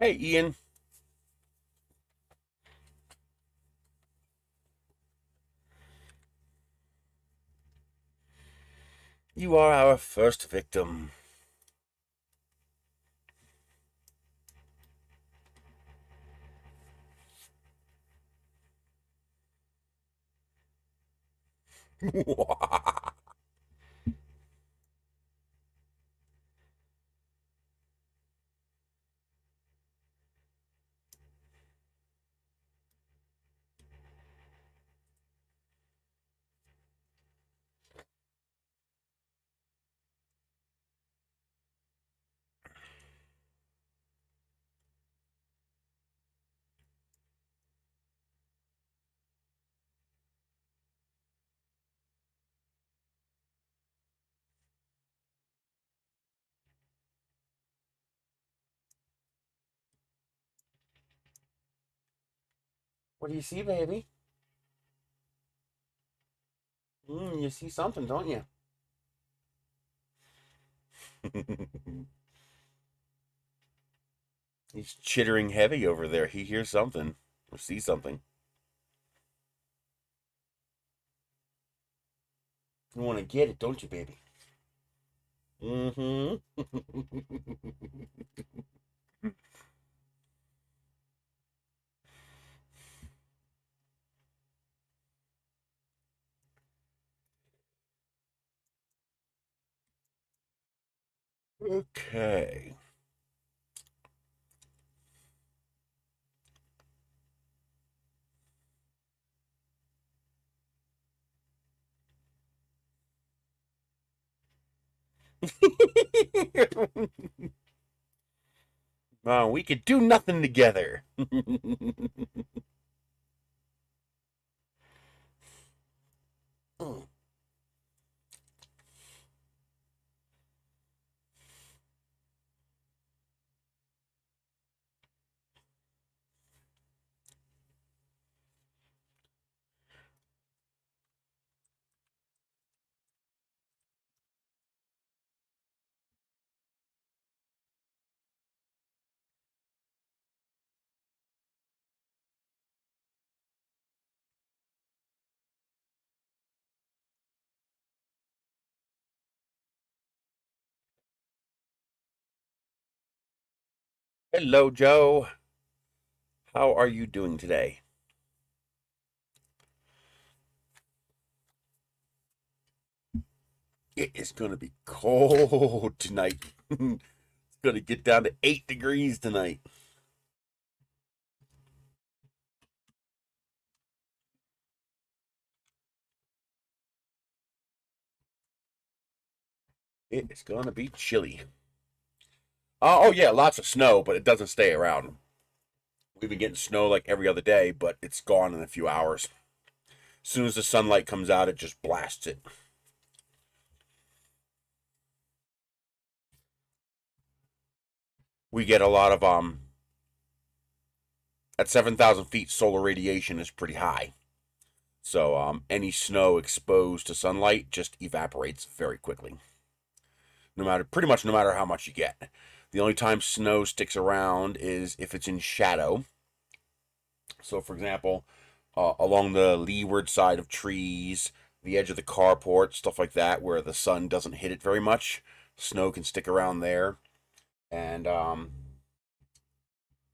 Hey, Ian. You are our first victim. What do you see, baby? You see something, don't you? He's chittering heavy over there. He hears something or sees something. You want to get it, don't you, baby? Mm-hmm. Okay. Oh, we could do nothing together. Hello, Joe. How are you doing today? It is going to be cold tonight. It's going to get down to 8 degrees tonight. It is going to be chilly. Oh, yeah, lots of snow, but it doesn't stay around. We've been getting snow like every other day, but it's gone in a few hours. As soon as the sunlight comes out, it just blasts it. We get a lot of at 7,000 feet, solar radiation is pretty high. So any snow exposed to sunlight just evaporates very quickly. Pretty much no matter how much you get. The only time snow sticks around is if it's in shadow. So, for example, along the leeward side of trees, the edge of the carport, stuff like that, where the sun doesn't hit it very much, snow can stick around there. And and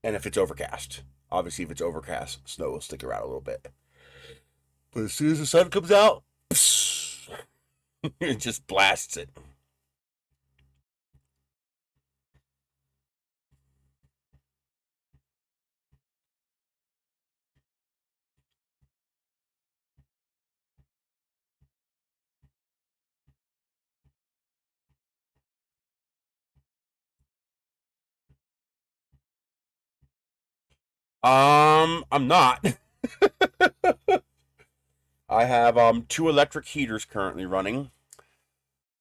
if it's overcast, obviously, if it's overcast, snow will stick around a little bit. But as soon as the sun comes out, it just blasts it. I'm not. I have two electric heaters currently running.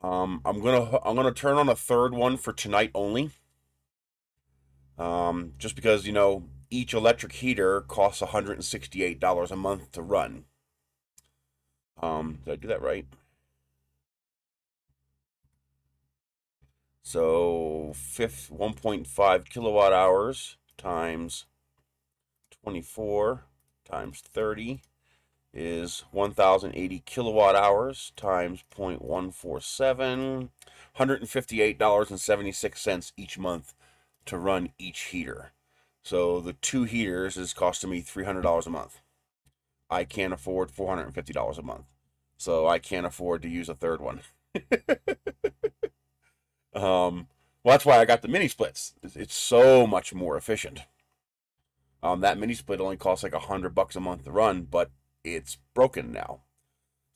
I'm gonna turn on a third one for tonight only. Just because each electric heater costs $168 a month to run. Did I do that right? So fifth 1.5 kilowatt hours. times 24 times 30 is 1,080 kilowatt hours times 0.147, $158.76 each month to run each heater. So the 2 heaters is costing me $300 a month. I can't afford $450 a month. So I can't afford to use a third one. Well, that's why I got the mini splits. It's so much more efficient. That mini split only costs like $100 a month to run, but it's broken now.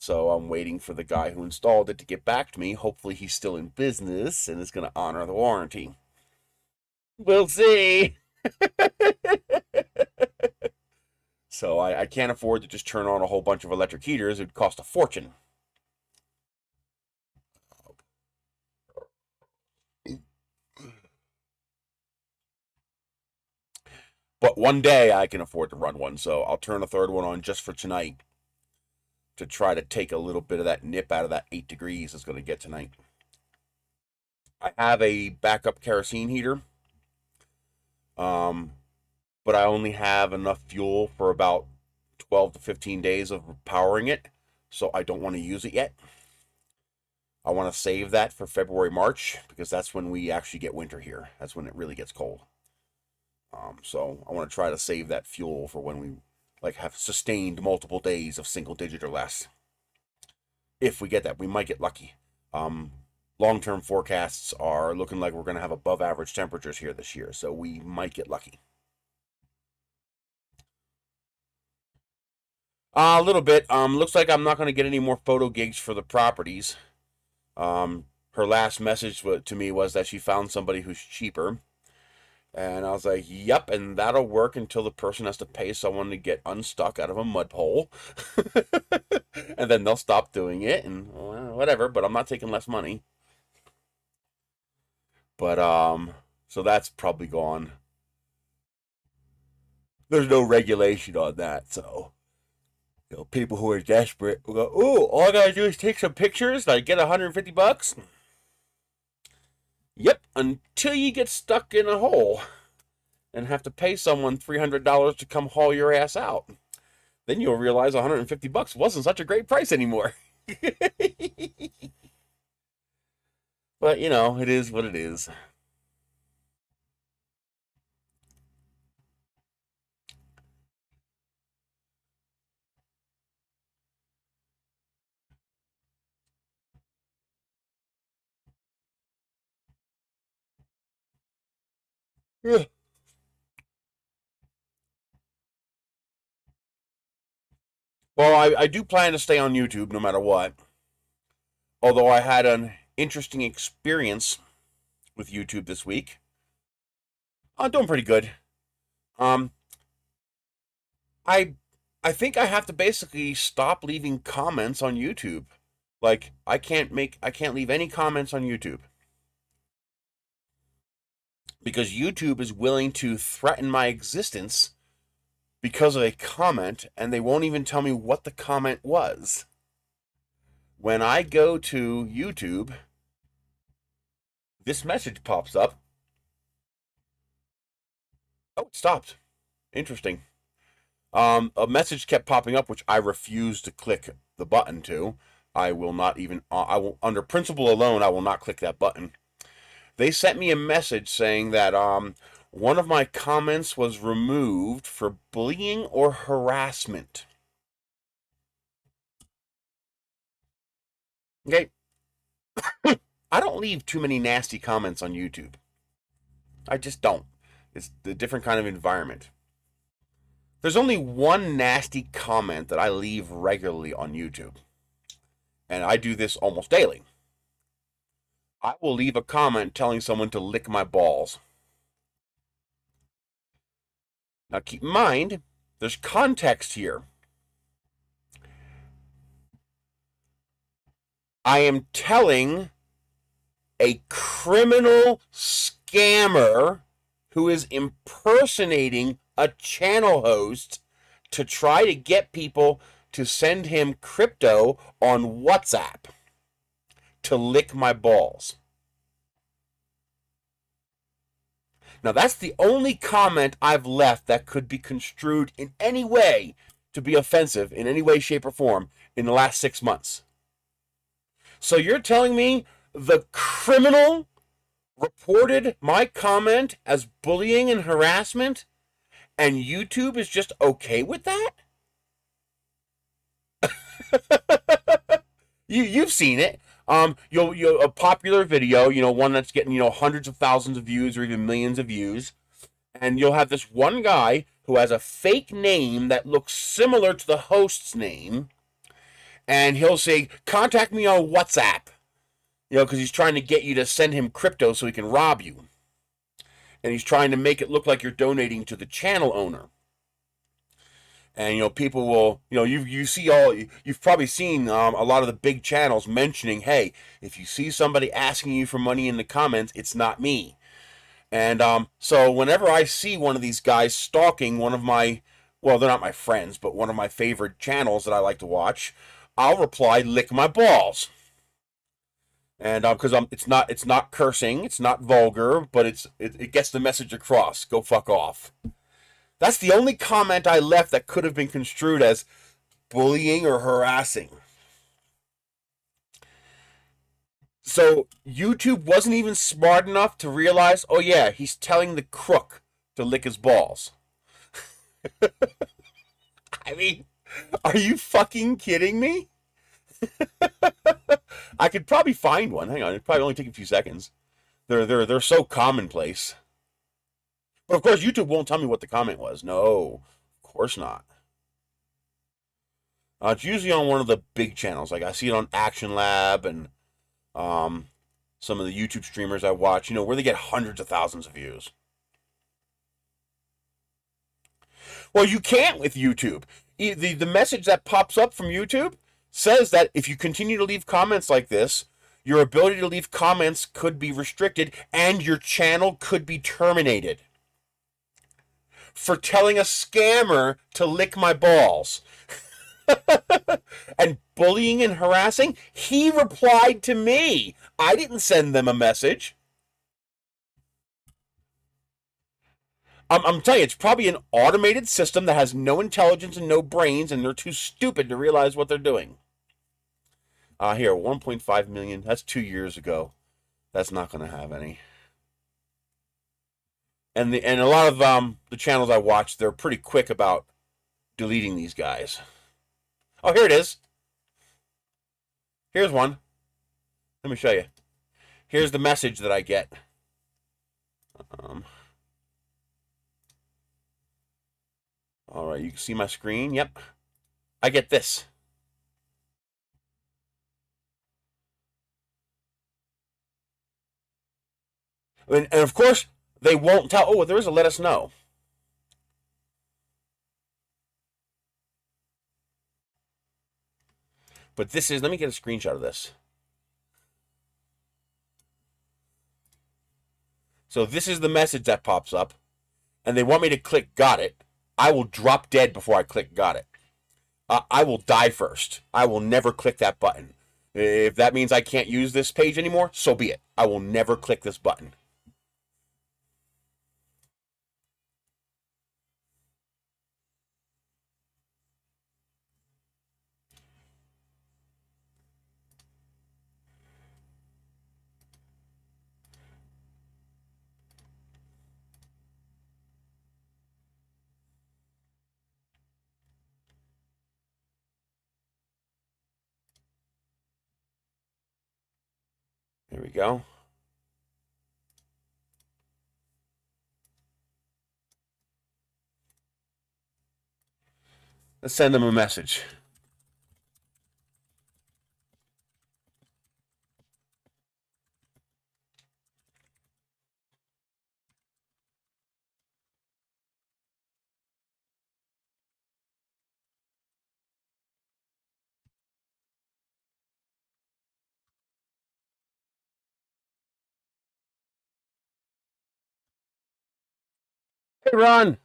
So I'm waiting for the guy who installed it to get back to me. Hopefully he's still in business and is going to honor the warranty. We'll see. So I can't afford to just turn on a whole bunch of electric heaters. It would cost a fortune. But one day I can afford to run one, so I'll turn a third one on just for tonight to try to take a little bit of that nip out of that 8 degrees it's going to get tonight. I have a backup kerosene heater, but I only have enough fuel for about 12 to 15 days of powering it, so I don't want to use it yet. I want to save that for February, March, because that's when we actually get winter here. That's when it really gets cold. So I want to try to save that fuel for when we have sustained multiple days of single digit or less. If we get that, we might get lucky. Long-term forecasts are looking like we're going to have above average temperatures here this year, so we might get lucky. A little bit. Looks like I'm not going to get any more photo gigs for the properties. Her last message to me was that she found somebody who's cheaper. And I was like, yep, and that'll work until the person has to pay someone to get unstuck out of a mud hole. And then they'll stop doing it, and whatever, but I'm not taking less money. But, so that's probably gone. There's no regulation on that, so, people who are desperate will go, oh, all I gotta do is take some pictures, and I get $150? Yep, until you get stuck in a hole and have to pay someone $300 to come haul your ass out. Then you'll realize $150 wasn't such a great price anymore. But, it is what it is. Yeah. Well, I do plan to stay on YouTube no matter what. Although I had an interesting experience with YouTube this week. I'm doing pretty good. I I think I have to basically stop leaving comments on YouTube. Like I can't leave any comments on YouTube. Because YouTube is willing to threaten my existence because of a comment, and they won't even tell me what the comment was. When I go to YouTube, this message pops up. Oh, it stopped. Interesting. A message kept popping up, which I refused to click the button to. I will not even, under principle alone, I will not click that button. They sent me a message saying that one of my comments was removed for bullying or harassment. Okay. I don't leave too many nasty comments on YouTube. I just don't. It's a different kind of environment. There's only one nasty comment that I leave regularly on YouTube. And I do this almost daily. I will leave a comment telling someone to lick my balls. Now keep in mind, there's context here. I am telling a criminal scammer who is impersonating a channel host to try to get people to send him crypto on WhatsApp to lick my balls. Now, that's the only comment I've left that could be construed in any way to be offensive in any way, shape, or form in the last 6 months. So you're telling me the criminal reported my comment as bullying and harassment, and YouTube is just okay with that? You've seen it. You'll a popular video, one that's getting hundreds of thousands of views or even millions of views, and you'll have this one guy who has a fake name that looks similar to the host's name, and he'll say, "Contact me on WhatsApp," because he's trying to get you to send him crypto so he can rob you, and he's trying to make it look like you're donating to the channel owner. And people will, you've probably seen a lot of the big channels mentioning, hey, if you see somebody asking you for money in the comments, it's not me. And so whenever I see one of these guys stalking one of my, well, they're not my friends, but one of my favorite channels that I like to watch, I'll reply, "Lick my balls." And because it's not cursing, it's not vulgar, but it gets the message across. Go fuck off. That's the only comment I left that could have been construed as bullying or harassing. So YouTube wasn't even smart enough to realize, oh yeah, he's telling the crook to lick his balls. I mean, are you fucking kidding me? I could probably find one. Hang on, it'd probably only take a few seconds. They're so commonplace. But of course, YouTube won't tell me what the comment was. No, of course not. It's usually on one of the big channels. Like I see it on Action Lab and some of the YouTube streamers I watch, where they get hundreds of thousands of views. Well, you can't with YouTube. The message that pops up from YouTube says that if you continue to leave comments like this, your ability to leave comments could be restricted and your channel could be terminated for telling a scammer to lick my balls. And bullying and harassing, he replied to me. I didn't send them a message. I'm telling you, it's probably an automated system that has no intelligence and no brains, and they're too stupid to realize what they're doing. Here, 1.5 million. That's 2 years ago. That's not going to have any. And a lot of the channels I watch, they're pretty quick about deleting these guys. Oh, here it is. Here's one. Let me show you. Here's the message that I get. All right, you can see my screen. Yep. I get this. And of course, they won't tell. Oh, there is a let us know. But this is, let me get a screenshot of this. So this is the message that pops up, and they want me to click got it. I will drop dead before I click got it. I will die first. I will never click that button. If that means I can't use this page anymore, so be it. I will never click this button. There we go. Let's send them a message. Hey, Ron.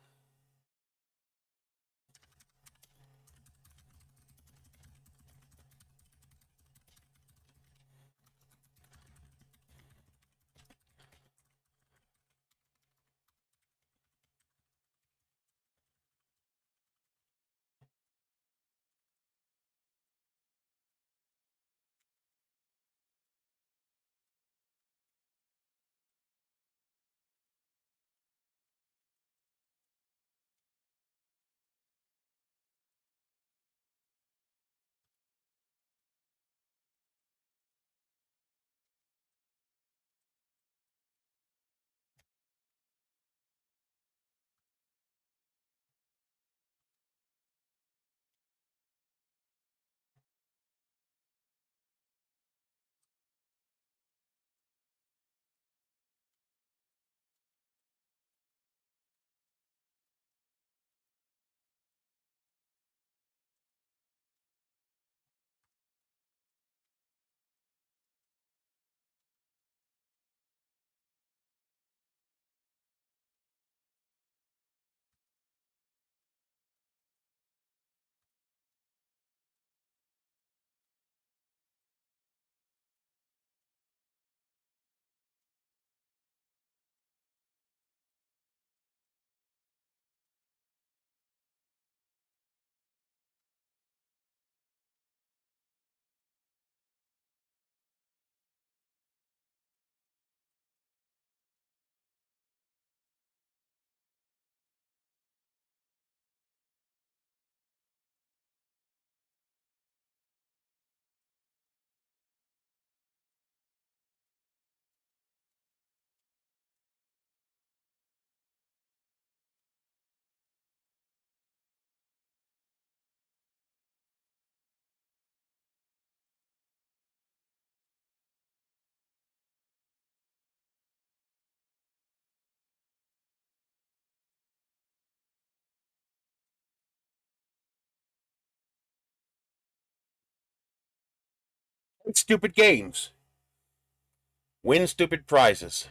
stupid games. Win stupid prizes.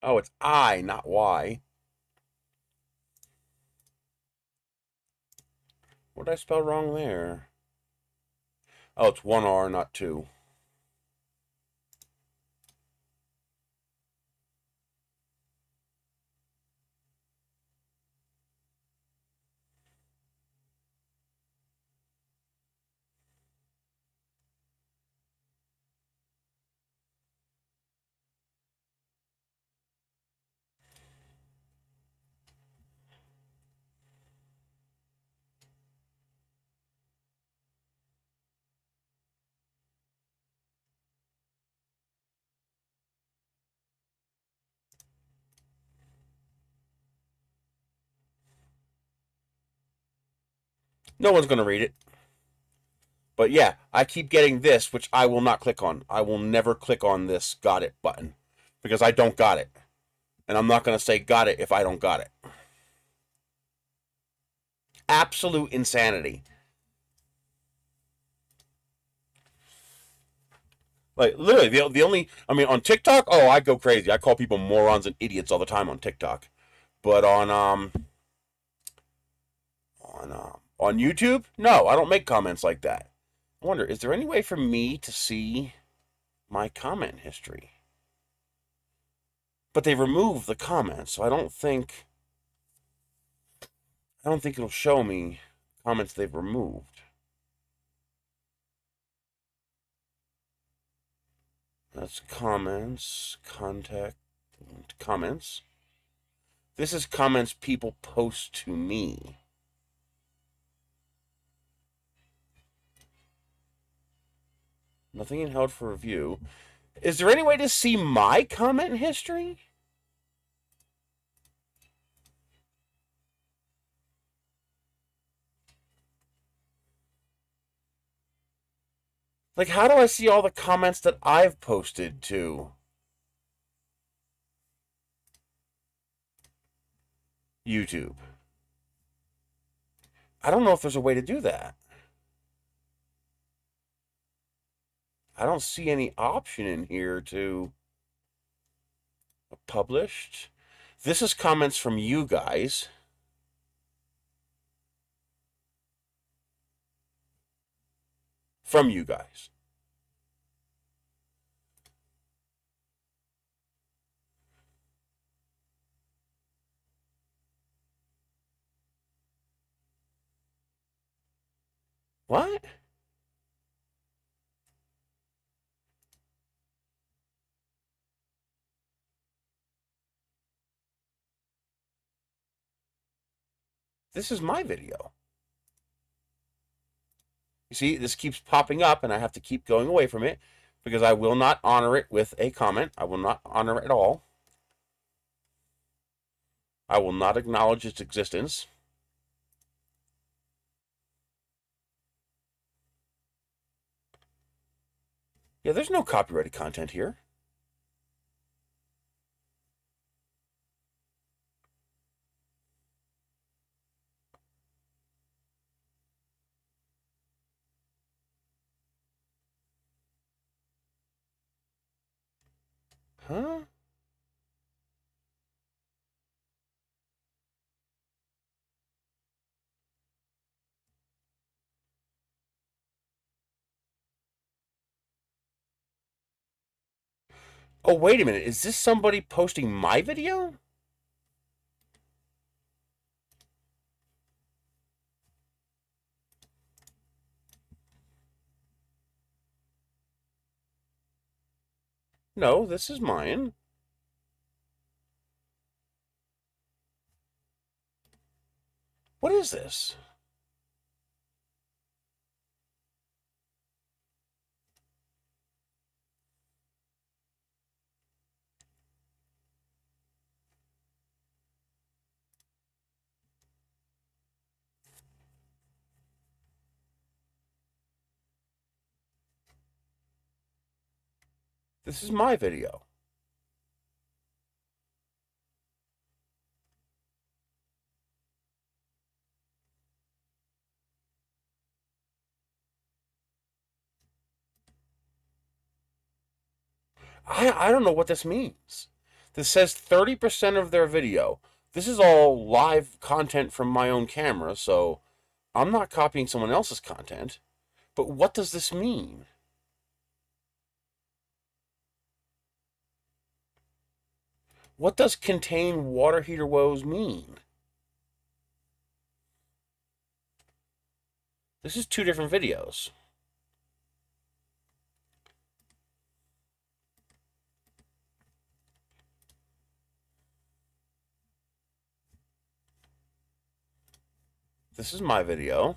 Oh, it's I, not Y. What did I spell wrong there? Oh, it's one R, not two. No one's going to read it. But yeah, I keep getting this, which I will not click on. I will never click on this got it button because I don't got it. And I'm not going to say got it if I don't got it. Absolute insanity. Like, literally, the only, I mean, on TikTok, oh, I go crazy. I call people morons and idiots all the time on TikTok. But on YouTube, no, I don't make comments like that. I wonder, is there any way for me to see my comment history? But they remove the comments, so I don't think it'll show me comments they've removed. That's comments, contact, comments. This is comments people post to me. Nothing held for review. Is there any way to see my comment history? Like, how do I see all the comments that I've posted to YouTube? I don't know if there's a way to do that. I don't see any option in here to published. This is comments from you guys. From you guys. What? This is my video. You see, this keeps popping up, and I have to keep going away from it because I will not honor it with a comment. I will not honor it at all. I will not acknowledge its existence. Yeah, there's no copyrighted content here. Huh? Oh, wait a minute. Is this somebody posting my video? No, this is mine. What is this? This is my video. I don't know what this means. This says 30% of their video. This is all live content from my own camera, so I'm not copying someone else's content. But what does this mean? What does contain water heater woes mean? This is two different videos. This is my video.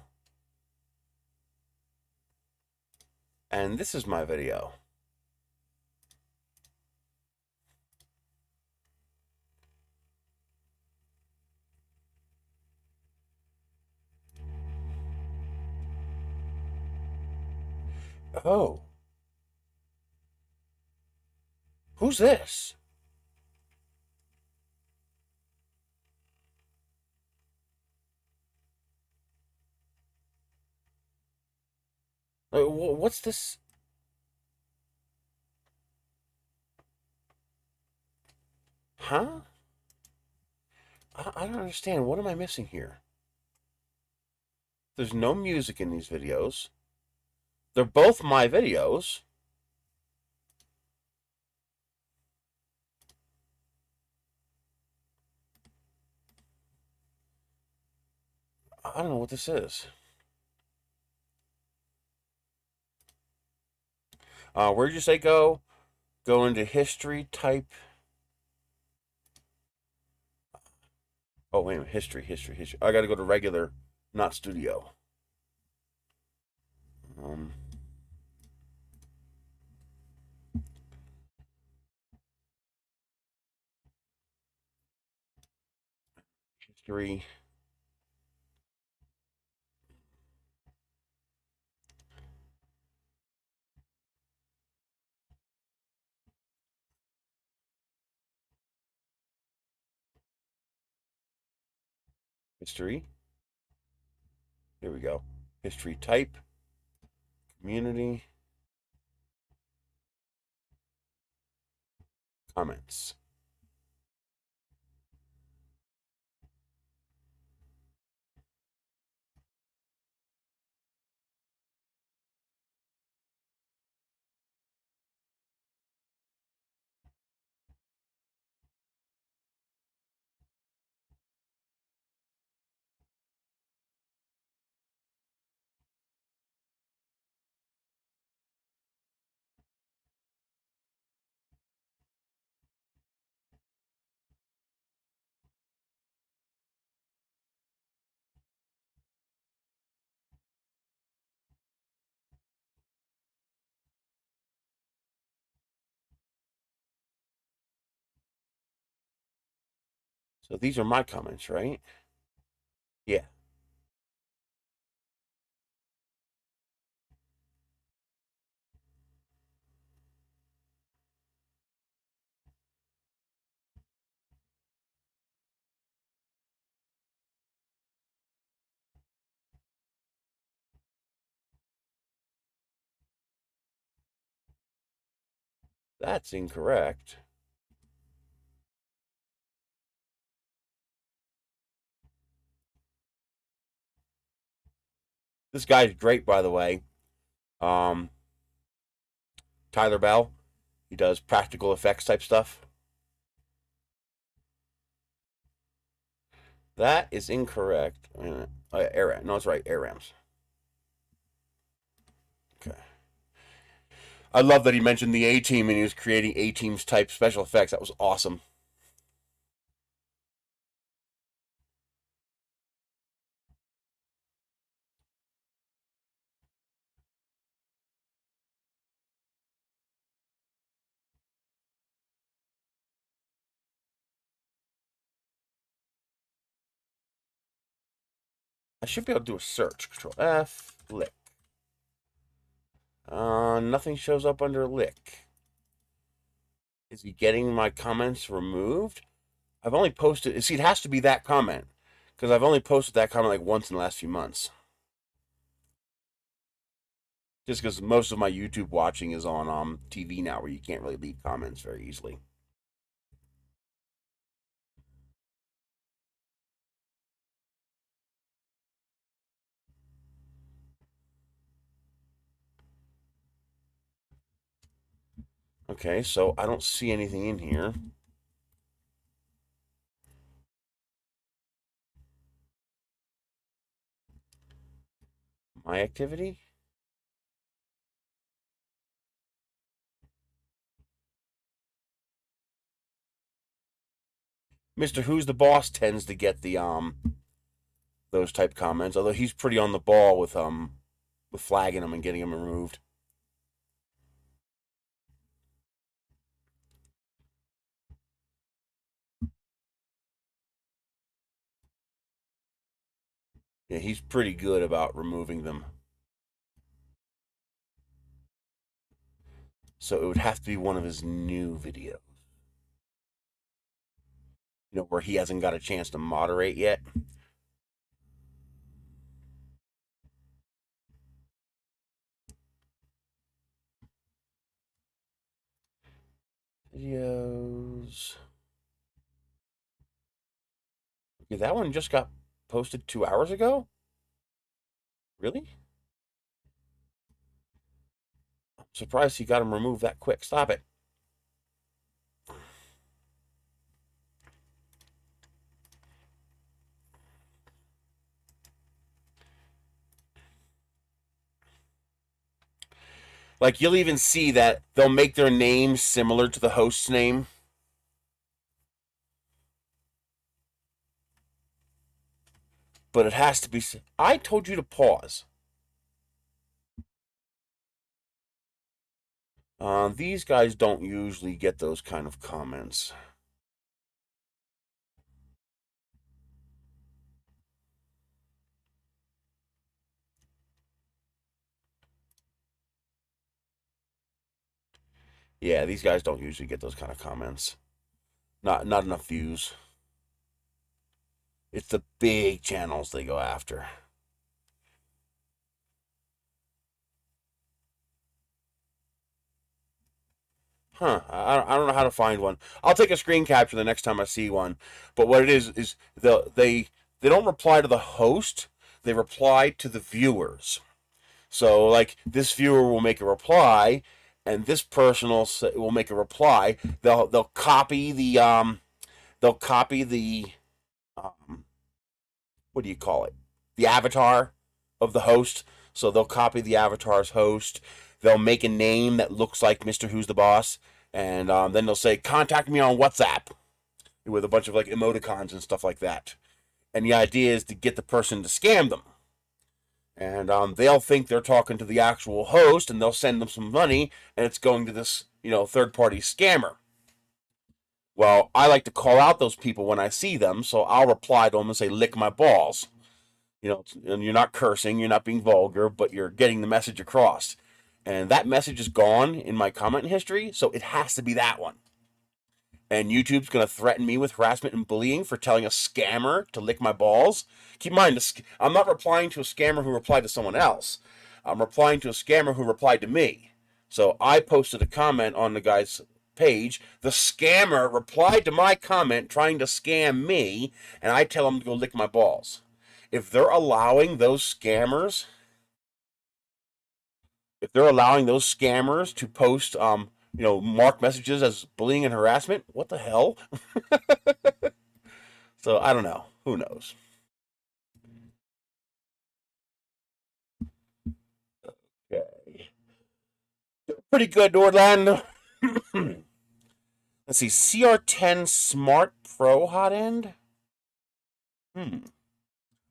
And this is my video. Oh. Who's this? What's this? Huh? I don't understand. What am I missing here? There's no music in these videos. They're both my videos. I don't know what this is. Where'd you say go? Go into history, type. Oh, wait a minute. History. I gotta go to regular, not studio. History. History. Here we go. History type. Community. Comments. So these are my comments, right? Yeah. That's incorrect. This guy's great, by the way. Tyler Bell. He does practical effects type stuff. That is incorrect. Wait a minute. Aram. No, it's right. Arams. Okay. I love that he mentioned the A-Team and he was creating A-Team's type special effects. That was awesome. I should be able to do a search. Control F, lick. Nothing shows up under lick. Is he getting my comments removed? I've only posted. See, it has to be that comment because I've only posted that comment like once in the last few months. Just because most of my YouTube watching is on TV now, where you can't really leave comments very easily. Okay, so I don't see anything in here. My activity? Mr. Who's the Boss tends to get the those type comments, although he's pretty on the ball with flagging them and getting them removed. Yeah, he's pretty good about removing them. So it would have to be one of his new videos. You know, where he hasn't got a chance to moderate yet. Videos. Yeah, that one just got posted 2 hours ago? Really? I'm surprised he got him removed that quick. Stop it. Like, you'll even see that they'll make their name similar to the host's name. But it has to be. I told you to pause. These guys don't usually get those kind of comments. Yeah, these guys don't usually get those kind of comments. Not enough views. It's the big channels they go after. Huh. I don't know how to find one. I'll take a screen capture the next time I see one. But what it is they don't reply to the host. They reply to the viewers. So, like, this viewer will make a reply, and this person will make a reply. They'll copy the what do you call it? The avatar of the host. So they'll copy the avatar's host. They'll make a name that looks like Mr. Who's the Boss, and then they'll say, "Contact me on WhatsApp," with a bunch of like emoticons and stuff like that. And the idea is to get the person to scam them. And they'll think they're talking to the actual host, and they'll send them some money, and it's going to this, third-party scammer. Well, I like to call out those people when I see them, so I'll reply to them and say, "Lick my balls." And you're not cursing, you're not being vulgar, but you're getting the message across. And that message is gone in my comment history, so it has to be that one. And YouTube's going to threaten me with harassment and bullying for telling a scammer to lick my balls. Keep in mind, I'm not replying to a scammer who replied to someone else. I'm replying to a scammer who replied to me. So I posted a comment on the guy's page. The scammer replied to my comment trying to scam me, and I tell him to go lick my balls. If they're allowing those scammers, to post mark messages as bullying and harassment, what the hell? So I don't know. Who knows? Okay. Pretty good, Nordland. Let's see. CR10 Smart Pro hot end.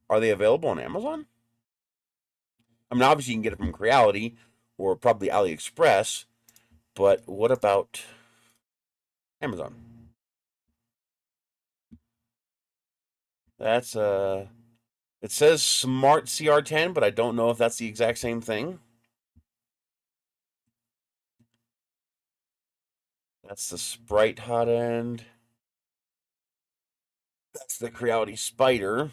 Are they available on Amazon? I mean, obviously you can get it from Creality or probably AliExpress, but what about Amazon? That's it says Smart CR10, but I don't know if that's the exact same thing. That's the Sprite hot end. That's the Creality Spider.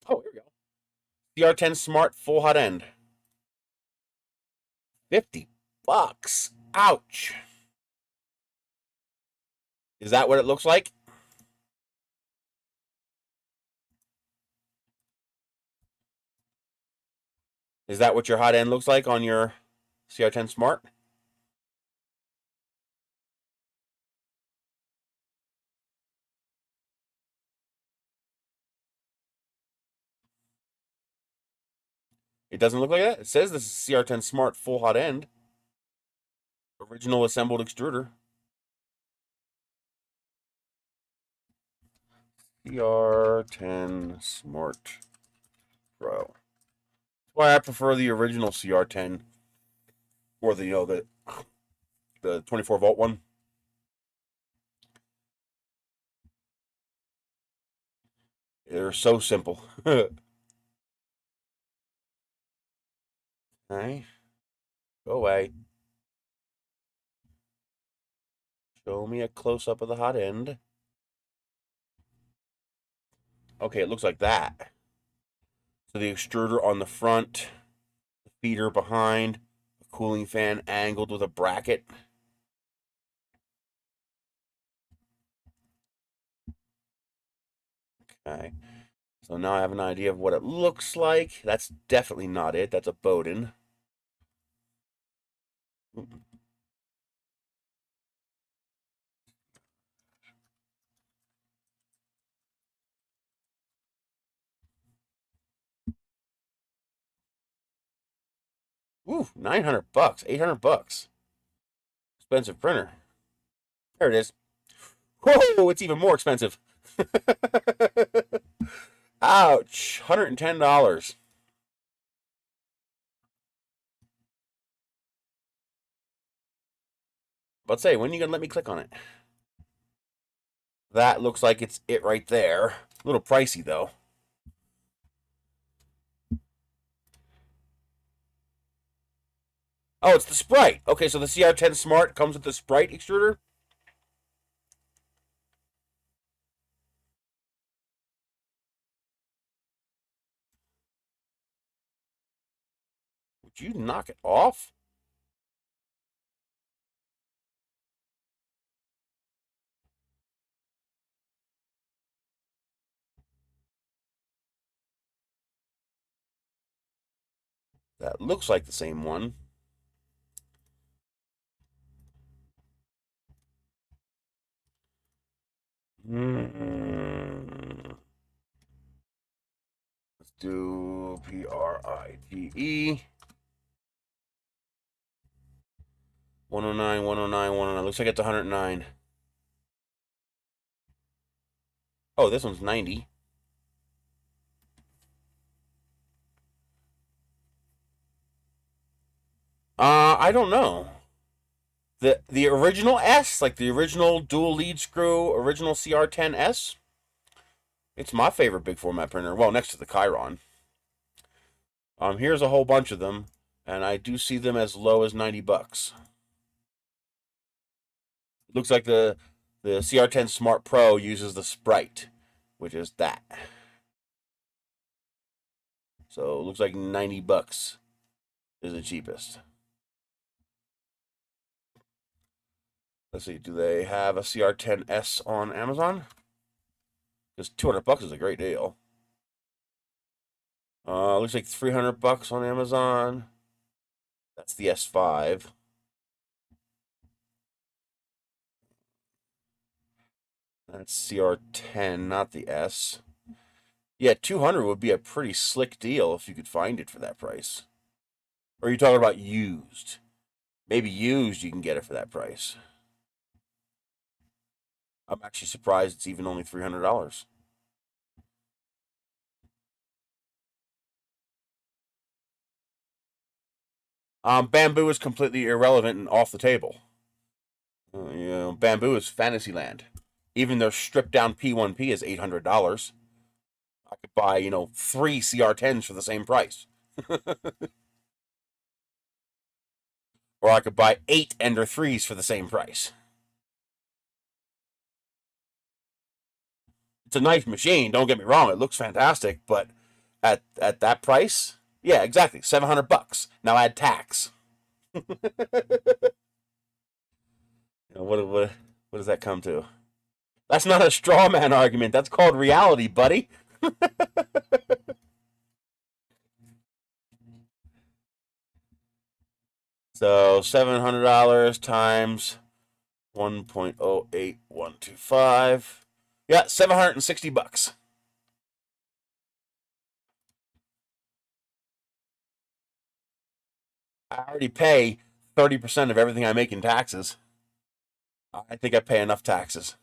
Oh, here we go. CR10 Smart full hot end. $50. Ouch. Is that what it looks like? Is that what your hot end looks like on your CR10 Smart? It doesn't look like that. It says this is CR10 Smart full hot end. Original assembled extruder. CR10 Smart Pro. That's why I prefer the original CR10 or the 24 volt one. They're so simple. Okay. Go away. Show me a close-up of the hot end. Okay, it looks like that. So the extruder on the front, the feeder behind, a cooling fan angled with a bracket. Okay. So now I have an idea of what it looks like. That's definitely not it. That's a Bowden. Ooh, $900, $800. Expensive printer. There it is. Whoa, it's even more expensive. Ouch, $110. But say, when are you gonna let me click on it? That looks like it's it right there. A little pricey though. Oh, it's the Sprite. Okay, so the CR10 Smart comes with the Sprite extruder. Would you knock it off? That looks like the same one. Let's do PRITE. 109, 109, 109. Looks like it's 109. Oh, this one's 90. I don't know. The original S, like the original dual lead screw, original CR10S, it's my favorite big format printer. Well, next to the Chiron. Here's a whole bunch of them, and I do see them as low as $90. Looks like the CR10 Smart Pro uses the Sprite, which is that. So it looks like $90 is the cheapest. Let's see, do they have a CR10S on Amazon? Because $200 is a great deal. Looks like $300 on Amazon. That's the S5. That's CR10, not the S. Yeah, 200 would be a pretty slick deal if you could find it for that price. Or are you talking about used? Maybe used you can get it for that price. I'm actually surprised it's even only $300. Bamboo is completely irrelevant and off the table. Bamboo is Fantasyland. Even their stripped down P1P is $800. I could buy, 3 CR10s for the same price. Or I could buy 8 Ender 3s for the same price. It's a nice machine, don't get me wrong, it looks fantastic, but at that price, yeah, exactly, $700. Now add tax. What does that come to? That's not a straw man argument. That's called reality, buddy. So $700 times 1.08125. Yeah, $760. I already pay 30% of everything I make in taxes. I think I pay enough taxes.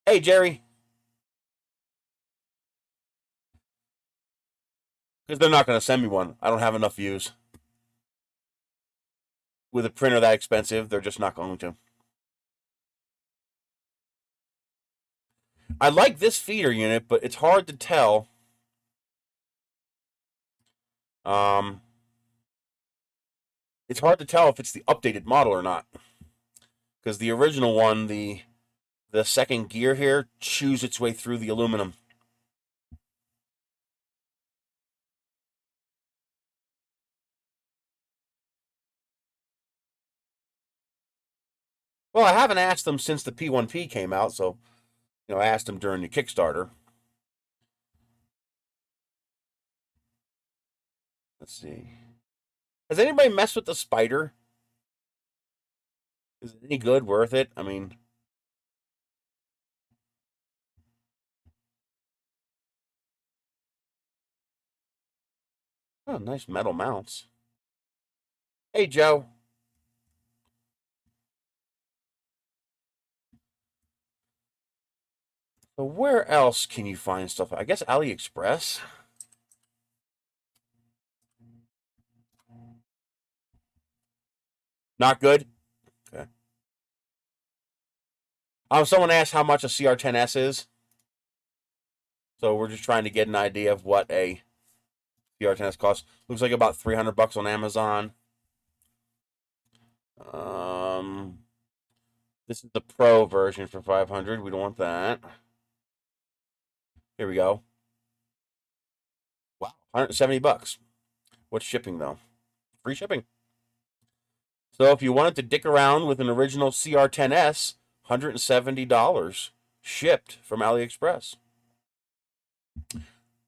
Hey, Jerry. Because they're not going to send me one. I don't have enough views. With a printer that expensive, they're just not going to. I like this feeder unit, but it's hard to tell. It's hard to tell if it's the updated model or not. Because the original one, the second gear here, chews its way through the aluminum. Well, I haven't asked them since the P1P came out, so I asked them during the Kickstarter. Let's see. Has anybody messed with the spider? Is it any good? Worth it? I mean, oh, nice metal mounts. Hey, Joe. So where else can you find stuff? I guess AliExpress. Not good? Okay. Someone asked how much a CR10S is. So we're just trying to get an idea of what a CR10S costs. Looks like about $300 on Amazon. This is the Pro version for $500. We don't want that. Here we go. Wow, $170. What's shipping though? Free shipping. So if you wanted to dick around with an original CR10S, $170 shipped from AliExpress.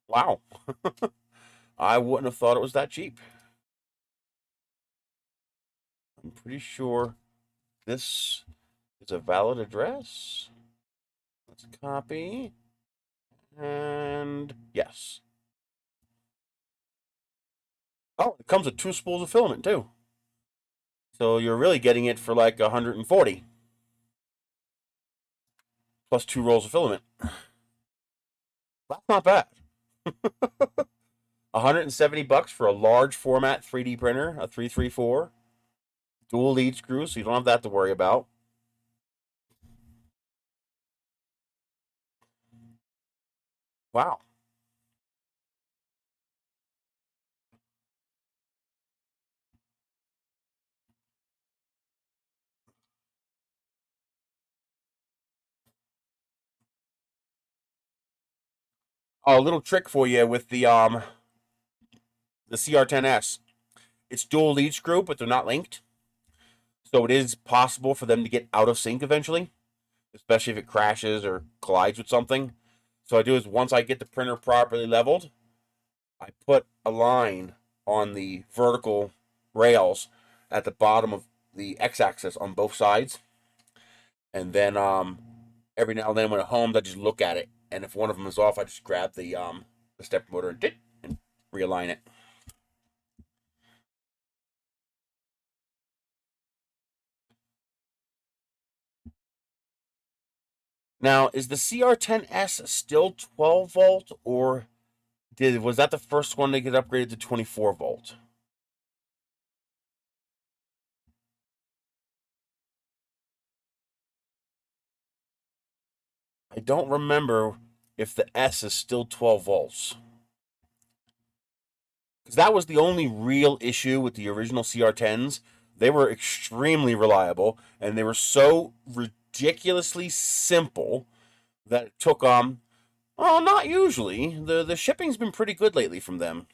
Wow. I wouldn't have thought it was that cheap. I'm pretty sure this is a valid address. Let's copy. And yes. Oh, it comes with 2 spools of filament too. So you're really getting it for like 140 plus 2 rolls of filament. That's not bad. $170 for a large format 3D printer, a 334, dual lead screws, so you don't have that to worry about. Wow. Oh, a little trick for you with the CR10S. It's dual lead screw, but they're not linked. So it is possible for them to get out of sync eventually, especially if it crashes or collides with something. So what I do is once I get the printer properly leveled, I put a line on the vertical rails at the bottom of the x-axis on both sides. And then every now and then when it homes, I just look at it. And if one of them is off, I just grab the step motor and realign it. Now, is the CR10S still 12 volt, or was that the first one to get upgraded to 24 volt? I don't remember if the S is still 12 volts. Because that was the only real issue with the original CR10s. They were extremely reliable, and they were so ridiculously simple that it took oh, not usually. The shipping's been pretty good lately from them.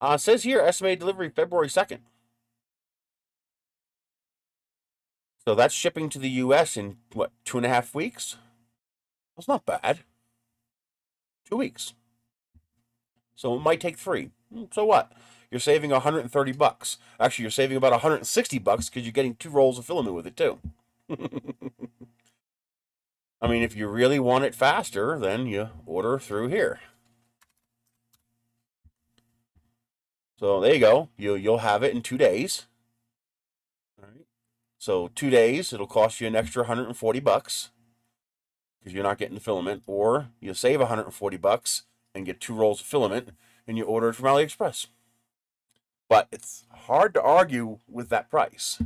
It says here estimated delivery February 2nd. So that's shipping to the US in what, 2.5 weeks? That's not bad. 2 weeks. So it might take 3. So what? You're saving $130. Actually, you're saving about $160 because you're getting 2 rolls of filament with it too. I mean, if you really want it faster, then you order through here. So there you go. You'll have it in 2 days. All right. So 2 days, it'll cost you an extra $140 because you're not getting the filament, or you save $140 and get 2 rolls of filament, and you order it from AliExpress. But it's hard to argue with that price.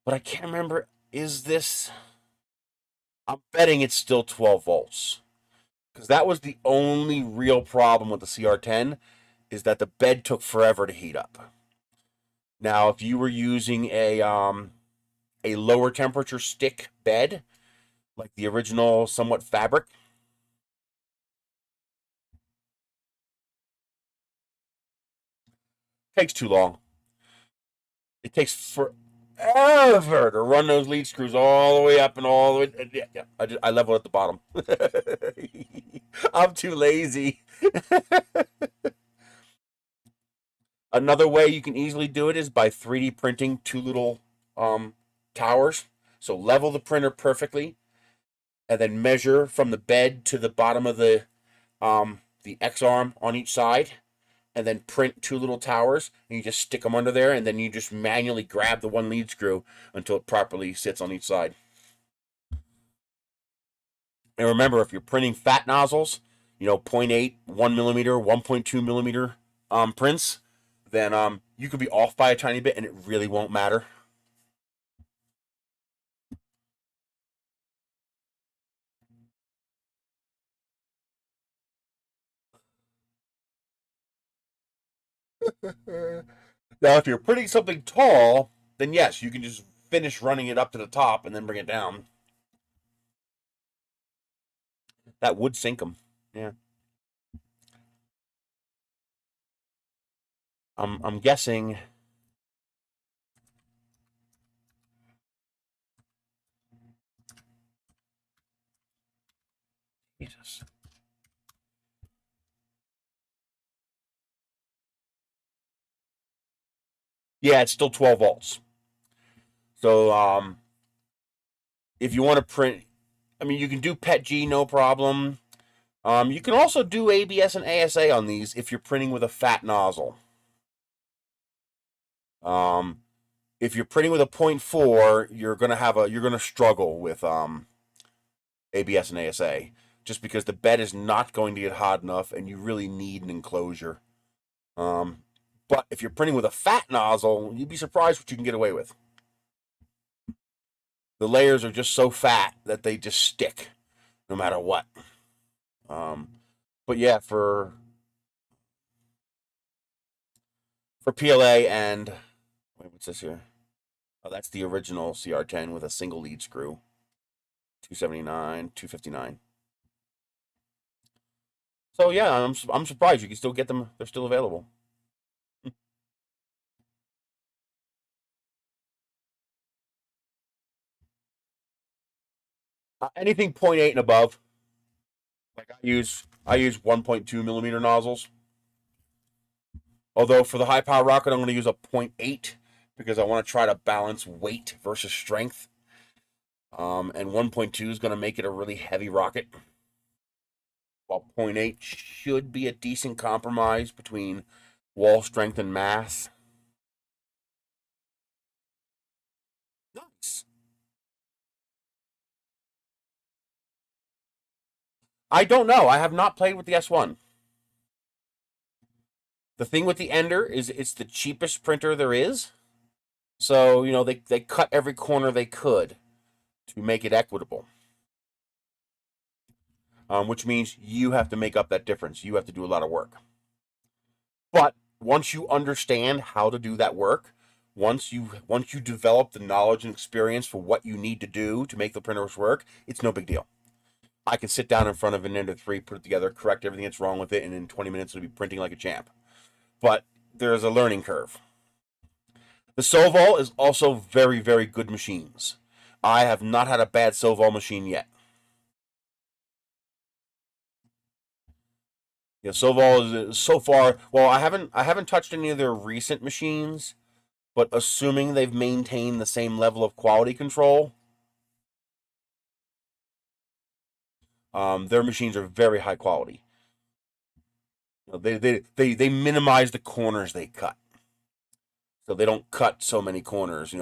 But I can't remember, is this... I'm betting it's still 12 volts. Because that was the only real problem with the CR10, is that the bed took forever to heat up. Now, if you were using a lower temperature stick bed, like the original somewhat fabric, takes too long. It takes forever to run those lead screws all the way up and all the way. Yeah. I level at the bottom. I'm too lazy. Another way you can easily do it is by 3D printing 2 little towers. So level the printer perfectly, and then measure from the bed to the bottom of the X-arm on each side, and then print 2 little towers, and you just stick them under there, and then you just manually grab the 1 lead screw until it properly sits on each side. And remember, if you're printing fat nozzles, 0.8, 1 millimeter, 1.2 millimeter prints, then you could be off by a tiny bit, and it really won't matter. Now, if you're printing something tall, then yes, you can just finish running it up to the top and then bring it down. That would sink them. Yeah. I'm guessing. Jesus. Yeah, it's still 12 volts. So if you want to print, I mean, you can do PETG, no problem. You can also do ABS and ASA on these if you're printing with a fat nozzle. If you're printing with a 0.4, you're gonna struggle with ABS and ASA, just because the bed is not going to get hot enough, and you really need an enclosure. But if you're printing with a fat nozzle, you'd be surprised what you can get away with. The layers are just so fat that they just stick, no matter what. But yeah, for PLA and wait, what's this here? Oh, that's the original CR10 with a single lead screw. 279, 259. So yeah, I'm surprised you can still get them. They're still available. Anything 0.8 and above. Like I use 1.2 millimeter nozzles. Although for the high power rocket, I'm going to use a 0.8 because I want to try to balance weight versus strength. And 1.2 is going to make it a really heavy rocket. While 0.8 should be a decent compromise between wall strength and mass. Nice. I don't know. I have not played with the S1. The thing with the Ender is it's the cheapest printer there is. So, they cut every corner they could to make it equitable. Which means you have to make up that difference. You have to do a lot of work. But once you understand how to do that work, once you develop the knowledge and experience for what you need to do to make the printers work, it's no big deal. I can sit down in front of an Ender 3, put it together, correct everything that's wrong with it, and in 20 minutes it'll be printing like a champ. But there's a learning curve. The Sovol is also very, very good machines. I have not had a bad Sovol machine yet. Yeah, Sovol is so far. Well, I haven't touched any of their recent machines, but assuming they've maintained the same level of quality control, their machines are very high quality. They minimize the corners they cut, so they don't cut so many corners.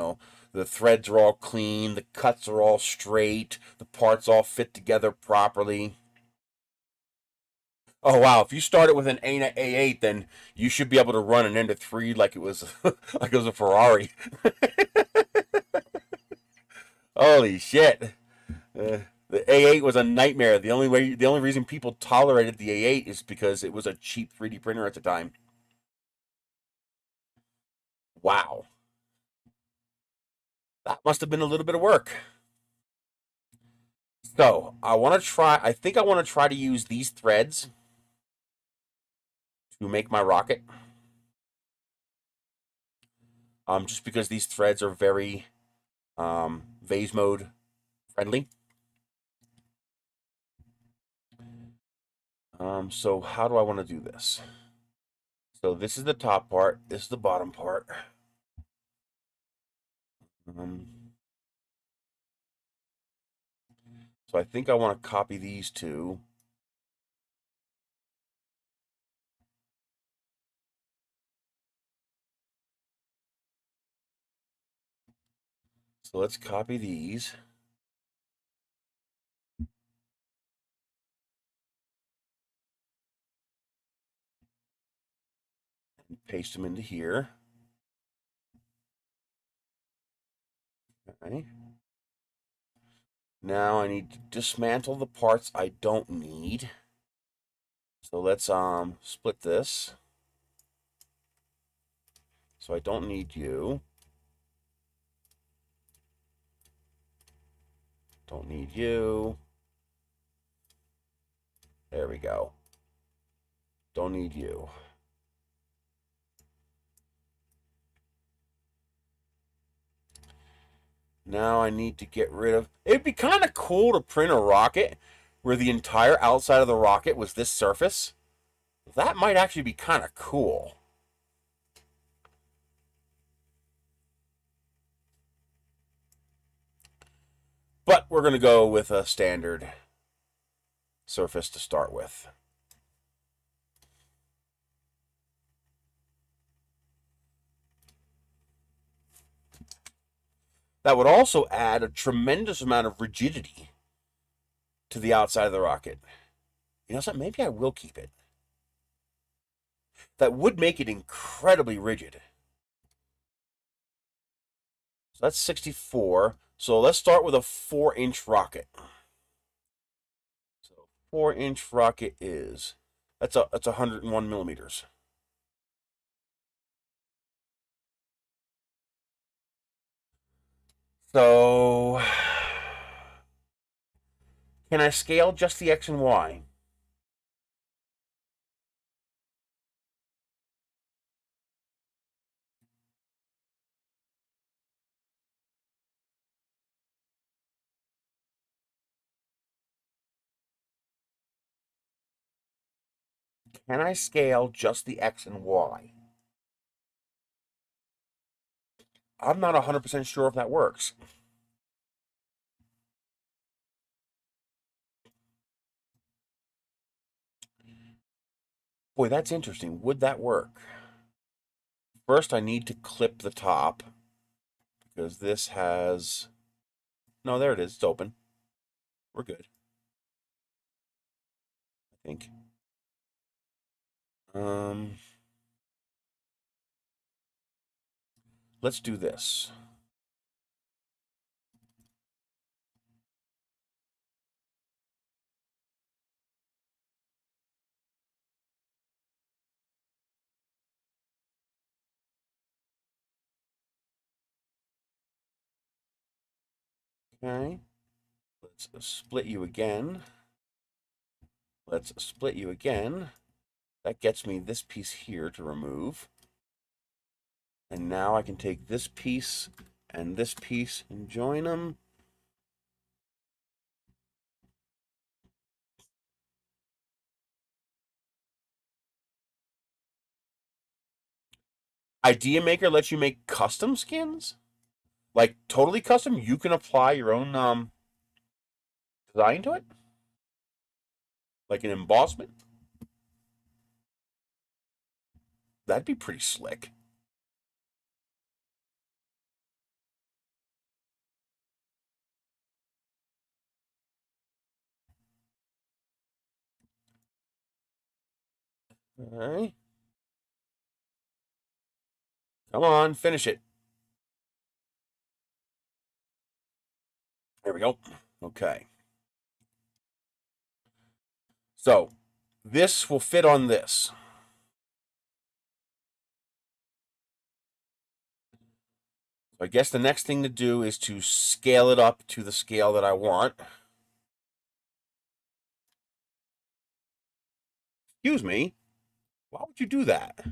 The threads are all clean, the cuts are all straight, the parts all fit together properly. Oh wow! If you started with an A8, then you should be able to run an Ender 3 like it was like it was a Ferrari. Holy shit! The A8 was a nightmare. The only reason people tolerated the A8 is because it was a cheap 3D printer at the time. Wow, that must have been a little bit of work. So I want to try. I think I want to try to use these threads to make my rocket. Just because these threads are very vase mode friendly. So how do I want to do this? So this is the top part. This is the bottom part. Um, so I think I want to copy these two. So let's copy these. And paste them into here. Okay. Now I need to dismantle the parts I don't need. So let's split this. So I don't need you. Don't need you. There we go. Don't need you. Now I need to get rid of... It'd be kind of cool to print a rocket where the entire outside of the rocket was this surface. That might actually be kind of cool. But we're going to go with a standard surface to start with. That would also add a tremendous amount of rigidity to the outside of the rocket. You know something? Maybe I will keep it. That would make it incredibly rigid. So that's 64. So let's start with a 4-inch rocket. So 4-inch rocket is that's 101 millimeters. So can I scale just the X and Y? Can I scale just the X and Y? I'm not 100% sure if that works. Boy, that's interesting. Would that work? First, I need to clip the top because this has... No, there it is. It's open. We're good, I think. Let's do this. Okay. Let's split you again. Let's split you again. That gets me this piece here to remove. And now I can take this piece and join them. Idea Maker lets you make custom skins? Like totally custom? You can apply your own design to it? Like an embossment? That'd be pretty slick. All right. Come on, finish it. There we go. Okay. So this will fit on this. So I guess the next thing to do is to scale it up to the scale that I want. Excuse me. Why would you do that?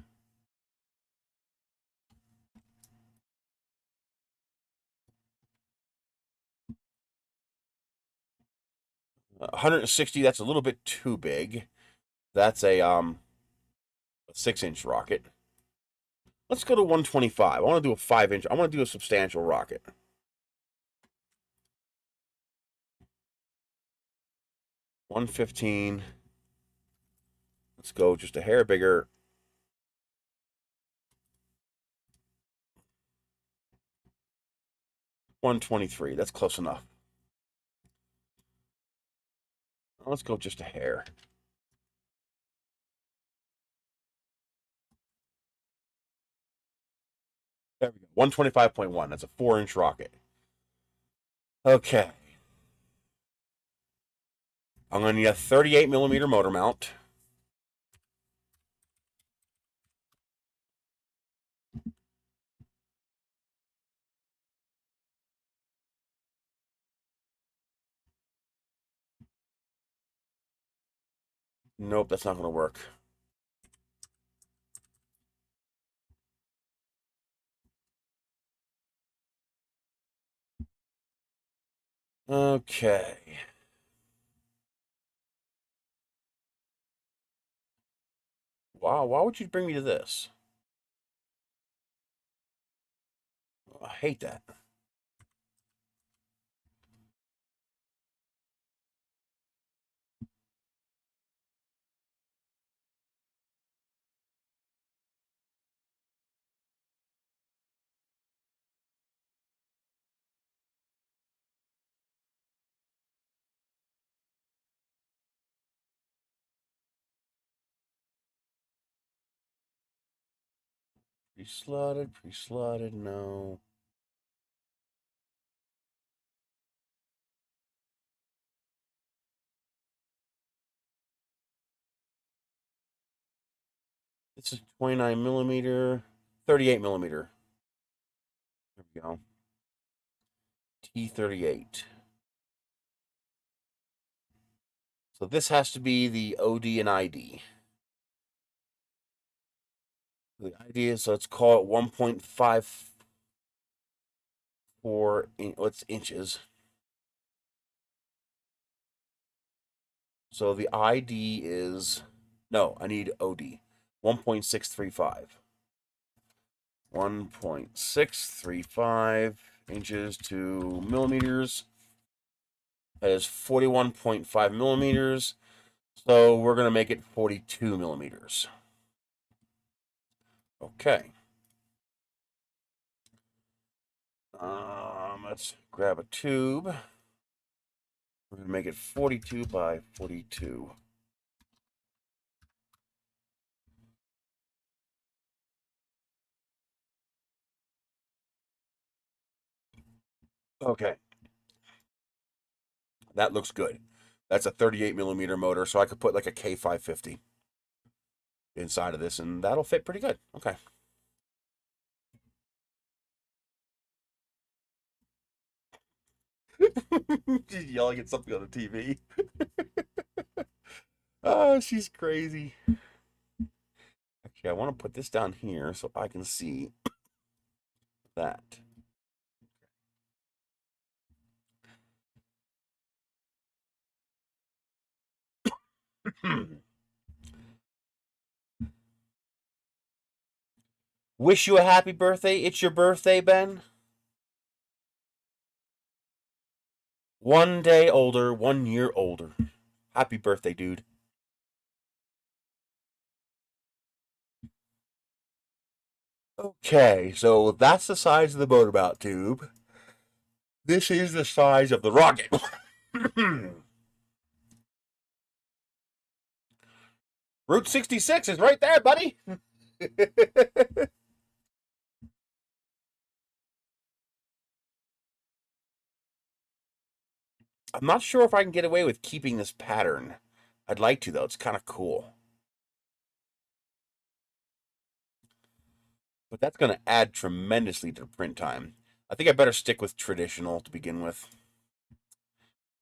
Uh, 160, that's a little bit too big. That's a 6-inch rocket. Let's go to 125. I want to do a 5-inch. I want to do a substantial rocket. $115. Let's go just a hair bigger. $123. That's close enough. Let's go just a hair. There we go. 125.1. That's a 4-inch rocket. Okay. I'm going to need a 38mm motor mount. Nope, that's not going to work. Okay. Wow, why would you bring me to this? I hate that. Pre-slotted, no. This is 29mm, 38mm. There we go. T3DP. So this has to be the OD and ID. The idea is, so let's call it 1.54 inches. So the ID is, no, I need OD. 1.635. 1.635 inches to millimeters. That is 41.5 millimeters. So we're going to make it 42 millimeters. Okay. Let's grab a tube. We're going to make it 42 by 42. Okay. That looks good. That's a 38mm motor, so I could put like a K550 inside of this, and that'll fit pretty good. Okay. She's yelling at something on the TV. Oh, she's crazy. Actually, I want to put this down here so I can see that. Wish you a happy birthday. It's your birthday, Ben. 1 day older, 1 year older. Happy birthday, dude. Okay, so that's the size of the motor mount tube. This is the size of the rocket. Route 66 is right there, buddy. I'm not sure if I can get away with keeping this pattern. I'd like to, though. It's kind of cool. But that's going to add tremendously to the print time. I think I better stick with traditional to begin with.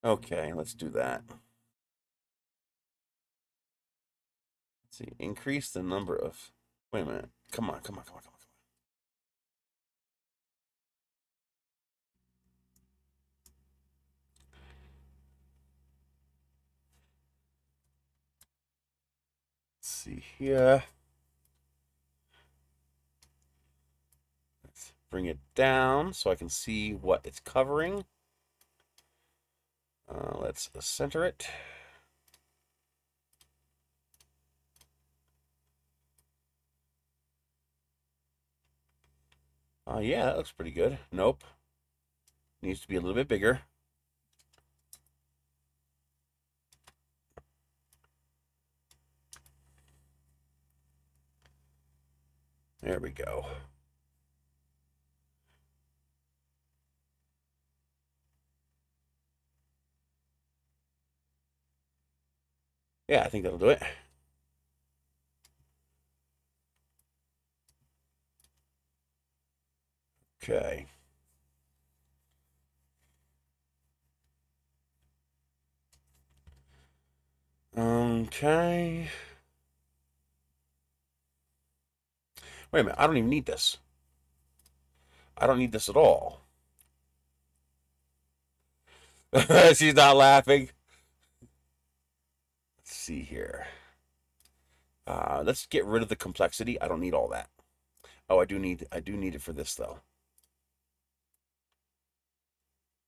Okay, let's do that. Let's see. Increase the number of... Wait a minute. Come on, come on, come on, come on. Let's see here. Let's bring it down so I can see what it's covering. Let's center it. Yeah, that looks pretty good. Nope. Needs to be a little bit bigger. There we go. Yeah, I think that'll do it. Okay. Okay. Wait a minute, I don't even need this. I don't need this at all. She's not laughing. Let's see here. Let's get rid of the complexity. I don't need all that. Oh, I do need it for this though.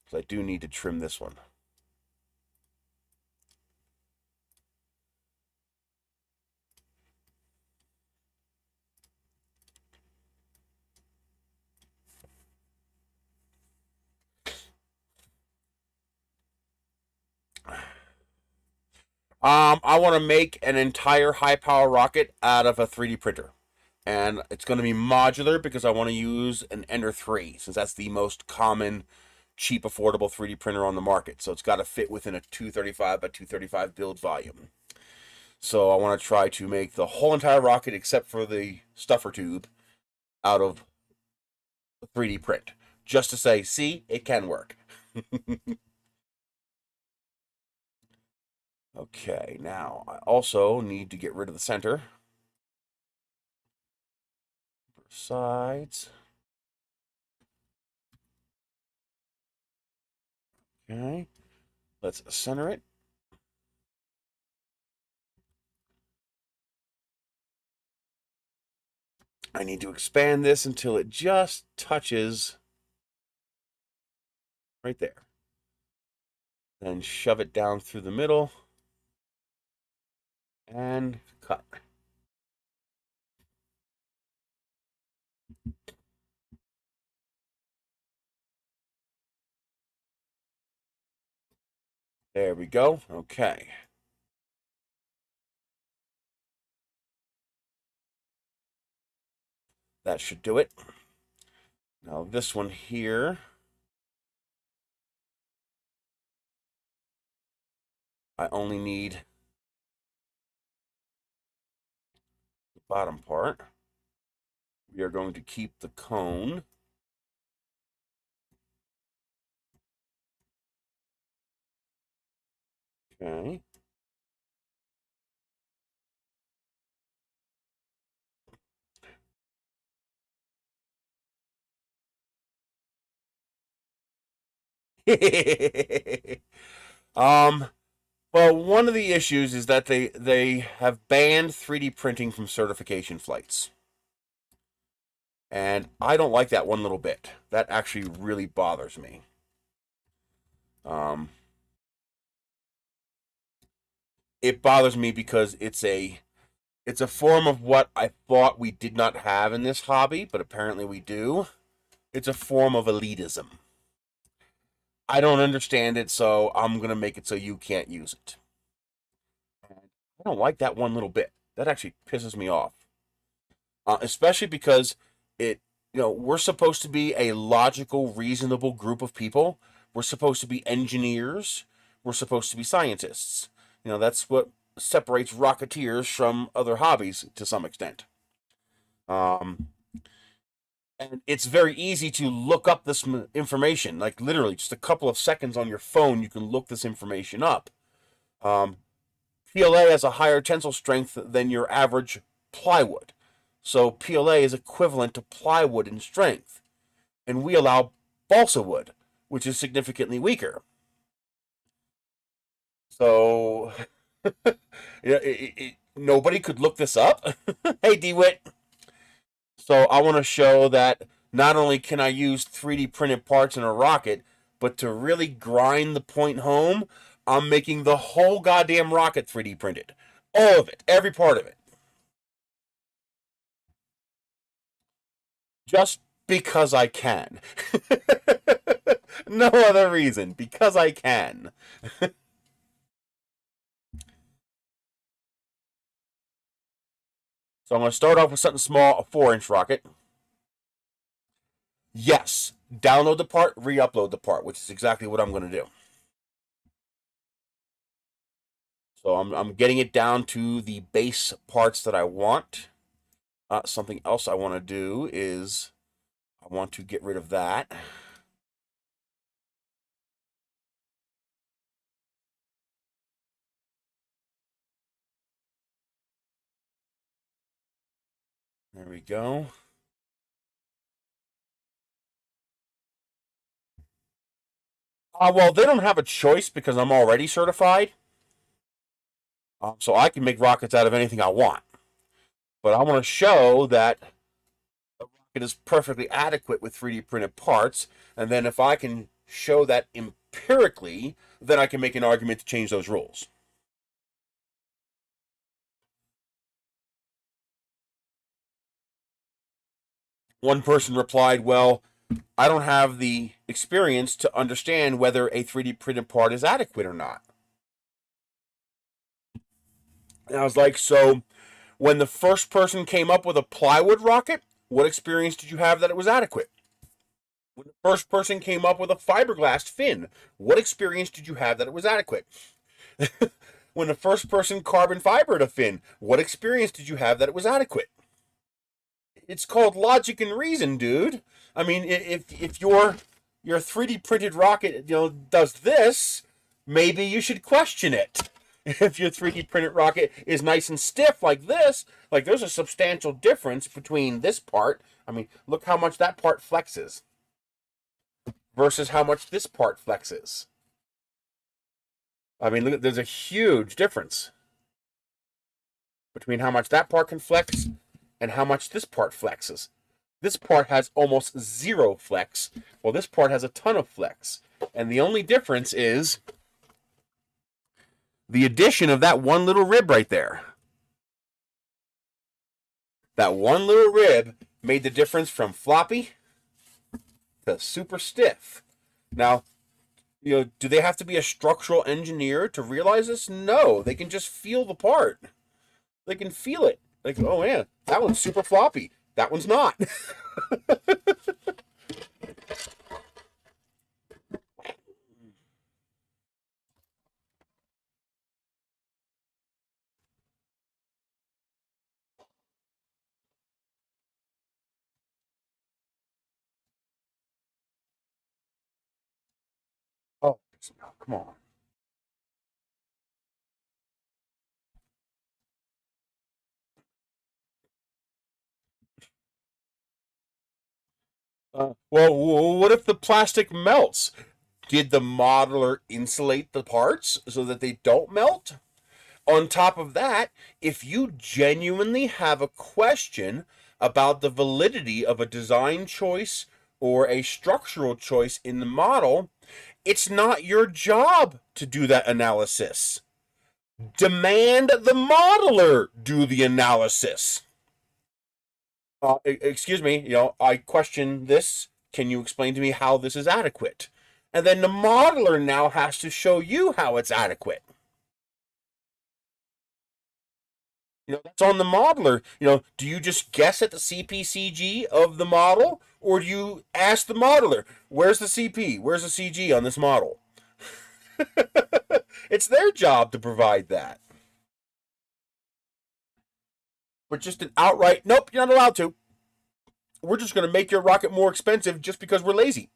So I do need to trim this one. I want to make an entire high power rocket out of a 3D printer. And it's going to be modular because I want to use an Ender 3, since that's the most common, cheap, affordable 3D printer on the market. So it's got to fit within a 235 by 235 build volume. So I want to try to make the whole entire rocket, except for the stuffer tube, out of 3D print. Just to say, see, it can work. Okay, now I also need to get rid of the center. Sides. Okay, let's center it. I need to expand this until it just touches right there. Then shove it down through the middle and cut. There we go. Okay. That should do it. Now this one here, I only need the bottom part. We are going to keep the cone. Okay. um, well, one of the issues is that they have banned 3D printing from certification flights. And I don't like that one little bit. That actually really bothers me. Um, it bothers me because it's a form of what I thought we did not have in this hobby, but apparently we do. It's a form of elitism. I don't understand it, so I'm going to make it so you can't use it. I don't like that one little bit. That actually pisses me off. Especially because we're supposed to be a logical, reasonable group of people. We're supposed to be engineers. We're supposed to be scientists. That's what separates rocketeers from other hobbies to some extent. Um, and it's very easy to look up this information. Like literally, just a couple of seconds on your phone, you can look this information up. Um, PLA has a higher tensile strength than your average plywood. So PLA is equivalent to plywood in strength. And we allow balsa wood, which is significantly weaker. So nobody could look this up. Hey, DeWitt. So I want to show that not only can I use 3D printed parts in a rocket, but to really grind the point home, I'm making the whole goddamn rocket 3D printed. All of it, every part of it. Just because I can. No other reason. Because I can. So I'm going to start off with something small, a 4-inch rocket. Yes, download the part, re-upload the part, which is exactly what I'm going to do. So I'm getting it down to the base parts that I want. Something else I want to do is I want to get rid of that. There we go. Well, they don't have a choice because I'm already certified. So I can make rockets out of anything I want. But I want to show that the rocket is perfectly adequate with 3D printed parts. And then if I can show that empirically, then I can make an argument to change those rules. One person replied, well, I don't have the experience to understand whether a 3D printed part is adequate or not. And I was like, so when the first person came up with a plywood rocket, what experience did you have that it was adequate? When the first person came up with a fiberglass fin, what experience did you have that it was adequate? When the first person carbon fibered a fin, what experience did you have that it was adequate? It's called logic and reason, dude. I mean, if your 3D printed rocket does this, maybe you should question it. If your 3D printed rocket is nice and stiff like this, like there's a substantial difference between this part. I mean, look how much that part flexes versus how much this part flexes. I mean, look, there's a huge difference between how much that part can flex and how much this part flexes. This part has almost zero flex, while this part has a ton of flex. And the only difference is the addition of that one little rib right there. That one little rib made the difference from floppy to super stiff. Now, do they have to be a structural engineer to realize this? No, they can just feel the part. They can feel it. Like, oh man, that one's super floppy. That one's not. Oh, come on. Well, what if the plastic melts? Did the modeler insulate the parts so that they don't melt? On top of that, if you genuinely have a question about the validity of a design choice or a structural choice in the model, it's not your job to do that analysis. Demand the modeler do the analysis. Excuse me, I question this. Can you explain to me how this is adequate? And then the modeler now has to show you how it's adequate. That's on the modeler. Do you just guess at the CPCG of the model, or do you ask the modeler, where's the CP? Where's the CG on this model? It's their job to provide that. But just an outright, nope, you're not allowed to. We're just going to make your rocket more expensive just because we're lazy.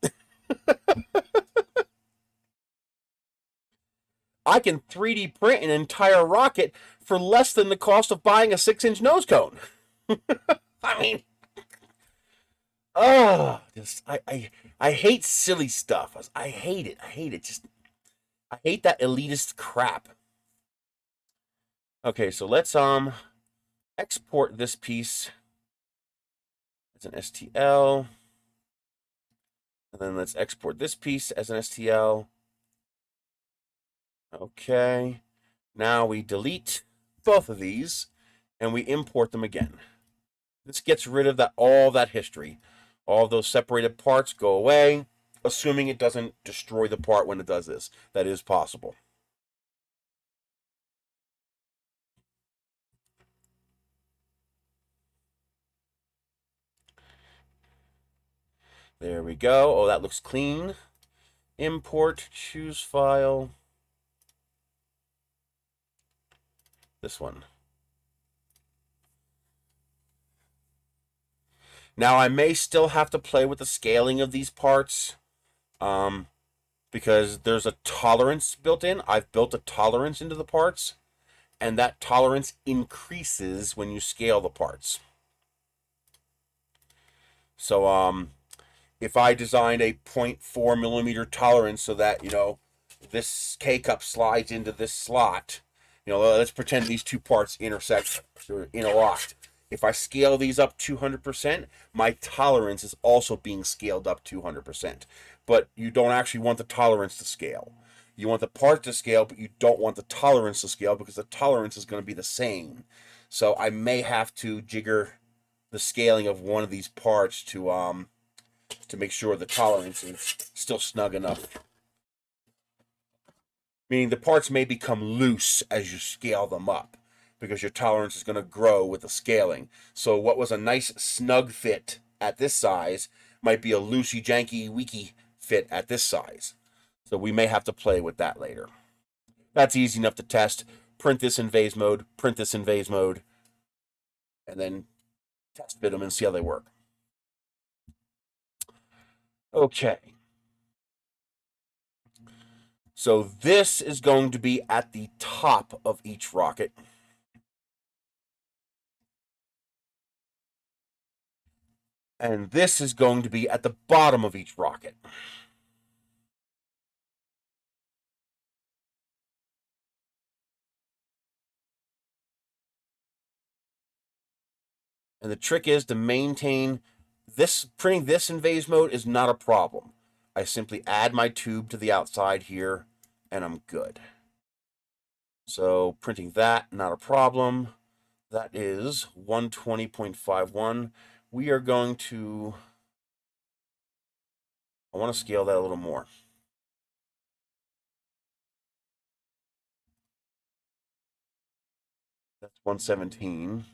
I can 3D print an entire rocket for less than the cost of buying a 6-inch nose cone. I mean, I hate silly stuff. I hate it. I hate that elitist crap. Okay, so let's export this piece as an STL. And then let's export this piece as an STL. Okay. Now we delete both of these and we import them again. This gets rid of all that history. All those separated parts go away, assuming it doesn't destroy the part when it does this. That is possible. There we go. Oh, that looks clean. Import, choose file. This one. Now, I may still have to play with the scaling of these parts because there's a tolerance built in. I've built a tolerance into the parts, and that tolerance increases when you scale the parts. So, if I designed a 0.4 millimeter tolerance so that, this K-cup slides into this slot, let's pretend these two parts intersect or interlocked. If I scale these up 200%, my tolerance is also being scaled up 200%. But you don't actually want the tolerance to scale. You want the part to scale, but you don't want the tolerance to scale because the tolerance is going to be the same. So I may have to jigger the scaling of one of these parts to make sure the tolerance is still snug enough. Meaning the parts may become loose as you scale them up because your tolerance is going to grow with the scaling. So what was a nice snug fit at this size might be a loosey janky weaky fit at this size. So we may have to play with that later. That's easy enough to test. Print this in vase mode, print this in vase mode, and then test fit them and see how they work. Okay. So this is going to be at the top of each rocket. And this is going to be at the bottom of each rocket. And the trick is to maintain this. Printing this in vase mode is not a problem. I simply add my tube to the outside here, and I'm good. So printing that, not a problem. That is 120.51. We are going to, I want to scale that a little more. That's 117.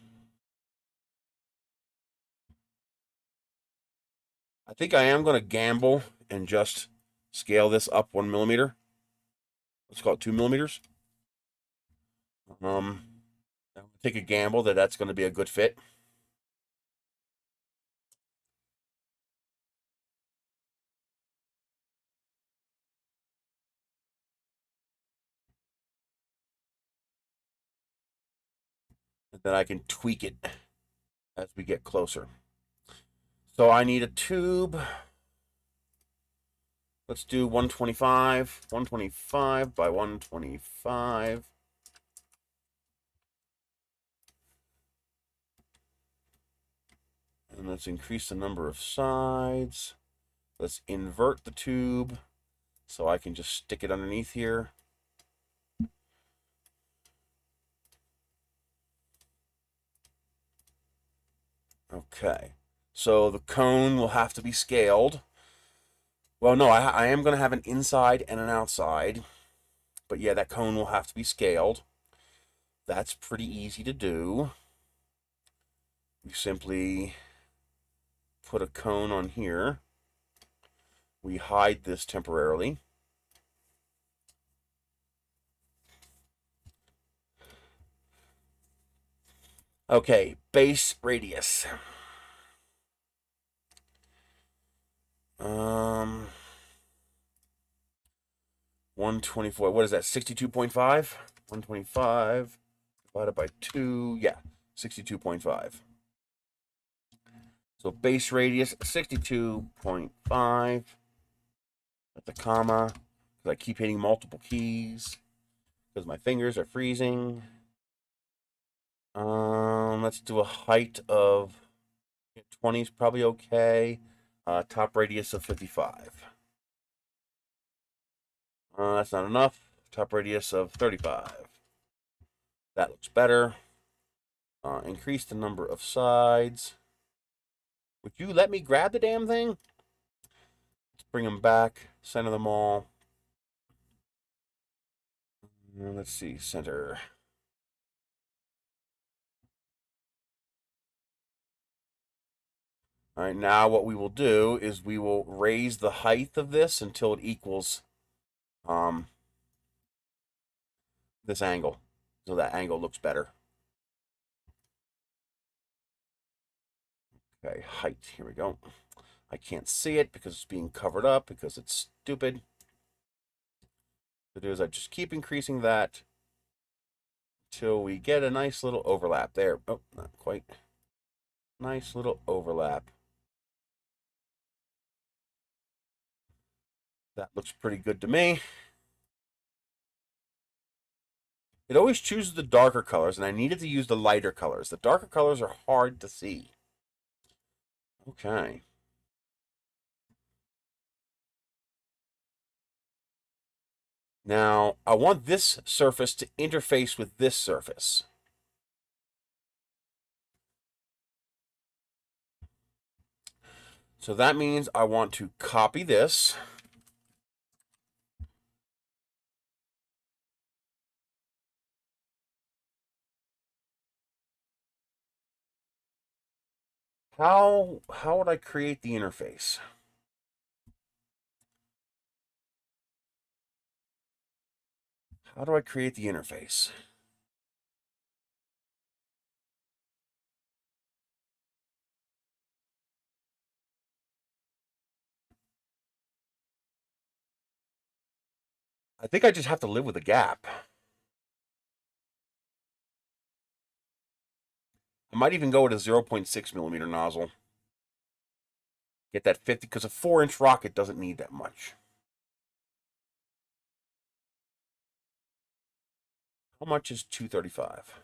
I think I am going to gamble and just scale this up 1 millimeter. Let's call it 2 millimeters. Take a gamble that that's going to be a good fit. And then I can tweak it as we get closer. So I need a tube. Let's do 125. 125 by 125. And let's increase the number of sides. Let's invert the tube so I can just stick it underneath here. Okay, so the cone will have to be scaled. Well, no, I am going to have an inside and an outside. But yeah, that cone will have to be scaled. That's pretty easy to do. You simply put a cone on here. We hide this temporarily. Okay, base radius. 124. What is that? 62.5? 125 divided by 2. Yeah, 62.5. So base radius 62.5. At the comma, because I keep hitting multiple keys because my fingers are freezing. Let's do a height of 20 is probably okay. Top radius of 55. That's not enough. Top radius of 35. That looks better. Increase the number of sides. Would you let me grab the damn thing? Let's bring them back. Center them all. Let's see. Center. All right, now what we will do is we will raise the height of this until it equals this angle. So that angle looks better. Okay, height. Here we go. I can't see it because it's being covered up because it's stupid. What I do is I just keep increasing that until we get a nice little overlap there. Oh, not quite. Nice little overlap. That looks pretty good to me. It always chooses the darker colors, and I needed to use the lighter colors. The darker colors are hard to see. Okay. Now, I want this surface to interface with this surface. So that means I want to copy this. How would I create the interface? How do I create the interface? I think I just have to live with a gap. I might even go with a 0.6 millimeter nozzle. Get that 50, because a 4-inch rocket doesn't need that much. How much is 235?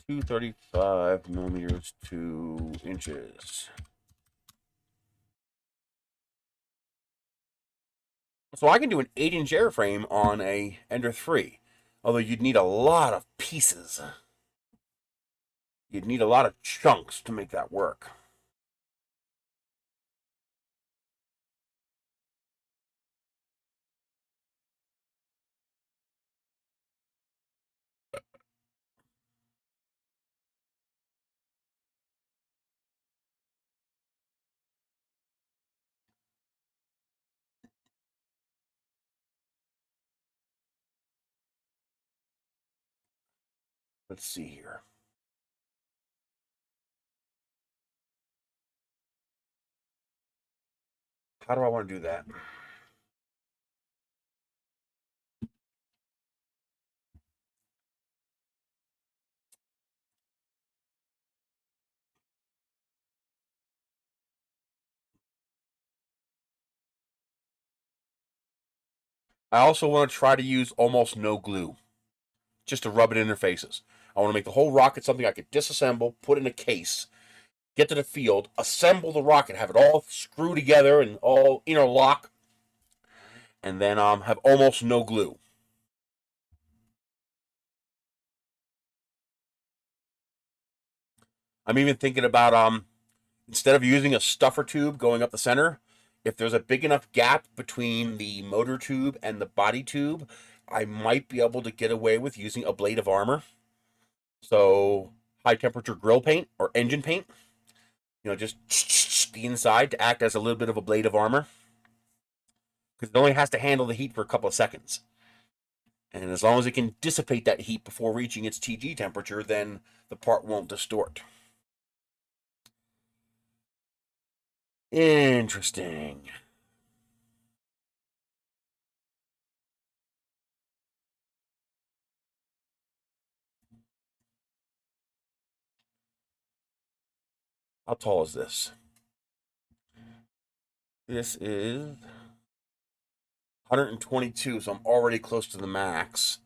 235 millimeters, 2 inches. So I can do an 8-inch airframe on a Ender 3. Although you'd need a lot of pieces. You'd need a lot of chunks to make that work. Let's see here. How do I want to do that? I also want to try to use almost no glue, just to rub it in their faces. I want to make the whole rocket something I could disassemble, put in a case, get to the field, assemble the rocket, have it all screw together and all interlock, and then have almost no glue. I'm even thinking about instead of using a stuffer tube going up the center, if there's a big enough gap between the motor tube and the body tube, I might be able to get away with using a blade of armor. So high temperature grill paint or engine paint, just the inside to act as a little bit of a blade of armor, because it only has to handle the heat for a couple of seconds. And as long as it can dissipate that heat before reaching its TG temperature, then the part won't distort. Interesting. How tall is this? This is 122, so I'm already close to the max.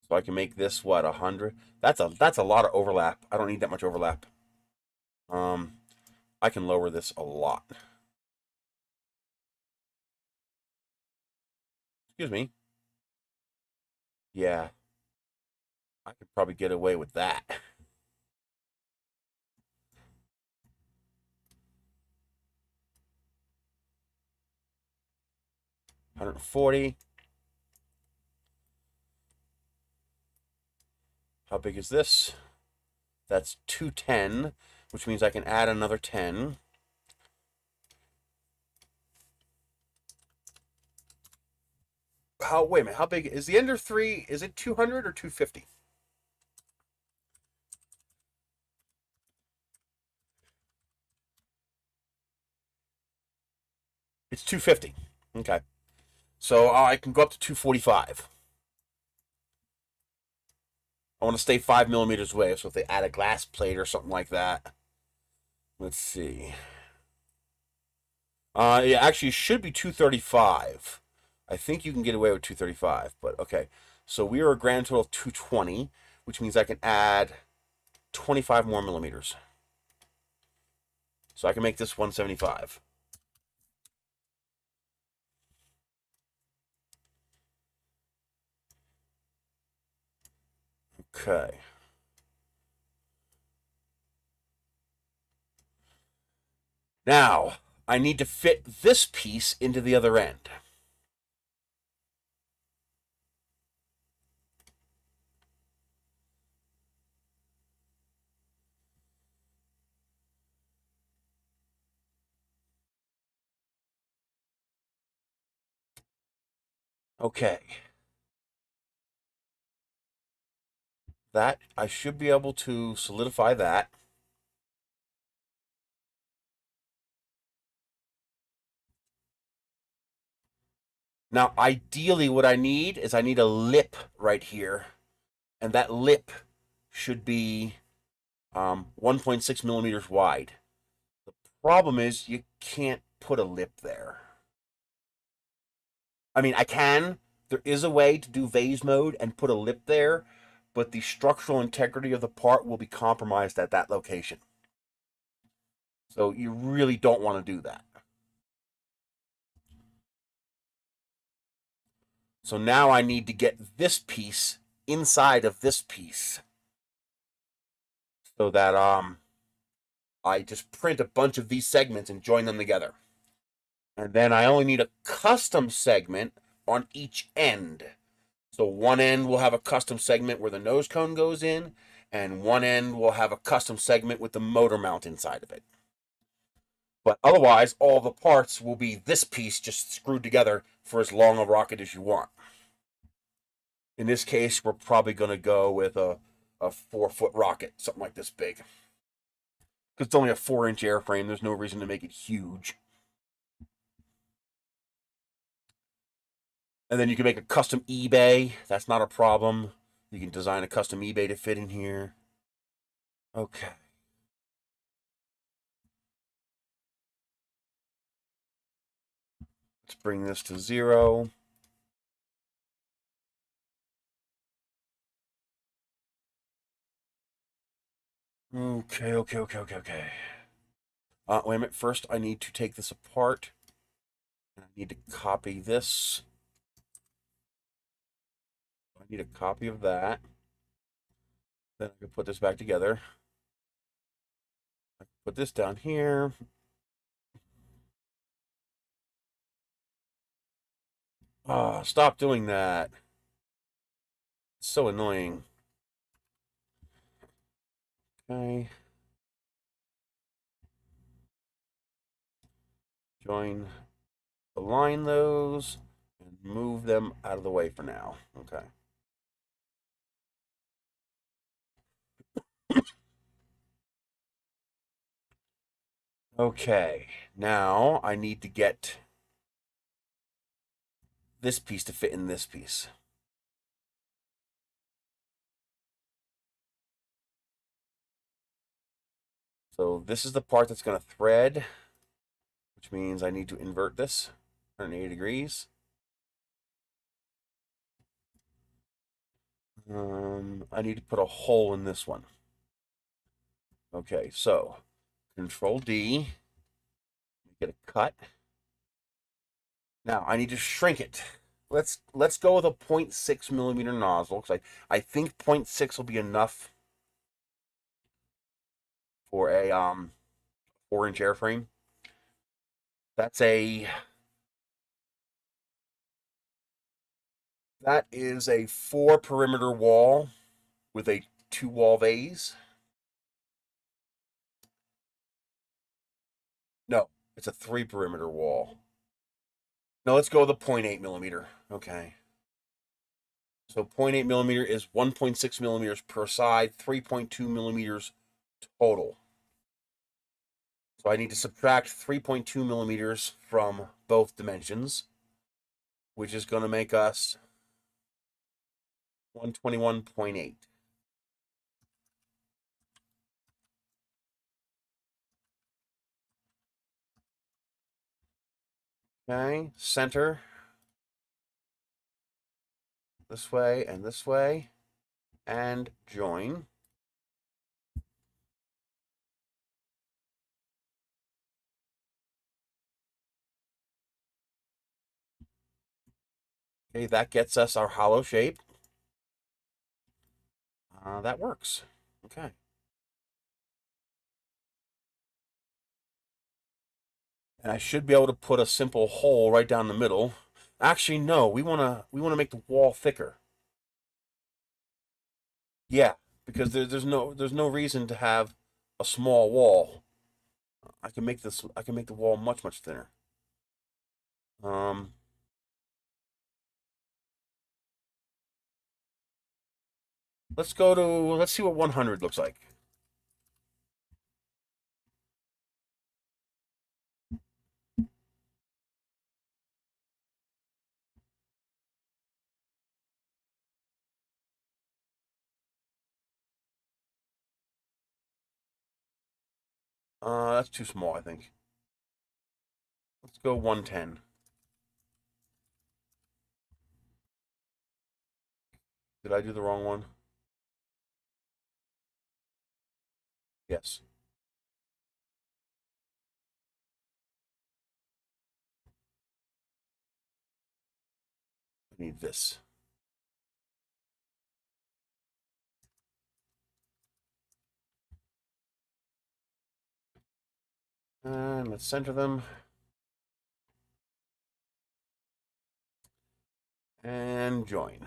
So I can make this what, 100? That's a lot of overlap. I don't need that much overlap. I can lower this a lot. Excuse me. Yeah, I could probably get away with that. 140. How big is this? That's 210, which means I can add another 10. Wait a minute, how big is the Ender 3? Is it 200 or 250? It's 250. Okay. So I can go up to 245. I want to stay 5 millimeters away, so if they add a glass plate or something like that. Let's see. It actually should be 235. I think you can get away with 235, but okay. So we are a grand total of 220, which means I can add 25 more millimeters. So I can make this 175. Okay. Now, I need to fit this piece into the other end. Okay. That, I should be able to solidify that. Now, ideally, what I need is I need a lip right here, and that lip should be 1.6 millimeters wide. The problem is you can't put a lip there. I mean, I can. There is a way to do vase mode and put a lip there, but the structural integrity of the part will be compromised at that location. So you really don't want to do that. So now I need to get this piece inside of this piece so that I just print a bunch of these segments and join them together. And then I only need a custom segment on each end. So one end will have a custom segment where the nose cone goes in, and one end will have a custom segment with the motor mount inside of it. But otherwise, all the parts will be this piece just screwed together for as long a rocket as you want. In this case, we're probably going to go with a 4-foot rocket, something like this big. Because it's only a 4-inch airframe, there's no reason to make it huge. And then you can make a custom eBay. That's not a problem. You can design a custom eBay to fit in here. Okay. Let's bring this to 0. Okay. Wait a minute. First, I need to take this apart. I need to copy this. I need a copy of that. Then I can put this back together. I can put this down here. Ah, stop doing that. It's so annoying. Okay. Join, align those, and move them out of the way for now. Okay. Okay, now I need to get this piece to fit in this piece. So this is the part that's going to thread, which means I need to invert this 180 degrees. I need to put a hole in this one. Okay, so Control D, get a cut. Now I need to shrink it. Let's go with a 0.6 millimeter nozzle because I think 0.6 will be enough for a 4-inch airframe. That is a 4 perimeter wall with a 2 wall vase. No, it's a 3 perimeter wall. No, let's go with a 0.8 millimeter. Okay. So 0.8 millimeter is 1.6 millimeters per side, 3.2 millimeters total. So I need to subtract 3.2 millimeters from both dimensions, which is going to make us 121.8. Okay, center. This way, and join. Okay, that gets us our hollow shape. That works. Okay. And I should be able to put a simple hole right down the middle. Actually, no, we wanna make the wall thicker. Yeah, because there's no reason to have a small wall. I can make the wall much thinner. Um, let's see what 100 looks like. That's too small, I think. Let's go 110. Did I do the wrong one? Yes. I need this. And let's center them. And join.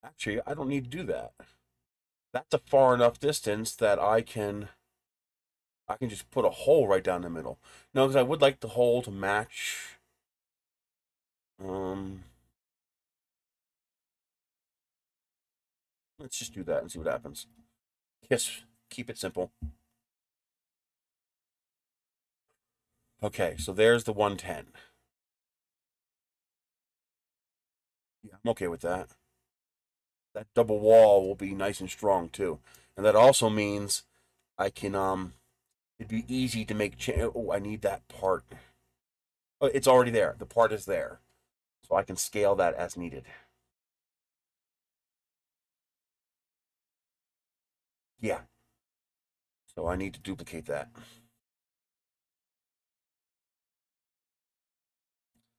Actually, I don't need to do that. That's a far enough distance that I can just put a hole right down the middle. No, because I would like the hole to match. Let's just do that and see what happens. Yes, keep it simple. Okay, so there's the 110. Yeah, I'm okay with that. That double wall will be nice and strong too. And that also means I can it'd be easy to make oh, I need that part. Oh, it's already there. The part is there. So I can scale that as needed. Yeah. So I need to duplicate that.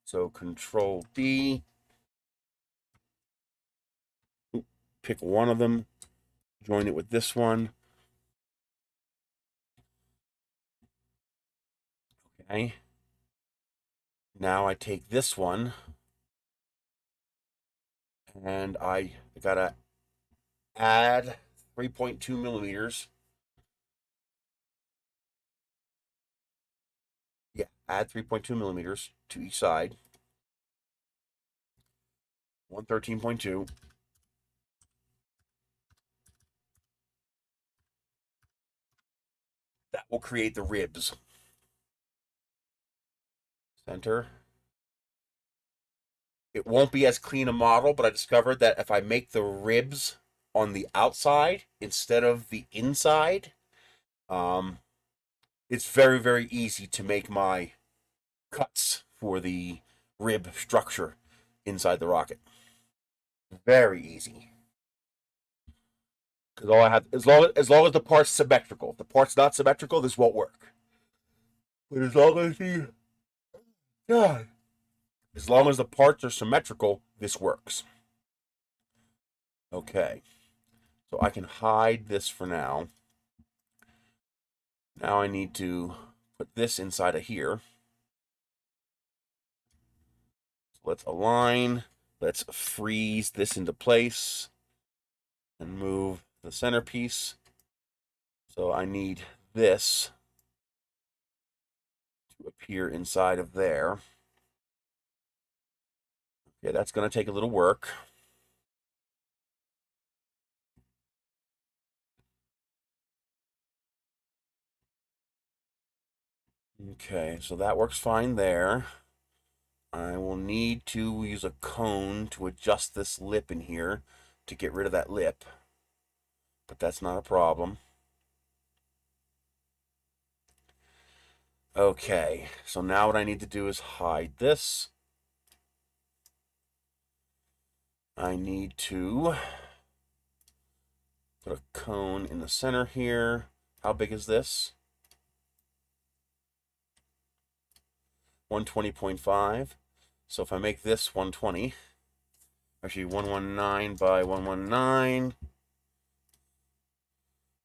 So Control D. Pick one of them. Join it with this one. Okay. Now I take this one and I gotta add 3.2 millimeters. Yeah, add 3.2 millimeters to each side. 113.2. That will create the ribs. Center. It won't be as clean a model, but I discovered that if I make the ribs on the outside instead of the inside, um, it's very, very easy to make my cuts for the rib structure inside the rocket. Very easy. Because all I have, as long as the part's symmetrical. If the part's not symmetrical, this won't work. But God, as long as the parts are symmetrical, this works. Okay. So I can hide this for now. Now I need to put this inside of here. So let's align. Let's freeze this into place and move the centerpiece. So I need this to appear inside of there. Okay, that's going to take a little work. Okay, so that works fine there. I will need to use a cone to adjust this lip in here to get rid of that lip, but that's not a problem. Okay, so now what I need to do is hide this. I need to put a cone in the center here. How big is this? 120.5. So if I make this 120, actually 119 by 119,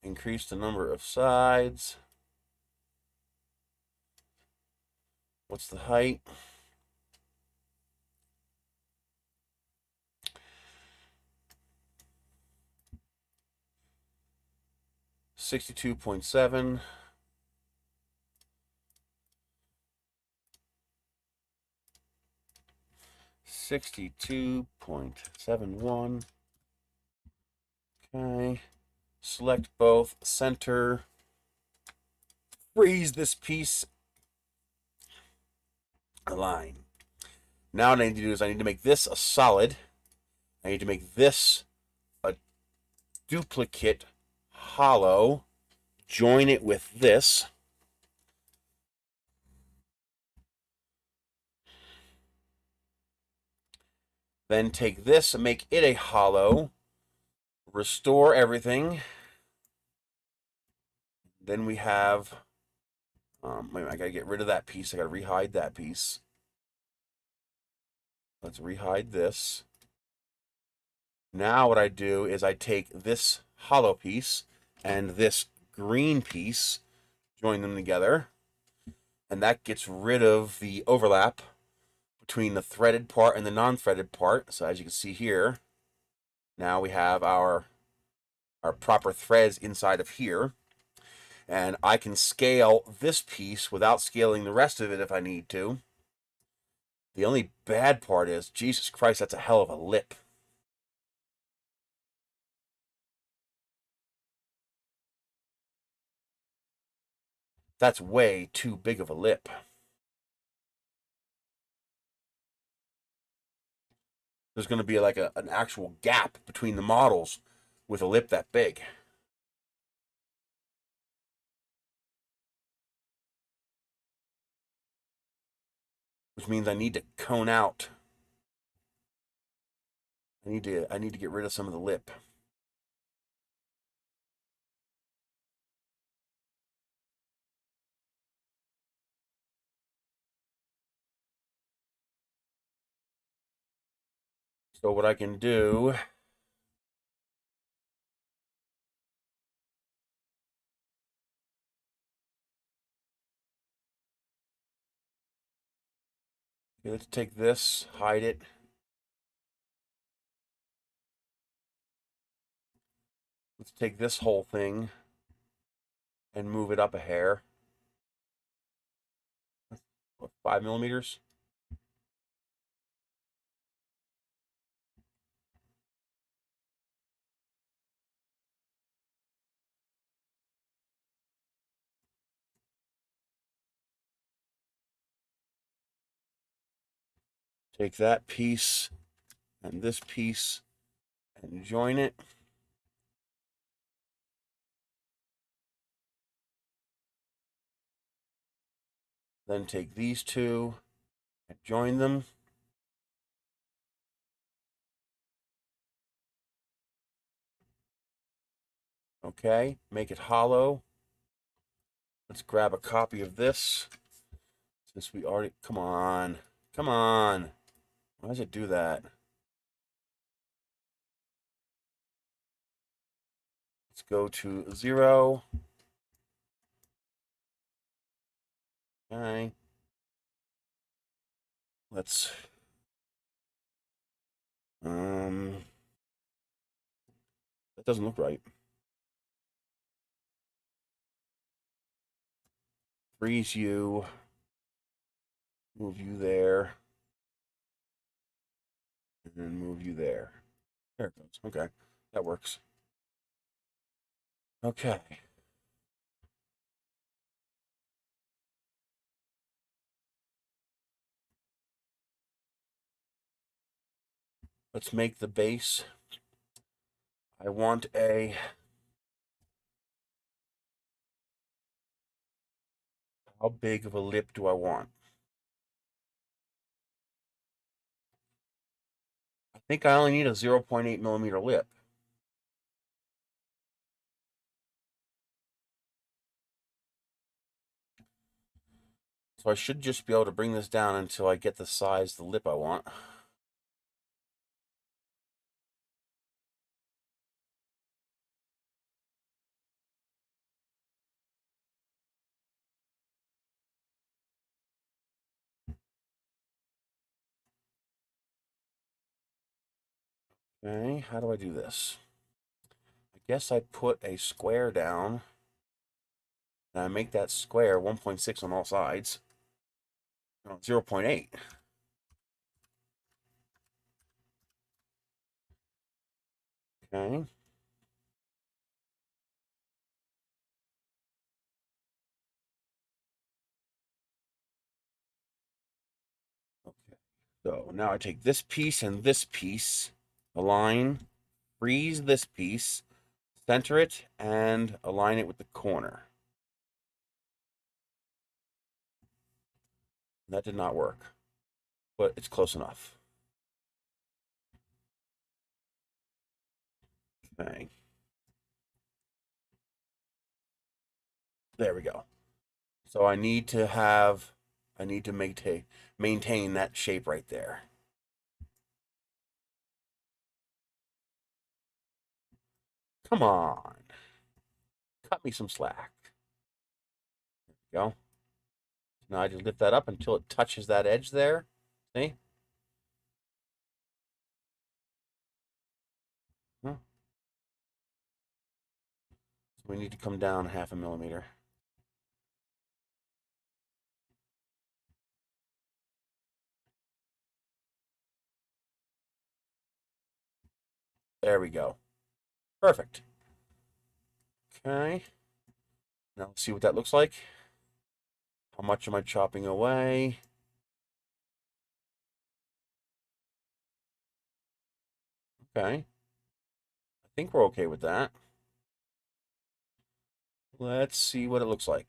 increase the number of sides. What's the height? $62.7. $62.71. Okay. Select both, center. Freeze this piece. Align. Now what I need to do is I need to make this a solid. I need to make this a duplicate hollow. Join it with this. Then take this and make it a hollow. Restore everything. Then we have, wait, I gotta get rid of that piece. I gotta rehide that piece. Let's rehide this. Now what I do is I take this hollow piece and this green piece, join them together, and that gets rid of the overlap between the threaded part and the non-threaded part. So as you can see here, now we have our proper threads inside of here. And I can scale this piece without scaling the rest of it if I need to. The only bad part is, Jesus Christ, that's a hell of a lip. That's way too big of a lip. There's going to be like an actual gap between the models with a lip that big. means I need to cone out. I need to get rid of some of the lip. So what I can do, okay, let's take this, hide it. Let's take this whole thing and move it up a hair. What, 5 millimeters? Take that piece and this piece and join it. Then take these two and join them. Okay, make it hollow. Let's grab a copy of this. Since we already, come on. Why does it do that? Let's go to 0. Okay. Let's, that doesn't look right. Freeze you. Move you there. And then move you there. There it goes. Okay. That works. Okay. Let's make the base. I want a, how big of a lip do I want? I think I only need a 0.8 millimeter lip. So I should just be able to bring this down until I get the size of the lip I want. Okay, how do I do this? I guess I put a square down, and I make that square 1.6 on all sides. No, 0.8. Okay. Okay. So now I take this piece and this piece, align, freeze this piece, center it, and align it with the corner. That did not work, but it's close enough. Okay. There we go. So I need to maintain that shape right there. Come on. Cut me some slack. There we go. Now I just lift that up until it touches that edge there. See? So we need to come down 0.5 millimeter. There we go. Perfect. Okay. Now let's see what that looks like. How much am I chopping away? Okay. I think we're okay with that. Let's see what it looks like.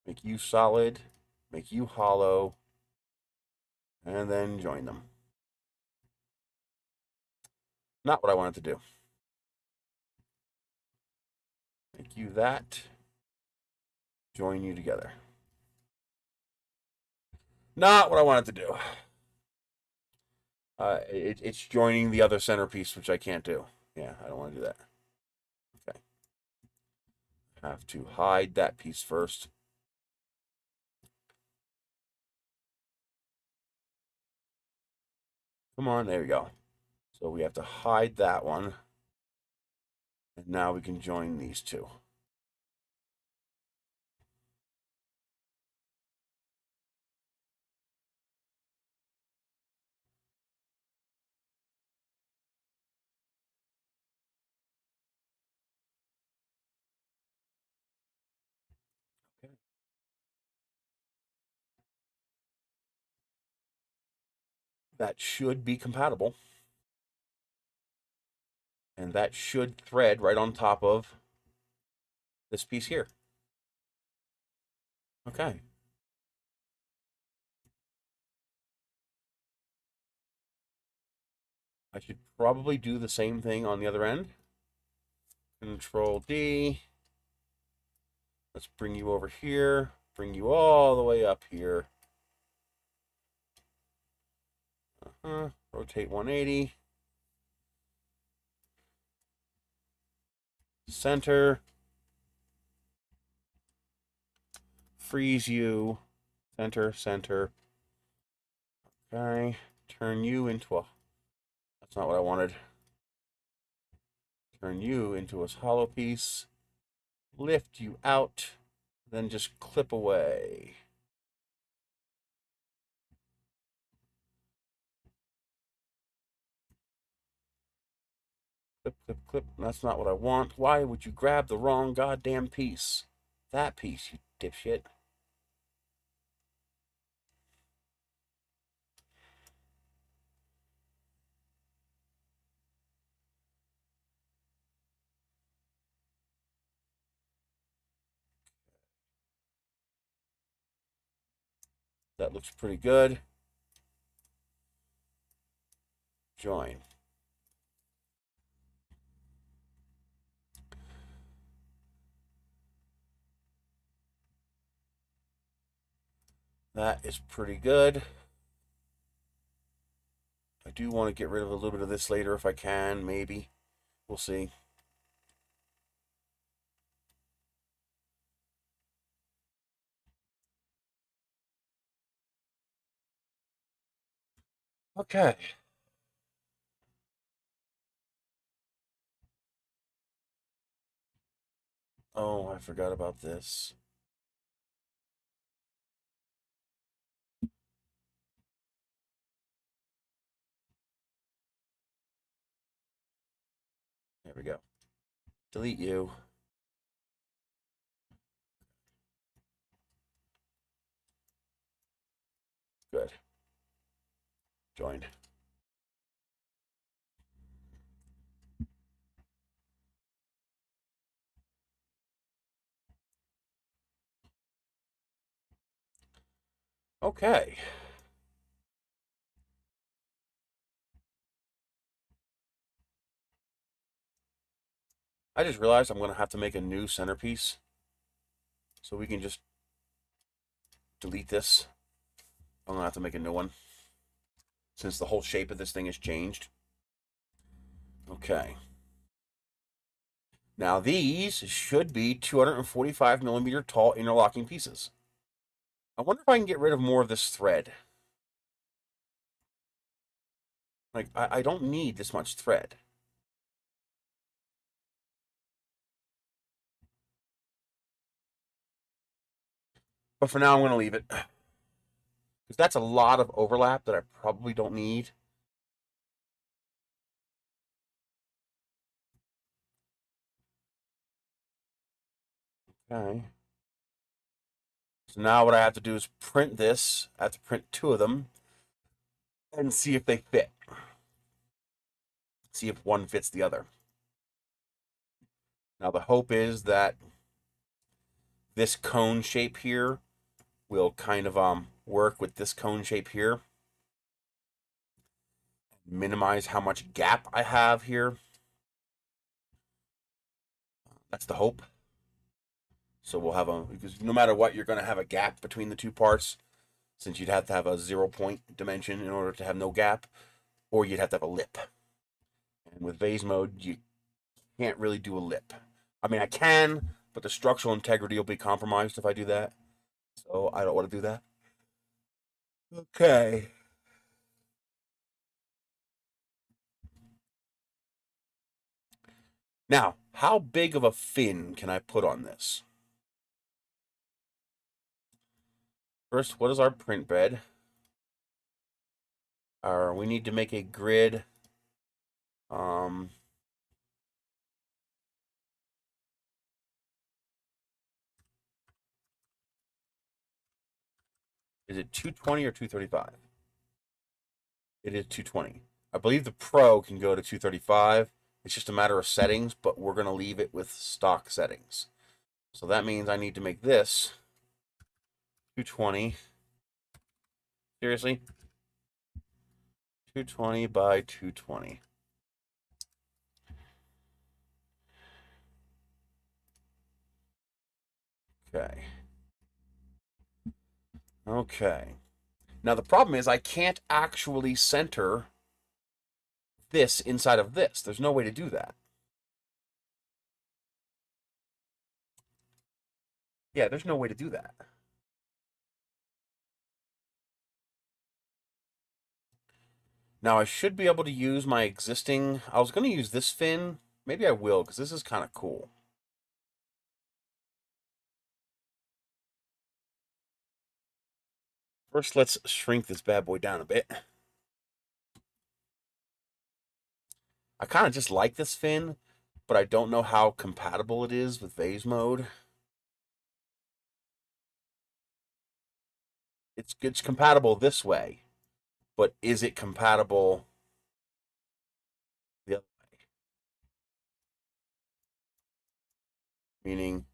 Make you solid. make you hollow, and then join them. Not what I wanted to do. Make you that, join you together. Not what I wanted to do. It's joining the other centerpiece, which I can't do. Yeah, I don't want to do that. Okay. Have to hide that piece first. Come on, there we go. So we have to hide that one. And now we can join these two. Okay. That should be compatible. And that should thread right on top of this piece here. Okay. I should probably do the same thing on the other end. Control D. Let's bring you over here. Bring you all the way up here. Rotate 180. Center. Freeze you. Center, center. Okay. Turn you into a... That's not what I wanted. Turn you into a hollow piece. Lift you out. Then just clip away. Clip, clip, clip. That's not what I want. Why would you grab the wrong goddamn piece? That piece, you dipshit. That looks pretty good. Join. That is pretty good. I do want to get rid of a little bit of this later if I can, maybe. We'll see. Okay. Oh, I forgot about this. There we go. Delete you. Good. Joined. Okay. I just realized I'm going to have to make a new centerpiece. So we can just delete this. I'm going to have to make a new one, since the whole shape of this thing has changed. Okay. Now these should be 245 millimeter tall interlocking pieces. I wonder if I can get rid of more of this thread. Like, I don't need this much thread. But for now, I'm going to leave it. Because that's a lot of overlap that I probably don't need. Okay. So now what I have to do is print this. I have to print two of them and see if they fit. See if one fits the other. Now the hope is that this cone shape here will kind of work with this cone shape here. Minimize how much gap I have here. That's the hope. So we'll have because no matter what, you're going to have a gap between the two parts, since you'd have to have a 0-point dimension in order to have no gap, or you'd have to have a lip. And with vase mode, you can't really do a lip. I mean, I can, but the structural integrity will be compromised if I do that. So I don't want to do that. Okay. Now, how big of a fin can I put on this? First, what is our print bed? We need to make a grid. Is it 220 or 235? It is 220. I believe the Pro can go to 235. It's just a matter of settings, but we're going to leave it with stock settings. So that means I need to make this 220. Seriously? 220 by 220. Okay. Okay. Now the problem is I can't actually center this inside of this. There's no way to do that. Yeah, there's no way to do that. Now I should be able to use my existing... I was going to use this fin. Maybe I will, because this is kind of cool. First, let's shrink this bad boy down a bit. I kind of just like this fin, but I don't know how compatible it is with vase mode. It's compatible this way, but is it compatible the other way? Meaning,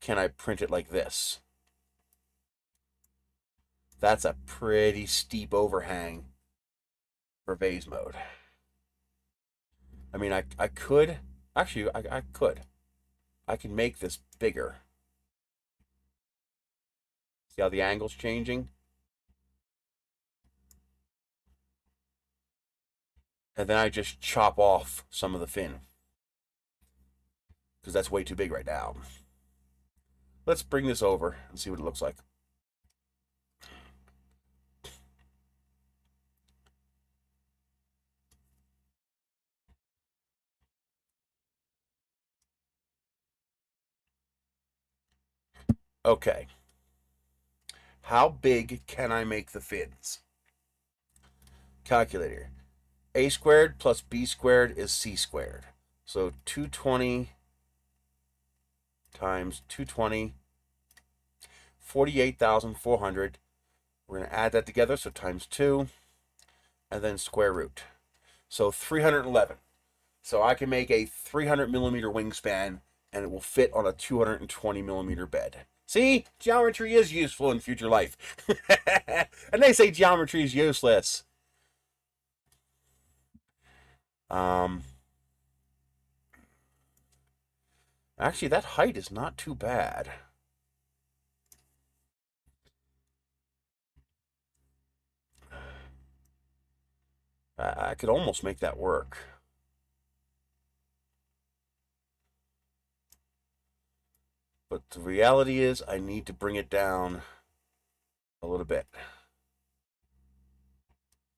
can I print it like this? That's a pretty steep overhang for vase mode. I mean, I could... Actually, I could. I can make this bigger. See how the angle's changing? And then I just chop off some of the fin, because that's way too big right now. Let's bring this over and see what it looks like. Okay. How big can I make the fins? Calculator. A squared plus B squared is C squared. So 220 times 220, 48,400. We're going to add that together, so times 2, and then square root. So 311. So I can make a 300 millimeter wingspan, and it will fit on a 220 millimeter bed. See, geometry is useful in future life. And they say geometry is useless. Actually, that height is not too bad. I could almost make that work. But the reality is I need to bring it down a little bit.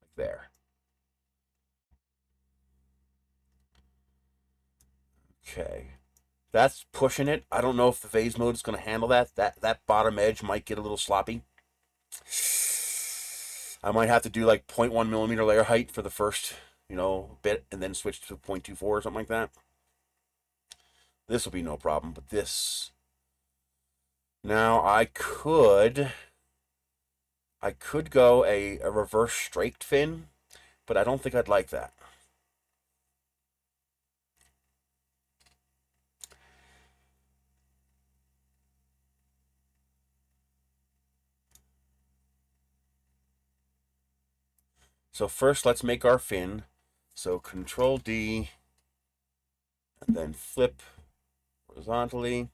Like there. Okay. That's pushing it. I don't know if the vase mode is going to handle that. That bottom edge might get a little sloppy. I might have to do like 0.1 millimeter layer height for the first, bit, and then switch to 0.24 or something like that. This will be no problem, but this... Now, I could go a reverse straked fin, but I don't think I'd like that. So first, let's make our fin. So Control D, and then flip horizontally.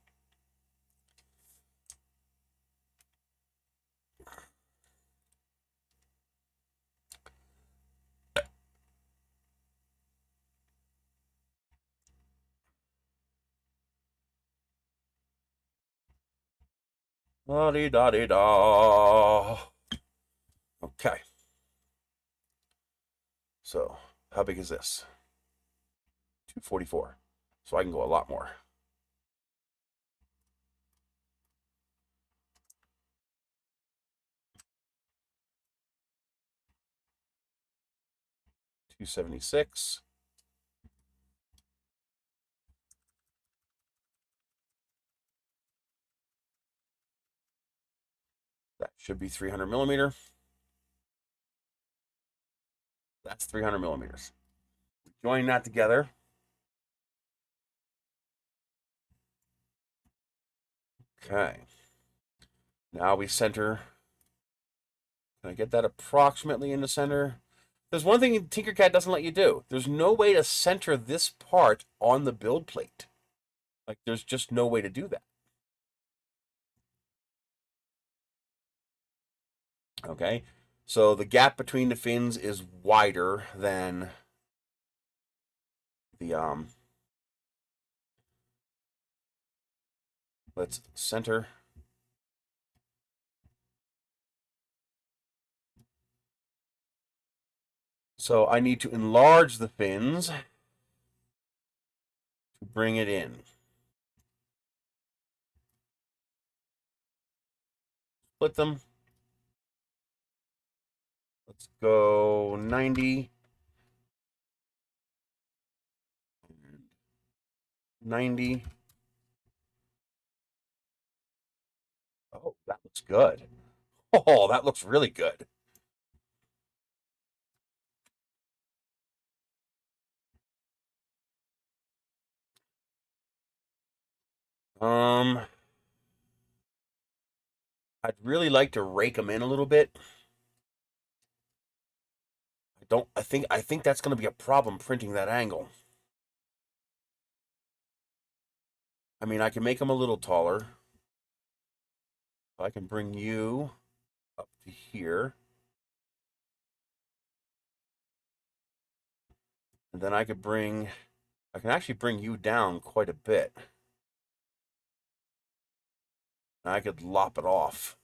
La-di-da-di-da. Okay. So how big is this? 244. So I can go a lot more. $276. That should be 300 millimeter. That's 300 millimeters. Join that together. Okay. Now we center. Can I get that approximately in the center? There's one thing Tinkercad doesn't let you do. There's no way to center this part on the build plate. Like, there's just no way to do that. Okay, so the gap between the fins is wider than the let's center. So I need to enlarge the fins to bring it in. Split them. Let's go 90. 90. Oh, that looks good. Oh, that looks really good. I'd really like to rake them in a little bit. I think that's going to be a problem printing that angle. I mean, I can make them a little taller. I can bring you up to here. And then I can actually bring you down quite a bit. And I could lop it off.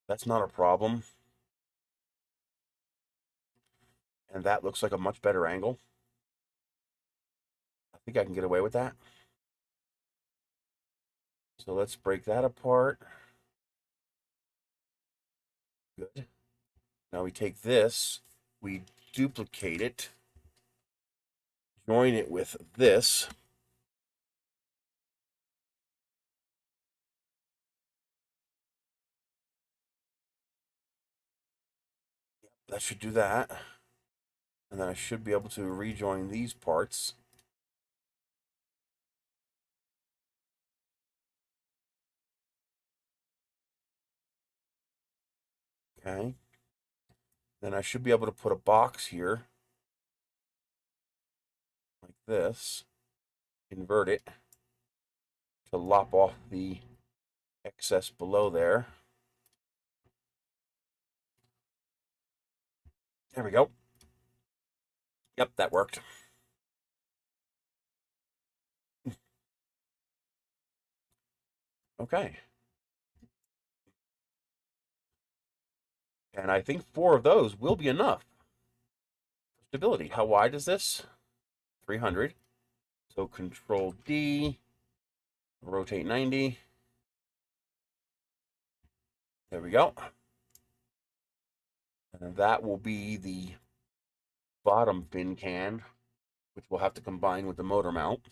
That's not a problem. And that looks like a much better angle. I think I can get away with that. So let's break that apart. Good. Now we take this, we duplicate it, join it with this. That should do that. And then I should be able to rejoin these parts. Okay. Then I should be able to put a box here, like this, invert it to lop off the excess below there. There we go. Yep, that worked. Okay. And I think 4 of those will be enough. Stability. How wide is this? 300. So Control D, rotate 90. There we go. And that will be the bottom fin can, which we'll have to combine with the motor mount.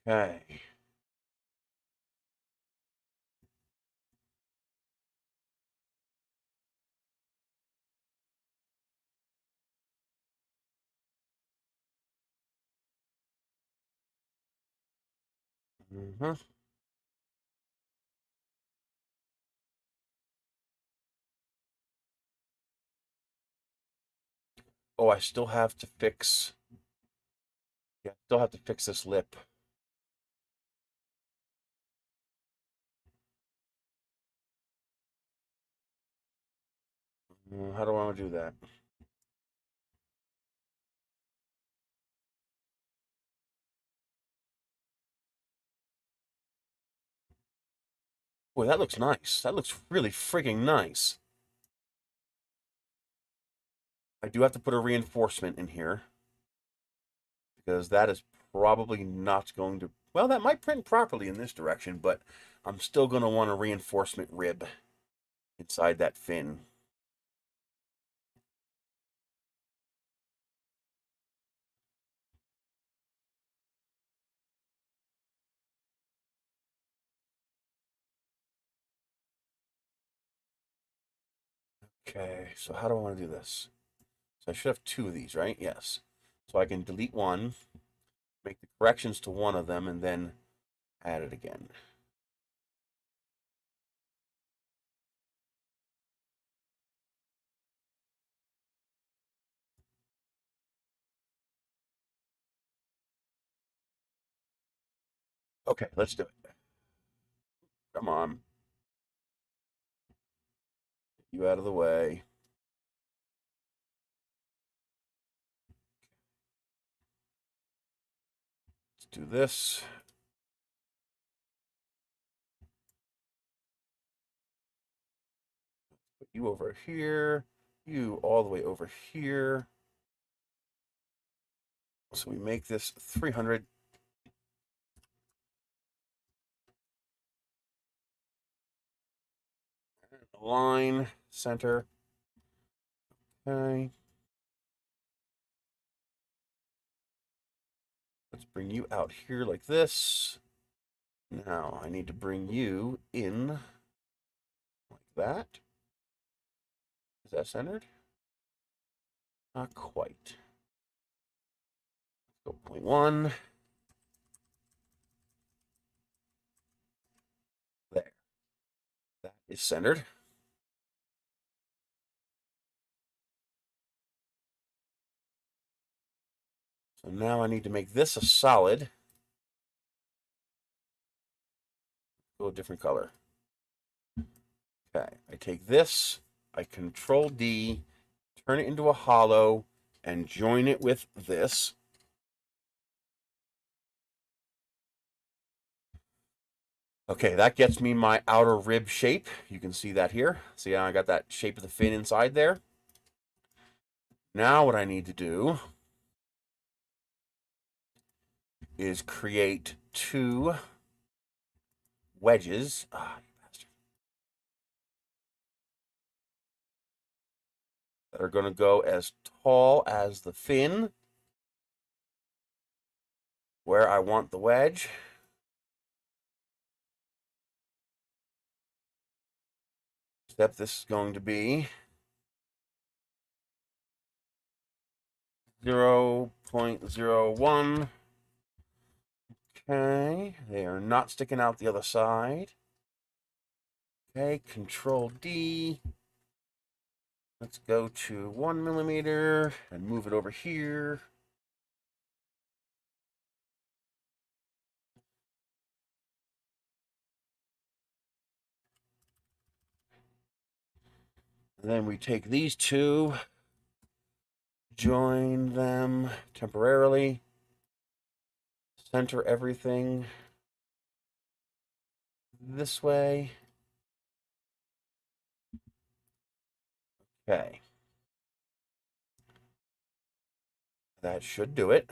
Okay. Mm-hmm. Oh, I still have to fix. Yeah, still have to fix this lip. How do I want to do that? Boy, that looks nice. That looks really freaking nice. I do have to put a reinforcement in here because that is probably not going to. Well, that might print properly in this direction, but I'm still going to want a reinforcement rib inside that fin. Okay, so how do I want to do this? So I should have two of these, right? Yes. So I can delete one, make the corrections to one of them, and then add it again. Okay, let's do it. Come on. Get you out of the way. Let's do this. Put you over here. You all the way over here. So we make this 300. Line, center. Okay. Let's bring you out here like this. Now I need to bring you in like that. Is that centered? Not quite. Go 0.1. There. That is centered. So now I need to make this a solid. Go a different color. Okay, I take this, I Control D, turn it into a hollow, and join it with this. Okay, that gets me my outer rib shape. You can see that here. See how I got that shape of the fin inside there? Now what I need to do is create two wedges. That are going to go as tall as the fin where I want the wedge. Step this is going to be 0.01. Okay, they are not sticking out the other side. Okay, Control D. Let's go to 1 millimeter and move it over here. And then we take these two, join them temporarily, center everything this way. Okay. That should do it.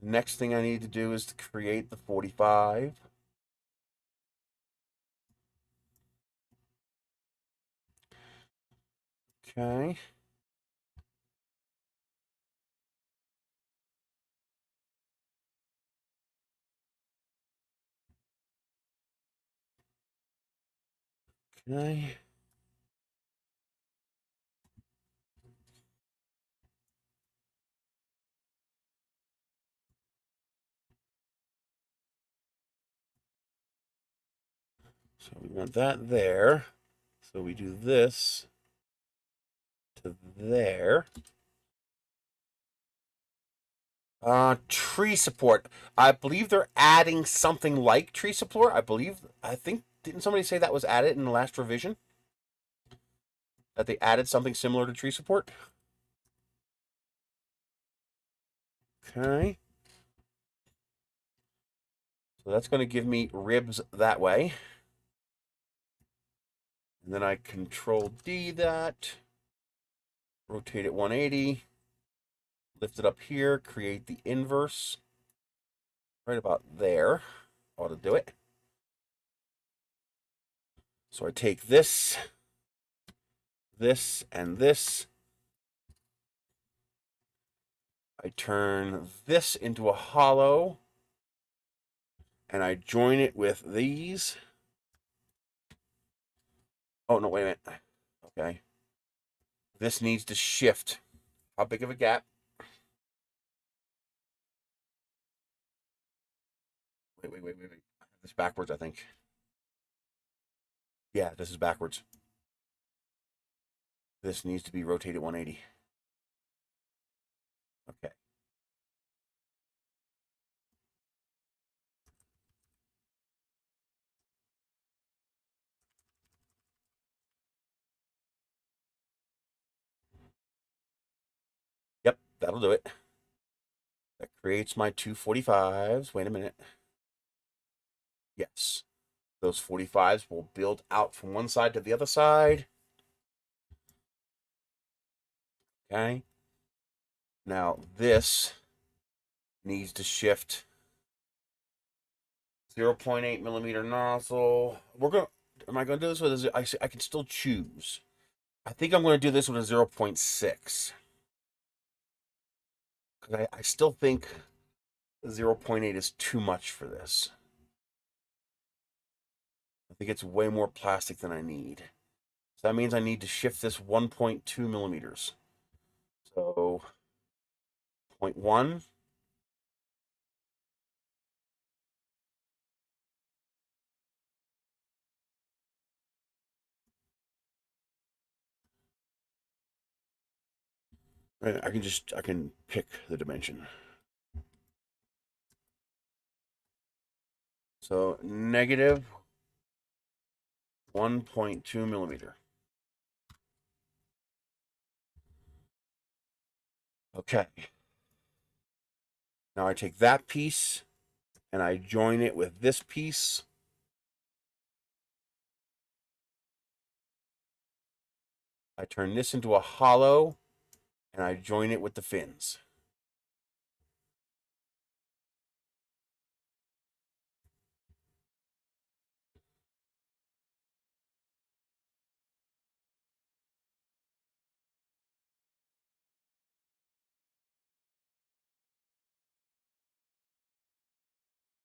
The next thing I need to do is to create the 45. Okay. Okay. So we want that there. So we do this to there. Tree support. I believe they're adding something like tree support. I think, didn't somebody say that was added in the last revision? That they added something similar to tree support? Okay. So that's going to give me ribs that way. And then I Control D that. Rotate it 180. Lift it up here. Create the inverse. Right about there. Ought to do it. So I take this, and this. I turn this into a hollow, and I join it with these. Oh, no, wait a minute. Okay. This needs to shift. How big of a gap? Wait. This is backwards, I think. Yeah, this is backwards. This needs to be rotated 180. Okay. Yep, that'll do it. That creates my 245s. Wait a minute. Yes. Those 45s will build out from one side to the other side. Okay. Now this needs to shift 0.8 millimeter nozzle. Am I going to do this with I can still choose. I think I'm going to do this with a 0.6. Because I still think 0.8 is too much for this. I think it's way more plastic than I need. So that means I need to shift this 1.2 millimeters. So 0.1. I can pick the dimension. So negative 1.2 millimeter. Okay. Now I take that piece and I join it with this piece. I turn this into a hollow and I join it with the fins.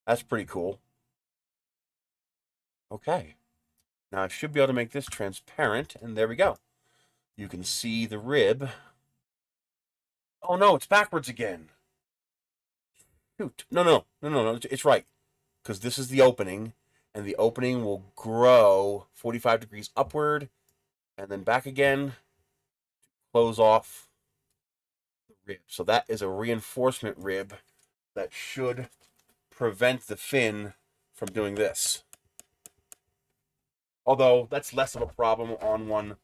That's pretty cool. Okay. Now I should be able to make this transparent, and there we go. You can see the rib. Oh no, it's backwards again. Shoot. No. It's right. Because this is the opening, and the opening will grow 45 degrees upward, and then back again, close off the rib. So that is a reinforcement rib that should prevent the fin from doing this. Although that's less of a problem on one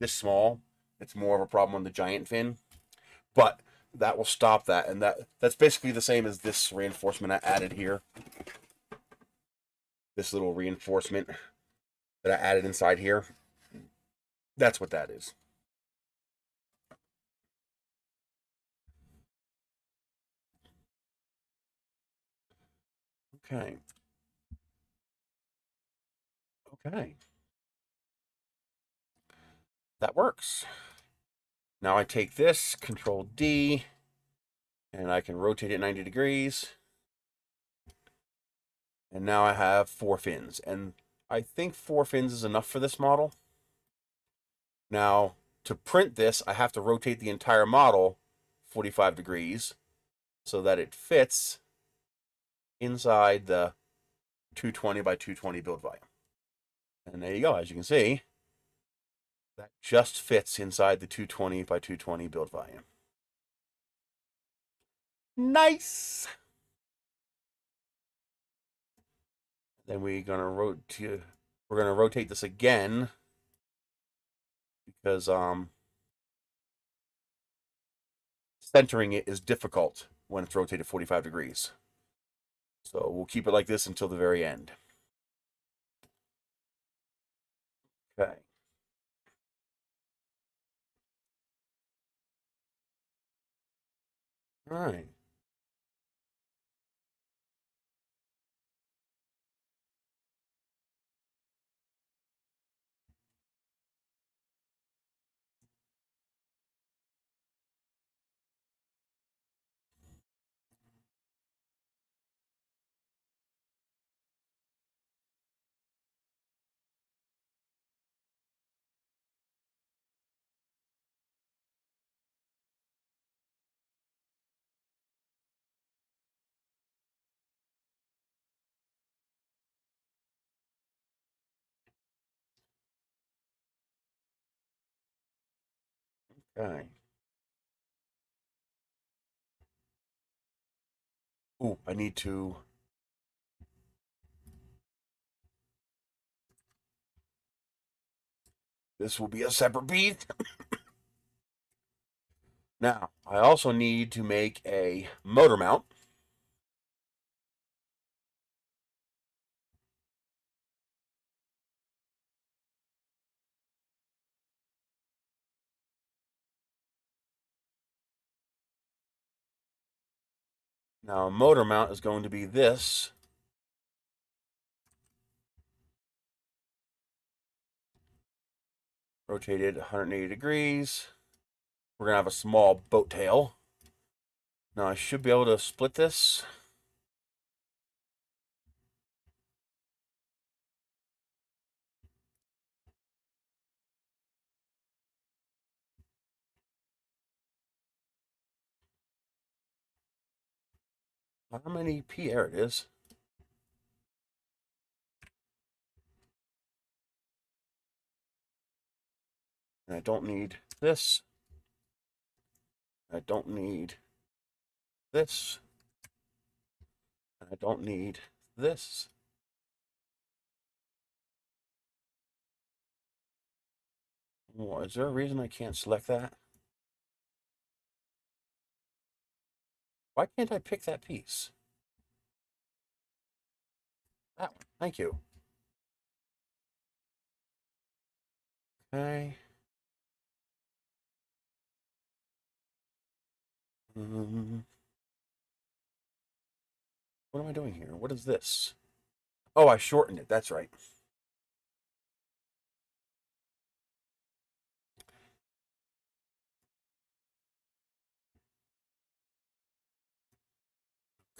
this small. It's more of a problem on the giant fin. But that will stop that. And that's basically the same as this reinforcement I added here. This little reinforcement that I added inside here. That's what that is. Okay. Okay. That works. Now I take this, Control D, and I can rotate it 90 degrees. And now I have 4 fins. And I think 4 fins is enough for this model. Now, to print this, I have to rotate the entire model 45 degrees so that it fits inside the 220 by 220 build volume. And there you go. As you can see, that just fits inside the 220 by 220 build volume. Nice. Then we're gonna rotate this again because centering it is difficult when it's rotated 45 degrees. So we'll keep it like this until the very end. Okay. All right. Okay. Ooh, I need to. This will be a separate piece. Now, I also need to make a motor mount. Now, a motor mount is going to be this. Rotated 180 degrees. We're going to have a small boat tail. Now, I should be able to split this. How many P? There it is. And I don't need this. I don't need this. And I don't need this. Oh, is there a reason I can't select that? Why can't I pick that piece? That one. Thank you. Okay. What am I doing here? What is this? Oh, I shortened it. That's right.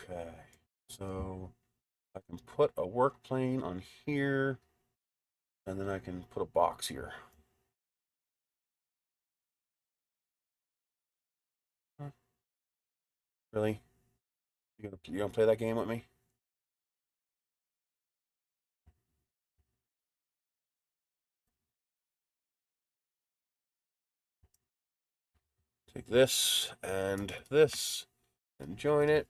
Okay. So I can put a work plane on here, and then I can put a box here. Huh. Really? You gonna play that game with me? Take this and join it.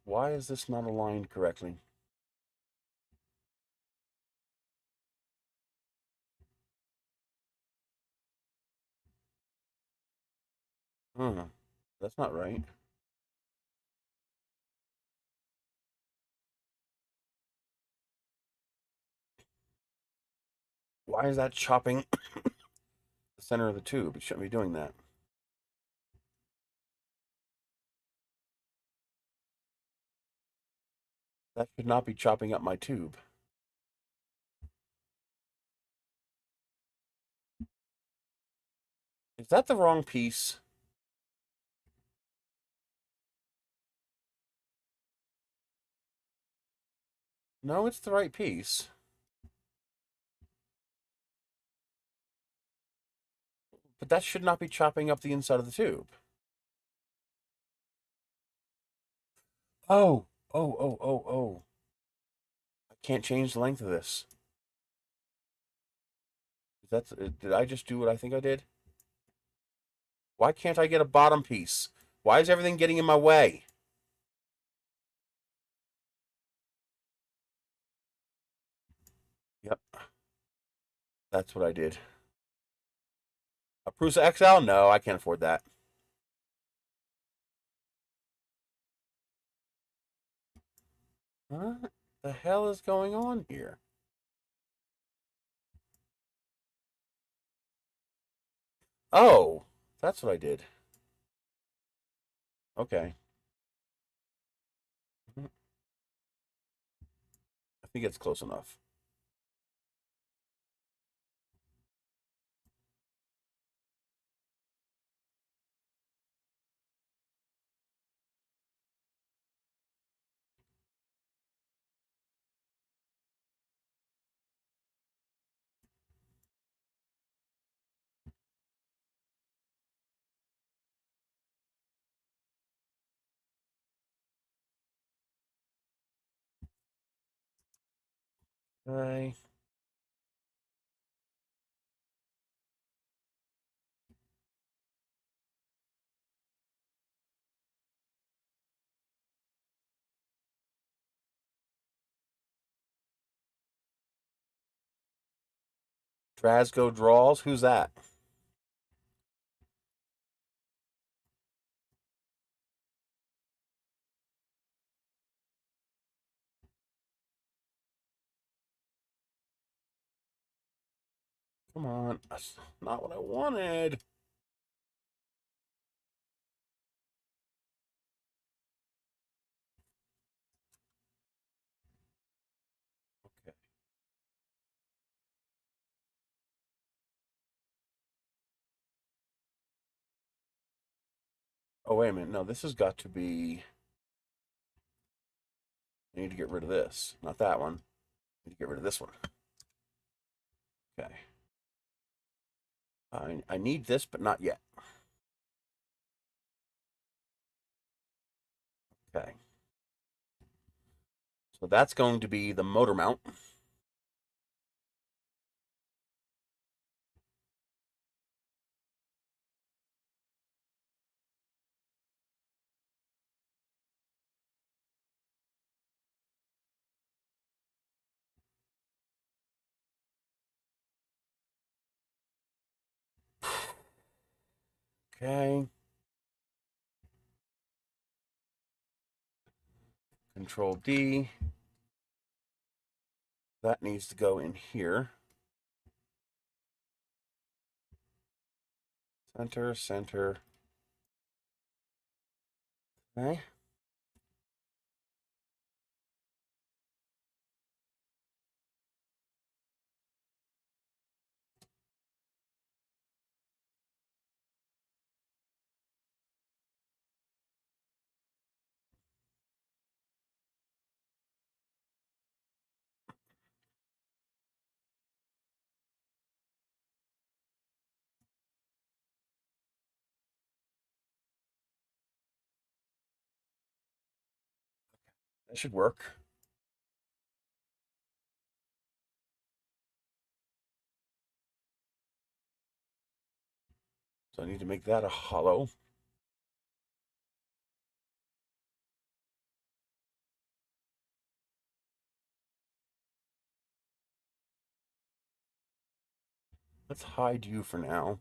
Why is this not aligned correctly? That's not right. Why is that chopping the center of the tube? It shouldn't be doing that. That should not be chopping up my tube. Is that the wrong piece? No, it's the right piece. But that should not be chopping up the inside of the tube. Oh, oh. I can't change the length of this. Did I just do what I think I did? Why can't I get a bottom piece? Why is everything getting in my way? Yep, that's what I did. A Prusa XL? No, I can't afford that. What the hell is going on here? Oh, that's what I did. Okay. I think it's close enough. Okay. Drasgo Draws? Who's that? Come on. That's not what I wanted. Okay. Oh, wait a minute. No, this has got to be... I need to get rid of this. Not that one. I need to get rid of this one. Okay. I need this, but not yet. Okay. So that's going to be the motor mount. Okay. Control D. That needs to go in here. Center, center. Okay. That should work. So I need to make that a hollow. Let's hide you for now.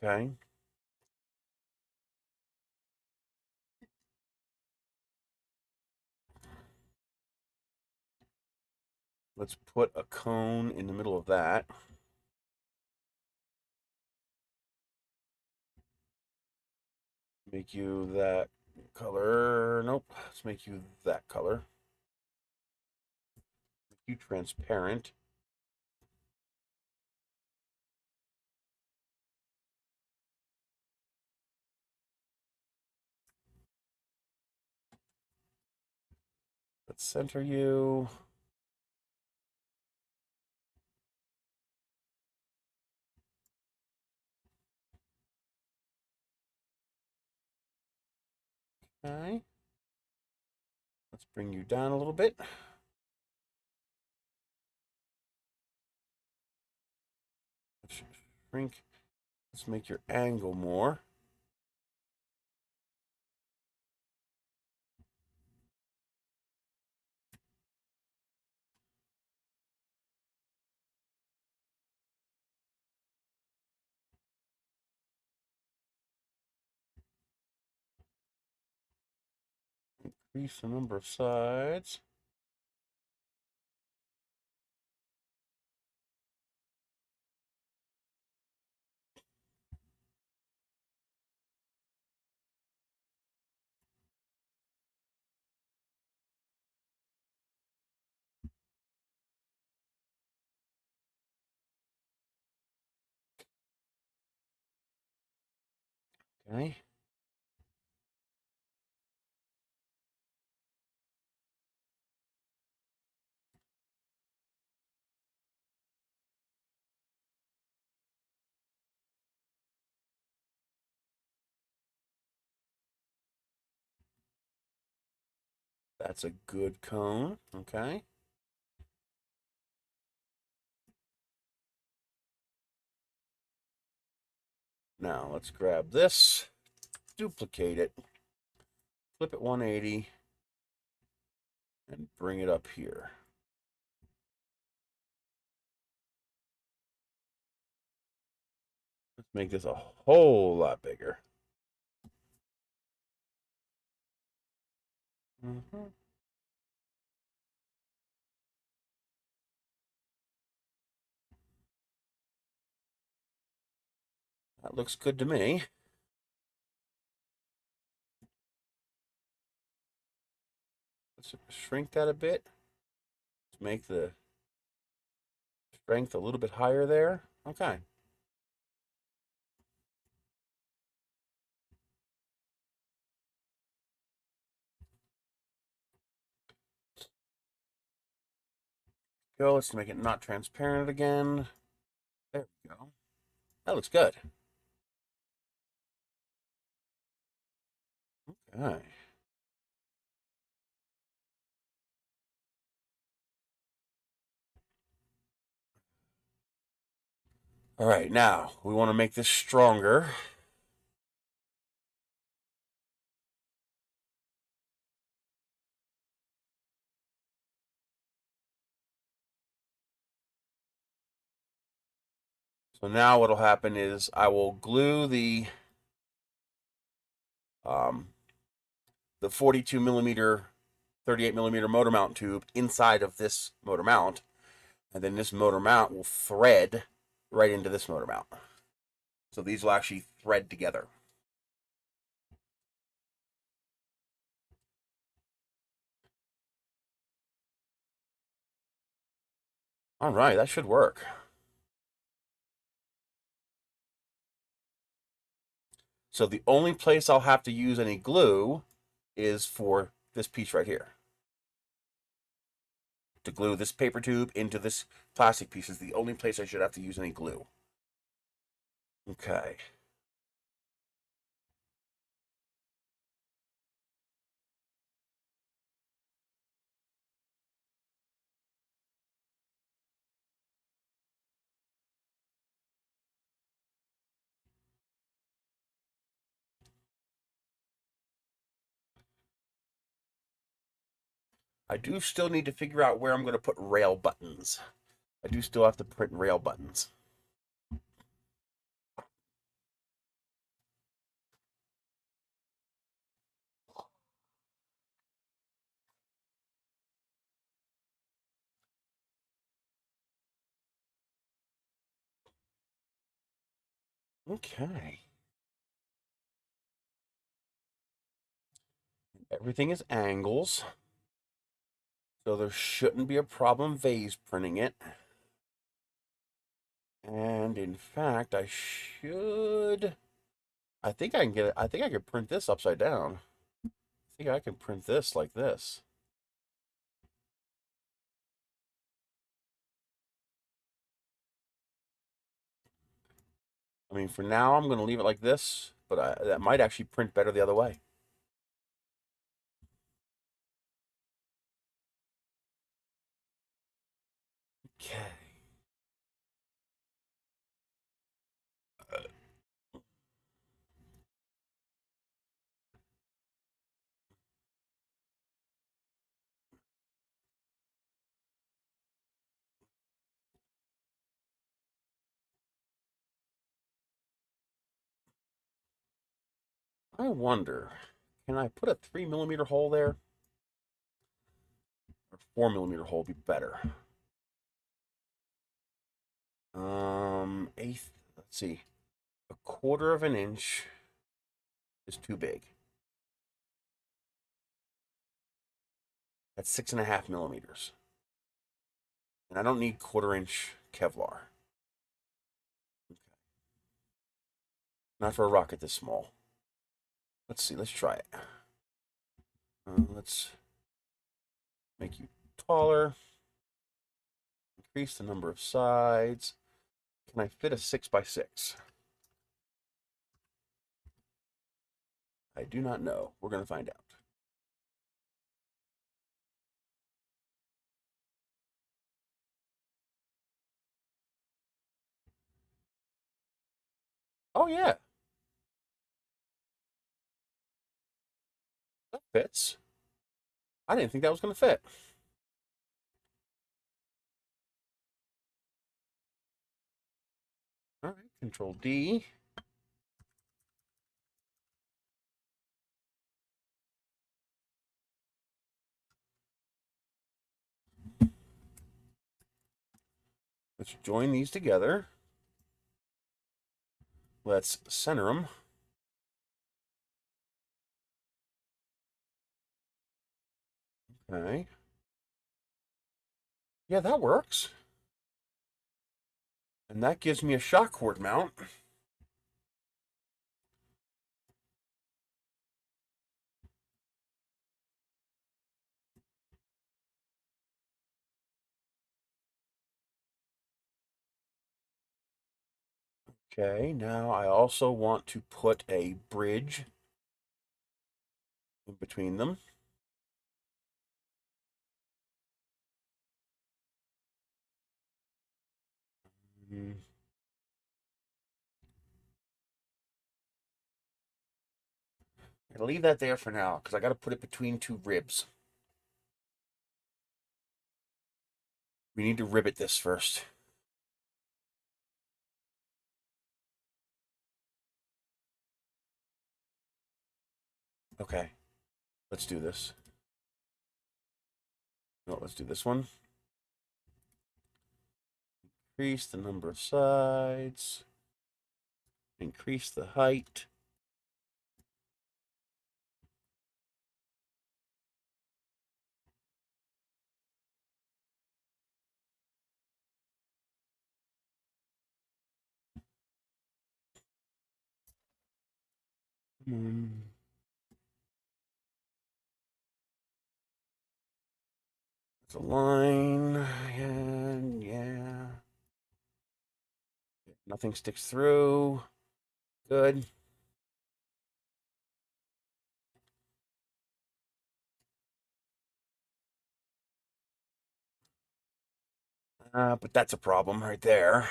Okay. Let's put a cone in the middle of that. Make you that color. Nope. Let's make you that color. too transparent. Let's center you. Okay. Let's bring you down a little bit. Let's shrink. Let's make your angle more. Increase the number of sides. Okay. That's a good cone. Okay. Now let's grab this, duplicate it, flip it 180, and bring it up here. Let's make this a whole lot bigger. That looks good to me. Let's shrink that a bit. Let's make the strength a little bit higher there. Okay. Go. Let's make it not transparent again. There we go. That looks good. Okay. All right, now we want to make this stronger. So now what'll happen is I will glue the 42 millimeter, 38 millimeter motor mount tube inside of this motor mount, and then this motor mount will thread right into this motor mount. So these will actually thread together. All right, that should work. So the only place I'll have to use any glue is for this piece right here. To glue this paper tube into this plastic piece is the only place I should have to use any glue. Okay. I do still need to figure out where I'm going to put rail buttons. I do still have to print rail buttons. Okay. Everything is angles. So there shouldn't be a problem vase printing it. And in fact, I think I can get it. I think I can print this upside down. I think I can print this like this. I mean, for now, I'm going to leave it like this, but that might actually print better the other way. Okay. I wonder, can I put a 3mm hole there? Or 4mm hole would be better. Eighth, let's see. A 1/4 of an inch is too big. That's 6.5mm. And I don't need 1/4 inch Kevlar. Okay. Not for a rocket this small. Let's see, let's try it. Let's make you taller. Increase the number of sides. Can I fit a 6x6? I do not know. We're going to find out. Oh, yeah. That fits. I didn't think that was going to fit. All right, Control D. Let's join these together. Let's center them. Okay. Yeah, that works. And that gives me a shock cord mount. Okay, now I also want to put a bridge in between them. I'm gonna leave that there for now because I got to put it between two ribs. We need to rivet this first. Okay, let's do this. No, let's do this one. Increase the number of sides. Increase the height. It's a line, and yeah. Nothing sticks through. Good. But that's a problem right there.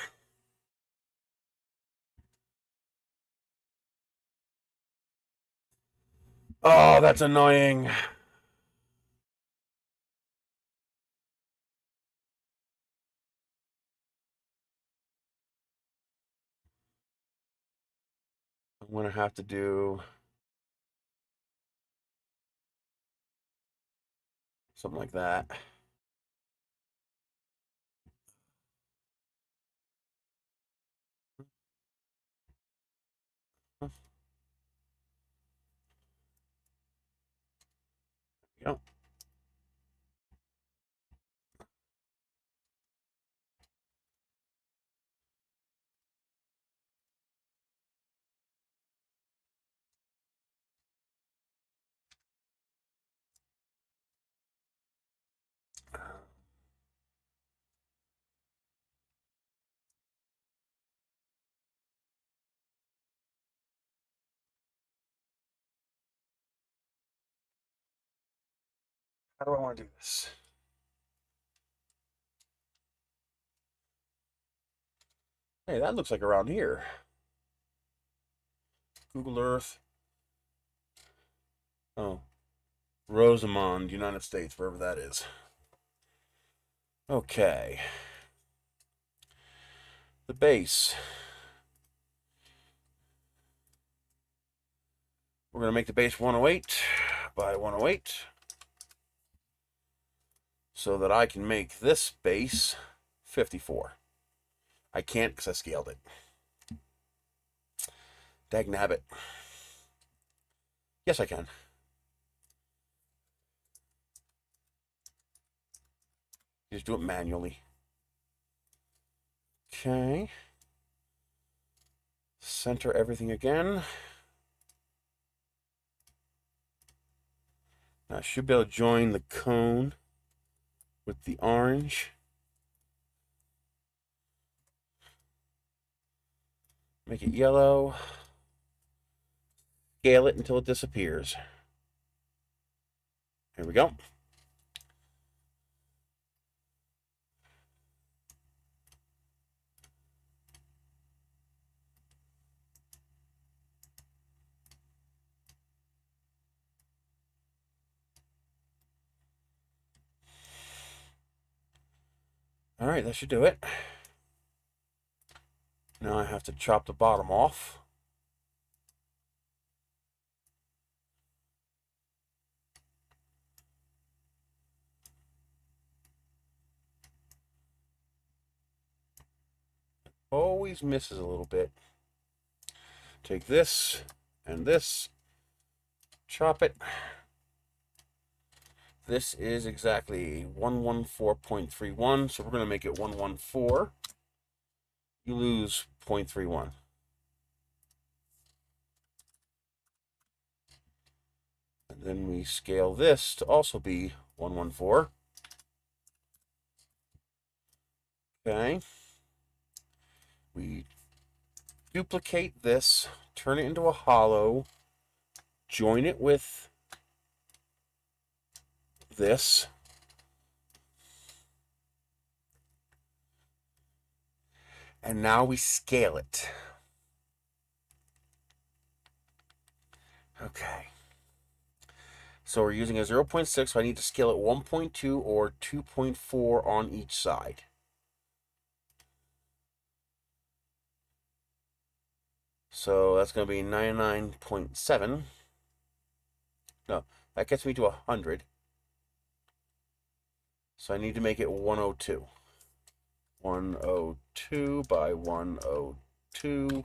Oh, that's annoying. I'm going to have to do something like that. Yep. How do I want to do this? Hey, that looks like around here. Google Earth. Oh, Rosamond, United States, wherever that is. Okay. The base. We're going to make the base 108 by 108 so that I can make this base 54. I can't because I scaled it. Dagnabbit. Yes, I can. Just do it manually. Okay. Center everything again. Now I should be able to join the cone with the orange. Make it yellow. Scale it until it disappears. Here we go. All right, that should do it. Now I have to chop the bottom off. Always misses a little bit. Take this and this, chop it. This is exactly 114.31, so we're going to make it 114. You lose 0.31. And then we scale this to also be 114. Okay. We duplicate this, turn it into a hollow, join it with this. And now we scale it. Okay. So we're using a 0.6, so I need to scale it 1.2 or 2.4 on each side. So that's going to be 99.7. No, that gets me to 100. So I need to make it 102. 102 by 102.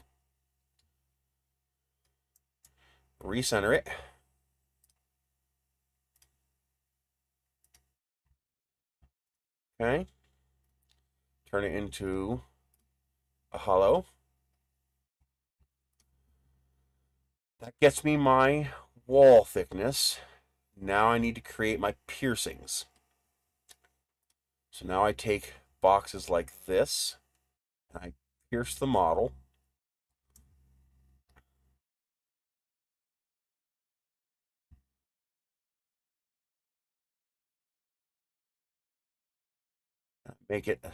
Recenter it. Okay. Turn it into a hollow. That gets me my wall thickness. Now I need to create my piercings. So now I take boxes like this, and I pierce the model. Make it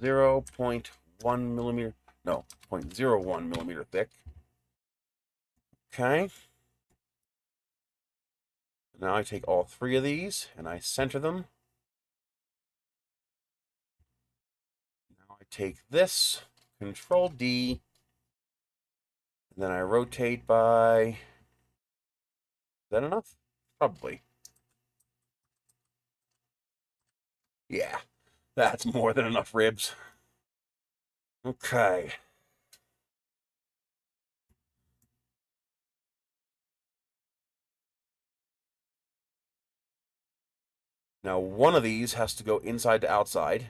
0.1 millimeter, no, 0.01 millimeter thick. Okay. Now I take all three of these and I center them. Now I take this, Control D, and then I rotate by, is that enough? Probably. Yeah, that's more than enough ribs. Okay. Now one of these has to go inside to outside.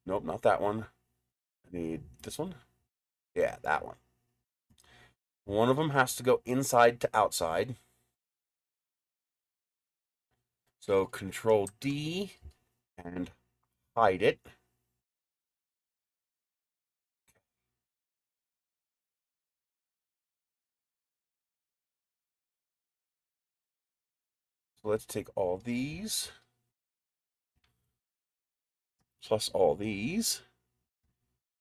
Nope, not that one. I need this one. Yeah, that one. One of them has to go inside to outside. So Control D and hide it. So let's take all these, plus all these,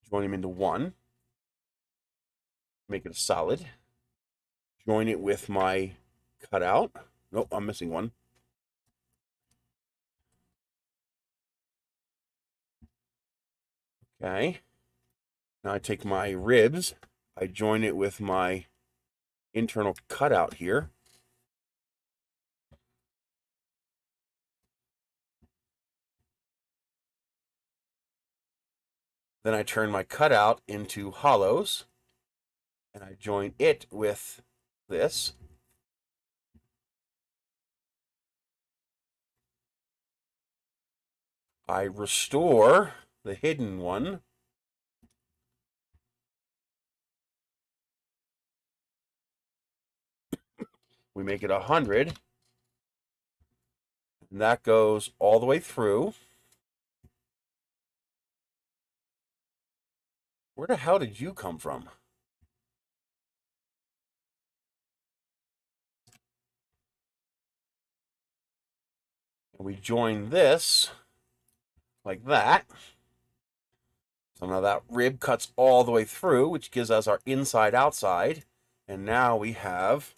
join them into one, make it a solid, join it with my cutout. Nope, I'm missing one. Okay. Now I take my ribs, I join it with my internal cutout here. Then I turn my cutout into hollows, and I join it with this. I restore the hidden one. We make it 100. And that goes all the way through. Where the hell did you come from? And we join this like that. So now that rib cuts all the way through, which gives us our inside outside. And now we have,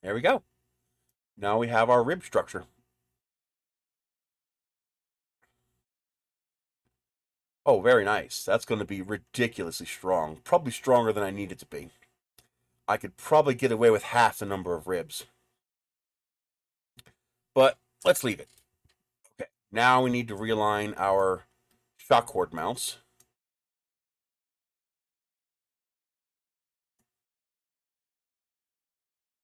there we go. Now we have our rib structure. Oh, very nice. That's going to be ridiculously strong. Probably stronger than I need it to be. I could probably get away with half the number of ribs. But let's leave it. Okay, now we need to realign our shock cord mounts.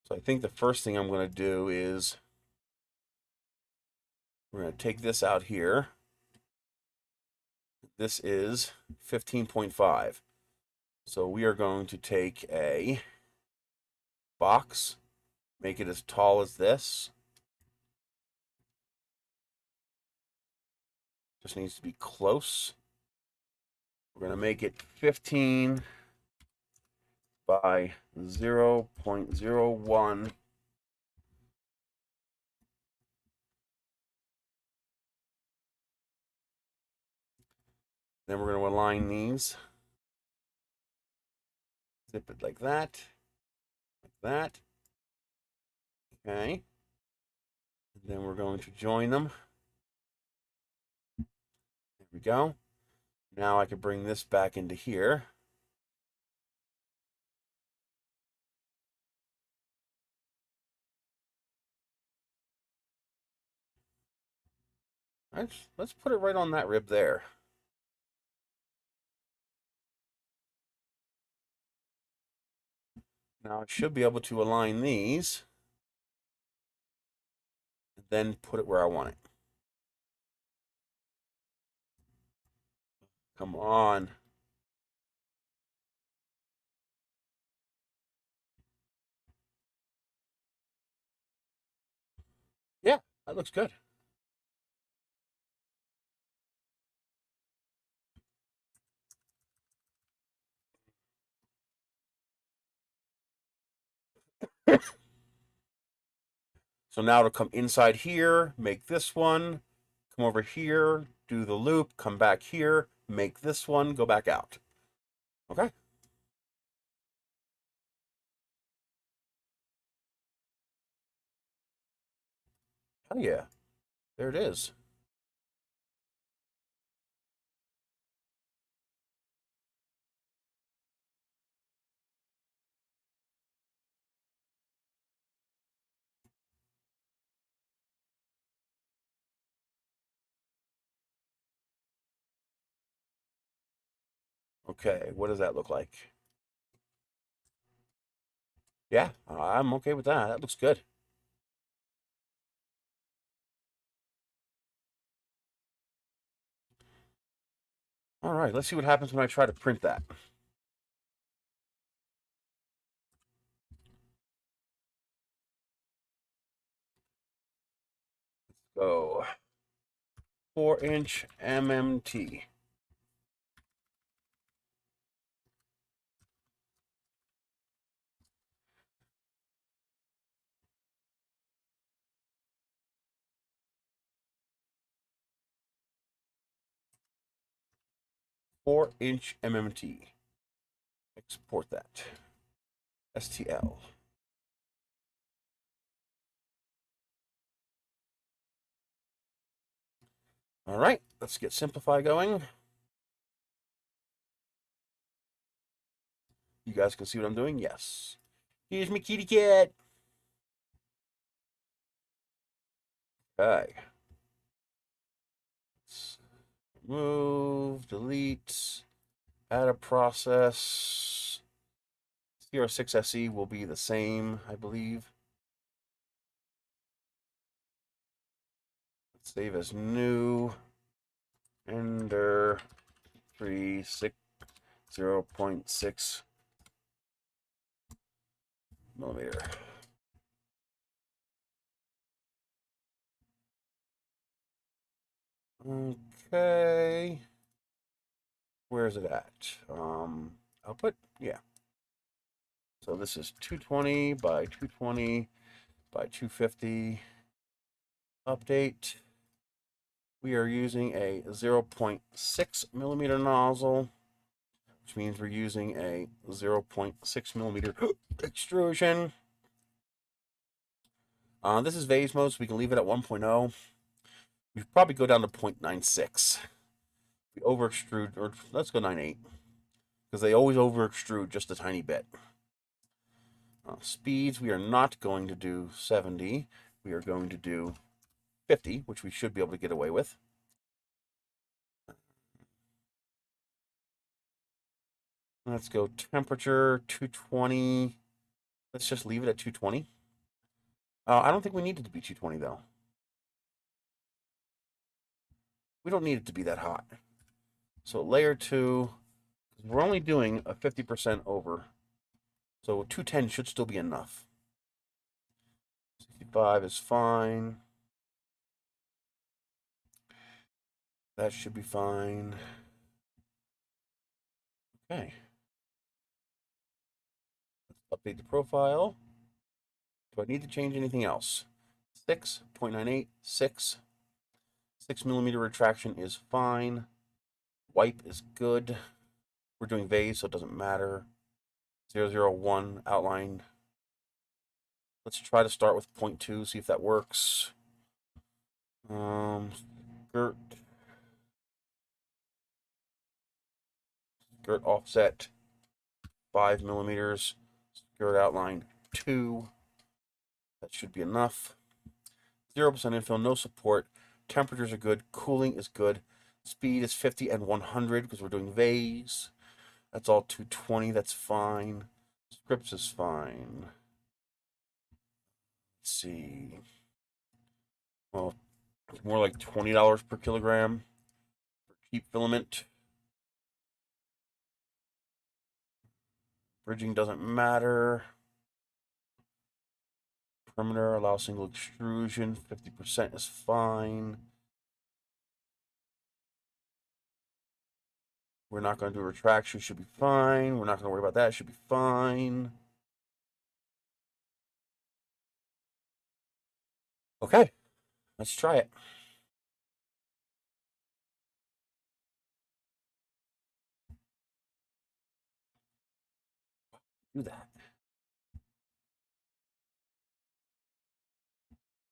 So I think the first thing I'm going to do is we're going to take this out here. This is 15.5. So we are going to take a box, make it as tall as this. Just needs to be close. We're going to make it 15 by 0.01. Then we're going to align these. Zip it like that. Like that. Okay. And then we're going to join them. There we go. Now I can bring this back into here. Let's put it right on that rib there. Now I should be able to align these and then put it where I want it. Come on. Yeah, that looks good. So now to come inside here, make this one, come over here, do the loop, come back here, make this one, go back out. Okay. Oh yeah, there it is. Okay, what does that look like? Yeah, I'm okay with that. That looks good. All right, let's see what happens when I try to print that. Go 4-inch MMT. 4-inch MMT. Export that. STL. All right, let's get Simplify going. You guys can see what I'm doing? Yes. Here's my kitty cat. Okay. Let's remove, delete, add a process. CR6SE will be the same, I believe. Let's save as new. Ender 0.6 millimeter. Okay. Where is it at? Output? Yeah. So this is 220 by 220 by 250. Update. We are using a 0.6 millimeter nozzle, which means we're using a 0.6 millimeter extrusion. This is vase mode, so we can leave it at 1.0. We should probably go down to 0.96. We over extrude, or let's go 9.8, because they always over extrude just a tiny bit. Speeds, we are not going to do 70. We are going to do 50, which we should be able to get away with. Let's go temperature 220. Let's just leave it at 220. I don't think we need it to be 220 though. We don't need it to be that hot. So layer 2, we're only doing a 50% over. So 210 should still be enough. 65 is fine. That should be fine. Okay. Let's update the profile. Do I need to change anything else? 6.98, 6. 6 millimeter retraction is fine. Wipe is good. We're doing vase, so it doesn't matter. 001 outline. Let's try to start with 0.2, see if that works. Skirt offset 5 millimeters. Skirt outline 2. That should be enough. 0% infill, no support. Temperatures are good. Cooling is good. Speed is 50 and 100 because we're doing vase. That's all 220. That's fine. Scripts is fine. Let's see. Well, it's more like $20 per kilogram for cheap filament. Bridging doesn't matter. Perimeter, allow single extrusion. 50% is fine. We're not going to do a retraction. Should be fine. We're not going to worry about that. Should be fine. Okay. Let's try it. Do that.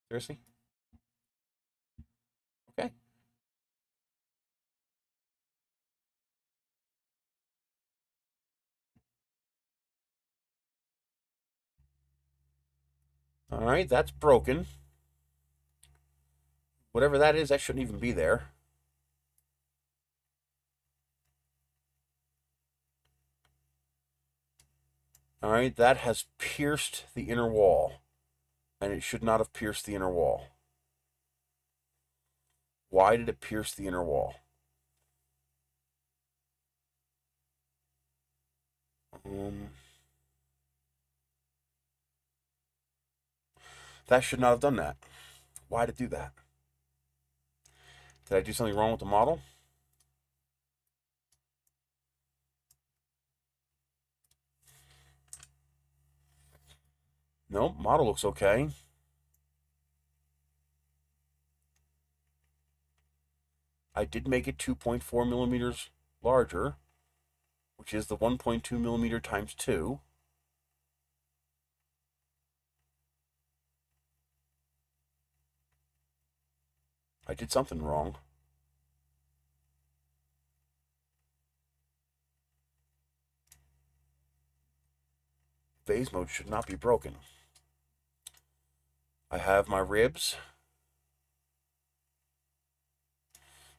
Seriously? Okay. All right, that's broken. Whatever that is, that shouldn't even be there. All right, that has pierced the inner wall, and it should not have pierced the inner wall. Why did it pierce the inner wall? That should not have done that. Why did it do that? Did I do something wrong with the model? Nope, model looks okay. I did make it 2.4 millimeters larger, which is the 1.2 millimeter times 2. I did something wrong. Phase mode should not be broken. I have my ribs.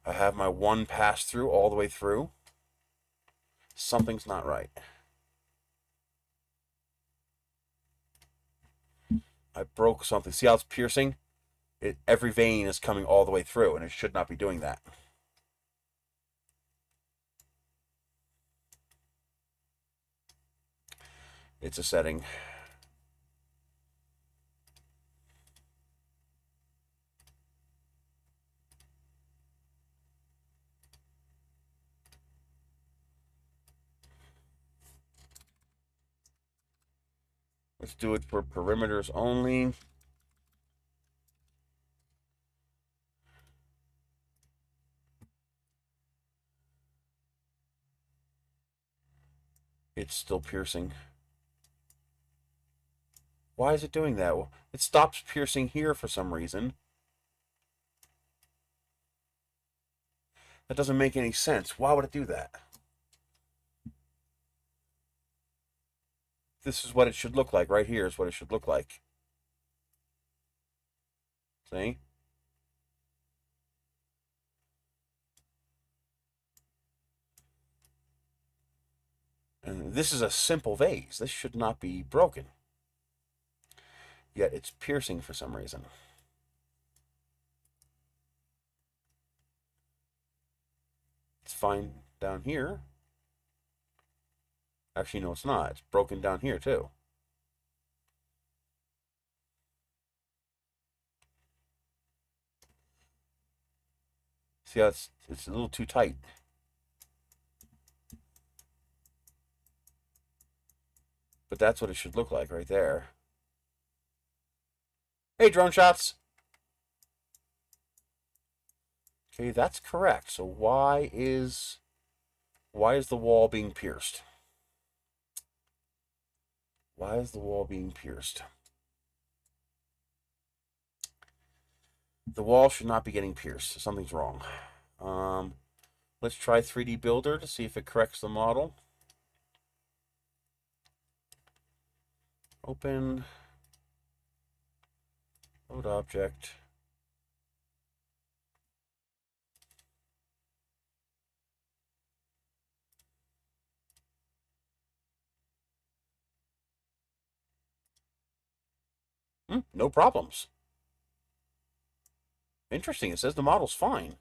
I have my one pass through all the way through. Something's not right. I broke something. See how it's piercing? Every vein is coming all the way through, and it should not be doing that. It's a setting. Let's do it for perimeters only. It's still piercing. Why is it doing that? Well, it stops piercing here for some reason. That doesn't make any sense. Why would it do that? This is what it should look like. Right here is what it should look like. See? And this is a simple vase. This should not be broken. Yet it's piercing for some reason. It's fine down here. Actually, no, it's not. It's broken down here, too. See how it's a little too tight. But that's what it should look like right there. Hey, drone shots! Okay, that's correct. So why is the wall being pierced? Why is the wall being pierced? The wall should not be getting pierced. Something's wrong. Let's try 3D Builder to see if it corrects the model. Open. Load object. No problems. Interesting. It says the model's fine.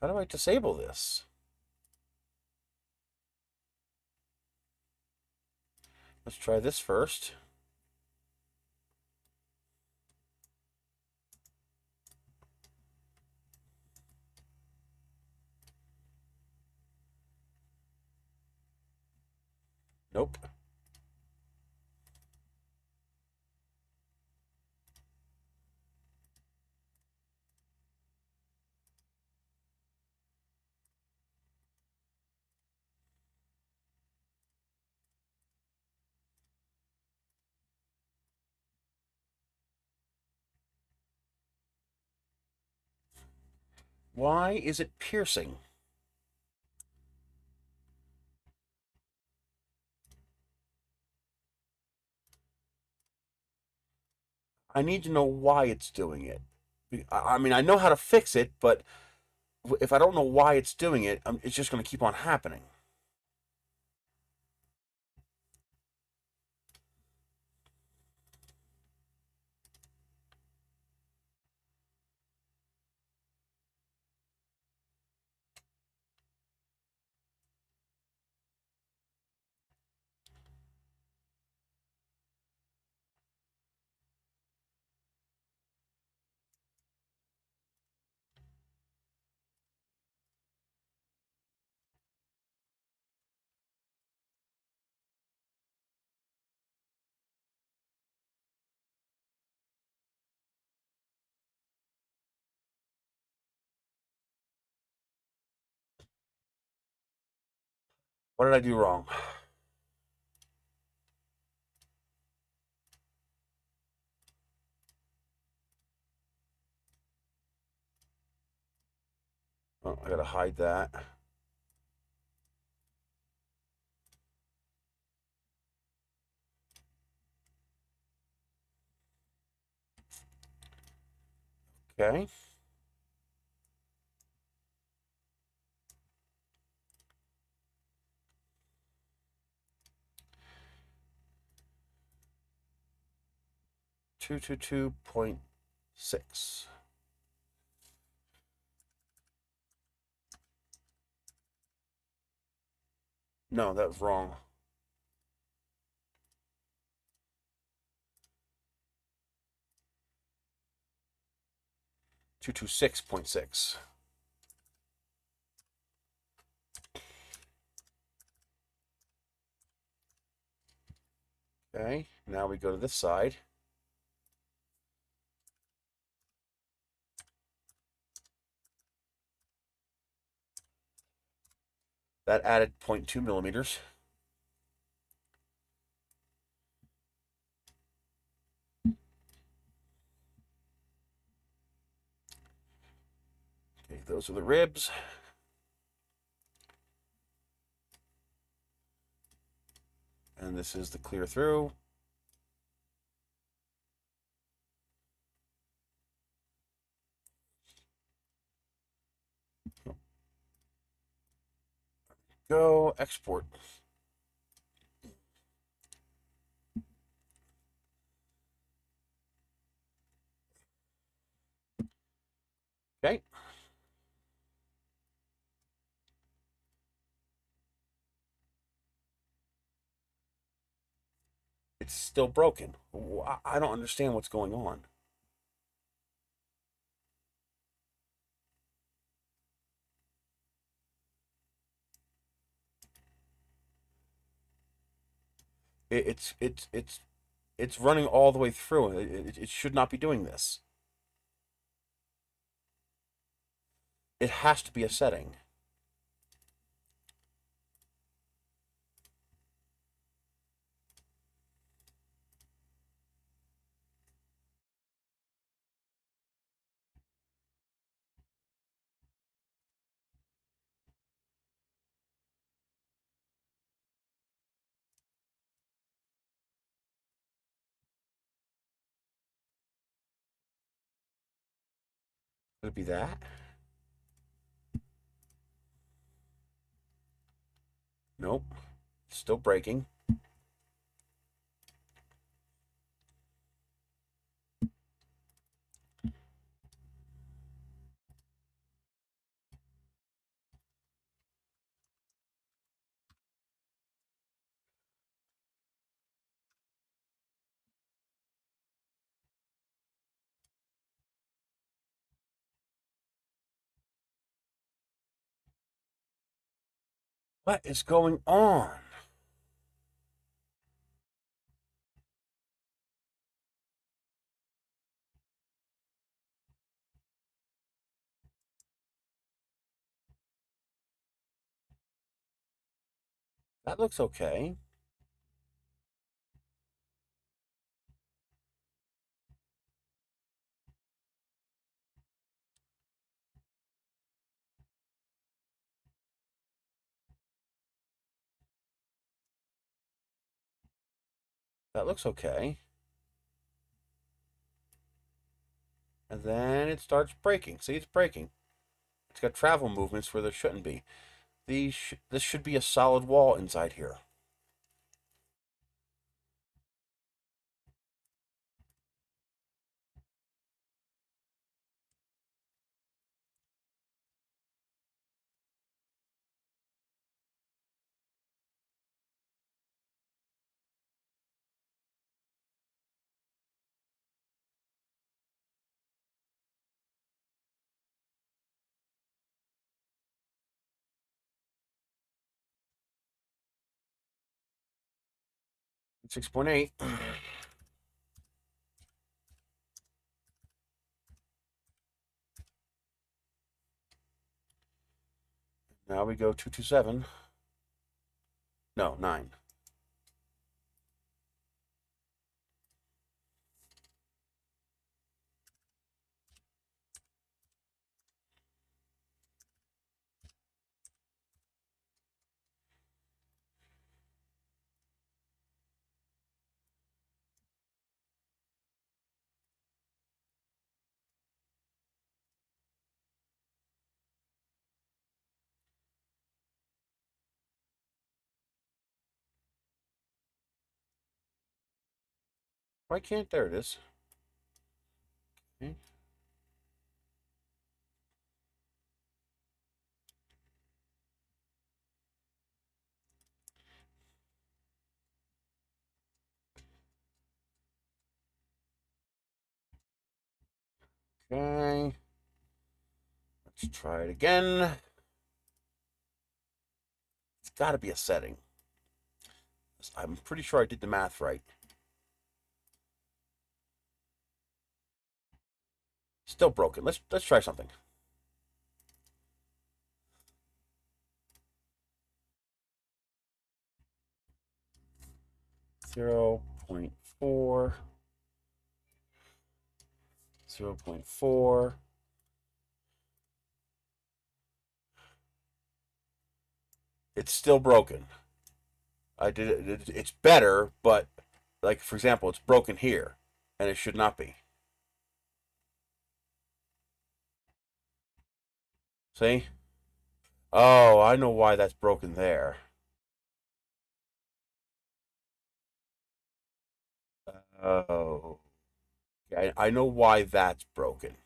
How do I disable this? Let's try this first. Nope. Why is it piercing? I need to know why it's doing it. I mean, I know how to fix it, but if I don't know why it's doing it, it's just going to keep on happening. What did I do wrong? Oh, I gotta hide that. Okay. .6. No, that was wrong. 226.6. Okay, now we go to this side. That added 0.2 millimeters. Okay, those are the ribs. And this is the clear through. Go export. Okay. It's still broken. I don't understand what's going on. It's running all the way through. It should not be doing this. It has to be a setting. Could it be that? Nope. Still breaking. What is going on? That looks okay. That looks okay. And then it starts breaking. See, it's breaking. It's got travel movements where there shouldn't be. This should be a solid wall inside here. It's 6.8. Now we go 227. No, 9. Why can't? There it is. Okay. Okay. Let's try it again. It's got to be a setting. I'm pretty sure I did the math right. Still broken. Let's try something. 0.4. 0.4. It's still broken. I did it. It's better, but like for example, it's broken here, and it should not be. See? Oh, I know why that's broken there. Oh, I know why that's broken.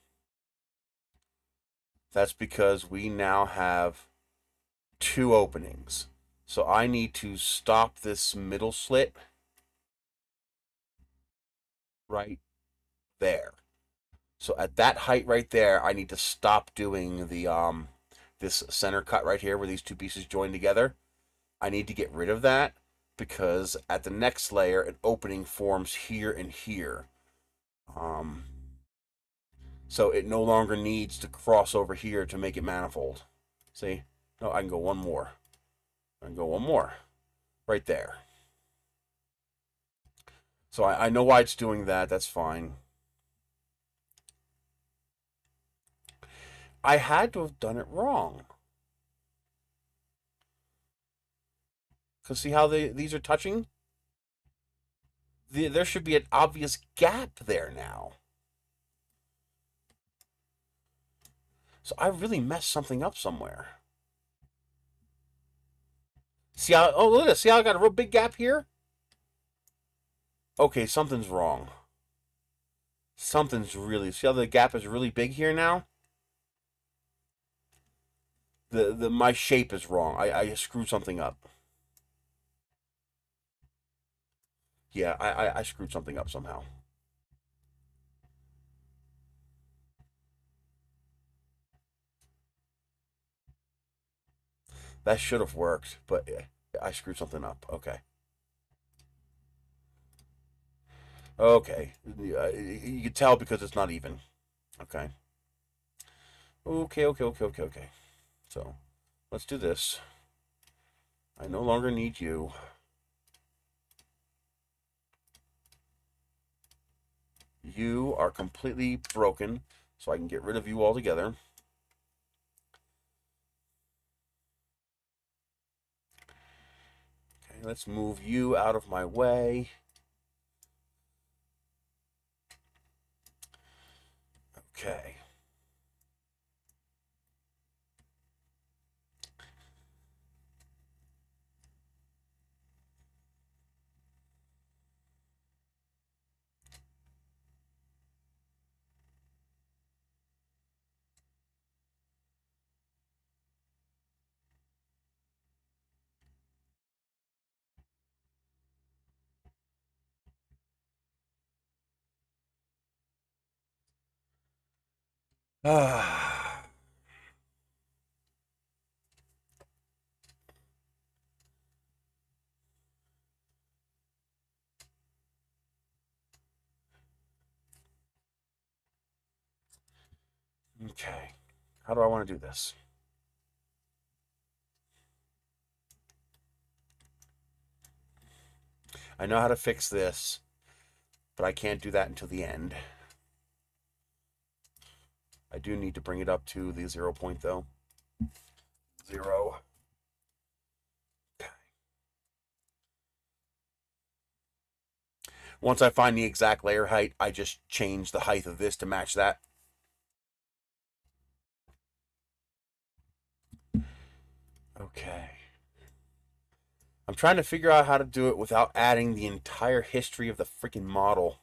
That's because we now have 2 openings. So I need to stop this middle slit right there. So at that height right there, I need to stop doing the this center cut right here where these 2 pieces join together. I need to get rid of that because at the next layer, an opening forms here and here. Um, so it no longer needs to cross over here to make it manifold. See? No, I can go one more. I can go one more. Right there. So I know why it's doing that. That's fine. I had to have done it wrong. Because see how these are touching? There should be an obvious gap there now. So I really messed something up somewhere. See how, oh, look at this. See how I got a real big gap here? Okay, something's wrong. Something's really, see how the gap is really big here now? My shape is wrong. I screwed something up. Yeah, I screwed something up somehow. That should have worked, but I screwed something up. Okay. Okay. You can tell because it's not even. Okay. Okay. So, let's do this. I no longer need you. You are completely broken, so I can get rid of you altogether. Okay, let's move you out of my way. Okay. Ah. Okay. How do I want to do this? I know how to fix this, but I can't do that until the end. I do need to bring it up to the 0 point though. 0. Once I find the exact layer height, I just change the height of this to match that. Okay. I'm trying to figure out how to do it without adding the entire history of the freaking model.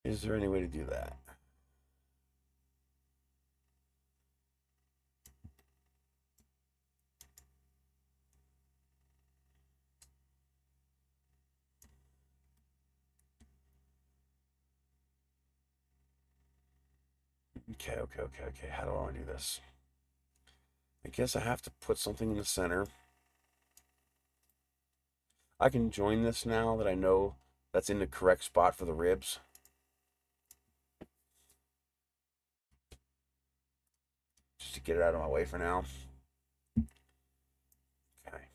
Is there any way to do that? Okay. How do I want to do this? I guess I have to put something in the center. I can join this now that I know that's in the correct spot for the ribs. Just to get it out of my way for now. Okay.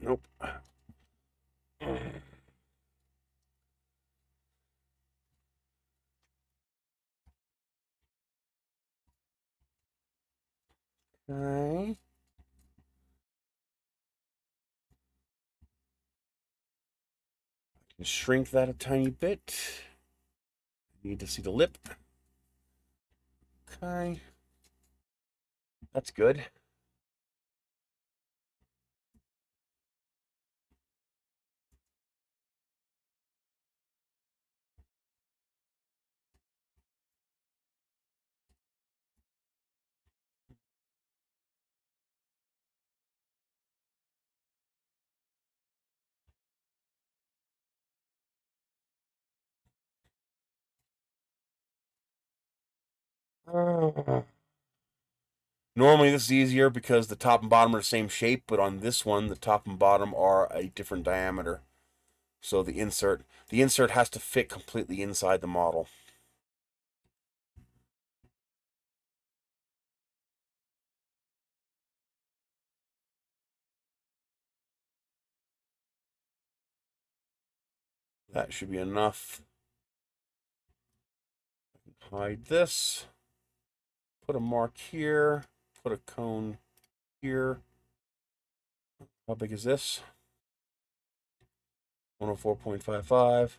Nope. Okay. Shrink that a tiny bit. Need to see the lip. Okay. That's good. Normally this is easier because the top and bottom are the same shape, but on this one, the top and bottom are a different diameter. So the insert has to fit completely inside the model. That should be enough. Hide this. Put a mark here. Put a cone here. How big is this? 104.55.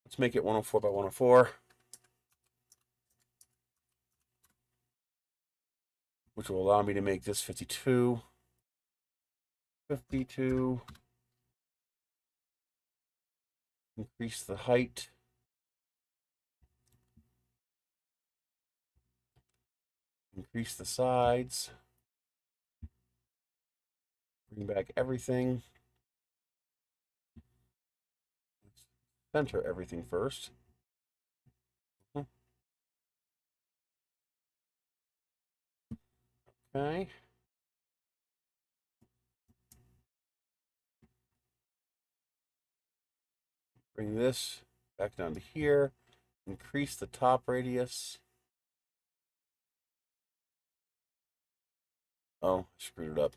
Let's make it 104 by 104. Which will allow me to make this 52. 52. Increase the height. Increase the sides. Bring back everything. Let's center everything first. Okay. Bring this back down to here. Increase the top radius. Oh, screwed it up.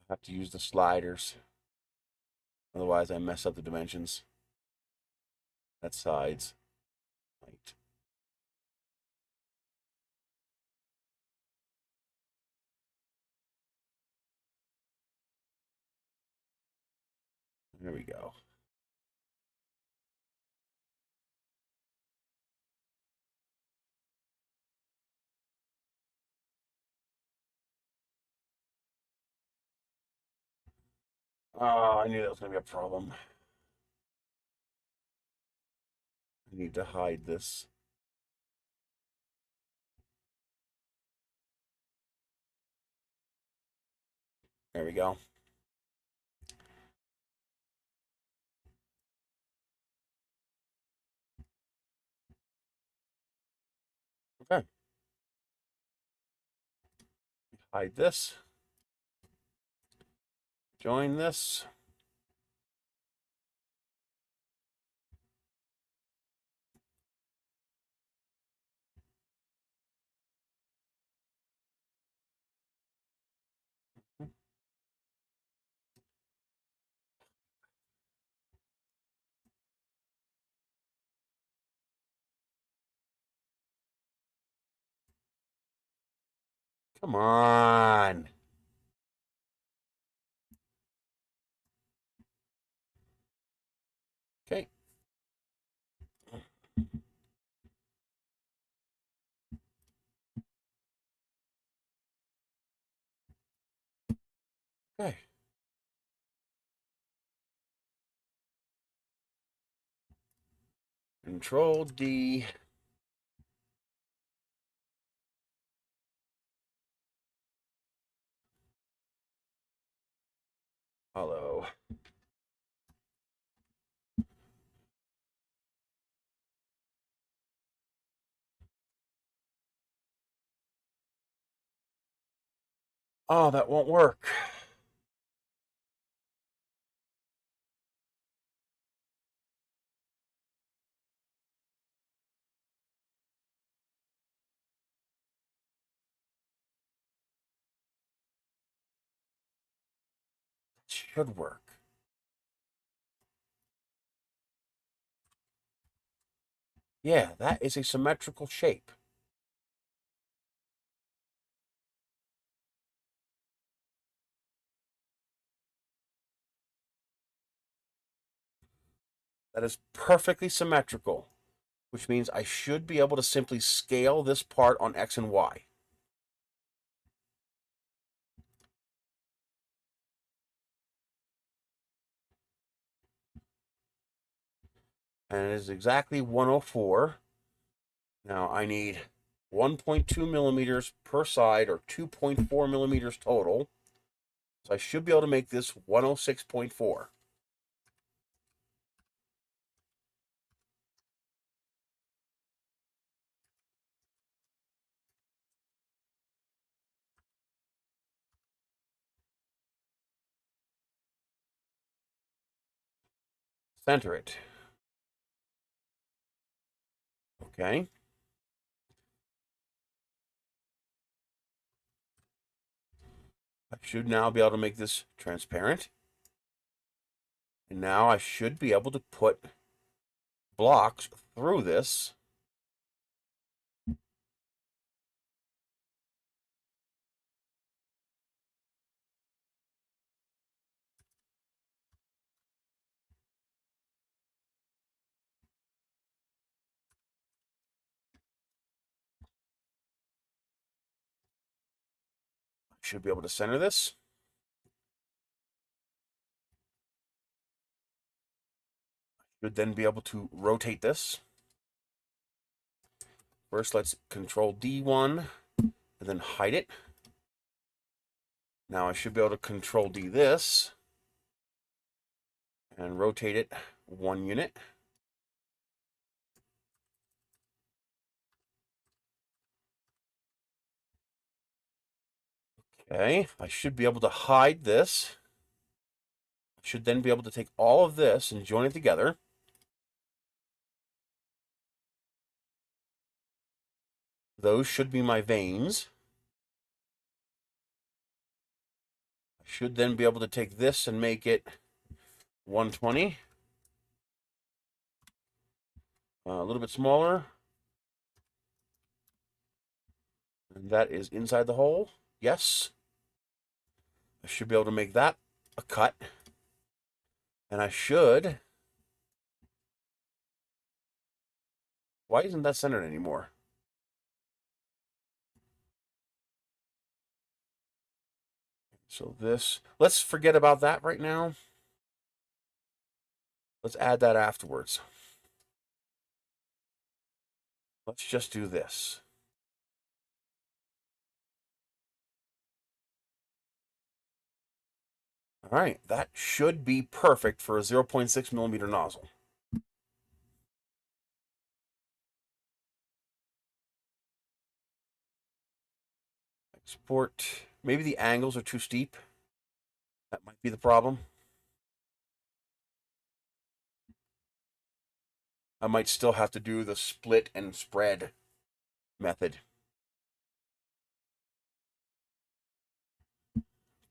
I have to use the sliders. Otherwise, I mess up the dimensions. That's sides. Height. There we go. Oh, I knew that was going to be a problem. I need to hide this. There we go. Okay. Hide this. Join this. Come on. Okay. Okay. Control D. Hello. Oh, that won't work. It should work. Yeah, that is a symmetrical shape. That is perfectly symmetrical, which means I should be able to simply scale this part on X and Y. And it is exactly 104. Now I need 1.2 millimeters per side, or 2.4 millimeters total. So I should be able to make this 106.4. Center it. Okay. I should now be able to make this transparent. And now I should be able to put blocks through this. I should be able to center this. Should then be able to rotate this. First, let's Control D1 and then hide it. Now I should be able to Control D this and rotate it 1 unit. Okay, I should be able to hide this. I should then be able to take all of this and join it together. Those should be my veins. I should then be able to take this and make it 120. A little bit smaller. And that is inside the hole. Yes. I should be able to make that a cut. And I should... Why isn't that centered anymore? So this... Let's forget about that right now. Let's add that afterwards. Let's just do this. All right, that should be perfect for a 0.6 millimeter nozzle. Export. Maybe the angles are too steep. That might be the problem. I might still have to do the split and spread method.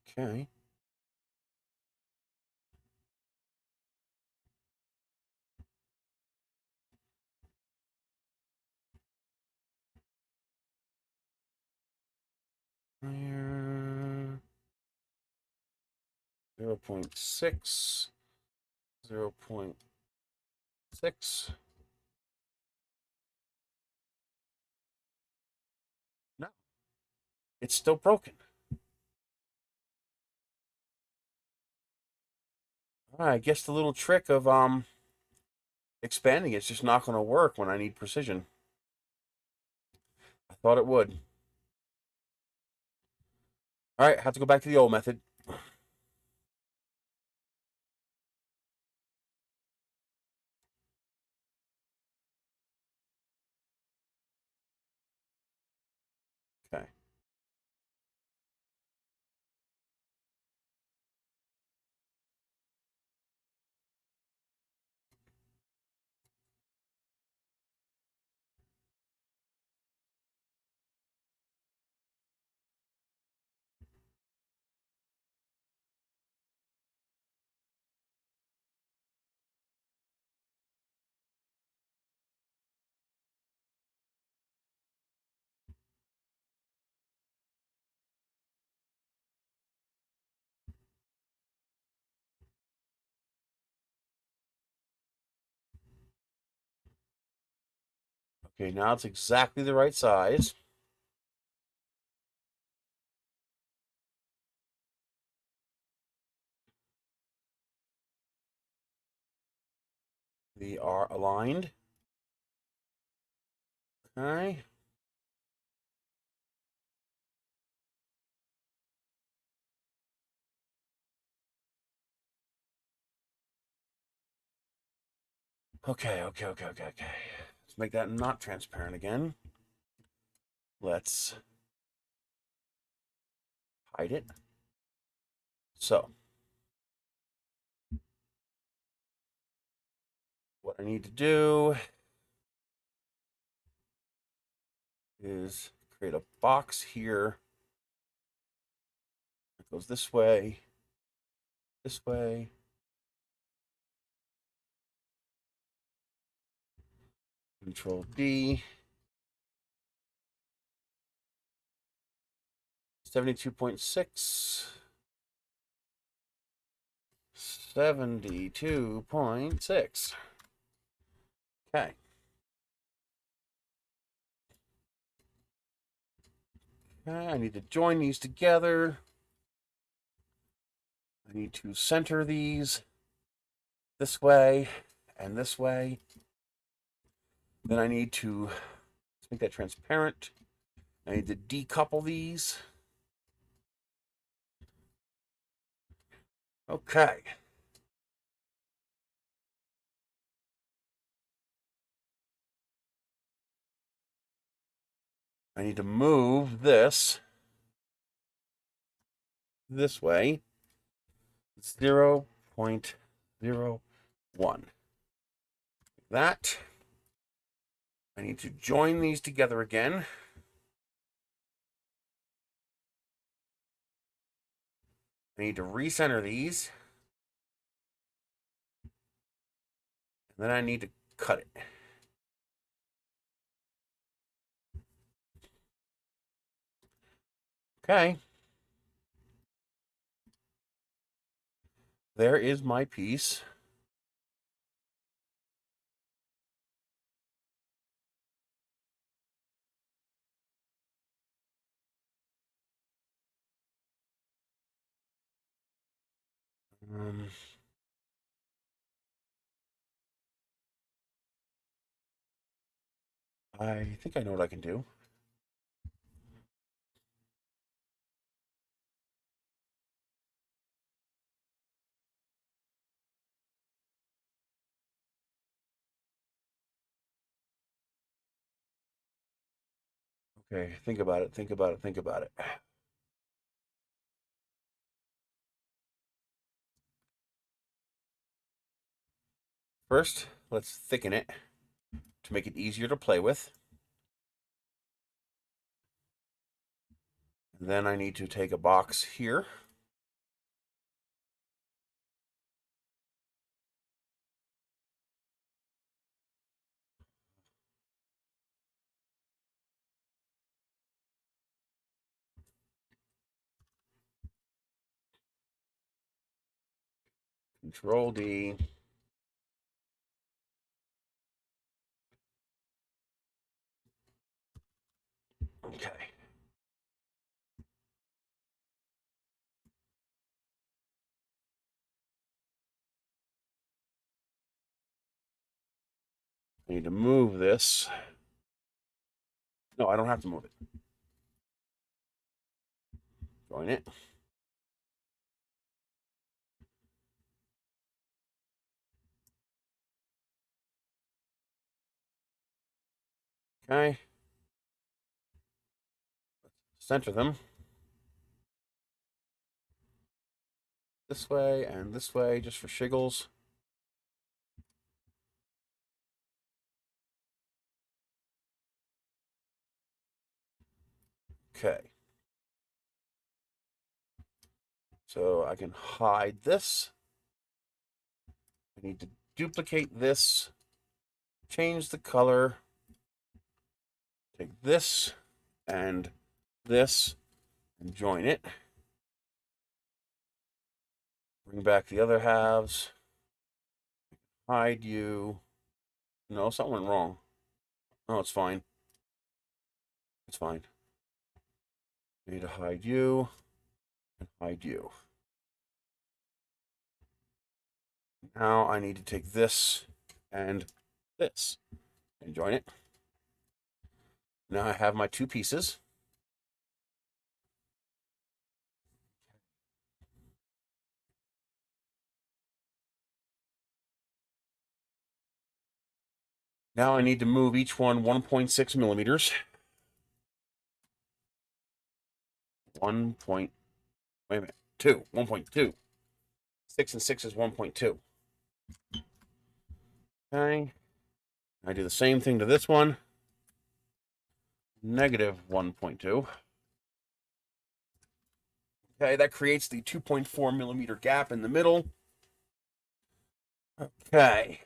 Okay. There. 0.6. 0.6. No. It's still broken. All right, I guess the little trick of expanding it's just not going to work when I need precision. I thought it would. All right, have to go back to the old method. Okay. Okay, now it's exactly the right size. They are aligned. Okay. Okay. Let's make that not transparent again. Let's hide it. So, what I need to do is create a box here. It goes this way, this way. Control D. 72.6. 72.6. Okay. Okay, I need to join these together. I need to center these this way and this way. Then I need to make that transparent. I need to decouple these. Okay. I need to move this way. 0.01. That. I need to join these together again. I need to recenter these. And then I need to cut it. Okay. There is my piece. Um, I think I know what I can do. Okay, think about it, think about it, think about it. First, let's thicken it to make it easier to play with. And then I need to take a box here. Control D. Okay. I need to move this. No, I don't have to move it. Join it. Okay. Center them. This way and this way, just for shiggles. Okay. So I can hide this. I need to duplicate this, change the color, take this and this and join it. Bring back the other halves. Hide you. No, something went wrong. No, it's fine. It's fine. I need to hide you and hide you. Now I need to take this and this and join it. Now I have my two pieces. Now I need to move each one 1.6 millimeters. 1. Wait a minute. 2. 1.2. 6 and 6 is 1.2. Okay. I do the same thing to this one. Negative 1.2. Okay, that creates the 2.4 millimeter gap in the middle. Okay.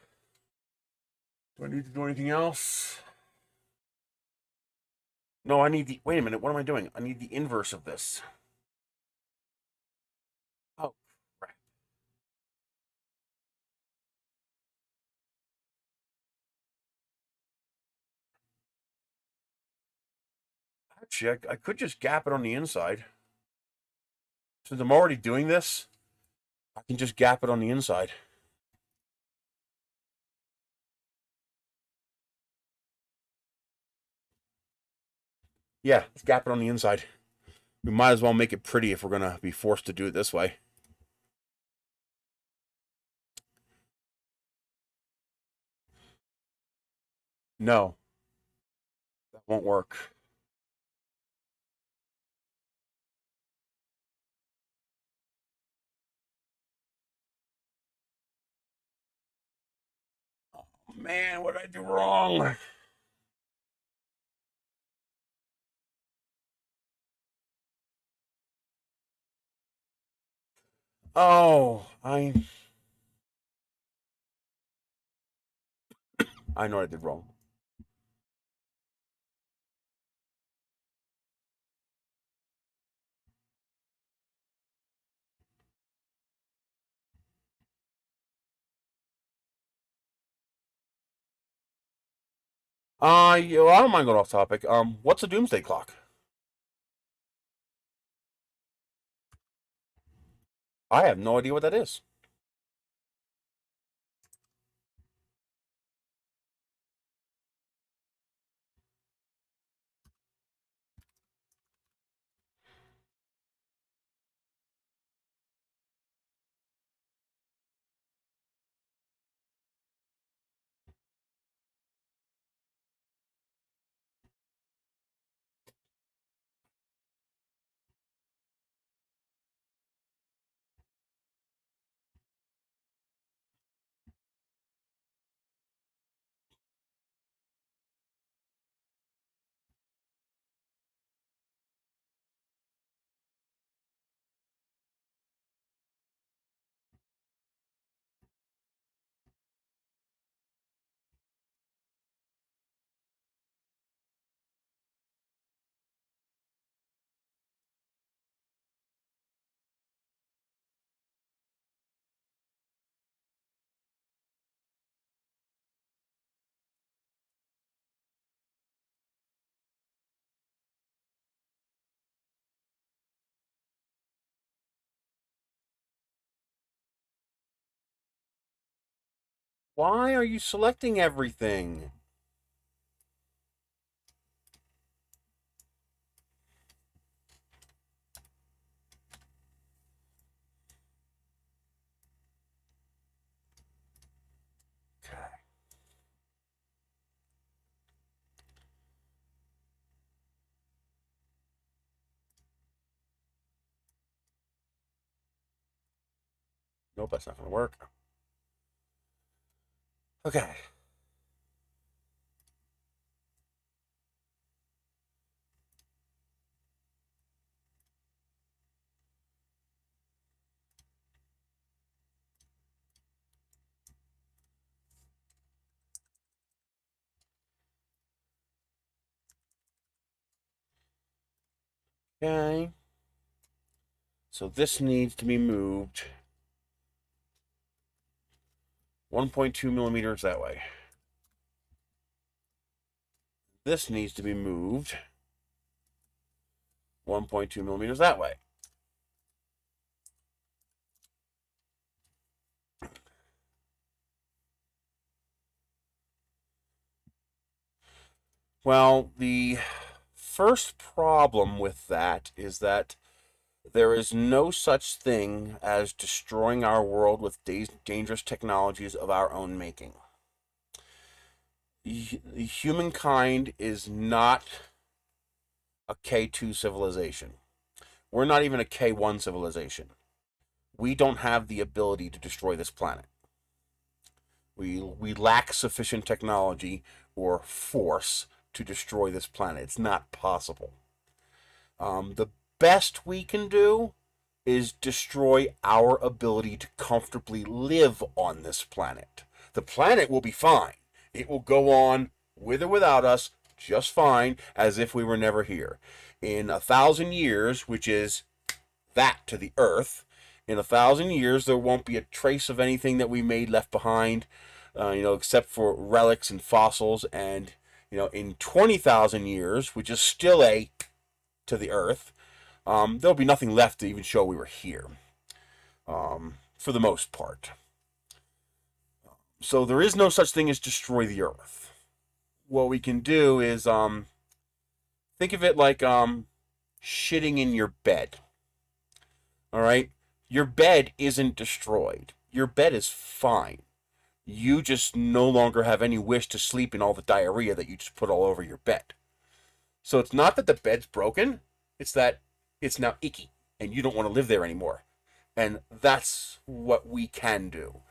Do I need to do anything else? No, I need the, wait a minute, what am I doing? I need the inverse of this. Oh, crap. Actually, I could just gap it on the inside. Since I'm already doing this, I can just gap it on the inside. Yeah, let's gap it on the inside. We might as well make it pretty if we're going to be forced to do it this way. No, that won't work. Oh, man, what did I do wrong? Oh, I know what I did wrong. Yeah, well, I don't mind going off topic. What's a doomsday clock? I have no idea what that is. Why are you selecting everything? Okay. Nope, that's not going to work. Okay. Okay. So this needs to be moved 1.2 millimeters that way. This needs to be moved 1.2 millimeters that way. Well, the first problem with that is that there is no such thing as destroying our world with dangerous technologies of our own making. Humankind is not a K2 civilization. We're not even a K1 civilization. We don't have the ability to destroy this planet. We lack sufficient technology or force to destroy this planet. It's not possible. The best we can do is destroy our ability to comfortably live on this planet. The planet will be fine. It will go on with or without us just fine, as if we were never here. In 1,000 years, which is that to the Earth, in 1,000 years there won't be a trace of anything that we made left behind, except for relics and fossils. And in 20,000 years, which is still a to the Earth, there'll be nothing left to even show we were here, for the most part. So there is no such thing as destroy the Earth. What we can do is think of it like shitting in your bed. All right? Your bed isn't destroyed. Your bed is fine. You just no longer have any wish to sleep in all the diarrhea that you just put all over your bed. So it's not that the bed's broken, it's that it's now icky and you don't want to live there anymore. And that's what we can do.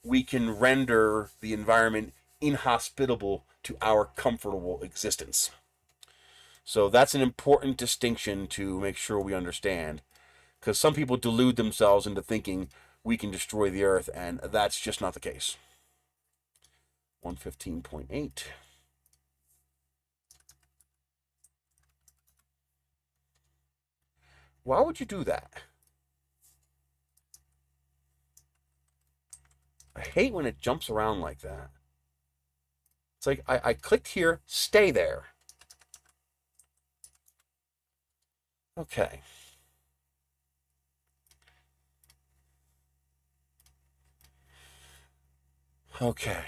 We can render the environment inhospitable to our comfortable existence. So that's an important distinction to make sure we understand, because some people delude themselves into thinking we can destroy the Earth, and that's just not the case. 115.8. Why would you do that? I hate when it jumps around like that. It's like I clicked here, stay there. Okay. Okay.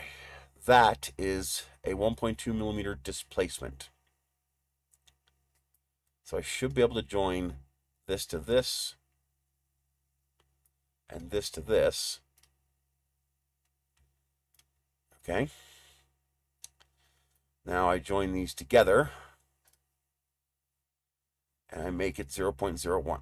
That is a 1.2 millimeter displacement. So I should be able to join this to this and this to this. Okay. Now I join these together and I make it 0.01.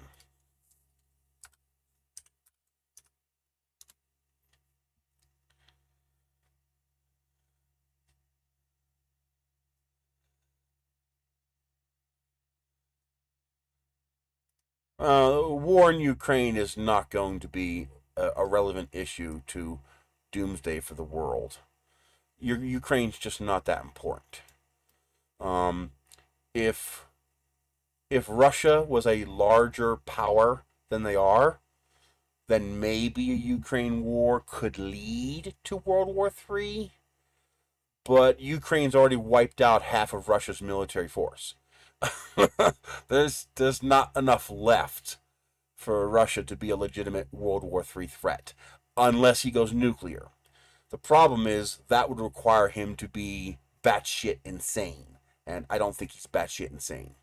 War in Ukraine is not going to be a relevant issue to doomsday for the world. Ukraine's just not that important. If Russia was a larger power than they are, then maybe a Ukraine war could lead to World War III. But Ukraine's already wiped out half of Russia's military force. There's not enough left for Russia to be a legitimate World War III threat, unless he goes nuclear. The problem is that would require him to be batshit insane, and I don't think he's batshit insane.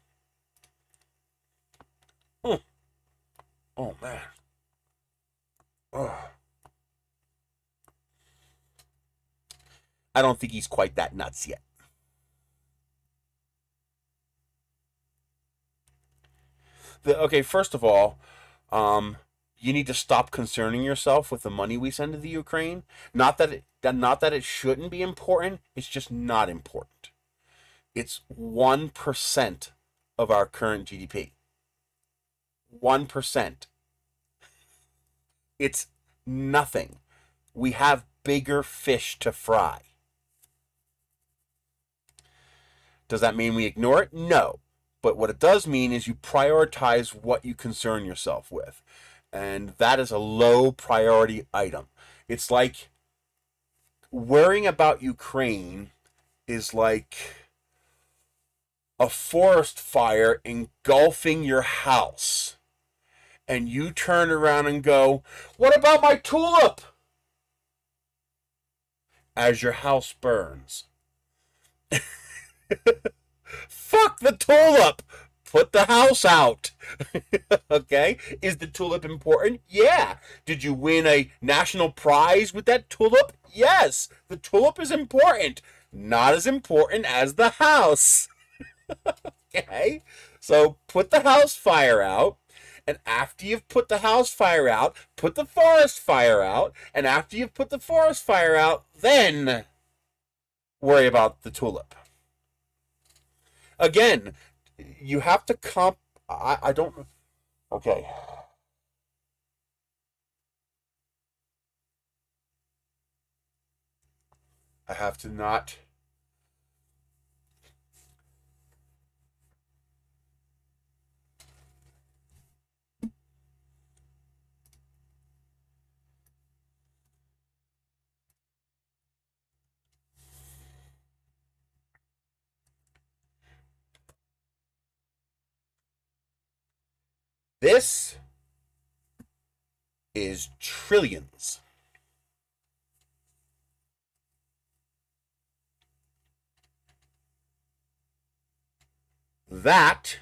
Oh, oh man. Oh. I don't think he's quite that nuts yet. Okay, first of all, you need to stop concerning yourself with the money we send to the Ukraine. Not that it shouldn't be important. It's just not important. It's 1% of our current GDP. 1%. It's nothing. We have bigger fish to fry. Does that mean we ignore it? No. But what it does mean is you prioritize what you concern yourself with. And that is a low priority item. It's like worrying about Ukraine is like a forest fire engulfing your house. And you turn around and go, "What about my tulip?" As your house burns. Fuck the tulip! Put the house out. Okay? Is the tulip important? Yeah. Did you win a national prize with that tulip? Yes. The tulip is important. Not as important as the house. Okay? So put the house fire out. And after you've put the house fire out, put the forest fire out. And after you've put the forest fire out, then worry about the tulip. Again, you have to I don't... Okay. I have to not... This is trillions. That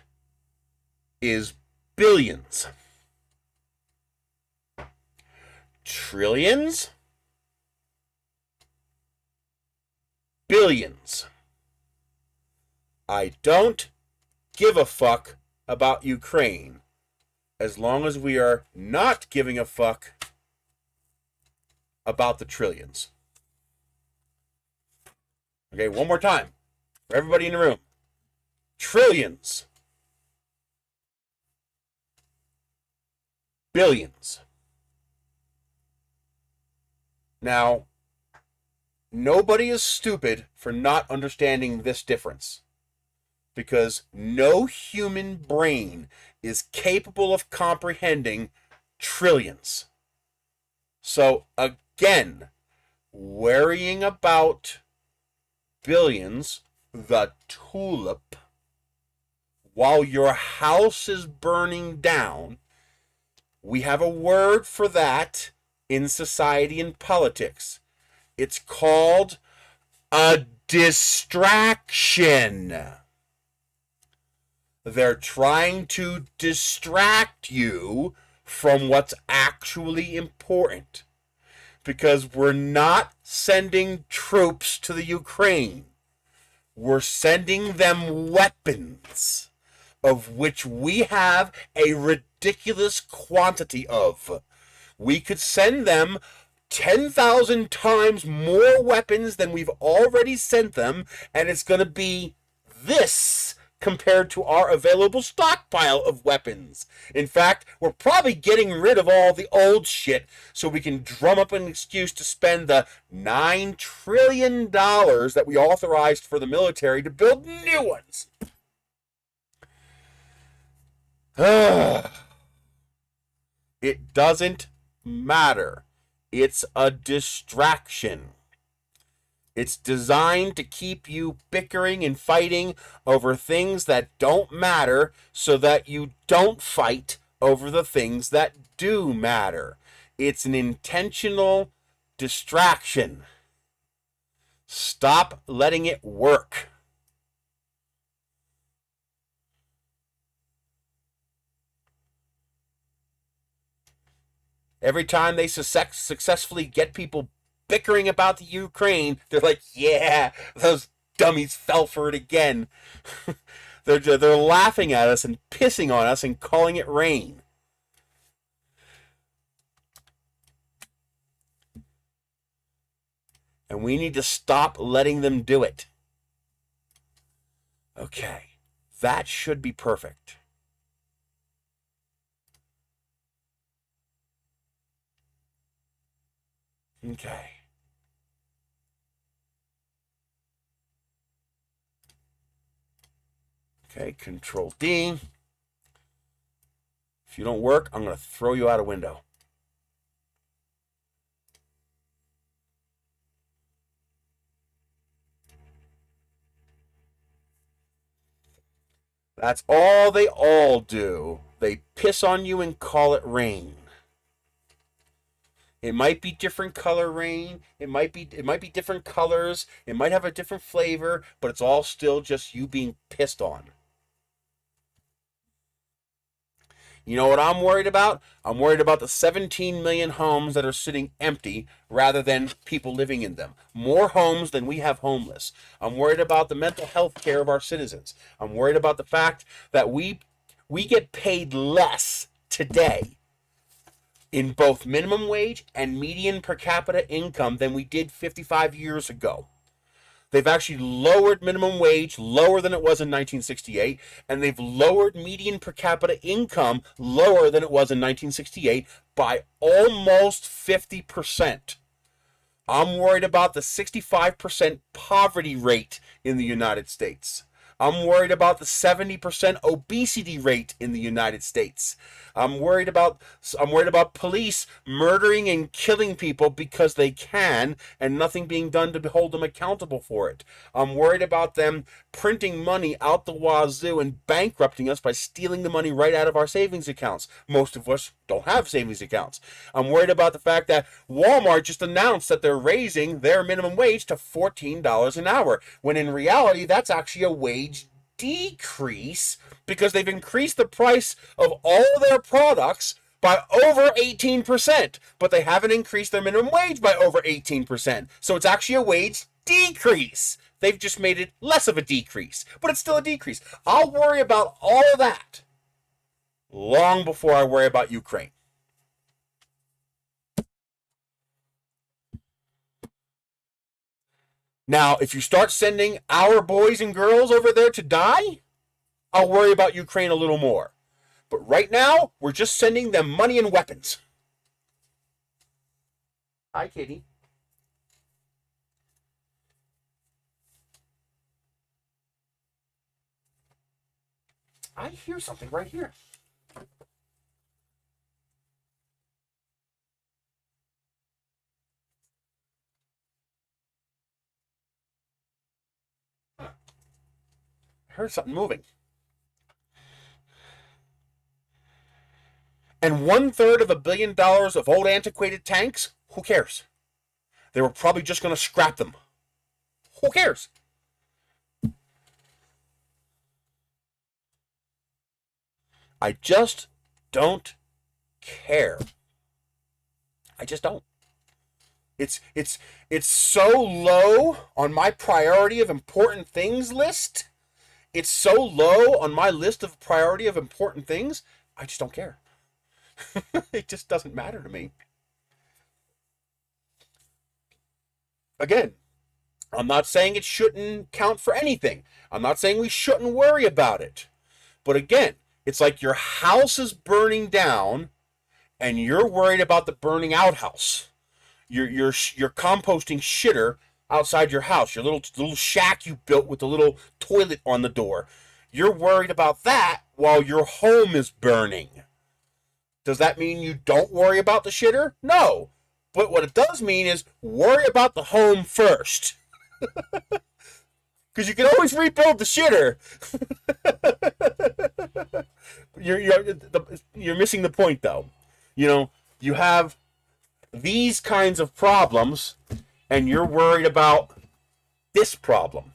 is billions. Trillions. Billions. I don't give a fuck about Ukraine as long as we are not giving a fuck about the trillions. Okay, one more time for everybody in the room. Trillions. Billions. Now, nobody is stupid for not understanding this difference, because no human brain is capable of comprehending trillions. So again, worrying about billions, the tulip, while your house is burning down, we have a word for that in society and politics. It's called a distraction. They're trying to distract you from what's actually important. Because we're not sending troops to the Ukraine. We're sending them weapons, of which we have a ridiculous quantity of. We could send them 10,000 times more weapons than we've already sent them, and it's going to be this compared to our available stockpile of weapons. In fact, we're probably getting rid of all the old shit so we can drum up an excuse to spend the $9 trillion that we authorized for the military to build new ones. It doesn't matter. It's a distraction. It's designed to keep you bickering and fighting over things that don't matter so that you don't fight over the things that do matter. It's an intentional Distraction. Stop letting it work. Every time they successfully get people bickering about the Ukraine, they're like, yeah, those dummies fell for it again. They're laughing at us and pissing on us and calling it rain. And we need to stop letting them do it. Okay, that should be perfect. Okay. Okay, Control D. If you don't work, I'm going to throw you out a window. That's all they all do. They piss on you and call it rain. It might be different color rain. It might be different colors. It might have a different flavor, but it's all still just you being pissed on. You know what I'm worried about? I'm worried about the 17 million homes that are sitting empty rather than people living in them. More homes than we have homeless. I'm worried about the mental health care of our citizens. I'm worried about the fact that we get paid less today in both minimum wage and median per capita income than we did 55 years ago. They've actually lowered minimum wage lower than it was in 1968, and they've lowered median per capita income lower than it was in 1968 by almost 50%. I'm worried about the 65% poverty rate in the United States. I'm worried about the 70% obesity rate in the United States. I'm worried about police murdering and killing people because they can and nothing being done to hold them accountable for it. I'm worried about them printing money out the wazoo and bankrupting us by stealing the money right out of our savings accounts. Most of us don't have savings accounts. I'm worried about the fact that Walmart just announced that they're raising their minimum wage to $14 an hour, when in reality that's actually a wage decrease because they've increased the price of all their products by over 18%, but they haven't increased their minimum wage by over 18%. So it's actually a wage decrease. They've just made it less of a decrease, but it's still a decrease. I'll worry about all of that long before I worry about Ukraine. Now, if you start sending our boys and girls over there to die, I'll worry about Ukraine a little more. But right now, we're just sending them money and weapons. Hi, Kitty. I hear something right here. I heard something moving. And $1/3 of $1 billion of old antiquated tanks? Who cares? They were probably just going to scrap them. Who cares? I just don't care. I just don't. It's so low on my priority of important things list. It's so low on my list of priority of important things. I just don't care. It just doesn't matter to me. Again, I'm not saying it shouldn't count for anything. I'm not saying we shouldn't worry about it. But again, it's like your house is burning down and you're worried about the burning out house. You're composting shitter outside your house, your little shack you built with the little toilet on the door. You're worried about that while your home is burning. Does that mean you don't worry about the shitter? No. But what it does mean is worry about the home first. Because you can always rebuild the shitter. You're missing the point, though. You know, you have these kinds of problems, and you're worried about this problem.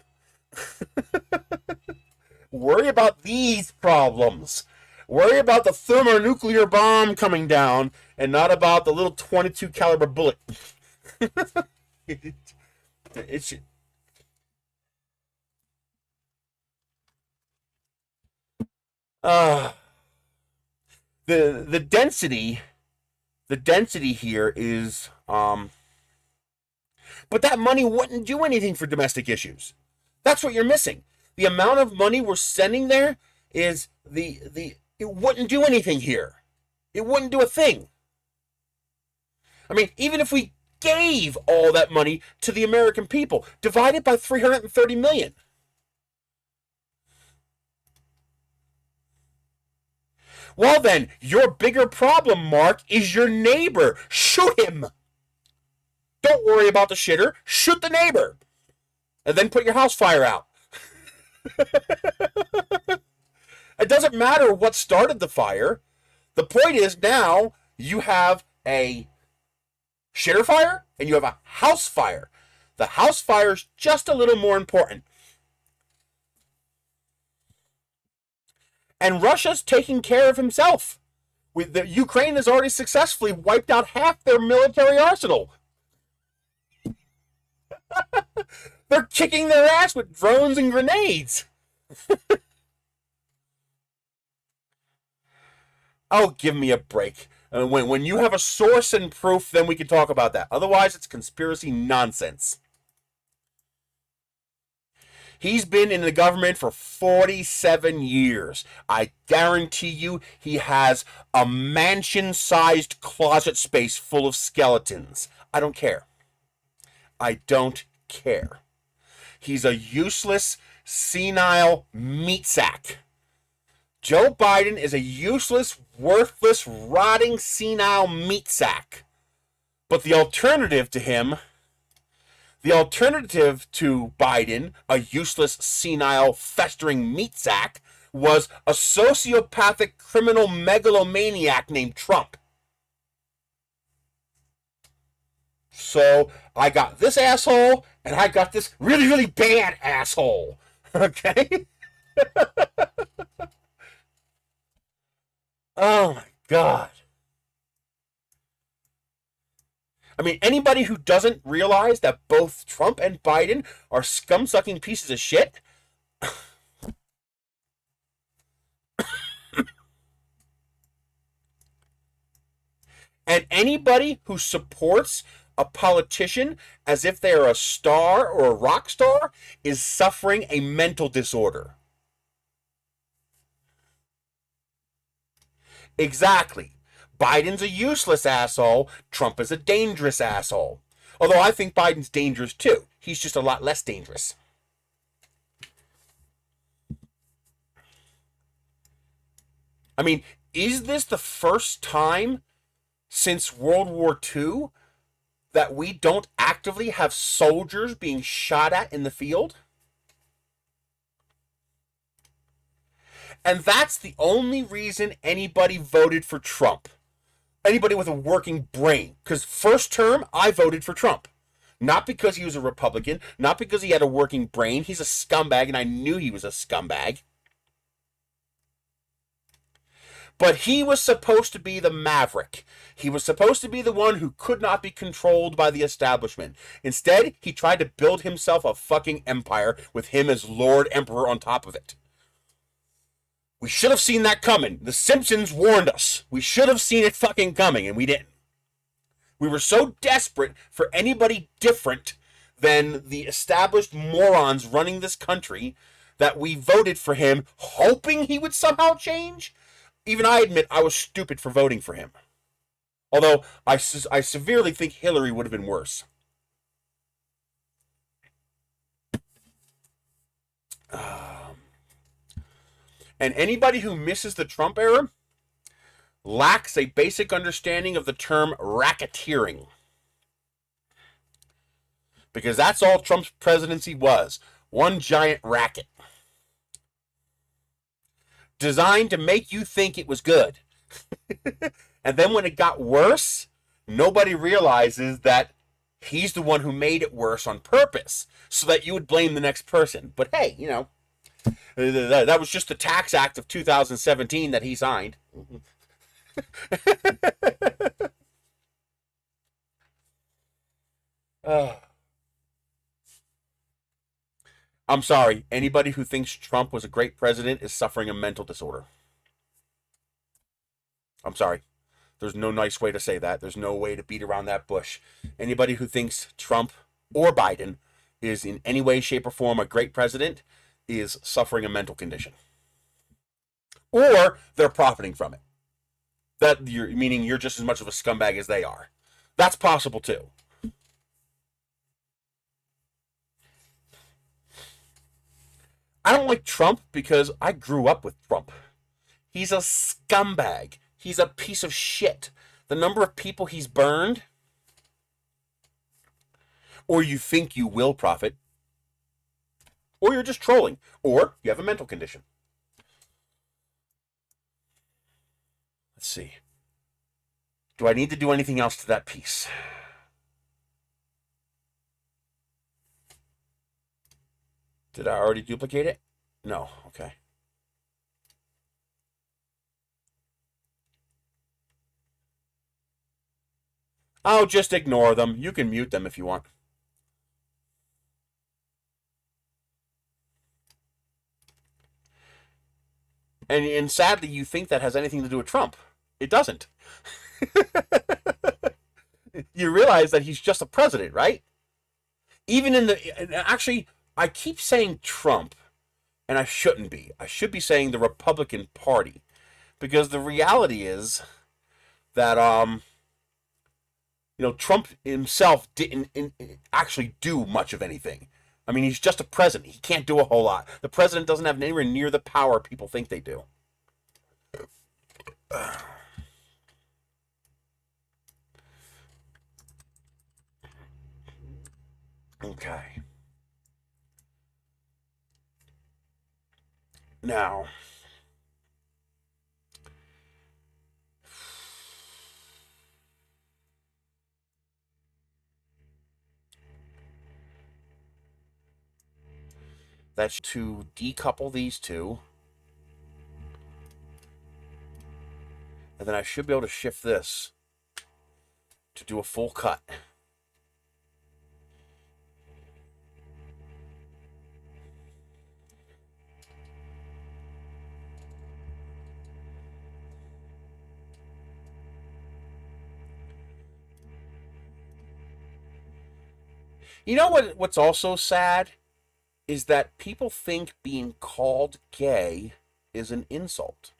Worry about these problems. Worry about the thermonuclear bomb coming down, and not about the little 22 caliber bullet. It's uh the density here is but that money wouldn't do anything for domestic issues. That's what you're missing. The amount of money we're sending there is it wouldn't do anything here. It wouldn't do a thing. I mean, even if we gave all that money to the American people, divided by 330 million. Well then, your bigger problem, Mark, is your neighbor. Shoot him. Don't worry about the shitter. Shoot the neighbor. And then put your house fire out. It doesn't matter what started the fire. The point is now you have a shitter fire and you have a house fire. The house fire is just a little more important. And Russia's taking care of himself. The Ukraine has already successfully wiped out half their military arsenal. They're kicking their ass with drones and grenades. Oh, give me a break. When you have a source and proof, then we can talk about that. Otherwise, it's conspiracy nonsense. He's been in the government for 47 years. I guarantee you he has a mansion-sized closet space full of skeletons. I don't care. I don't care. He's a useless, senile meat sack. Joe Biden is a useless, worthless, rotting, senile meat sack. But the alternative to him, the alternative to Biden, a useless, senile, festering meat sack, was a sociopathic, criminal megalomaniac named Trump. So I got this asshole, and I got this really, really bad asshole. Okay? Oh my God. I mean, anybody who doesn't realize that both Trump and Biden are scum-sucking pieces of shit. And anybody who supports a politician as if they are a star or a rock star is suffering a mental disorder. Exactly. Biden's a useless asshole. Trump is a dangerous asshole. Although I think Biden's dangerous too. He's just a lot less dangerous. I mean, is this the first time since World War II that we don't actively have soldiers being shot at in the field? And that's the only reason anybody voted for Trump. Anybody with a working brain. Because first term, I voted for Trump. Not because he was a Republican, not because he had a working brain. He's a scumbag, and I knew he was a scumbag. But he was supposed to be the maverick. He was supposed to be the one who could not be controlled by the establishment. Instead, he tried to build himself a fucking empire with him as Lord Emperor on top of it. We should have seen that coming. The Simpsons warned us. We should have seen it fucking coming, and we didn't. We were so desperate for anybody different than the established morons running this country that we voted for him, hoping he would somehow change. Even I admit I was stupid for voting for him. Although I severely think Hillary would have been worse. And anybody who misses the Trump era lacks a basic understanding of the term racketeering. Because that's all Trump's presidency was. One giant racket. Designed to make you think it was good. And then when it got worse, Nobody realizes that he's the one who made it worse on purpose so that you would blame the next person. But hey, that was just the Tax Act of 2017 that he signed. I'm sorry. Anybody who thinks Trump was a great president is suffering a mental disorder. I'm sorry. There's no nice way to say that. There's no way to beat around that bush. Anybody who thinks Trump or Biden is in any way, shape, or form a great president is suffering a mental condition. Or they're profiting from it. Meaning you're just as much of a scumbag as they are. That's possible too. I don't like Trump because I grew up with Trump. He's a scumbag. He's a piece of shit. The number of people he's burned, or you think you will profit, or you're just trolling, or you have a mental condition. Let's see. Do I need to do anything else to that piece? Did I already duplicate it? No. Okay. Oh, just ignore them. You can mute them if you want. And sadly, you think that has anything to do with Trump. It doesn't. You realize that he's just a president, right? Actually, I keep saying Trump, and I shouldn't be. I should be saying the Republican Party, because the reality is that Trump himself didn't actually do much of anything. I mean, he's just a president. He can't do a whole lot. The president doesn't have anywhere near the power people think they do. Okay. Now, that's to decouple these two. And then I should be able to shift this to do a full cut. You know what's also sad is that people think being called gay is an insult.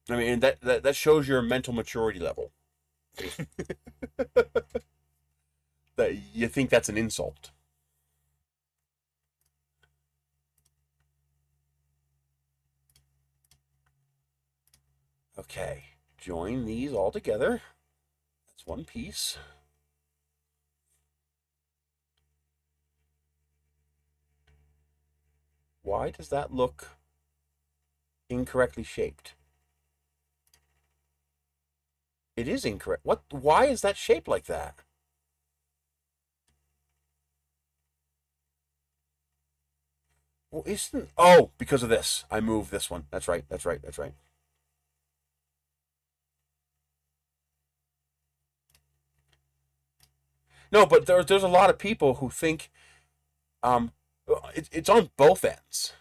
I mean, that shows your mental maturity level. That you think that's an insult. Okay, join these all together. That's one piece. Why does that look incorrectly shaped? It is incorrect. Why is that shaped like that? Well, because of this. I moved this one. That's right. No, but there's a lot of people who think it's on both ends.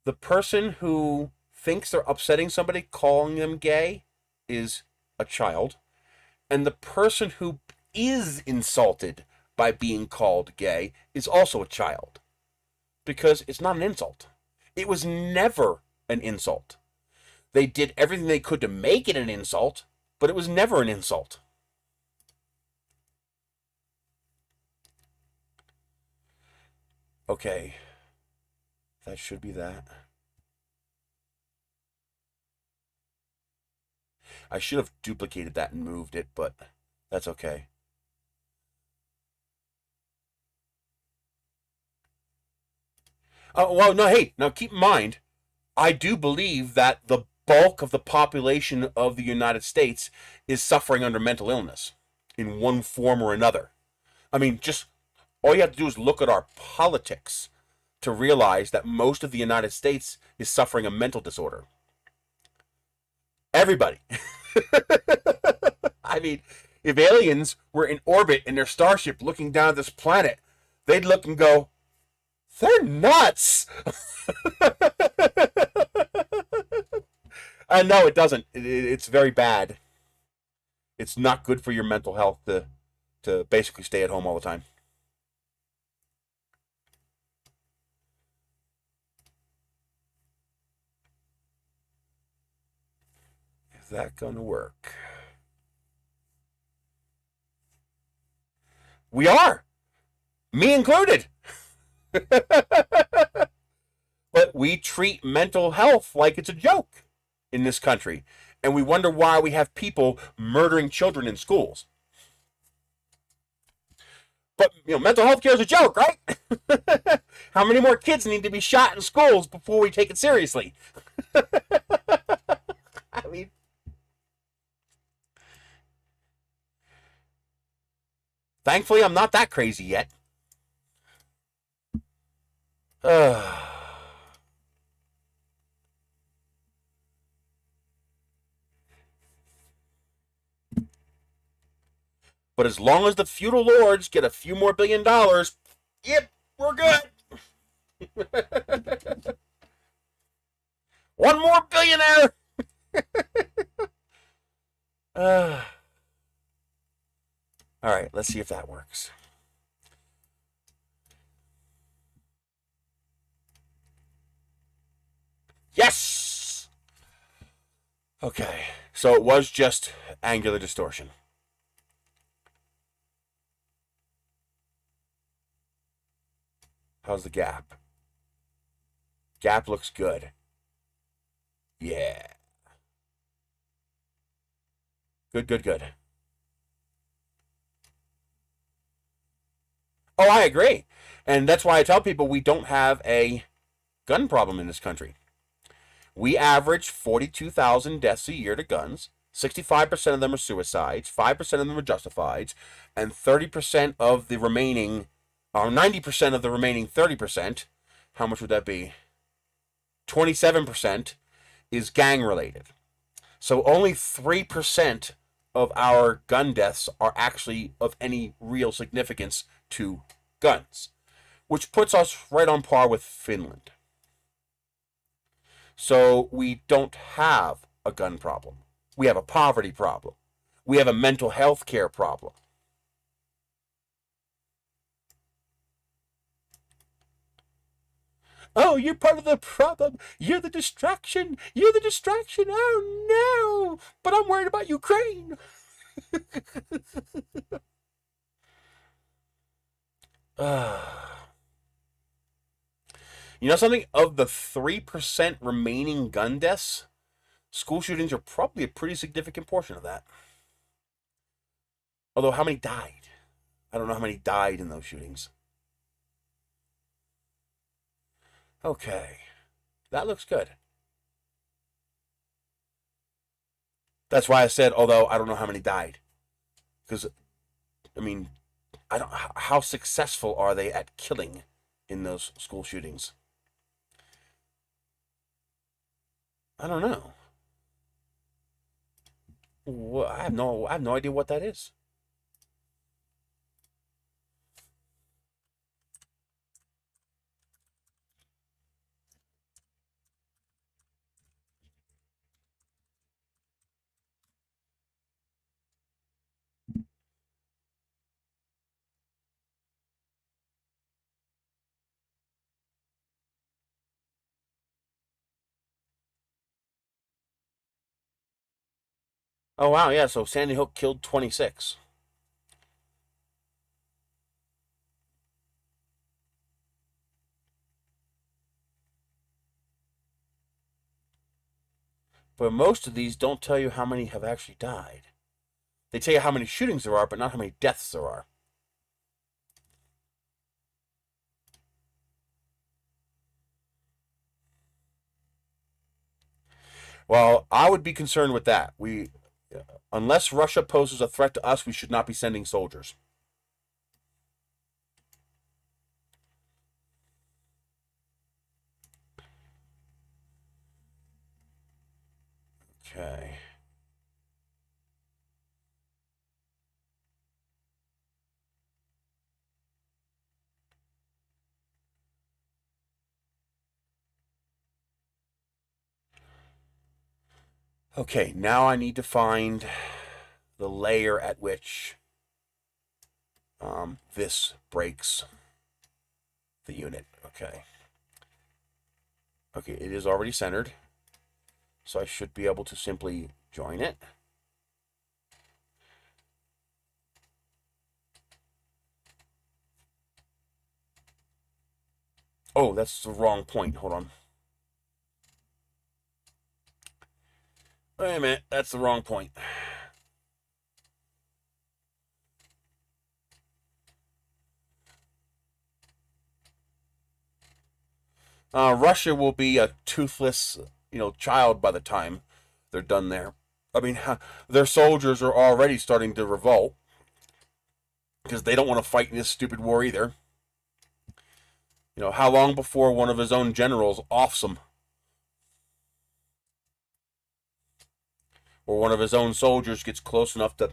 The person who thinks they're upsetting somebody, calling them gay, is a child. And the person who is insulted by being called gay is also a child. Because it's not an insult. It was never an insult. They did everything they could to make it an insult, but it was never an insult. Okay. That should be that. I should have duplicated that and moved it, but that's okay. Oh, well, no, hey, now keep in mind, I do believe that the bulk of the population of the United States is suffering under mental illness in one form or another. I mean, just all you have to do is look at our politics to realize that most of the United States is suffering a mental disorder. Everybody. I mean, if aliens were in orbit in their starship looking down at this planet, they'd look and go, they're nuts. No, it doesn't. It's very bad. It's not good for your mental health to basically stay at home all the time. Is that going to work? We are. Me included. But we treat mental health like it's a joke in this country. And we wonder why we have people murdering children in schools. But, mental health care is a joke, right? How many more kids need to be shot in schools before we take it seriously? I mean, thankfully, I'm not that crazy yet. But as long as the feudal lords get a few more $1 billion, yep, we're good. One more billionaire. All right, let's see if that works. Yes! Okay, so it was just angular distortion. How's the gap? Gap looks good. Yeah. Good, good, good. Oh, I agree. And that's why I tell people we don't have a gun problem in this country. We average 42,000 deaths a year to guns. 65% of them are suicides, 5% of them are justified, and 30% of the remaining, or 90% of the remaining 30%, how much would that be? 27% is gang related. So only 3% of our gun deaths are actually of any real significance to guns, which puts us right on par with Finland. So we don't have a gun problem. We have a poverty problem. We have a mental health care problem. Oh, you're part of the problem. You're the distraction. You're the distraction. Oh, no. But I'm worried about Ukraine. You know something? Of the 3% remaining gun deaths, school shootings are probably a pretty significant portion of that. Although, how many died? I don't know how many died in those shootings. Okay. That looks good. That's why I said, although I don't know how many died. Because, I mean, I don't. How successful are they at killing in those school shootings? I don't know. I have no idea what that is. Oh wow, yeah. So Sandy Hook killed 26. But most of these don't tell you how many have actually died. They tell you how many shootings there are, but not how many deaths there are. Well, I would be concerned with that. Unless Russia poses a threat to us, we should not be sending soldiers. Okay. Okay, now I need to find the layer at which this breaks the unit. Okay. Okay, it is already centered, so I should be able to simply join it. Oh, that's the wrong point. Hold on. Wait a minute, that's the wrong point. Russia will be a toothless, child by the time they're done there. I mean, their soldiers are already starting to revolt because they don't want to fight in this stupid war either. How long before one of his own generals offs him? Or one of his own soldiers gets close enough to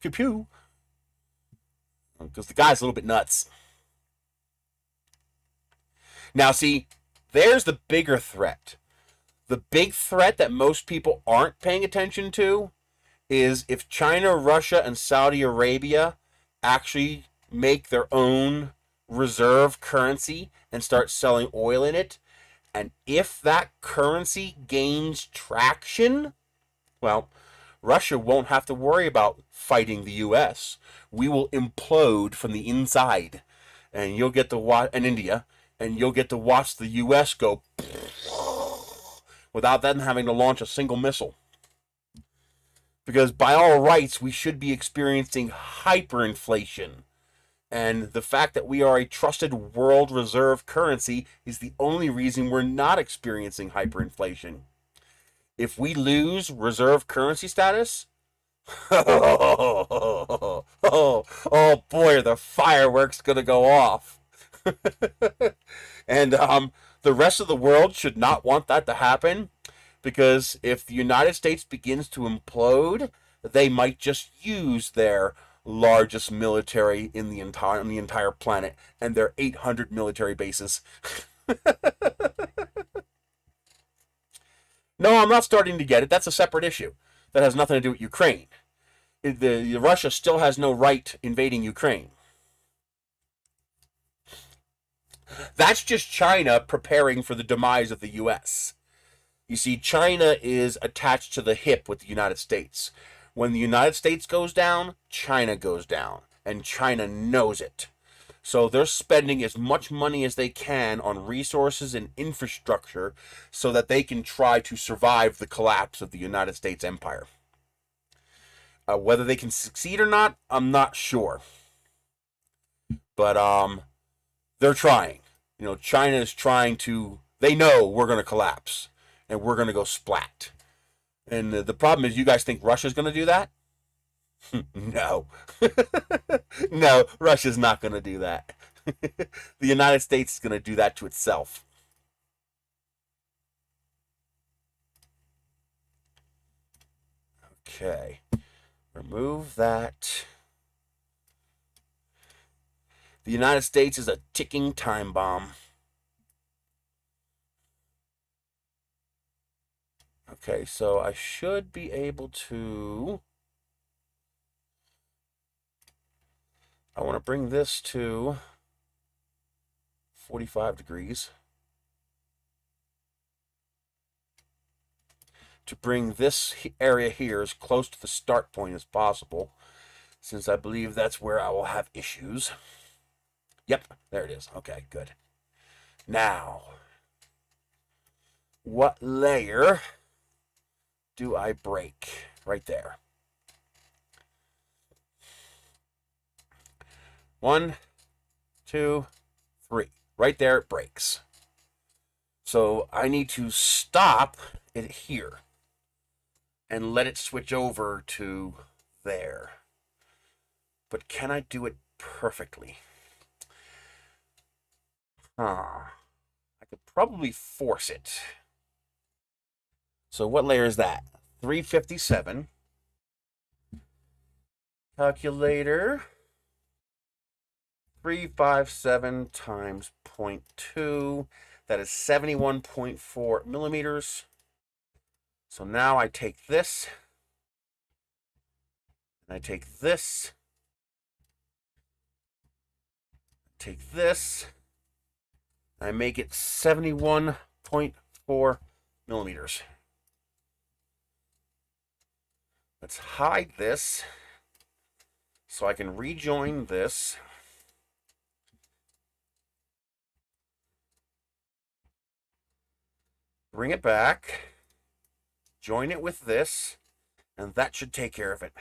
pew pew? Because the guy's a little bit nuts. Now, see, there's the bigger threat. The big threat that most people aren't paying attention to is if China, Russia, and Saudi Arabia actually make their own reserve currency and start selling oil in it, and if that currency gains traction, well, Russia won't have to worry about fighting the U.S. We will implode from the inside, and you'll get to watch, and India, and you'll get to watch the U.S. go without them having to launch a single missile. Because by all rights, we should be experiencing hyperinflation. And the fact that we are a trusted world reserve currency is the only reason we're not experiencing hyperinflation. If we lose reserve currency status, oh boy, are the fireworks going to go off. And the rest of the world should not want that to happen, because if the United States begins to implode, they might just use their largest military in the entire planet and their 800 military bases. No, I'm not starting to get it. That's a separate issue. That has nothing to do with Ukraine. Russia still has no right invading Ukraine. That's just China preparing for the demise of the U.S. You see, China is attached to the hip with the United States. When the United States goes down, China goes down. And China knows it. So they're spending as much money as they can on resources and infrastructure so that they can try to survive the collapse of the United States empire. Whether they can succeed or not, I'm not sure. But they're trying. China is trying to. They know we're going to collapse and we're going to go splat. And the problem is, you guys think Russia's going to do that? No. No, Russia's not going to do that. The United States is going to do that to itself. Okay. Remove that. The United States is a ticking time bomb. Okay, so I should be able to... I want to bring this to 45 degrees. To bring this area here as close to the start point as possible, since I believe that's where I will have issues. Yep, there it is. Okay, good. Now, what layer do I break? Right there. 1, 2, 3. Right there it breaks. So I need to stop it here and let it switch over to there. But can I do it perfectly? I could probably force it. So what layer is that? 357. Calculator. 357 times 0.2. That is 71.4 millimeters. So now I take this, and I take this, take this, and I make it 71.4 millimeters. Let's hide this so I can rejoin this. Bring it back, join it with this, and that should take care of it.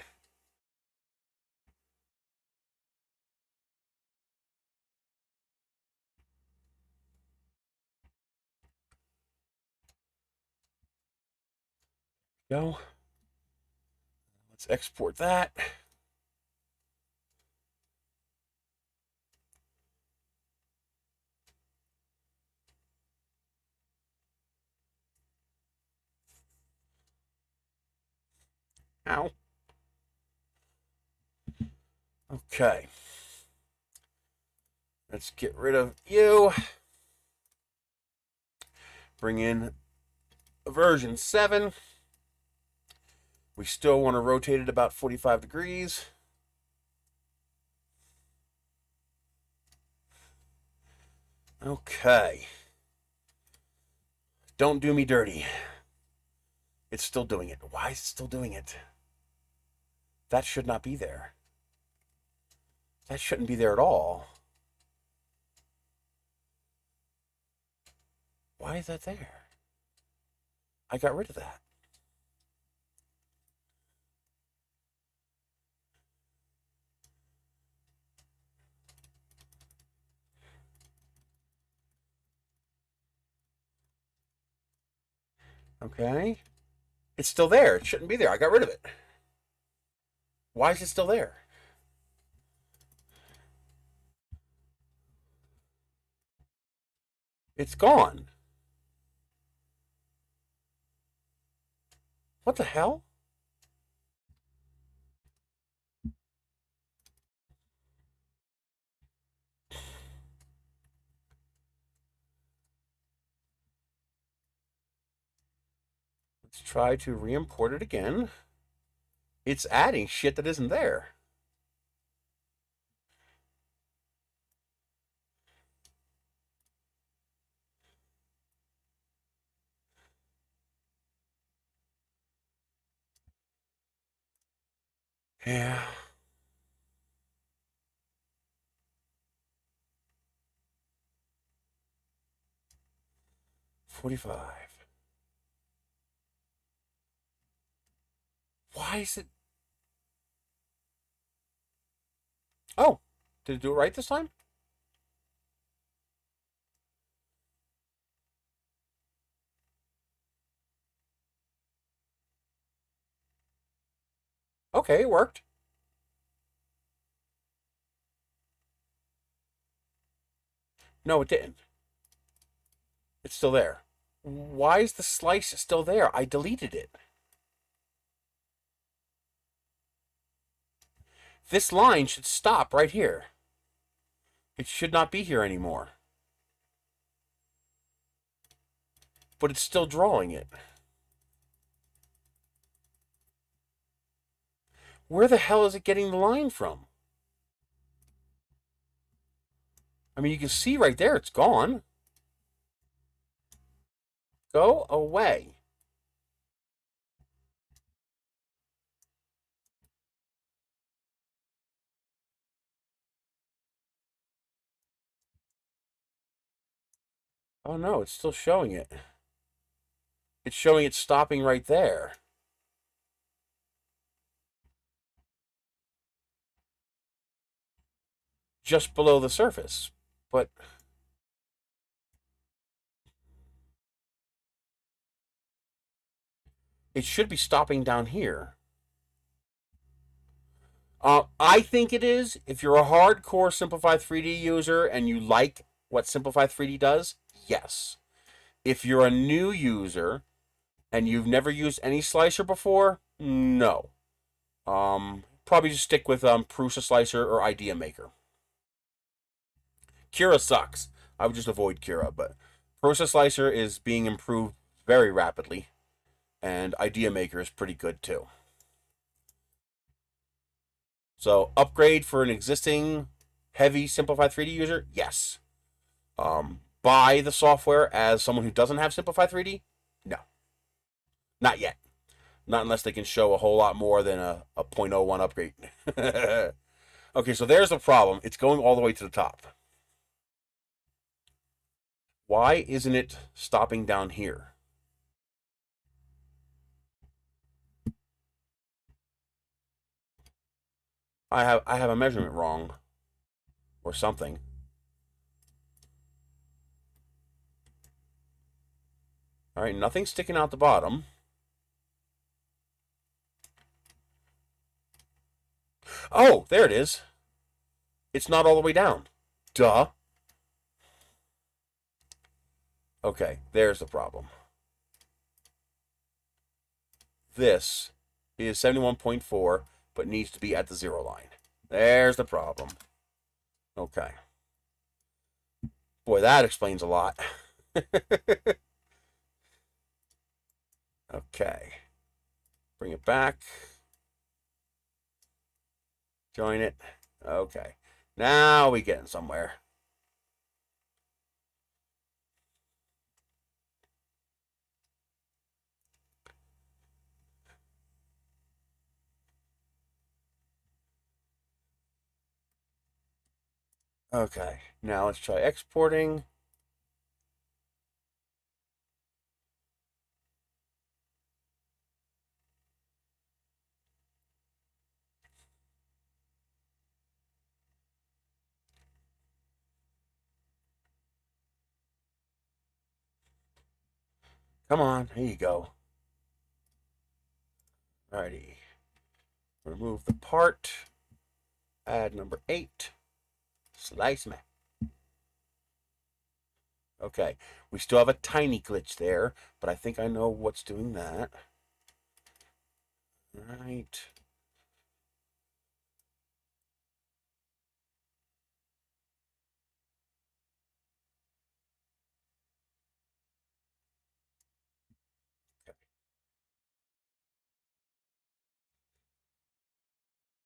Go. Let's export that. Ow. Okay. Let's get rid of you. Bring in version 7. We still want to rotate it about 45 degrees. Okay. Don't do me dirty. It's still doing it. Why is it still doing it? That should not be there. That shouldn't be there at all. Why is that there? I got rid of that. Okay. It's still there. It shouldn't be there. I got rid of it. Why is it still there? It's gone. What the hell? Let's try to re-import it again. It's adding shit that isn't there. Yeah. $45. Why is it? Oh, did it do it right this time? Okay, it worked. No, it didn't. It's still there. Why is the slice still there? I deleted it. This line should stop right here. It should not be here anymore. But it's still drawing it. Where the hell is it getting the line from? I mean, you can see right there, it's gone. Go away. Oh no, it's still showing it. It's showing it stopping right there. Just below the surface. But it should be stopping down here. I think it is. If you're a hardcore Simplify 3D user and you like what Simplify 3D does, yes. If you're a new user and you've never used any slicer before, no. Probably just stick with Prusa Slicer or Idea Maker. Cura sucks. I would just avoid Cura, but Prusa Slicer is being improved very rapidly, and Idea Maker is pretty good too. So upgrade for an existing heavy Simplify 3D user, yes. Buy the software as someone who doesn't have Simplify 3D, no, not yet. Not unless they can show a whole lot more than a 0.01 upgrade. Okay, so there's the problem. It's going all the way to the top. Why isn't it stopping down here? I have a measurement wrong or something. All right, nothing's sticking out the bottom. Oh, there it is. It's not all the way down. Duh. Okay, there's the problem. This is 71.4, but needs to be at the 0 line. There's the problem. Okay. Boy, that explains a lot. Okay. Bring it back. Join it. Okay. Now we getting somewhere. Okay. Now let's try exporting. Come on. Here you go. Alrighty. Remove the part. Add number 8. Slice map. Okay. We still have a tiny glitch there, but I think I know what's doing that. Right.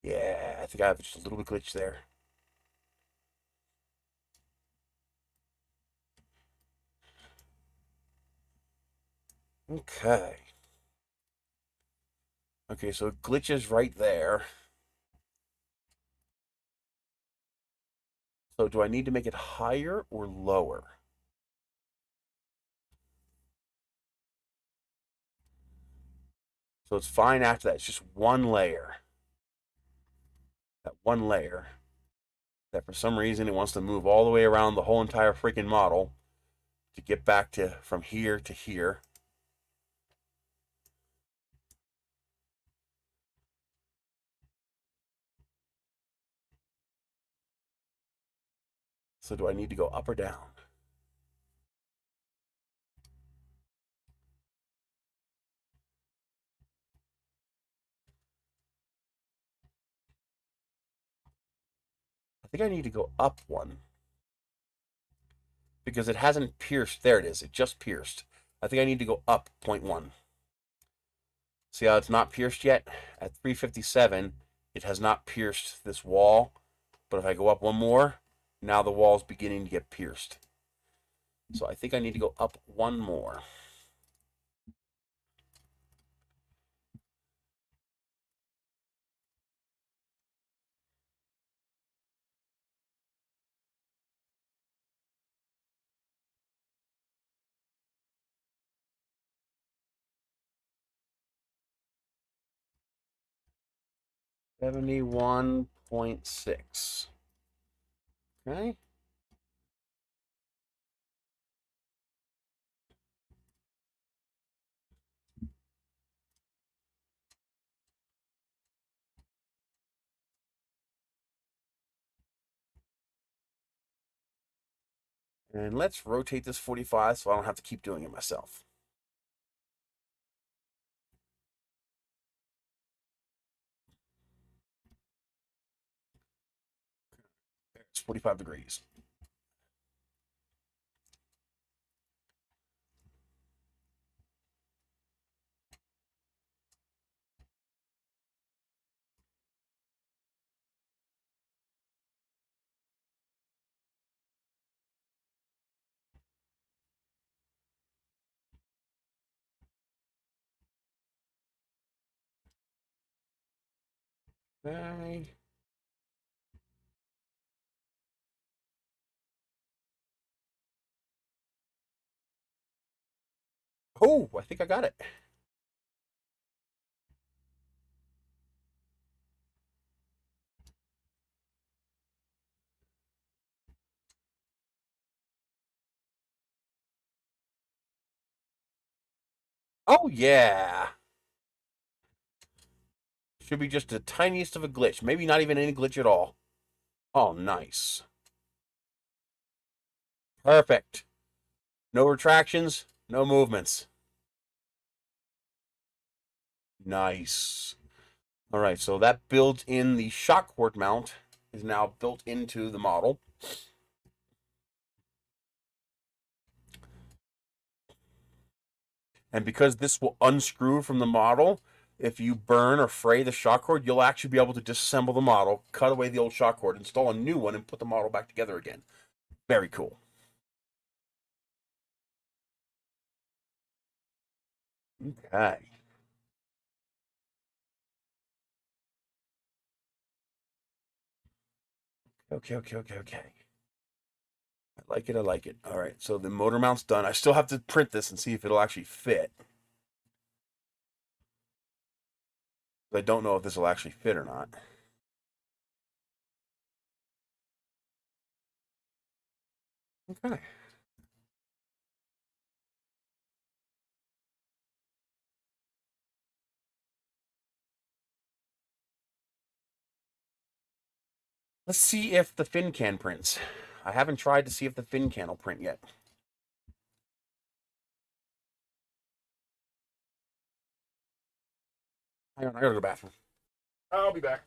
Yeah, I think I have just a little bit glitch there. Okay. Okay, so it glitches right there. So do I need to make it higher or lower? So it's fine after that. It's just one layer. That one layer that for some reason it wants to move all the way around the whole entire freaking model to get back to from here to here. So do I need to go up or down? I think I need to go up one because it hasn't pierced. There it is. It just pierced. I think I need to go up 0.1. See how it's not pierced yet? At 357, it has not pierced this wall. But if I go up one more, now the wall's beginning to get pierced. So I think I need to go up one more. $71.6. Okay. And let's rotate this 45 so I don't have to keep doing it myself. It's 45 degrees. Okay. Oh, I think I got it. Oh, yeah. Should be just the tiniest of a glitch. Maybe not even any glitch at all. Oh, nice. Perfect. No retractions, no movements. Nice. All right, so that built in the shock cord mount is now built into the model. And because this will unscrew from the model, if you burn or fray the shock cord, you'll actually be able to disassemble the model, cut away the old shock cord, install a new one, and put the model back together again. Very cool. Okay. Okay. I like it, I like it. All right, so the motor mount's done. I still have to print this and see if it'll actually fit. I don't know if this will actually fit or not. Okay. Let's see if the fin can prints. I haven't tried to see if the fin can will print yet. Hang on, I gotta go to the bathroom. I'll be back.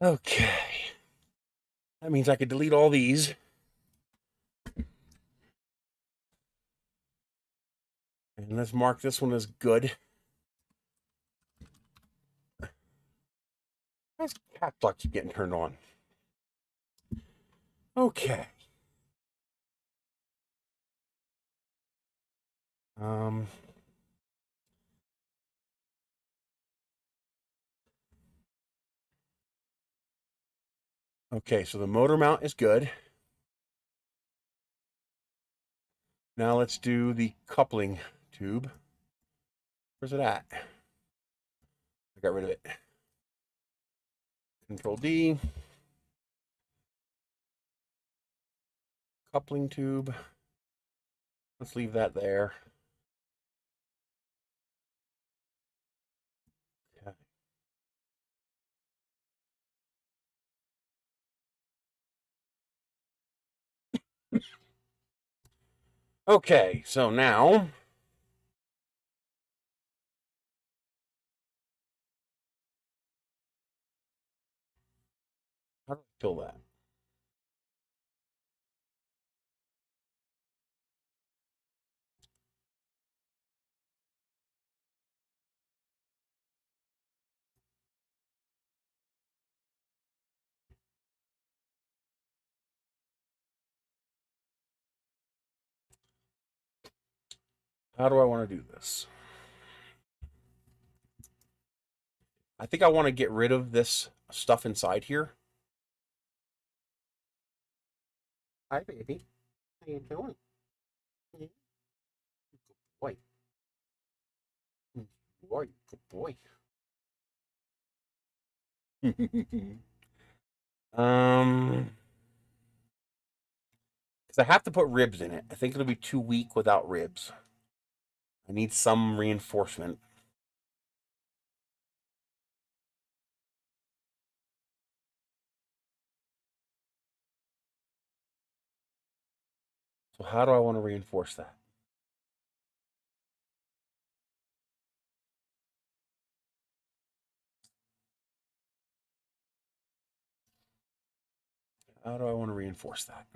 Okay. That means I could delete all these. And let's mark this one as good. Nice cat clock keep getting turned on. Okay. Okay, so the motor mount is good. Now let's do the coupling tube. Where's it at? I got rid of it. Control D. Coupling tube. Let's leave that there. Okay. Okay, so now how do I fill that? How do I want to do this? I think I want to get rid of this stuff inside here. Hi, baby. How you doing? Good boy. Boy, good boy. Because I have to put ribs in it. I think it'll be too weak without ribs. I need some reinforcement. So how do I want to reinforce that? How do I want to reinforce that?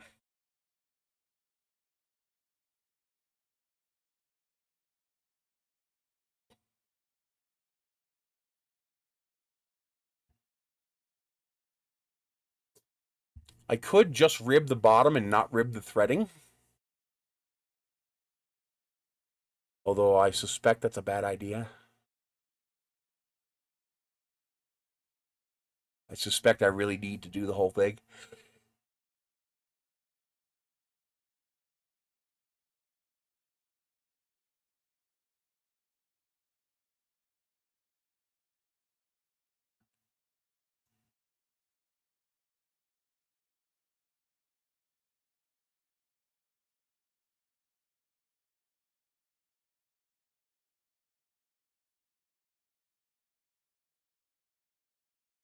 I could just rib the bottom and not rib the threading. Although I suspect that's a bad idea. I suspect I really need to do the whole thing.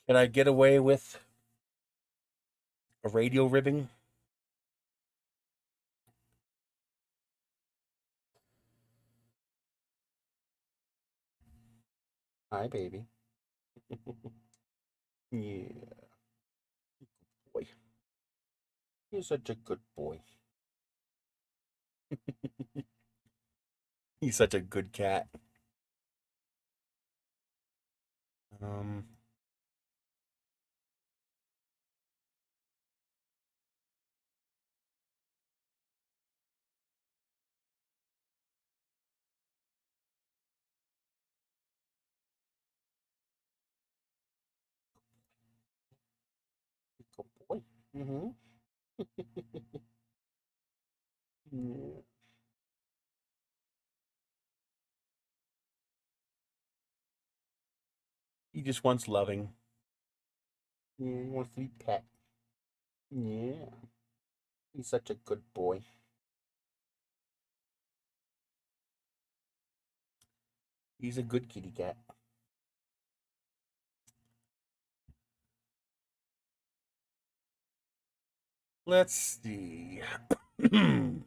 Can I get away with a radial ribbing? Hi, baby. Yeah. Boy. You're such a good boy. He's such a good cat. Um, good boy. Mm-hmm. Yeah. He just wants loving. Yeah, he wants to be pet. Yeah. He's such a good boy. He's a good kitty cat. Let's see. I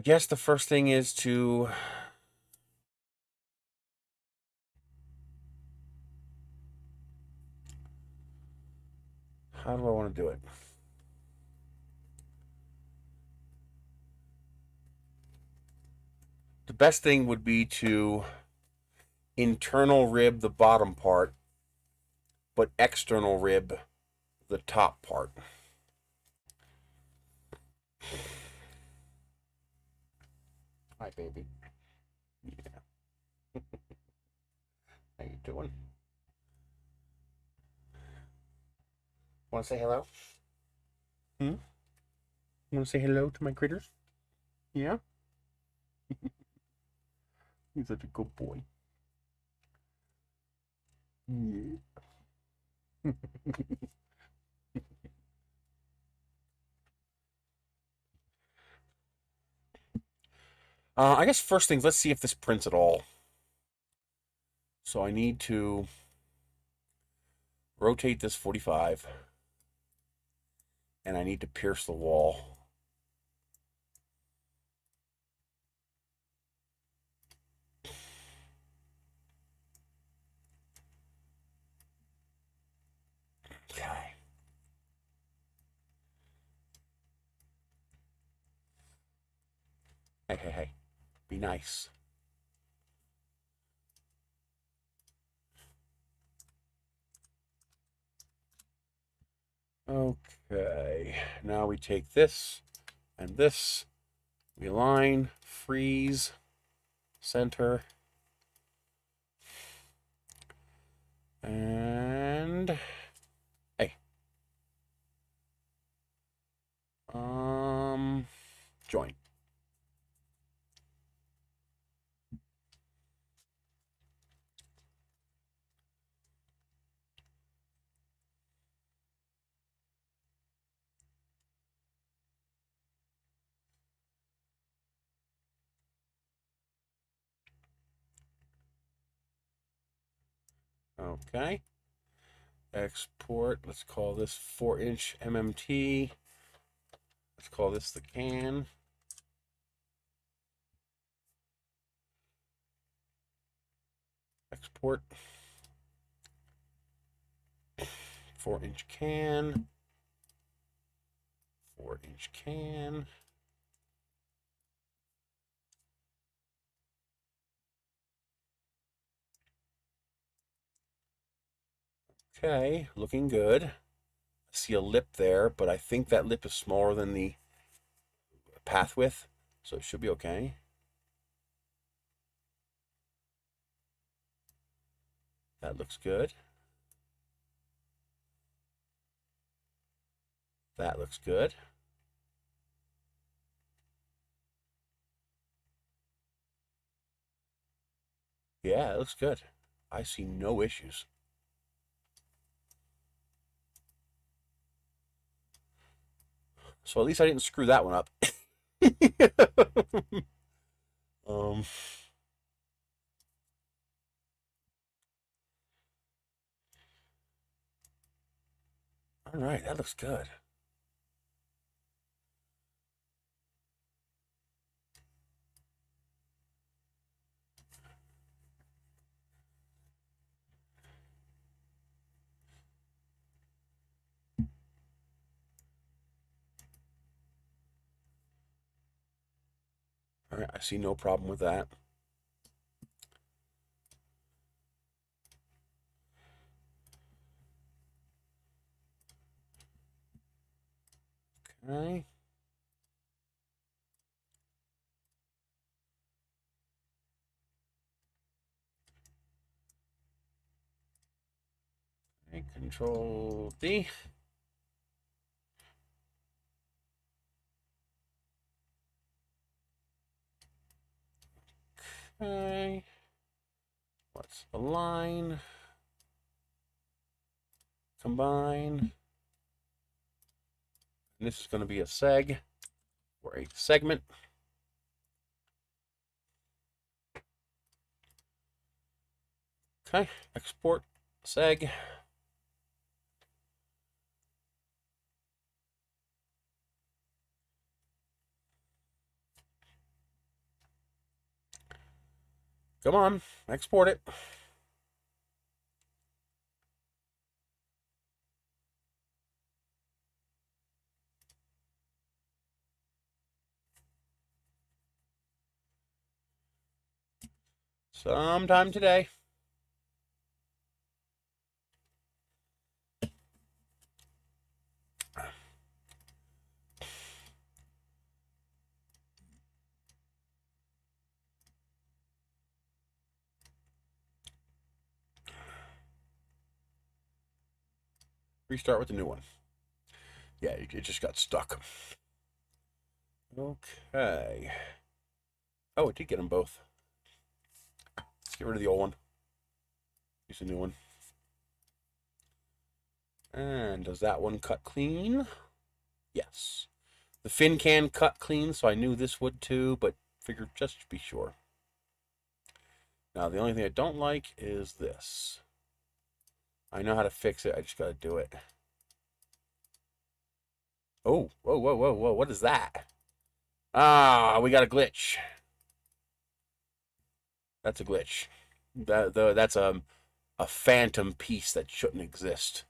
guess the first thing is to How do I want to do it? The best thing would be to internal rib the bottom part, but external rib the top part. Hi, baby. Yeah. How you doing? Want to say hello? Hmm? Want to say hello to my critters? Yeah? He's such a good boy. Yeah. I guess first things, let's see if this prints at all. So I need to rotate this 45, and I need to pierce the wall. Okay. Hey, hey, hey. Be nice. Okay. Now we take this and this. We align, freeze, center. And hey. Join. Okay. Export. Let's call this 4-inch MMT. Let's call this the can. Export. 4-inch can. 4-inch can. Okay, looking good. I see a lip there, but I think that lip is smaller than the path width, so it should be okay. That looks good. That looks good. Yeah, it looks good. I see no issues. So at least I didn't screw that one up. All right, that looks good. All right, I see no problem with that. Okay. Okay, Control D. Okay. Let's align. Combine. And this is going to be a seg or a segment. Okay, export seg. Come on, export it. Sometime today. Restart with the new one. Yeah, it just got stuck. Okay. Oh, it did get them both. Let's get rid of the old one. Use a new one. And does that one cut clean? Yes. The fin can cut clean, so I knew this would too, but figured just to be sure. Now, the only thing I don't like is this. I know how to fix it. I just got to do it. Oh, whoa, whoa, whoa, whoa. What is that? Ah, we got a glitch. That's a glitch. That's a phantom piece that shouldn't exist.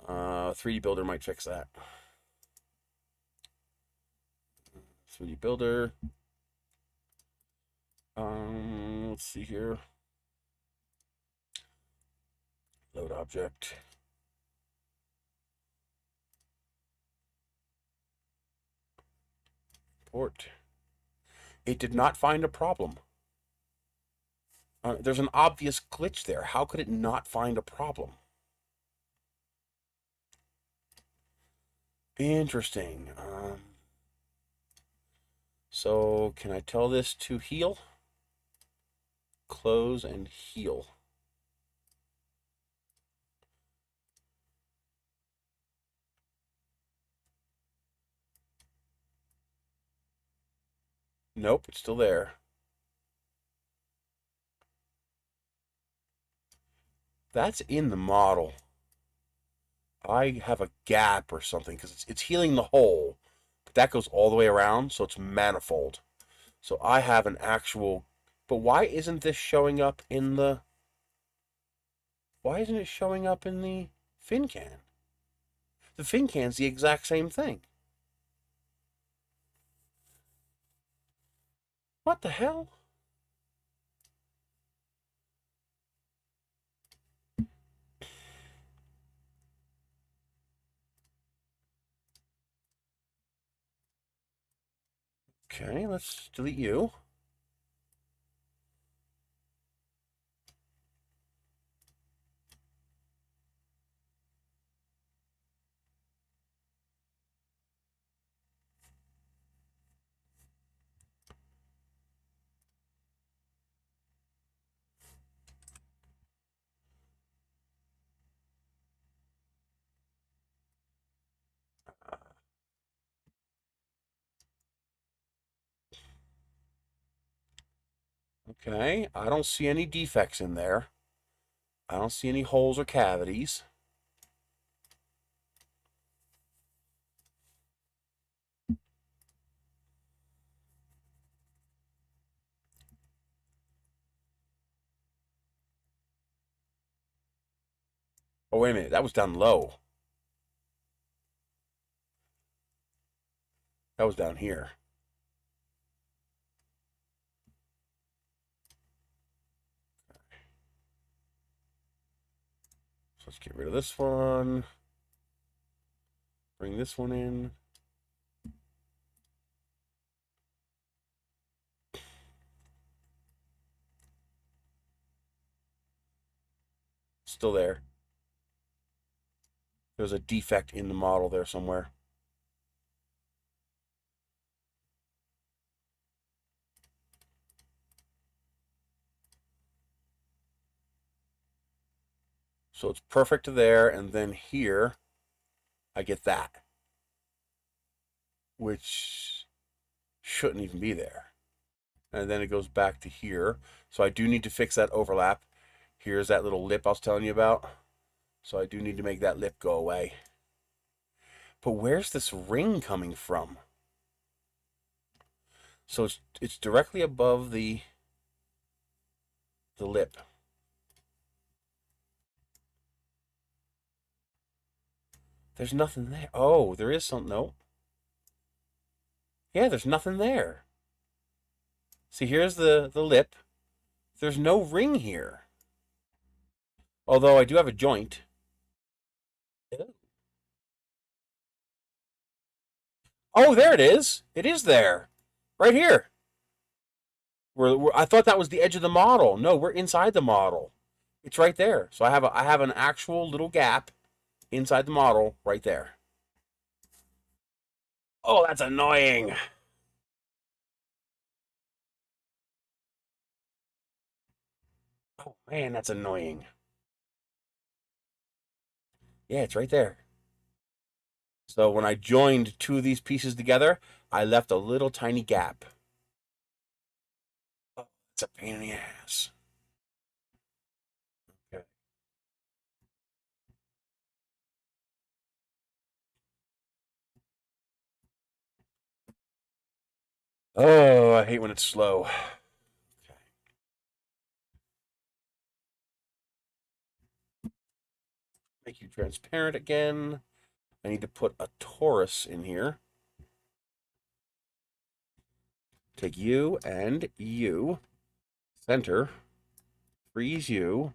3D Builder might fix that. 3D Builder. Let's see here. Load object. Port. It did not find a problem. There's an obvious glitch there. How could it not find a problem? Interesting. So can I tell this to heal? Close and heal. Nope, it's still there. That's in the model. I have a gap or something because it's healing the hole, but that goes all the way around, so it's manifold. So I have an actual, but why isn't this showing up in the, why isn't it showing up in the fin can? The fin can's the exact same thing. What the hell? Okay, let's delete you. Okay, I don't see any defects in there. I don't see any holes or cavities. Oh, wait a minute, that was down low. That was down here. So let's get rid of this one. Bring this one in. Still there. There's a defect in the model there somewhere. So it's perfect there, and then here, I get that, which shouldn't even be there. And then it goes back to here. So I do need to fix that overlap. Here's that little lip I was telling you about. So I do need to make that lip go away. But where's this ring coming from? So it's directly above the lip. There's nothing there. Oh, there is something. No. Yeah, there's nothing there. See, here's the lip. There's no ring here. Although I do have a joint. Oh, there it is. It is there. Right here. I thought that was the edge of the model. No, we're inside the model. It's right there. So I have an actual little gap inside the model right there. Oh, that's annoying. Oh, man, that's annoying. Yeah, it's right there. So when I joined two of these pieces together, I left a little tiny gap. Oh, it's a pain in the ass. Okay. Oh, I hate when it's slow. Okay. Make you transparent again. I need to put a torus in here. Take you and you. Center. Freeze you.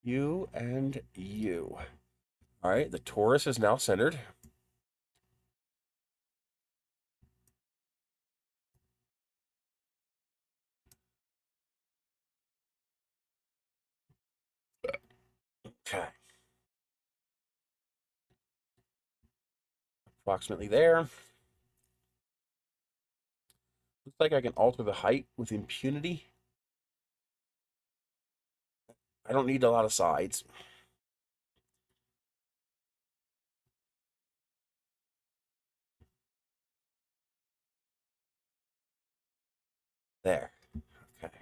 You and you. All right, the torus is now centered. Okay. Approximately there. Looks like I can alter the height with impunity. I don't need a lot of sides. There. Okay.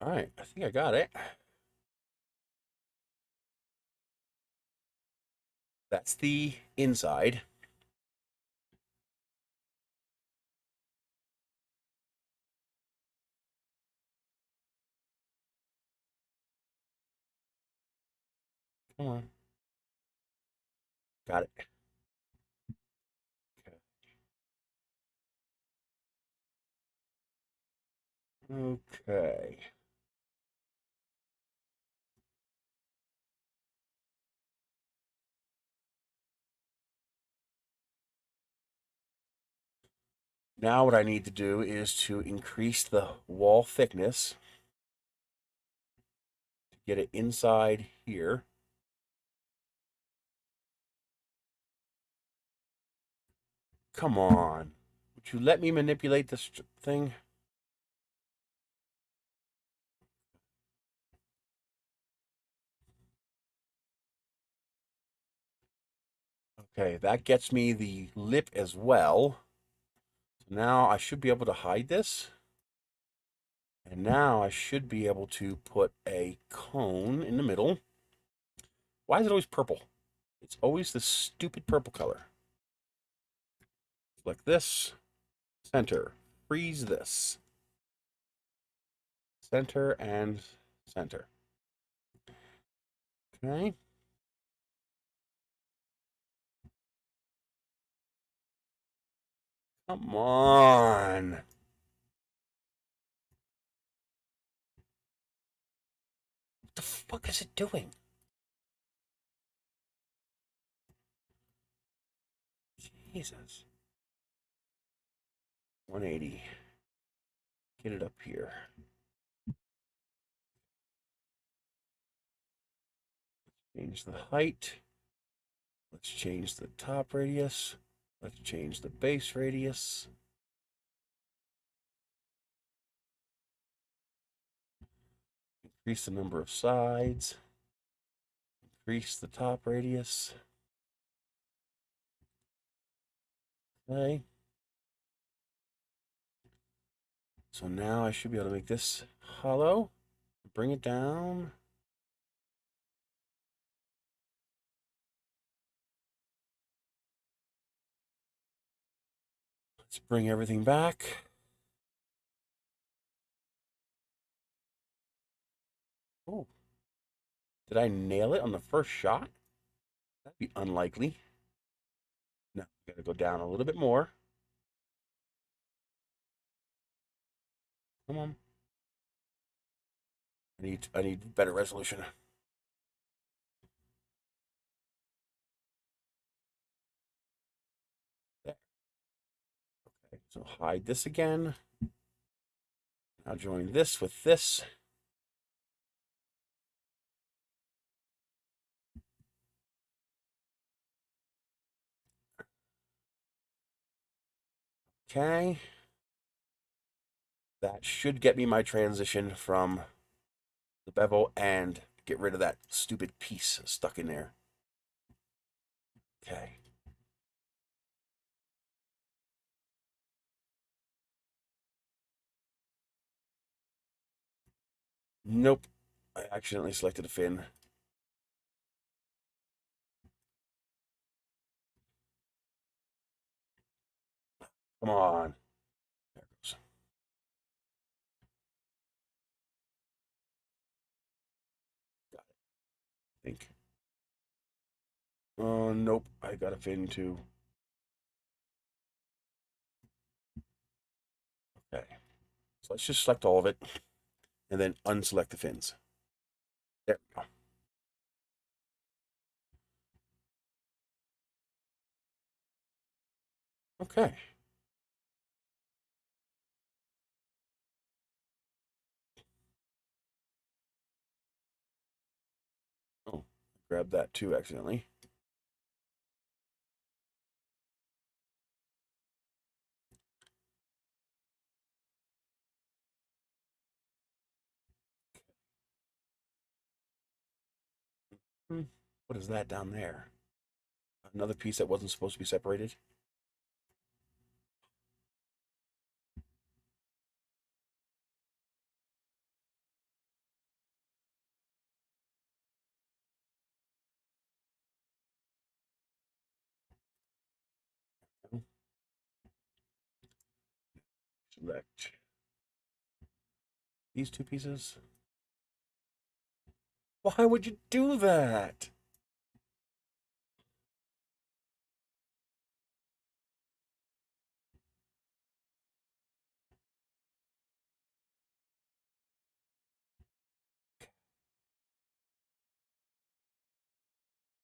All right, I think I got it. That's the inside. Come on. Got it. Okay. Okay. Now what I need to do is to increase the wall thickness to get it inside here. Come on. Would you let me manipulate this thing? Okay, that gets me the lip as well. So now I should be able to hide this. And now I should be able to put a cone in the middle. Why is it always purple? It's always the stupid purple color. Like this. Center. Freeze this. Center and center. Okay. Come on. What the fuck is it doing? Jesus. 180. Get it up here. Change the height. Let's change the top radius. Let's change the base radius. Increase the number of sides. Increase the top radius. Okay. So now I should be able to make this hollow. Bring it down. Let's bring everything back. Oh, did I nail it on the first shot? Be unlikely. Now, I gotta go down a little bit more. Come on. I need better resolution. There. Okay, so hide this again. Now join this with this. Okay. That should get me my transition from the bevel and get rid of that stupid piece stuck in there. Okay. Nope. I accidentally selected a fin. Come on. There it goes. Got it. I think. Oh, nope. I got a fin too. Okay. So let's just select all of it and then unselect the fins. There we go. Okay. Oh, grabbed that too accidentally. What is that down there? Another piece that wasn't supposed to be separated? Select these two pieces. Why would you do that?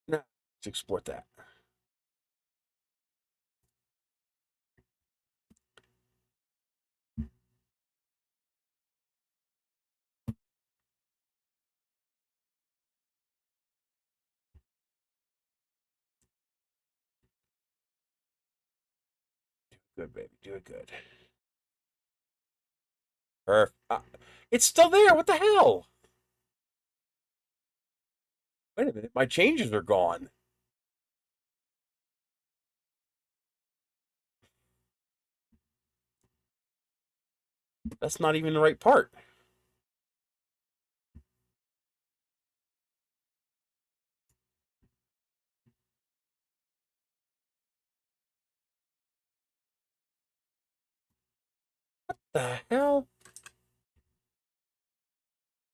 No. Let's export that. Good, baby. Do it good. Perfect. It's still there. What the hell? Wait a minute. My changes are gone. That's not even the right part. The hell?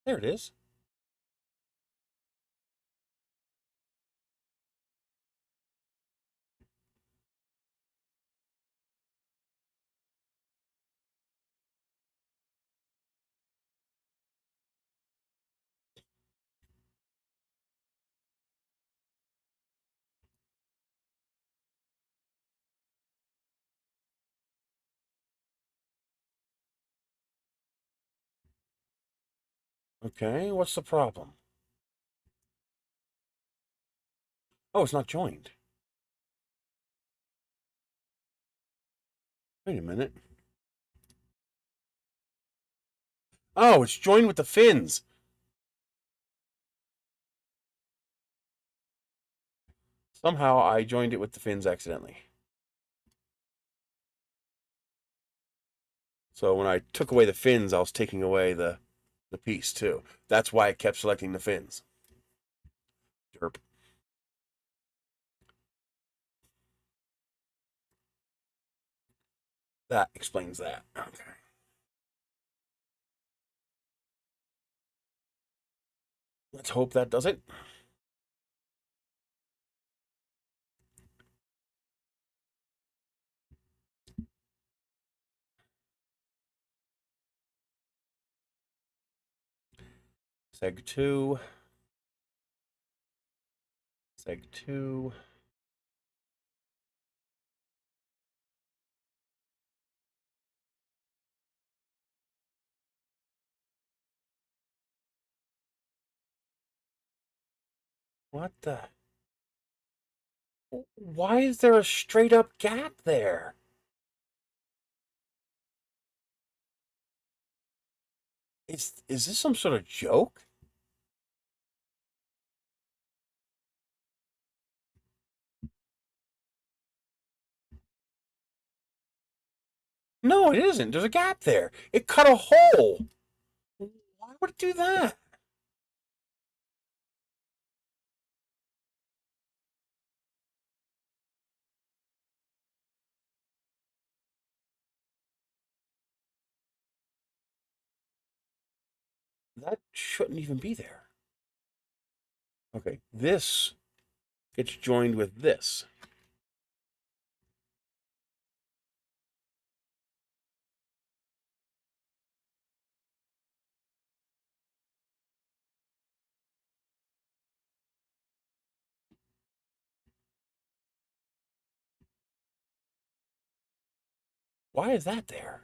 There it is. Okay, what's the problem? Oh, it's not joined. Wait a minute. Oh, it's joined with the fins. Somehow I joined it with the fins accidentally. So when I took away the fins, I was taking away the piece too. That's why I kept selecting the fins. Derp. That explains that. Okay. Let's hope that does it. Seg 2. Seg 2. What the? Why is there a straight up gap there? Is this some sort of joke? No, it isn't. There's a gap there. It cut a hole. Why would it do that? That shouldn't even be there. Okay, this gets joined with this. Why is that there?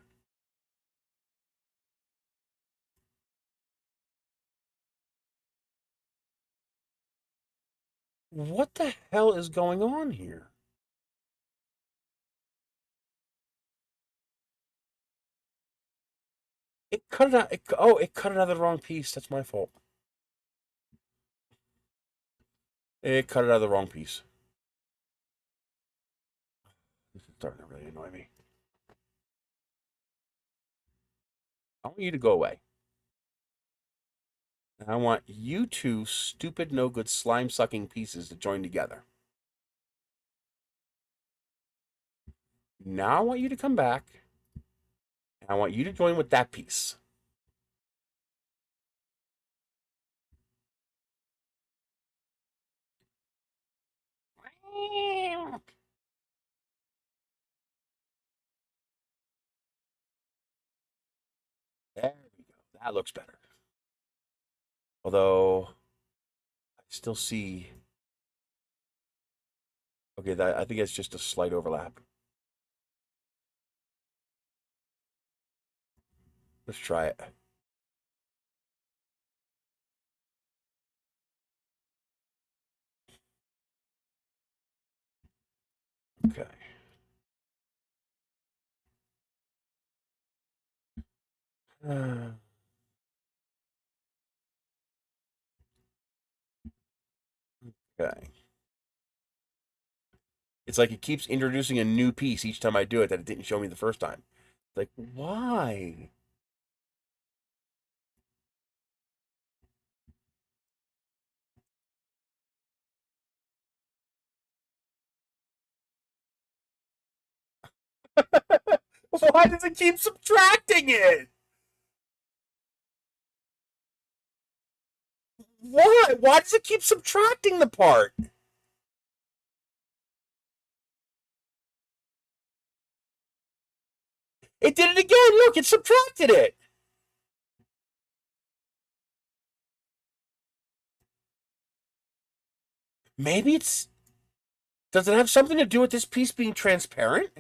What the hell is going on here? It cut it out. It cut it out of the wrong piece. That's my fault. It cut it out of the wrong piece. This is starting to really annoy me. I want you to go away. And I want you two stupid, no good, slime sucking pieces to join together. Now I want you to come back. And I want you to join with that piece. There we go. That looks better. Although, I still see... Okay, I think it's just a slight overlap. Let's try it. Okay. Okay. It's like it keeps introducing a new piece each time I do it that it didn't show me the first time. Like, why? Why does it keep subtracting it? Why? Why does it keep subtracting the part? It did it again. Look, it subtracted it. Maybe it's... Does it have something to do with this piece being transparent?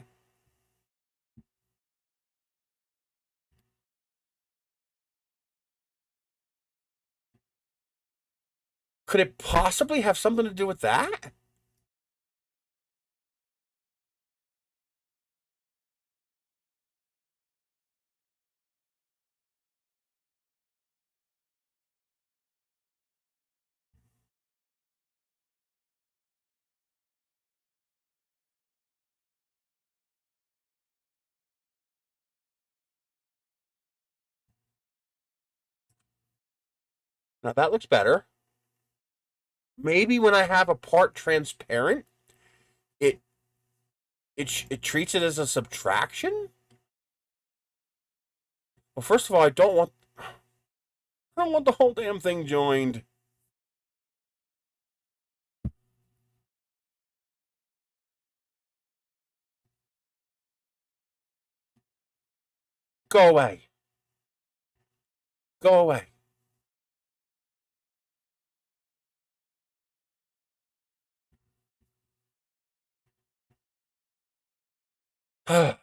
Could it possibly have something to do with that? Now that looks better. Maybe when I have a part transparent, it it treats it as a subtraction. Well, first of all, I don't want the whole damn thing joined. Go away. Go away. All right.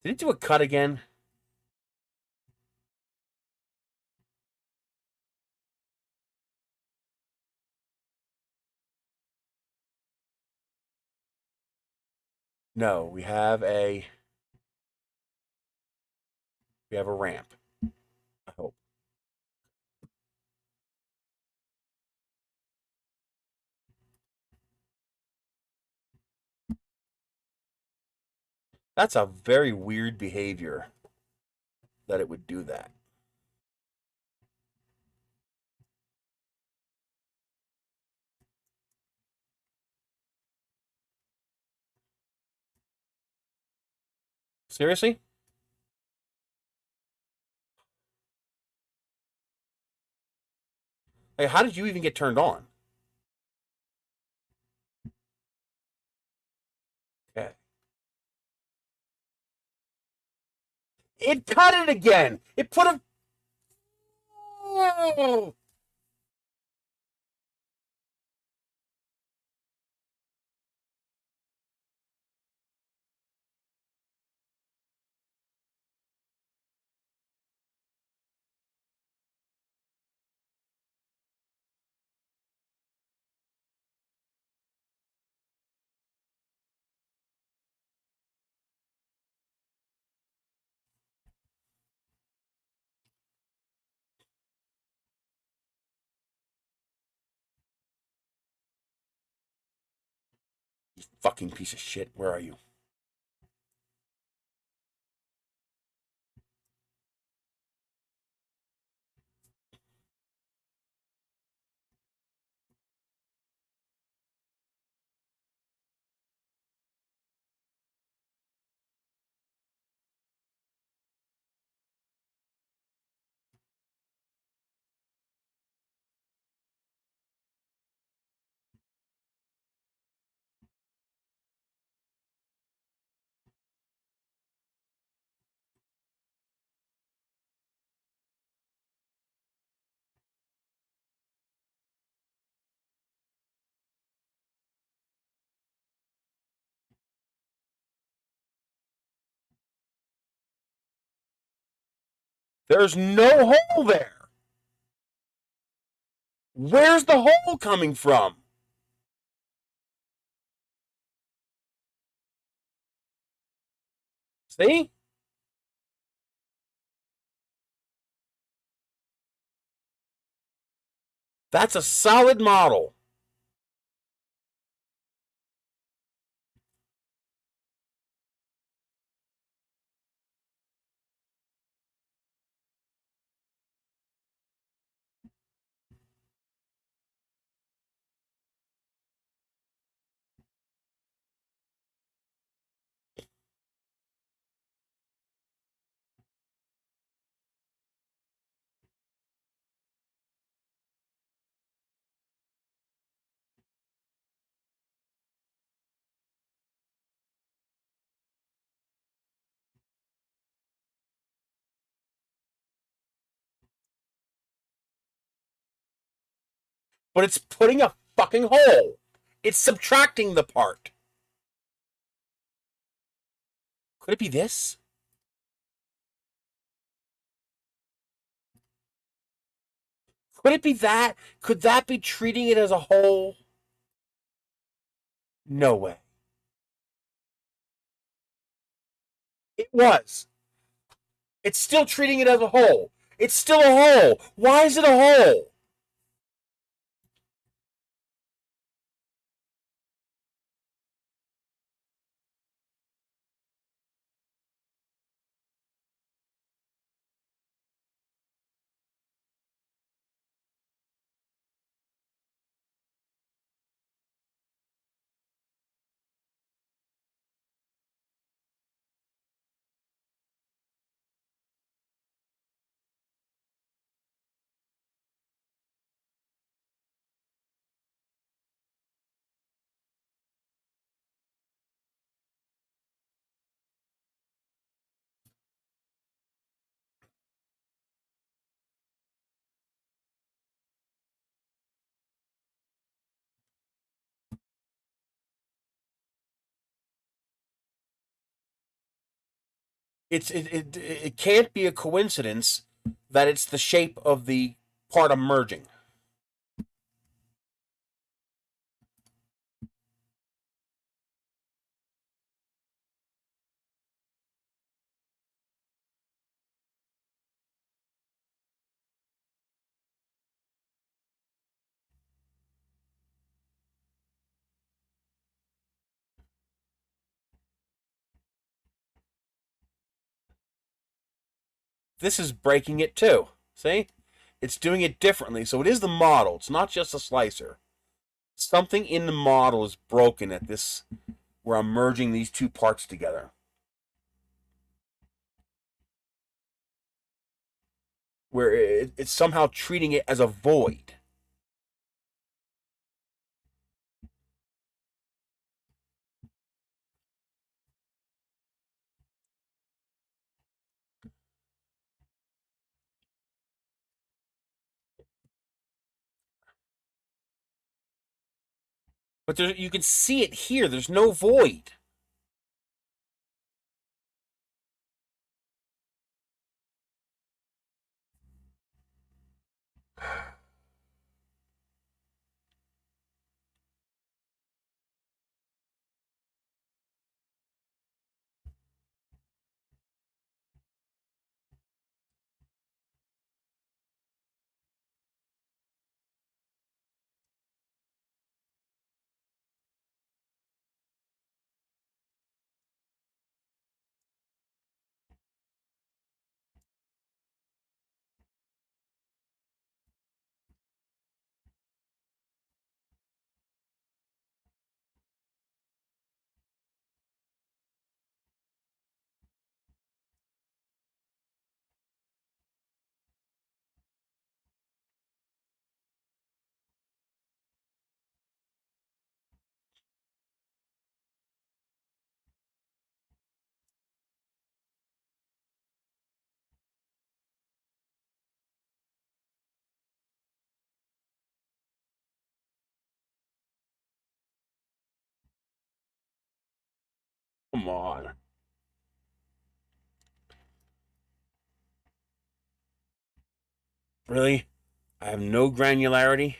Did it do a cut again? No, we have a ramp. I hope. That's a very weird behavior that it would do that. Seriously? Like, how did you even get turned on? Okay. It cut it again. It put a. Oh! You fucking piece of shit. Where are you? There's no hole there. Where's the hole coming from? See? That's a solid model. But it's putting a fucking hole. It's subtracting the part. Could it be this? Could it be that? Could that be treating it as a whole? No way. It was. It's still treating it as a whole. It's still a hole. Why is it a hole? it can't be a coincidence that it's the shape of the part I'm merging. This is breaking it too. See? It's doing it differently. So it is the model. It's not just a slicer. Something in the model is broken at this, where I'm merging these two parts together. Where it's somehow treating it as a void. But there, you can see it here. There's no void. Come on. Really? I have no granularity.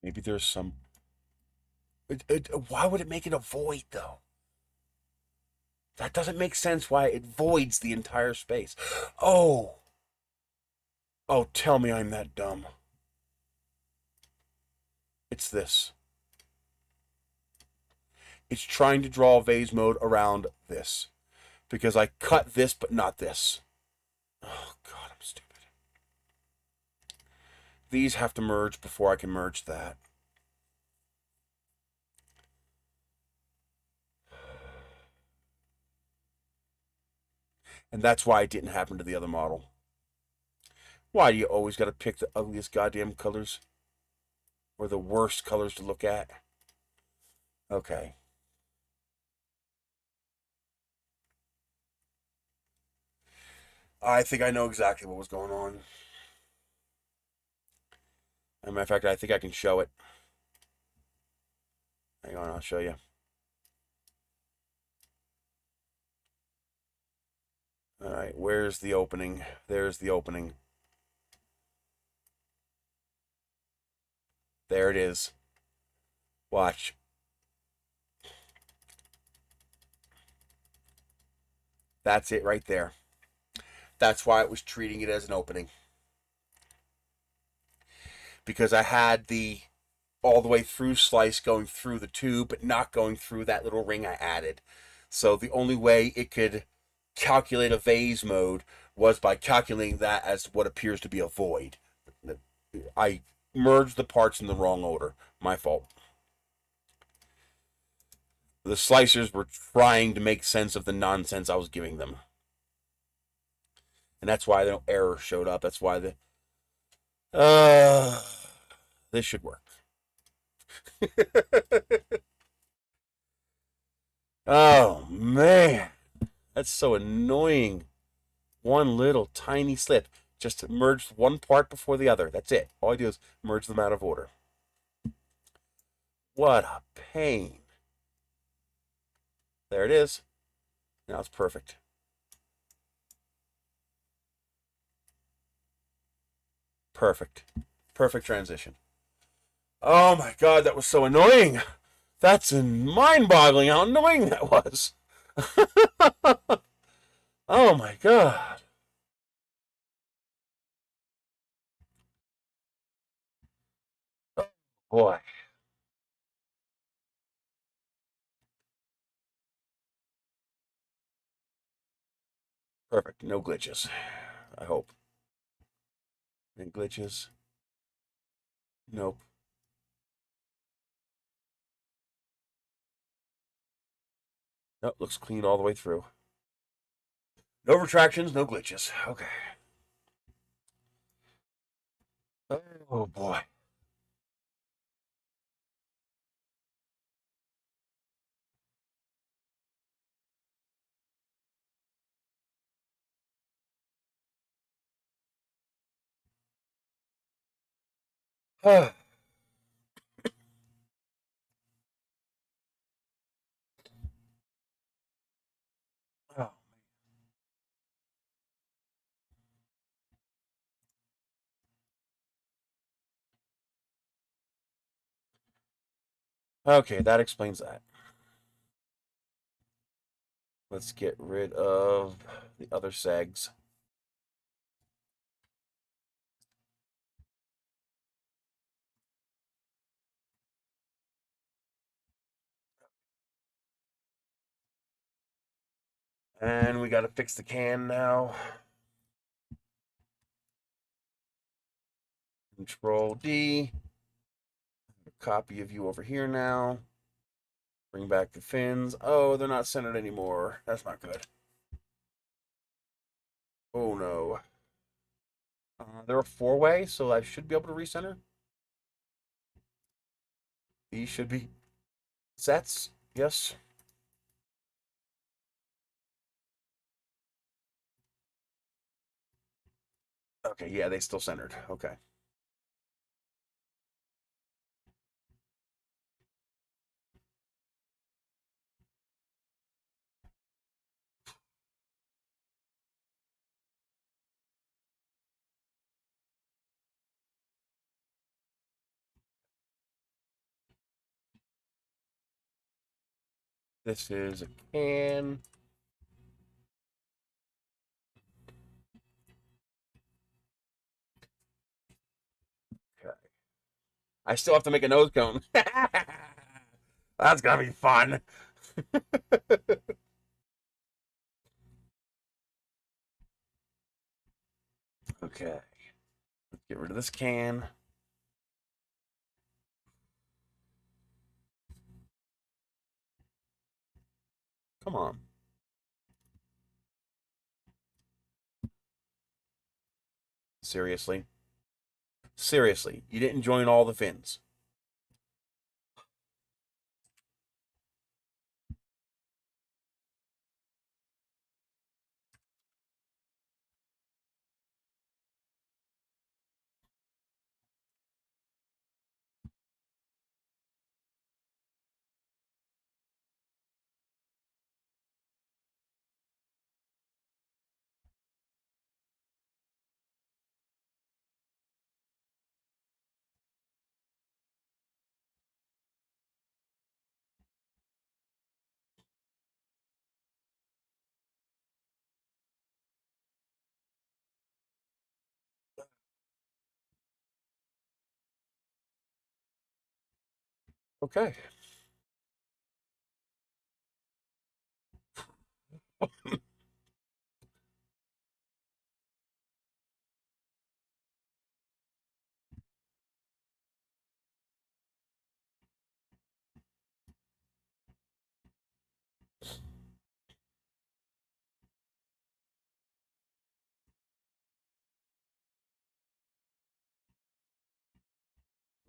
Maybe there's some. Why would it make it a void, though? That doesn't make sense why it voids the entire space. Oh. Oh, tell me I'm that dumb. It's this. It's trying to draw vase mode around this. Because I cut this, but not this. Oh, God, I'm stupid. These have to merge before I can merge that. And that's why it didn't happen to the other model. Why do you always got to pick the ugliest goddamn colors? Or the worst colors to look at? Okay. I think I know exactly what was going on. As a matter of fact, I think I can show it. Hang on, I'll show you. Alright, where's the opening? There's the opening. There it is. Watch. That's it right there. That's why it was treating it as an opening. Because I had the all the way through slice going through the tube, but not going through that little ring I added. So the only way it could calculate a vase mode was by calculating that as what appears to be a void. I merged the parts in the wrong order. My fault. The slicers were trying to make sense of the nonsense I was giving them. And that's why no error showed up. That's why this should work. Oh, man. That's so annoying. One little tiny slip. Just merge one part before the other. That's it. All I do is merge them out of order. What a pain. There it is. Now it's perfect. Perfect. Perfect transition. Oh my god, that was so annoying. That's mind-boggling how annoying that was. Oh my god. Oh boy. Perfect. No glitches. I hope. Any glitches? Nope. Nope, looks clean all the way through. No retractions, no glitches. Okay. Oh boy. Oh. Okay, that explains that. Let's get rid of the other segs. And we got to fix the can now. Control D. Copy of you over here now. Bring back the fins. Oh, they're not centered anymore. That's not good. Oh no. They're a four-way, so I should be able to recenter. These should be sets. Yes. Okay, yeah, they still centered. Okay. This is a can. Okay. I still have to make a nose cone. That's gonna be fun. Okay. Let's get rid of this can. Come on. Seriously? Seriously, you didn't join all the fins. Okay.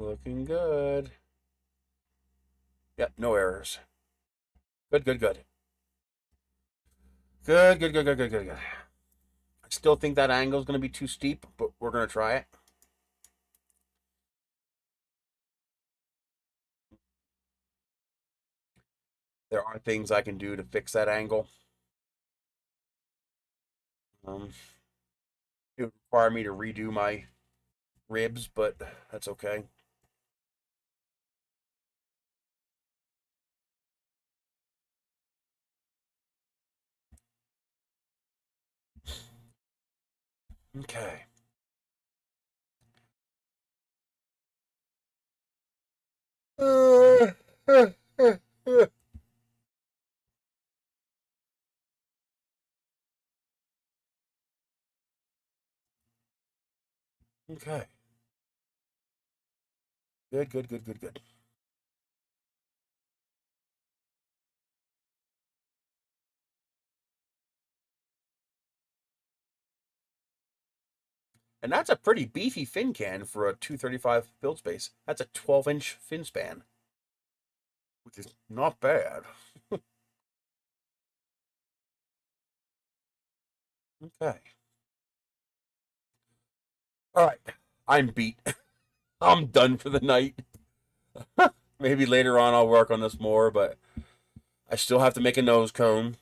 Looking good. Yep, no errors. Good, good, good. Good, good, good, good, good, good, good. I still think that angle is going to be too steep, but we're going to try it. There are things I can do to fix that angle. It would require me to redo my ribs, but that's okay. Okay. Okay. Good, good, good, good, good. And that's a pretty beefy fin can for a 235 build space. That's a 12-inch fin span, which is not bad. Okay. All right. I'm beat. I'm done for the night. Maybe later on I'll work on this more, but I still have to make a nose cone.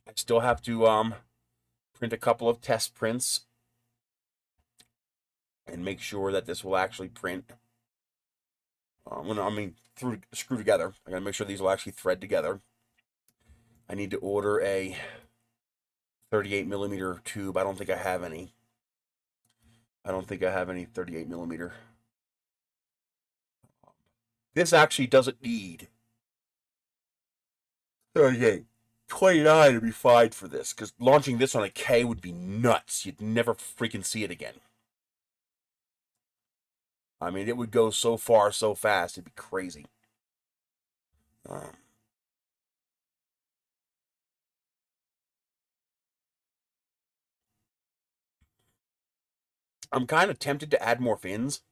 I still have to print a couple of test prints and make sure that this will actually print. Through screw together. I gotta make sure these will actually thread together. I need to order a 38 millimeter tube. I don't think I have any. I don't think I have any 38 millimeter. This actually doesn't need 38. 29 would be fine for this, because launching this on a K would be nuts. You'd never freaking see it again. I mean, it would go so far so fast, it'd be crazy. Um, I'm kind of tempted to add more fins.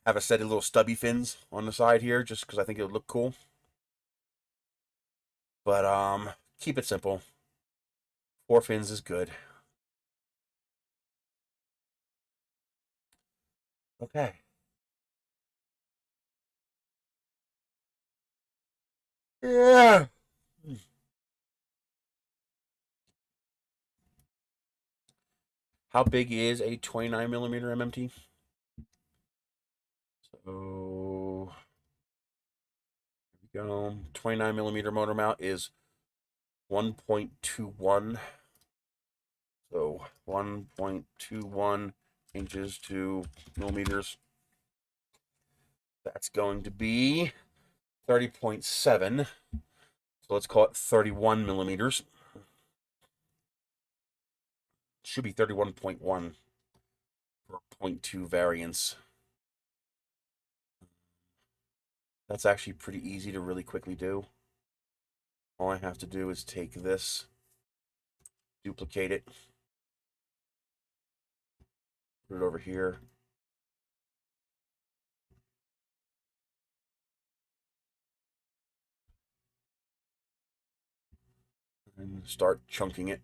Have a set of little stubby fins on the side here, just because I think it would look cool. But keep it simple. 4 fins is good. Okay. Yeah. How big is a 29 millimeter MMT? So here we go. 29 millimeter motor mount is 1.21. So 1.21 inches to millimeters. That's going to be 30.7. So let's call it 31 millimeters. Should be 31.1 for 0.2 variance. That's actually pretty easy to really quickly do. All I have to do is take this, duplicate it, put it over here. And start chunking it.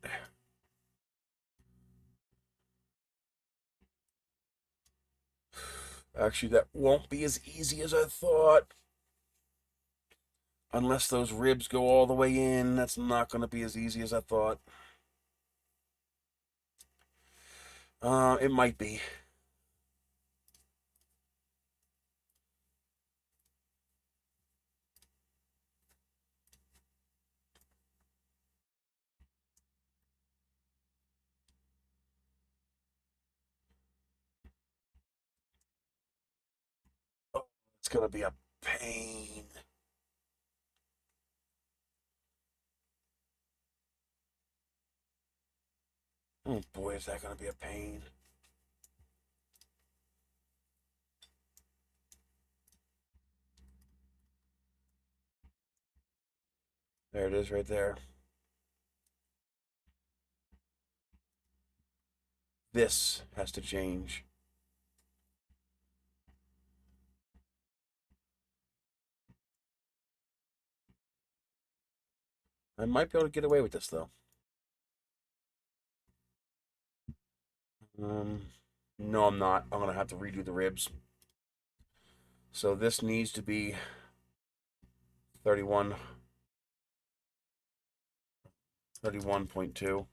Actually, that won't be as easy as I thought. Unless those ribs go all the way in, that's not going to be as easy as I thought. It might be. Oh, it's going to be a pain. Oh boy, is that going to be a pain. There it is right there. This has to change. I might be able to get away with this, though. No, I'm not. I'm going to have to redo the ribs. So this needs to be 31.2.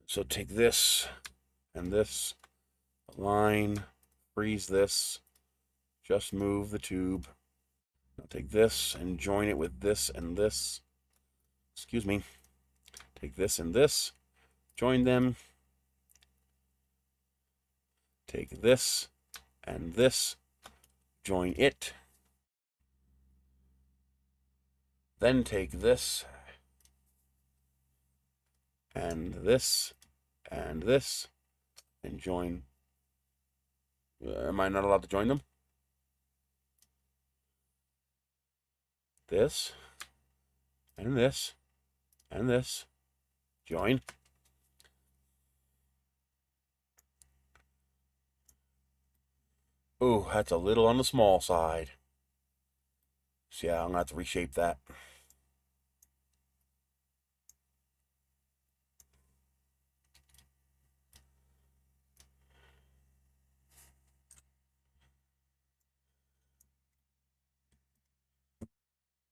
So take this and this line, freeze this, just move the tube. Now take this and join it with this and this. Excuse me. Take this and this, join them. Take this and this, join it. Then take this and this and this and join. Am I not allowed to join them? This and this and this, join. Ooh, that's a little on the small side. So yeah, I'm gonna have to reshape that.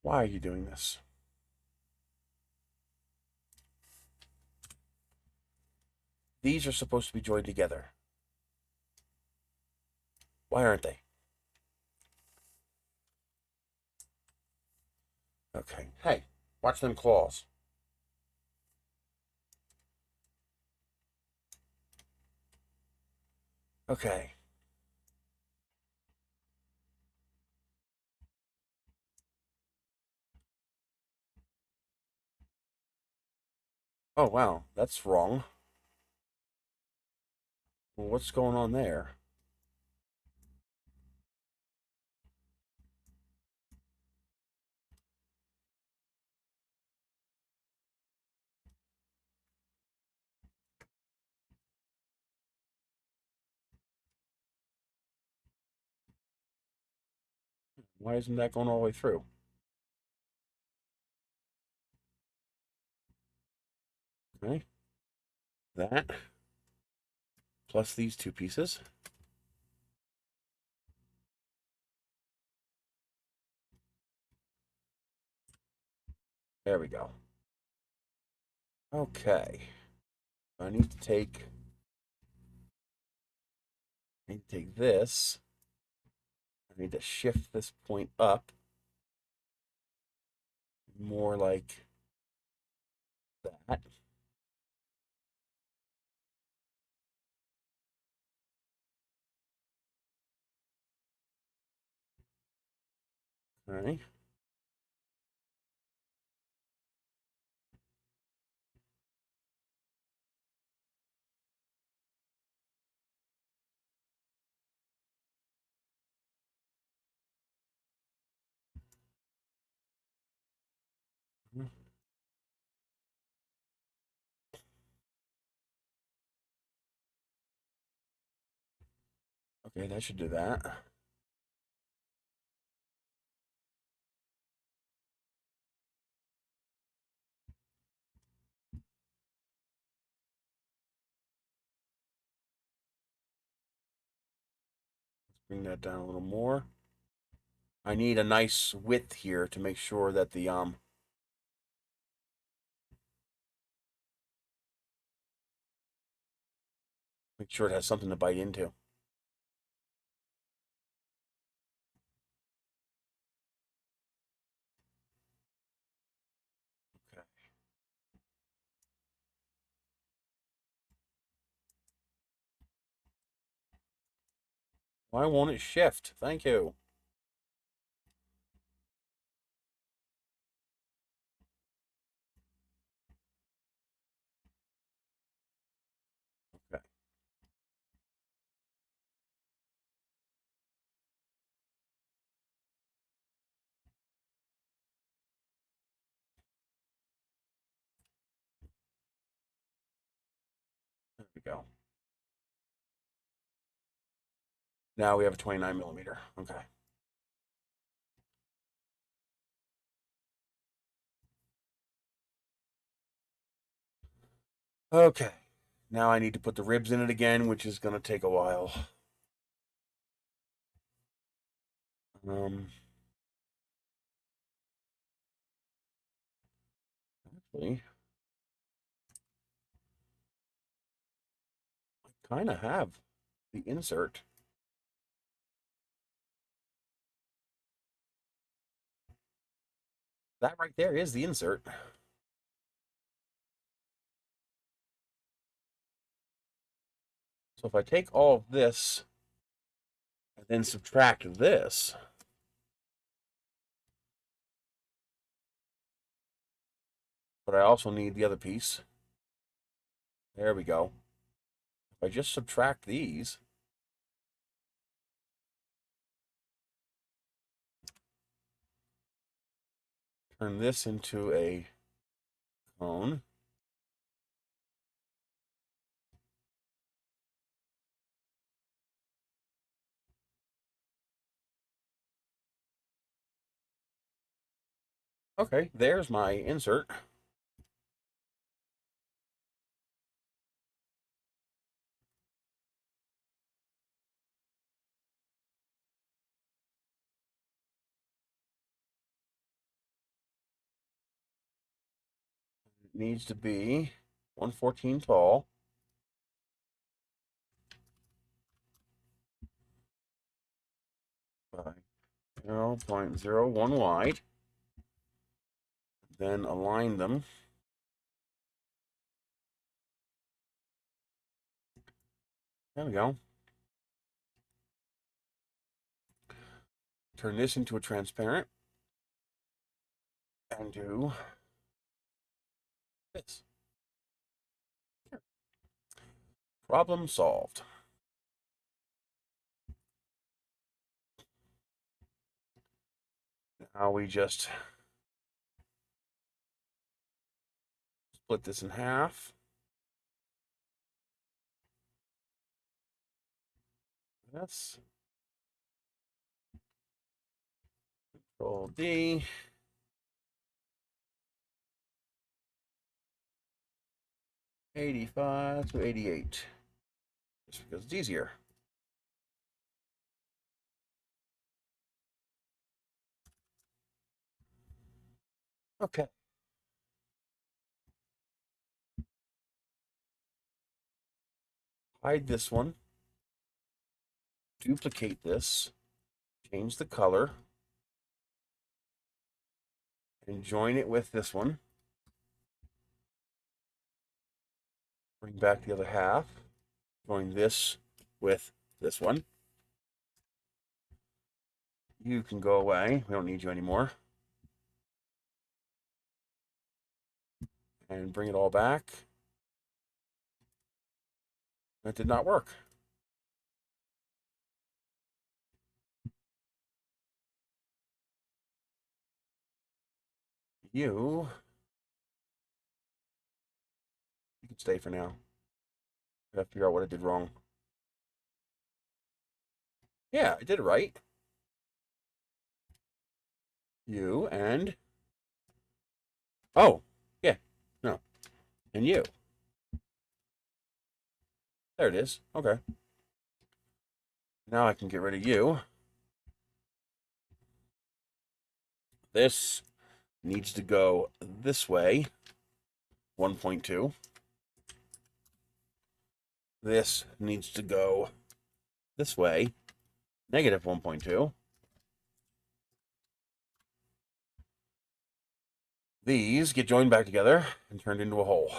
Why are you doing this? These are supposed to be joined together. Why aren't they? Okay. Hey, watch them claws. Okay. Oh, wow. That's wrong. Well, what's going on there? Why isn't that going all the way through? Okay. That plus these two pieces. There we go. Okay. I need to take this. I need to shift this point up more like that. All right. Okay, that should do that. Let's bring that down a little more. I need a nice width here to make sure that the make sure it has something to bite into. Okay. Why won't it shift? Thank you. we go. Now we have a 29 millimeter. Okay. Okay. Now I need to put the ribs in it again, which is going to take a while. Actually, I kind of have the insert. That right there is the insert. So if I take all of this and then subtract this, but I also need the other piece. There we go. If I just subtract these, turn this into a cone. Okay, there's my insert. It needs to be 114 tall. By 0.01 wide. Then align them. There we go. Turn this into a transparent and do this. Problem solved. Now we just split this in half. That's Control D. '85 to '88. Just because it's easier. Okay. Hide this one. Duplicate this. Change the color. And join it with this one. Bring back the other half. Join this with this one. You can go away. We don't need you anymore. And bring it all back. That did not work. You can stay for now. I have to figure out what I did wrong. Yeah, I did it right. You and... Oh, yeah. No. And you. There it is. Okay. Now I can get rid of you. This needs to go this way, 1.2. This needs to go this way, negative 1.2. These get joined back together and turned into a hole.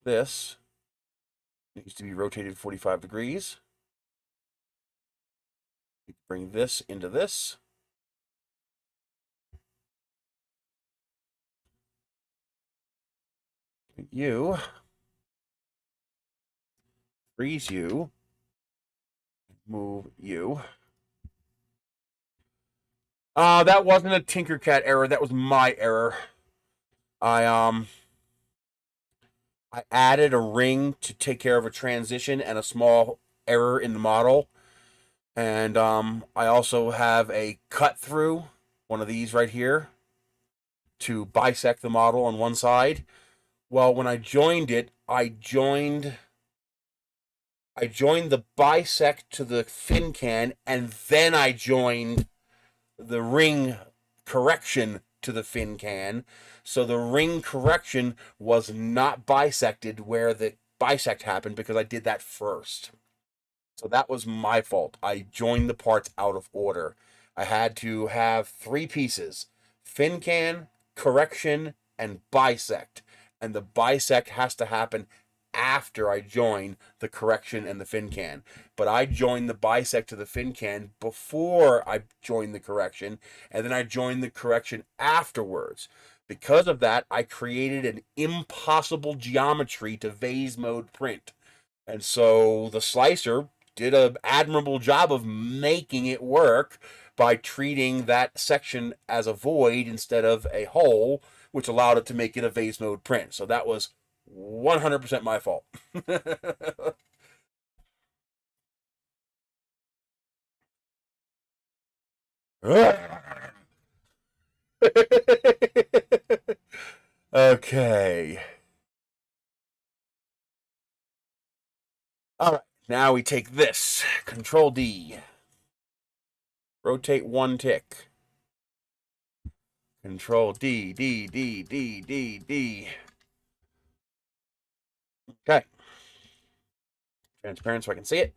This needs to be rotated 45 degrees. Bring this into this. You. Freeze you. Move you. That wasn't a Tinkercad error. That was my error. I I added a ring to take care of a transition and a small error in the model. And I also have a cut through, one of these right here, to bisect the model on one side. Well, when I joined it, I joined the bisect to the fin can, and then I joined the ring correction to the fin can. So the ring correction was not bisected where the bisect happened because I did that first. So that was my fault. I joined the parts out of order. I had to have three pieces: fin can, correction, and bisect. And the bisect has to happen after I join the correction and the fin can. But I joined the bisect to the fin can before I joined the correction, and then I joined the correction afterwards. Because of that, I created an impossible geometry to vase mode print. And so the slicer did an admirable job of making it work by treating that section as a void instead of a hole, which allowed it to make it a vase mode print. So that was 100% my fault. Okay. All right. Now we take this. Control D. Rotate one tick. Control D, D, D, D, D, D. Okay. Transparent so I can see it.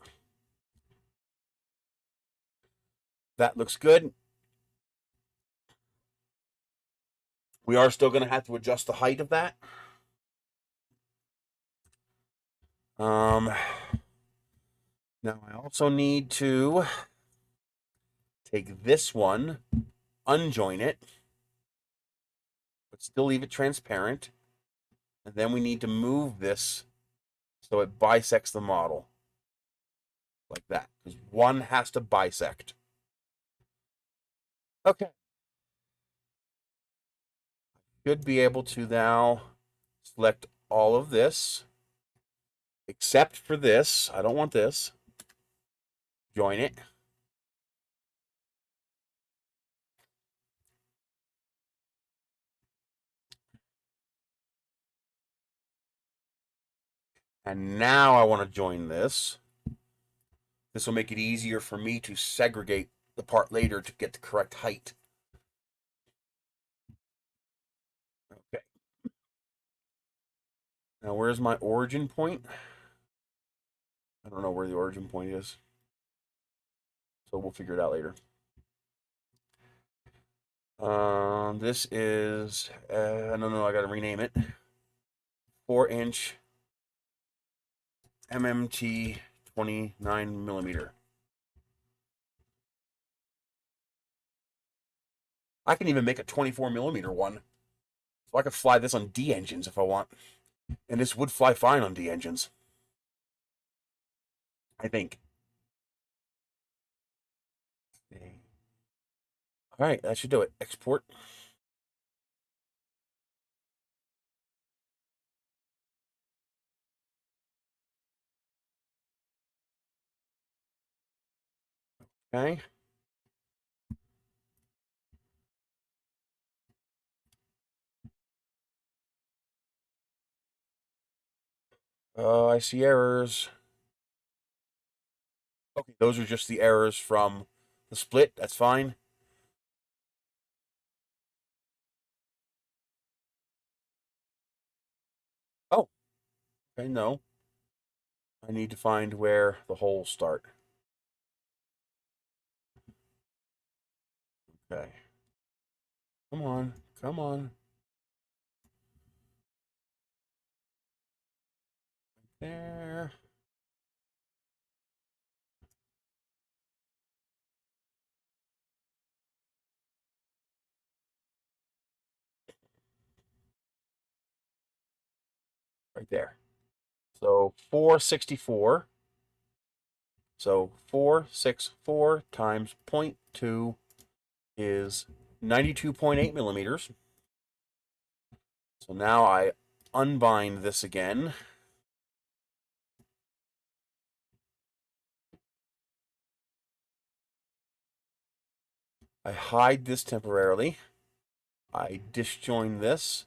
That looks good. We are still going to have to adjust the height of that. Now I also need to take this one, unjoin it, but still leave it transparent. And then we need to move this so it bisects the model. Like that. Because one has to bisect. Okay. Should be able to now select all of this, except for this. I don't want this. Join it. And now I want to join this. This will make it easier for me to segregate the part later to get the correct height. Okay. Now where's my origin point? I don't know where the origin point is. So we'll figure it out later. This is, no, I gotta rename it. 4-inch MMT 29 millimeter. I can even make a 24 millimeter one. So I could fly this on D engines if I want. And this would fly fine on D engines. I think. All right, that should do it. Export. Okay. I see errors. Okay, those are just the errors from the split. That's fine. Oh, okay, no. I need to find where the holes start. Okay. Come on, come on. There. Right there. So 464. So 464 times 0.2 is 92.8 millimeters. So now I unbind this again. I hide this temporarily. I disjoin this.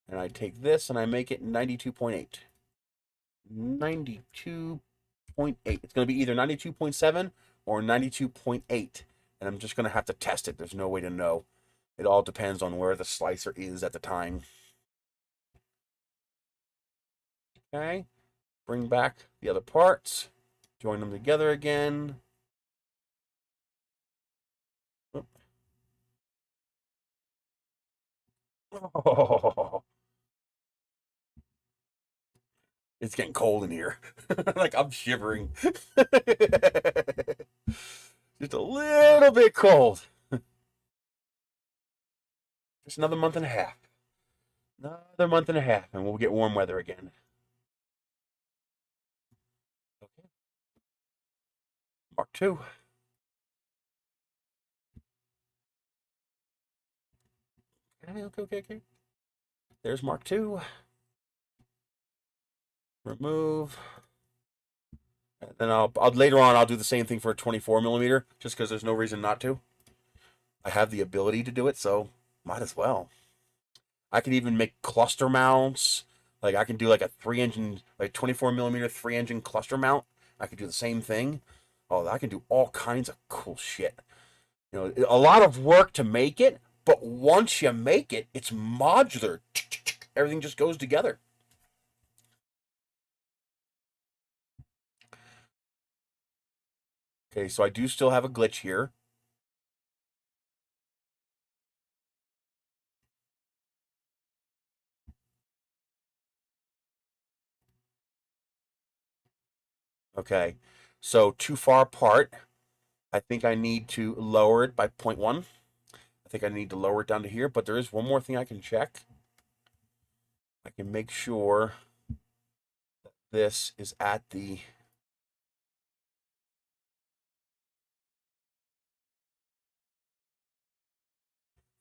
And I take this and I make it 92.8. 92.8. It's going to be either 92.7 or 92.8. And I'm just going to have to test it. There's no way to know. It all depends on where the slicer is at the time. Okay. Bring back the other parts. Join them together again. Oh, it's getting cold in here. Like I'm shivering. Just a little bit cold. Just another month and a half. Another month and a half, and we'll get warm weather again. Okay. Mark 2. Okay. There's Mark 2. Remove. And then I'll later on I'll do the same thing for a 24 millimeter, just because there's no reason not to. I have the ability to do it, so might as well. I can even make cluster mounts. Like I can do like a 3-engine, like 24 millimeter 3-engine cluster mount. I could do the same thing. Oh, I can do all kinds of cool shit. You know, a lot of work to make it, but once you make it, it's modular. Everything just goes together. Okay, so I do still have a glitch here. Okay, so too far apart. I think I need to lower it by 0.1. I think I need to lower it down to here, but there is one more thing I can check. I can make sure that this is at the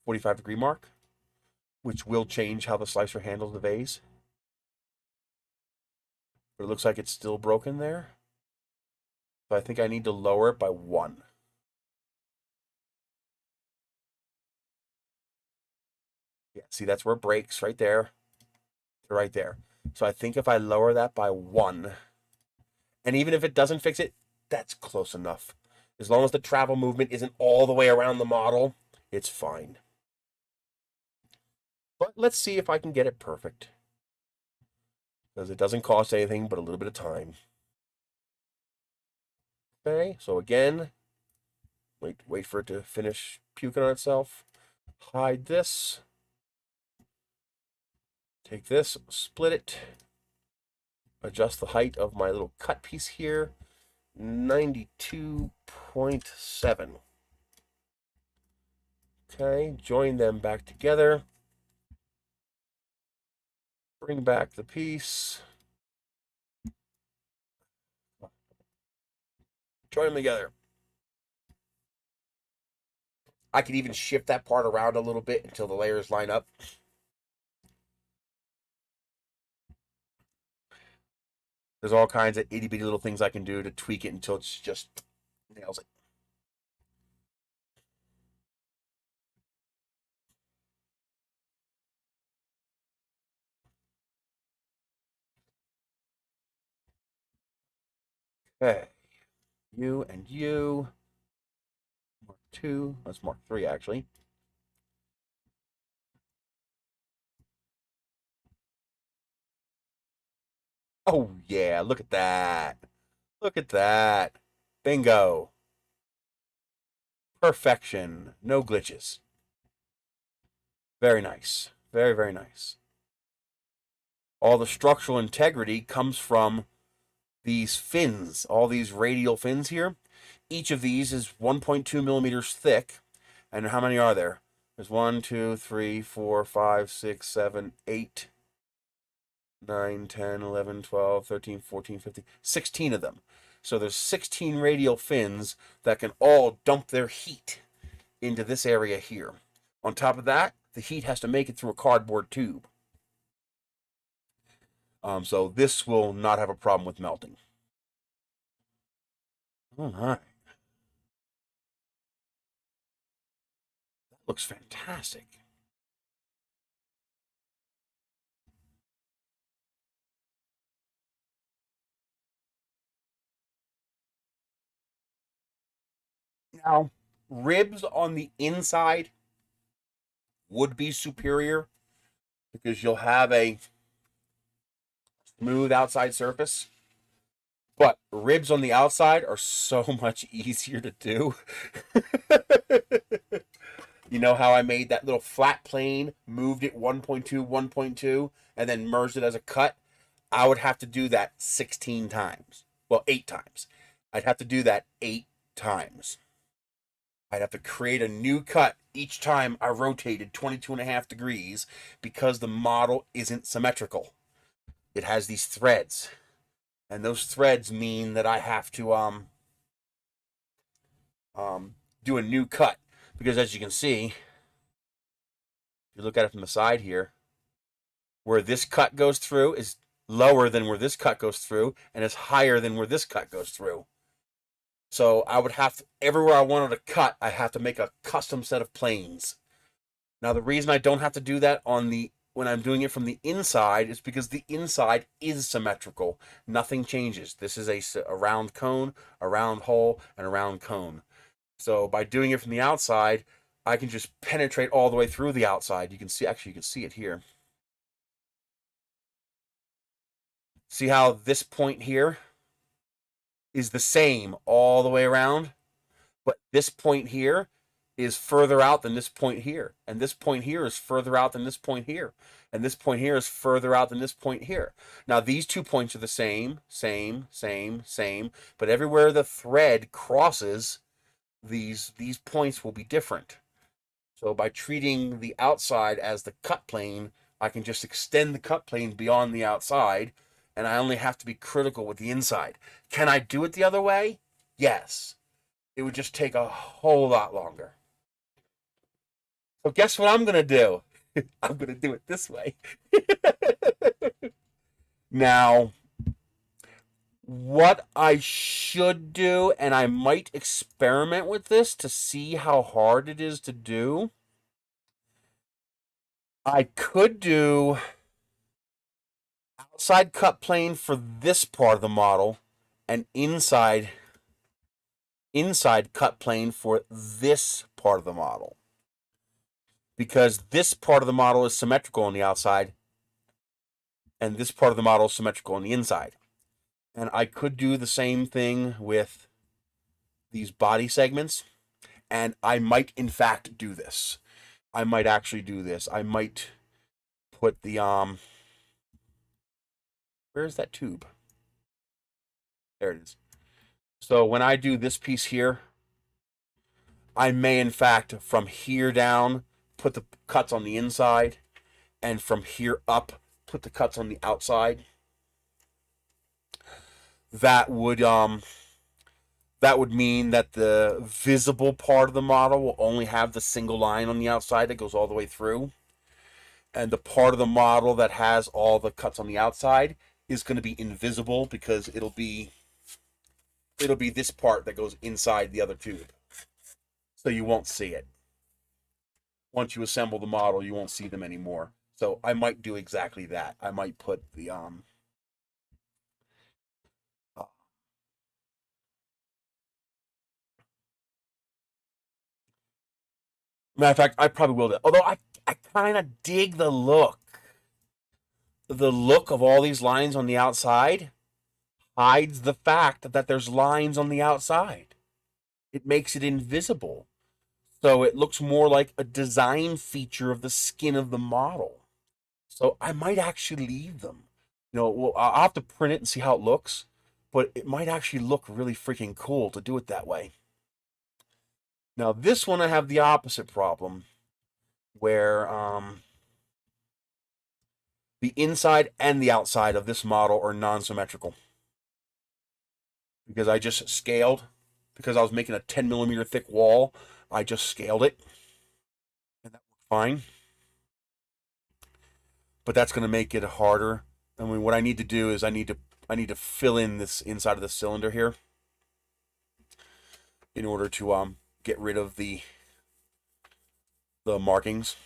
45-degree mark, which will change how the slicer handles the vase. But it looks like it's still broken there. So I think I need to lower it by 1. Yeah, see, that's where it breaks, right there. Right there. So I think if I lower that by 1, and even if it doesn't fix it, that's close enough. As long as the travel movement isn't all the way around the model, it's fine. But let's see if I can get it perfect. Because it doesn't cost anything but a little bit of time. Okay, so again, wait for it to finish puking on itself. Hide this. Take this, split it. Adjust the height of my little cut piece here. 92.7. Okay, join them back together. Bring back the piece. Join them together. I could even shift that part around a little bit until the layers line up. There's all kinds of itty bitty little things I can do to tweak it until it's just nails it. Okay. You and you. Mark 2. That's Mark 3, actually. Oh, yeah. Look at that. Look at that. Bingo. Perfection. No glitches. Very nice. Very, very nice. All the structural integrity comes from these fins, all these radial fins here. Each of these is 1.2 millimeters thick. And how many are there? There's 1, 2, 3, 4, 5, 6, 7, 8, 9, 10, 11, 12, 13, 14, 15, 16 of them. So there's 16 radial fins that can all dump their heat into this area here. On top of that, the heat has to make it through a cardboard tube. So this will not have a problem with melting. All right. That looks fantastic. Now, ribs on the inside would be superior because you'll have a smooth outside surface. But ribs on the outside are so much easier to do. You know how I made that little flat plane, moved it 1.2, 1.2, and then merged it as a cut? I would have to do that 16 times. Well, 8 times. I'd have to do that 8 times. I'd have to create a new cut each time I rotated 22.5 degrees because the model isn't symmetrical. It has these threads. And those threads mean that I have to do a new cut. Because as you can see, if you look at it from the side here, where this cut goes through is lower than where this cut goes through, and is higher than where this cut goes through. So I would have to, everywhere I wanted to cut, I have to make a custom set of planes. Now the reason I don't have to do that when I'm doing it from the inside is because the inside is symmetrical. Nothing changes. This is a round cone, a round hole, and a round cone. So by doing it from the outside, I can just penetrate all the way through the outside. You can see, actually, you can see it here. See how this point here is the same all the way around? But this point here is further out than this point here. And this point here is further out than this point here. And this point here is further out than this point here. Now, these 2 points are the same. But everywhere the thread crosses, these points will be different. So by treating the outside as the cut plane, I can just extend the cut plane beyond the outside, and I only have to be critical with the inside. Can I do it the other way? Yes. It would just take a whole lot longer. So guess what I'm going to do? I'm going to do it this way. Now, what I should do, and I might experiment with this to see how hard it is to do, I could do outside cut plane for this part of the model and inside cut plane for this part of the model. Because this part of the model is symmetrical on the outside and this part of the model is symmetrical on the inside. And I could do the same thing with these body segments. And I might, in fact, do this. I might actually do this. I might put the, where's that tube? There it is. So when I do this piece here, I may, in fact, from here down, put the cuts on the inside. And from here up, put the cuts on the outside. That would mean that the visible part of the model will only have the single line on the outside that goes all the way through. And the part of the model that has all the cuts on the outside is going to be invisible because it'll be this part that goes inside the other tube. So you won't see it. Once you assemble the model, you won't see them anymore. So I might do exactly that. I might put the matter of fact, I probably will do it. Although I kind of dig the look. The look of all these lines on the outside hides the fact that there's lines on the outside. It makes it invisible. So it looks more like a design feature of the skin of the model. So I might actually leave them. Well, I'll have to print it and see how it looks. But it might actually look really freaking cool to do it that way. Now, this one I have the opposite problem, where the inside and the outside of this model are non-symmetrical. Because I just scaled, because I was making a 10 millimeter thick wall, I just scaled it, and that worked fine. But that's going to make it harder. I mean, what I need to do is I need to fill in this inside of the cylinder here in order to get rid of the markings.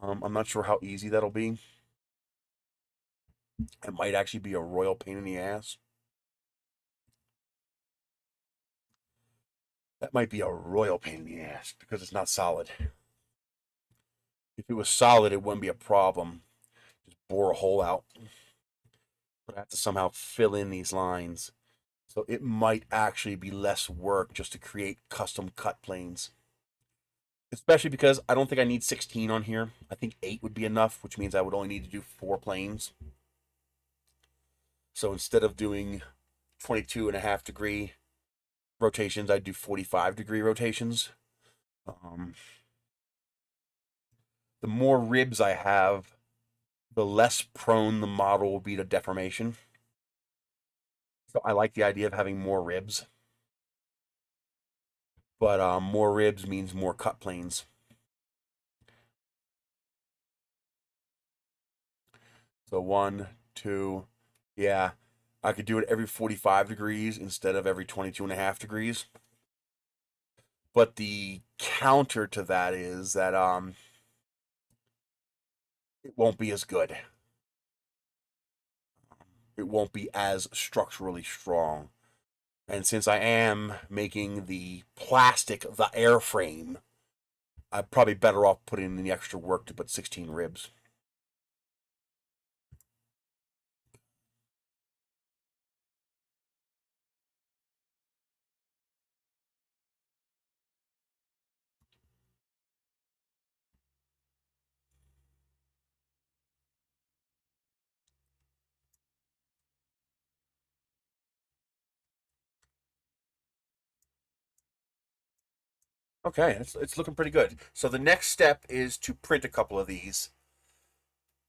I'm not sure how easy that'll be. It might actually be a royal pain in the ass. That might be a royal pain in the ass because it's not solid. If it was solid, it wouldn't be a problem. Just bore a hole out. But I have to somehow fill in these lines. So it might actually be less work just to create custom cut planes. Especially because I don't think I need 16 on here. I think 8 would be enough, which means I would only need to do 4 planes. So instead of doing 22.5-degree rotations, I'd do 45-degree rotations. The more ribs I have, the less prone the model will be to deformation. So I like the idea of having more ribs. But more ribs means more cut planes. So 1, 2, yeah. I could do it every 45 degrees instead of every 22.5 degrees. But the counter to that is that it won't be as good. It won't be as structurally strong. And since I am making the plastic the airframe, I'm probably better off putting in the extra work to put 16 ribs. Okay, it's looking pretty good. So the next step is to print a couple of these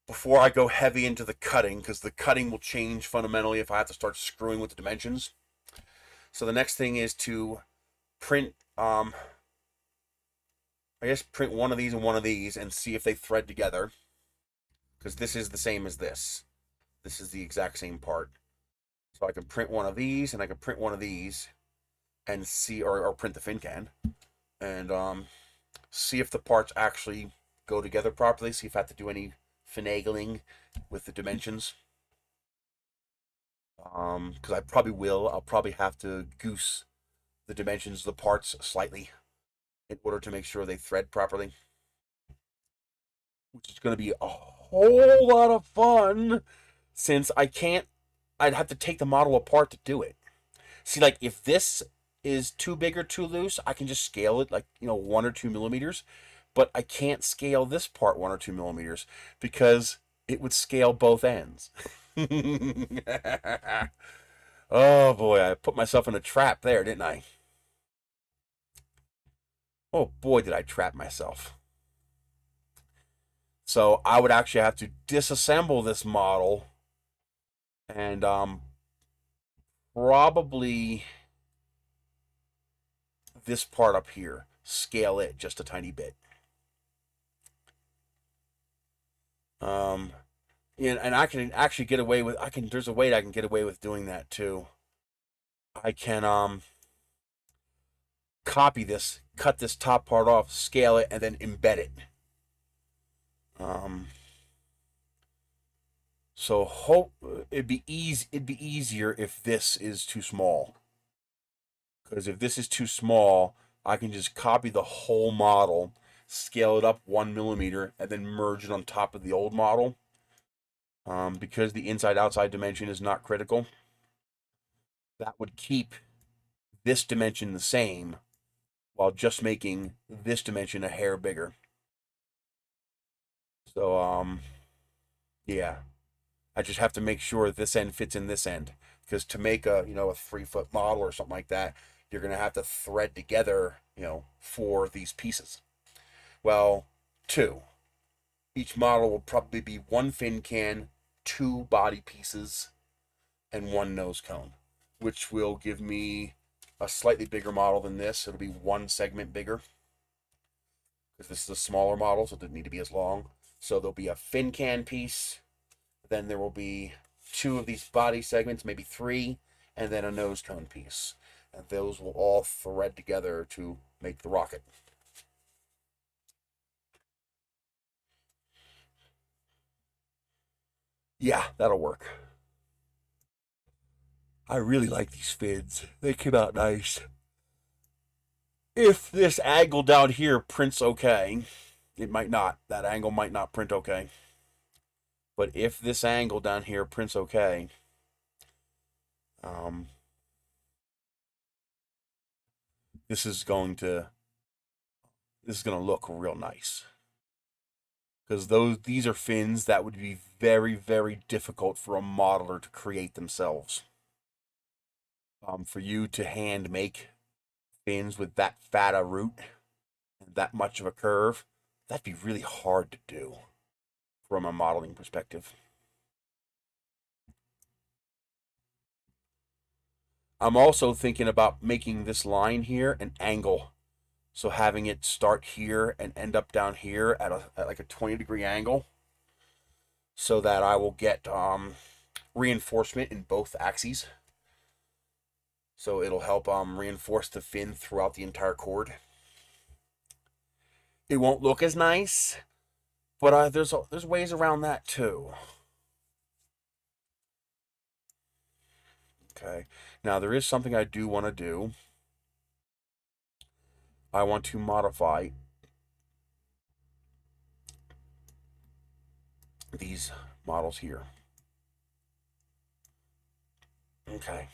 before I go heavy into the cutting, because the cutting will change fundamentally if I have to start screwing with the dimensions. So the next thing is to print, I guess print one of these and one of these and see if they thread together, because this is the same as this. This is the exact same part. So I can print one of these and I can print one of these and see, or print the fin can, and see if the parts actually go together properly, see if I have to do any finagling with the dimensions. Because I probably will. I'll probably have to goose the dimensions of the parts slightly in order to make sure they thread properly, which is going to be a whole lot of fun since I'd have to take the model apart to do it. See, like, if this is too big or too loose, I can just scale it, like, 1 or 2 millimeters, but I can't scale this part 1 or 2 millimeters because it would scale both ends. Oh boy, I put myself in a trap there, didn't I? Oh boy, did I trap myself. So I would actually have to disassemble this model and probably this part up here, scale it just a tiny bit. And I can actually get away with, there's a way that I can get away with doing that too. I can copy this, cut this top part off, scale it, and then embed it. So it'd be easier if this is too small. Because if this is too small, I can just copy the whole model, scale it up 1 millimeter, and then merge it on top of the old model. Because the inside-outside dimension is not critical, that would keep this dimension the same while just making this dimension a hair bigger. So, yeah. I just have to make sure this end fits in this end. Because to make a 3-foot model or something like that, you're going to have to thread together, 4 of these pieces. Well, 2. Each model will probably be 1 fin can, 2 body pieces, and 1 nose cone, which will give me a slightly bigger model than this. It'll be 1 segment bigger, because this is a smaller model, so it doesn't need to be as long. So there'll be a fin can piece, then there will be 2 of these body segments, maybe 3, and then a nose cone piece. And those will all thread together to make the rocket. Yeah, that'll work. I really like these fins. They came out nice. If this angle down here prints okay, it might not. That angle might not print okay. But if this angle down here prints okay, this is going to look real nice. Because these are fins that would be very, very difficult for a modeler to create themselves. For you to hand make fins with that fat a root and that much of a curve, that'd be really hard to do from a modeling perspective. I'm also thinking about making this line here an angle. So having it start here and end up down here at like a 20-degree angle, so that I will get reinforcement in both axes. So it'll help reinforce the fin throughout the entire cord. It won't look as nice, but there's ways around that too. Okay, now there is something I do want to do. I want to modify these models here. Okay.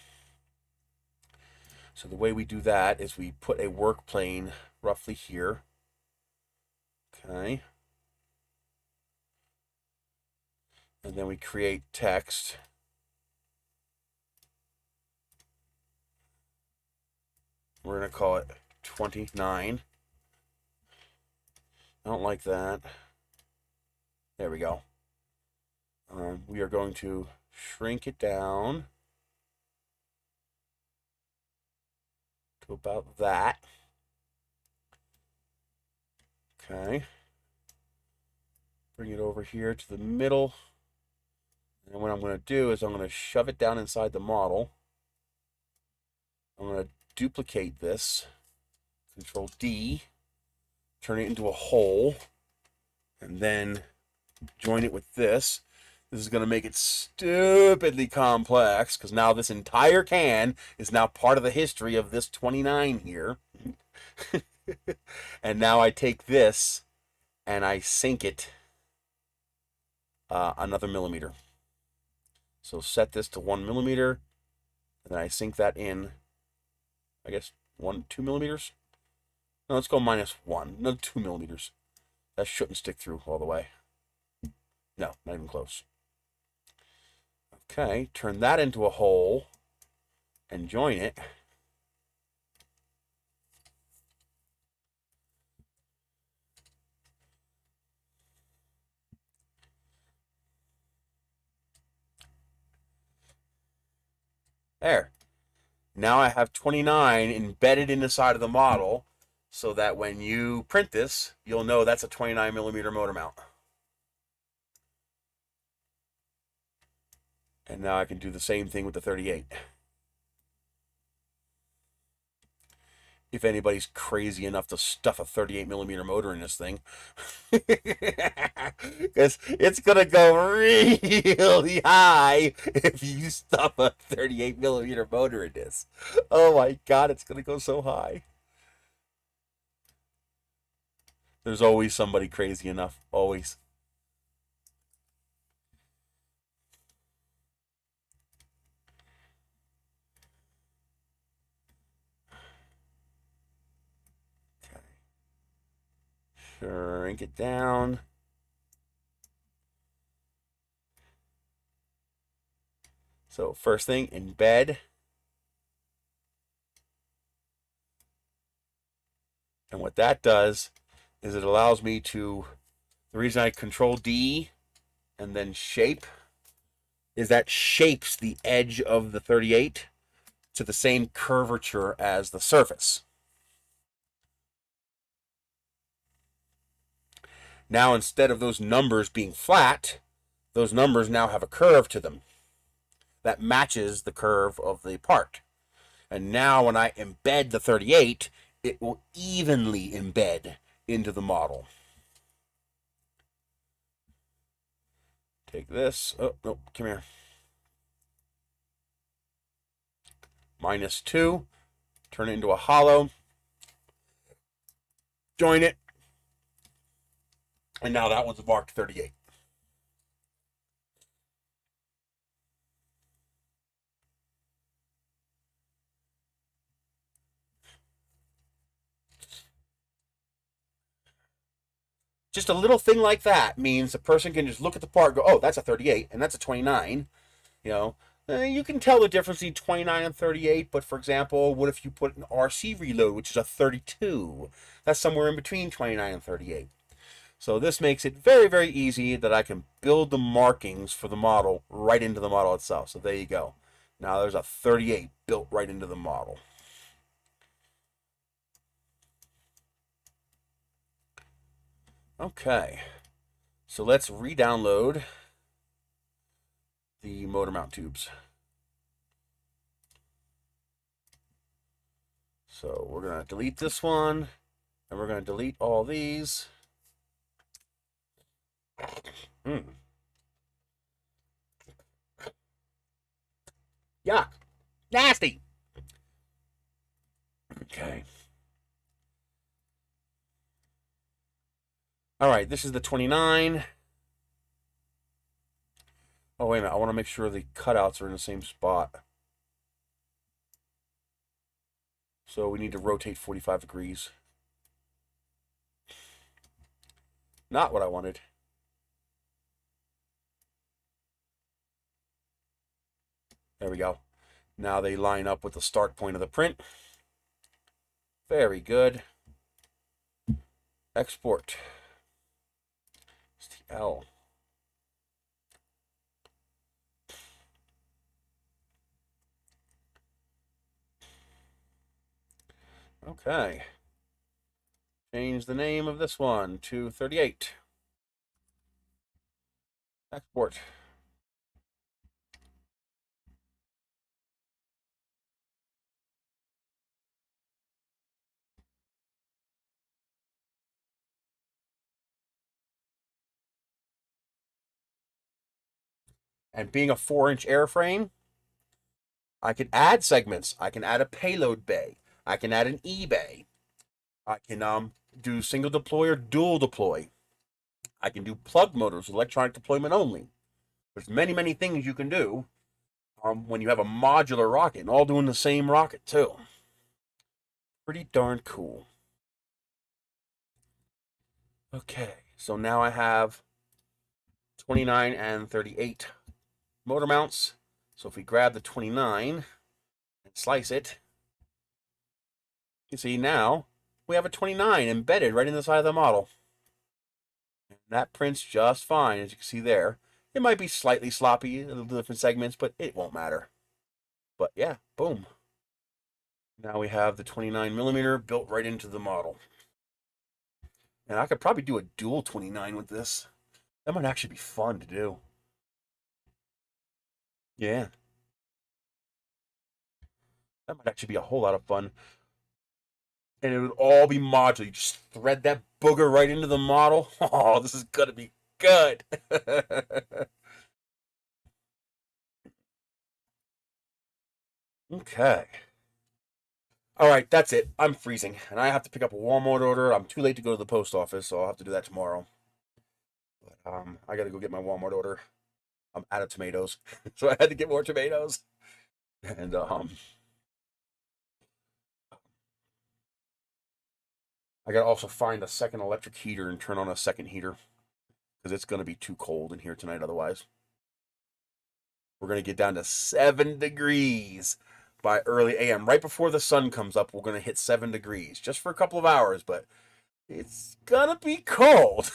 So the way we do that is we put a work plane roughly here. Okay. And then we create text. We're going to call it 29. I don't like that. There we go. We are going to shrink it down to about that. Okay. Bring it over here to the middle. And what I'm going to do is I'm going to shove it down inside the model. I'm going to duplicate this. Control D. Turn it into a hole. And then join it with this. This is going to make it stupidly complex, because now this entire can is now part of the history of this 29 here. And now I take this and I sink it another millimeter. So set this to 1 millimeter, and then I sink that in, I guess, 2 millimeters? No, let's go -1. Another 2 millimeters. That shouldn't stick through all the way. No, not even close. Okay, turn that into a hole and join it. There. Now I have 29 embedded in the side of the model, so that when you print this, you'll know that's a 29 millimeter motor mount. And now I can do the same thing with the 38. If anybody's crazy enough to stuff a 38 millimeter motor in this thing. Because it's going to go really high if you stuff a 38 millimeter motor in this. Oh my God, it's going to go so high. There's always somebody crazy enough. Always. Shrink it down. So first thing, embed. And what that does is it allows me to, the reason I control D and then shape is that shapes the edge of the 38 to the same curvature as the surface. Now, instead of those numbers being flat, those numbers now have a curve to them that matches the curve of the part. And now when I embed the 38, it will evenly embed into the model. Take this. Oh, no, come here. -2. Turn it into a hollow. Join it. And now that one's marked 38. Just a little thing like that means a person can just look at the part and go, oh, that's a 38 and that's a 29. You know, you can tell the difference between 29 and 38, but for example, what if you put an RC reload, which is a 32? That's somewhere in between 29 and 38. So this makes it very, very easy that I can build the markings for the model right into the model itself. So there you go. Now there's a 38 built right into the model. Okay, so let's re-download the motor mount tubes. So we're going to delete this one, and we're going to delete all these. Yuck. Nasty. Okay. All right, this is the 29. Oh, wait a minute. I want to make sure the cutouts are in the same spot. So we need to rotate 45 degrees. Not what I wanted. There we go. Now they line up with the start point of the print. Very good. Export. STL. Okay. Change the name of this one to 38. Export. And being a 4-inch airframe, I can add segments. I can add a payload bay. I can add an E-bay. I can do single deploy or dual deploy. I can do plug motors, electronic deployment only. There's many, many things you can do when you have a modular rocket, and all doing the same rocket too. Pretty darn cool. Okay, so now I have 29 and 38 motor mounts. So if we grab the 29 and slice it, you see now we have a 29 embedded right in the side of the model. And that prints just fine, as you can see there. It might be slightly sloppy, a little different segments, but it won't matter. But yeah, boom. Now we have the 29mm built right into the model. And I could probably do a dual 29 with this. That might actually be fun to do. Yeah. That might actually be a whole lot of fun. And it would all be modular. You just thread that booger right into the model. Oh, this is going to be good. Okay. All right, that's it. I'm freezing, and I have to pick up a Walmart order. I'm too late to go to the post office, so I'll have to do that tomorrow. But I got to go get my Walmart order. I'm out of tomatoes, so I had to get more tomatoes. And I got to also find a second electric heater and turn on a second heater because it's going to be too cold in here tonight otherwise. We're going to get down to 7 degrees by early AM. Right before the sun comes up, we're going to hit 7 degrees just for a couple of hours, but it's going to be cold.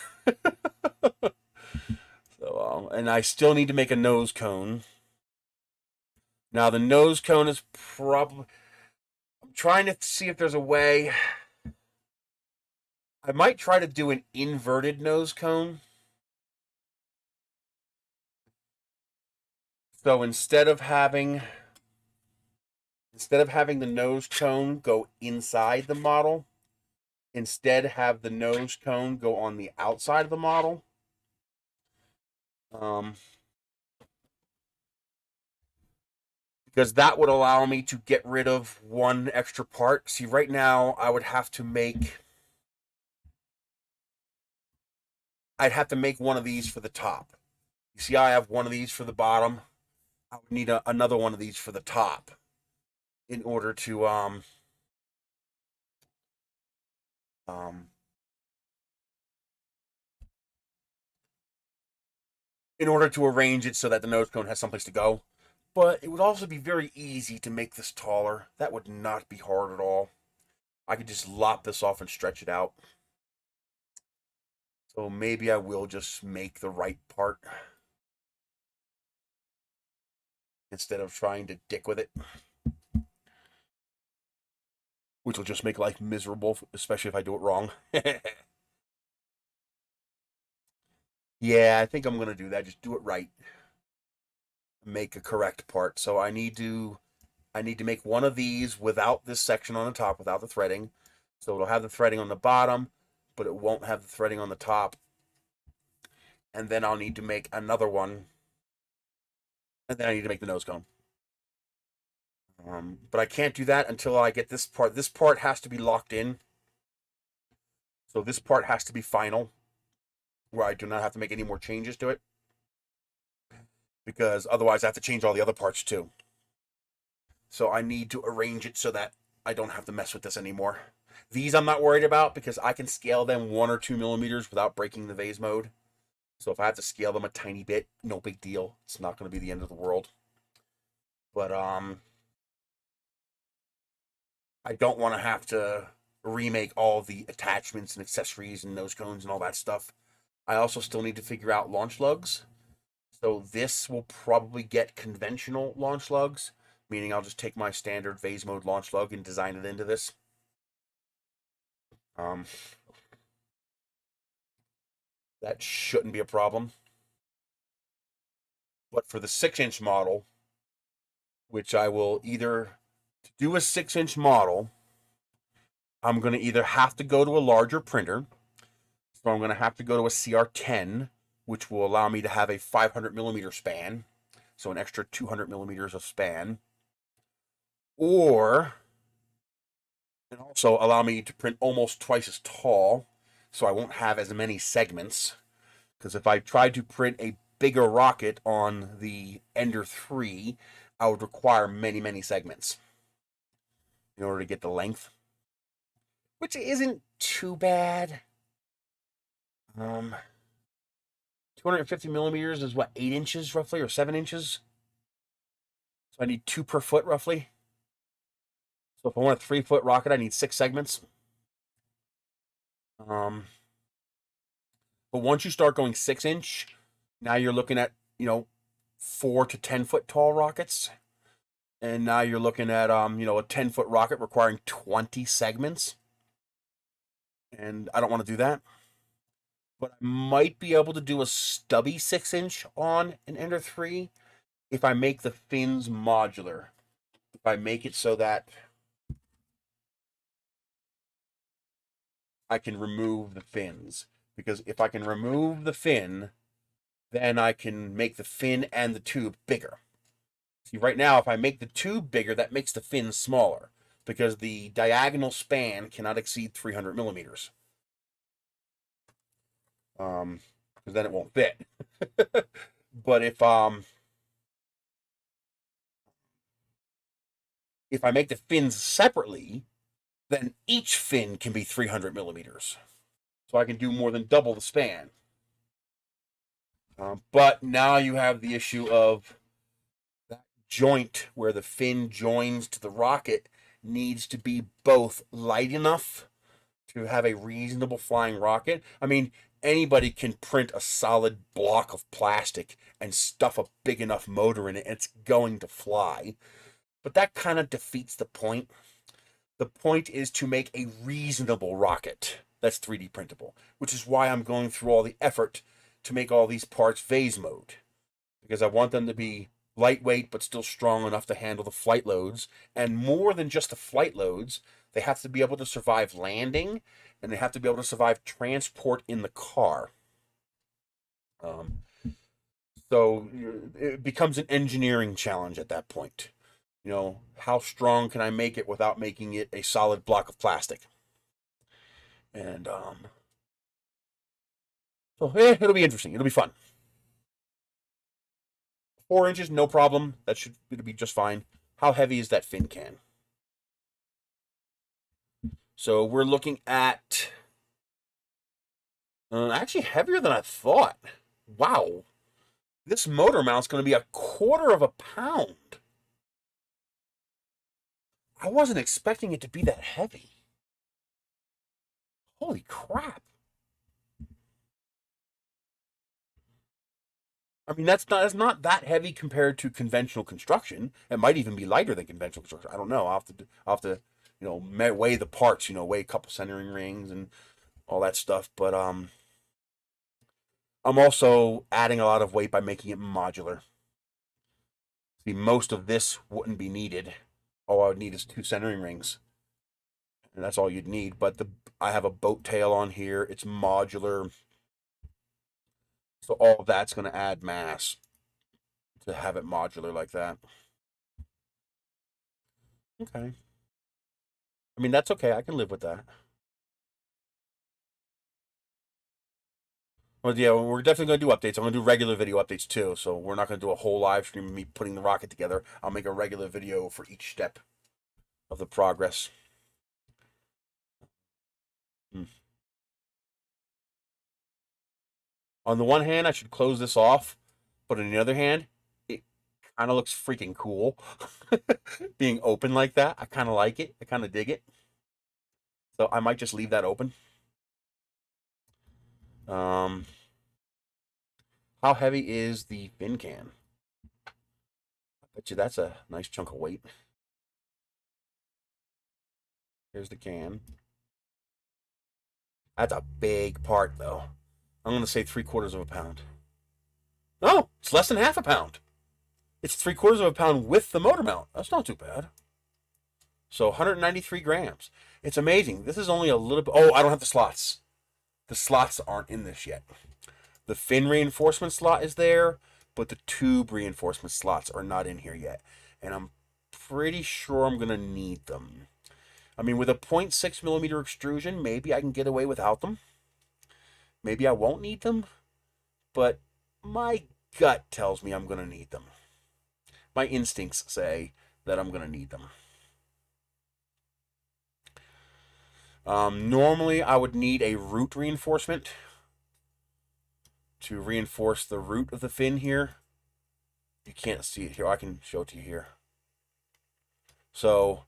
So, and I still need to make a nose cone. Now the nose cone is probably, I'm trying to see if there's a way. I might try to do an inverted nose cone. So instead of having the nose cone go inside the model, instead have the nose cone go on the outside of the model. Because that would allow me to get rid of one extra part. See, right now I would have to make, I'd have to make one of these for the top. You see, I have one of these for the bottom. I would need another one of these for the top in order to in order to arrange it so that the nose cone has someplace to go. But it would also be very easy to make this taller. That would not be hard at all. I could just lop this off and stretch it out. So maybe I will just make the right part instead of trying to dick with it. Which will just make life miserable, especially if I do it wrong. Yeah, I think I'm going to do that. Just do it right. Make a correct part. So I need to make one of these without this section on the top, without the threading. So it'll have the threading on the bottom, but it won't have the threading on the top. And then I'll need to make another one. And then I need to make the nose cone. But I can't do that until I get this part. This part has to be locked in. So this part has to be final, where I do not have to make any more changes to it. Because otherwise I have to change all the other parts too. So I need to arrange it so that I don't have to mess with this anymore. These I'm not worried about because I can scale them 1 or 2 millimeters without breaking the vase mode. So if I have to scale them a tiny bit, no big deal. It's not going to be the end of the world. But I don't want to have to remake all the attachments and accessories and nose cones and all that stuff. I also still need to figure out launch lugs. So this will probably get conventional launch lugs, meaning I'll just take my standard vase mode launch lug and design it into this. That shouldn't be a problem. But for the 6-inch model, which I will either do a 6-inch model, I'm going to either have to go to a larger printer, so I'm going to have to go to a CR10, which will allow me to have a 500 millimeter span, so an extra 200 millimeters of span, or and also allow me to print almost twice as tall, so I won't have as many segments. Because if I tried to print a bigger rocket on the Ender 3, I would require many, many segments in order to get the length, which isn't too bad. 250 millimeters is what, 8 inches roughly, or 7 inches? So I need 2 per foot roughly. So if I want a 3-foot rocket, I need 6 segments. But once you start going 6-inch, now you're looking at, 4 to 10 foot tall rockets. And now you're looking at, a 10-foot rocket requiring 20 segments. And I don't want to do that. But I might be able to do a stubby 6-inch on an Ender 3 if I make the fins modular. If I make it so that I can remove the fins. Because if I can remove the fin, then I can make the fin and the tube bigger. See, right now, if I make the tube bigger, that makes the fin smaller. Because the diagonal span cannot exceed 300 millimeters. Because then it won't fit. But if I make the fins separately, then each fin can be 300 millimeters. So I can do more than double the span. But now you have the issue of that joint where the fin joins to the rocket needs to be both light enough to have a reasonable flying rocket. I mean, anybody can print a solid block of plastic and stuff a big enough motor in it, and it's going to fly. But that kind of defeats the point. The point is to make a reasonable rocket that's 3D printable, which is why I'm going through all the effort to make all these parts vase mode, because I want them to be lightweight but still strong enough to handle the flight loads, and more than just the flight loads, they have to be able to survive landing, and they have to be able to survive transport in the car. So it becomes an engineering challenge at that point. You know, how strong can I make it without making it a solid block of plastic? And so it'll be interesting. It'll be fun. 4 inches, no problem. It'll be just fine. How heavy is that fin can? So we're looking at actually heavier than I thought. Wow. This motor mount's going to be 1/4 of a pound. I wasn't expecting it to be that heavy. Holy crap. I mean, that's not that heavy compared to conventional construction. It might even be lighter than conventional construction. I don't know. I'll have to, you know, weigh the parts, you know, weigh a couple centering rings and all that stuff. But I'm also adding a lot of weight by making it modular. See, most of this wouldn't be needed. All I would need is 2 centering rings, and that's all you'd need. But I have a boat tail on here. It's modular. So all of that's going to add mass to have it modular like that. Okay. I mean, that's okay. I can live with that. Well, yeah, we're definitely going to do updates. I'm going to do regular video updates too. So we're not going to do a whole live stream of me putting the rocket together. I'll make a regular video for each step of the progress. On the one hand, I should close this off, but on the other hand, it kind of looks freaking cool. Being open like that, I kind of like it. I kind of dig it. So I might just leave that open. How heavy is the fin can? I bet you that's a nice chunk of weight. Here's the can. That's a big part, though. I'm going to say 3/4 of a pound. No, it's less than half a pound. It's 3/4 of a pound with the motor mount. That's not too bad. So 193 grams. It's amazing. This is only a little bit. Oh, I don't have the slots. The slots aren't in this yet. The fin reinforcement slot is there, but the tube reinforcement slots are not in here yet. And I'm pretty sure I'm going to need them. I mean, with a 0.6 millimeter extrusion, maybe I can get away without them. Maybe I won't need them, but my gut tells me I'm going to need them. My instincts say that I'm going to need them. Normally, I would need a root reinforcement to reinforce the root of the fin here. You can't see it here. I can show it to you here. So,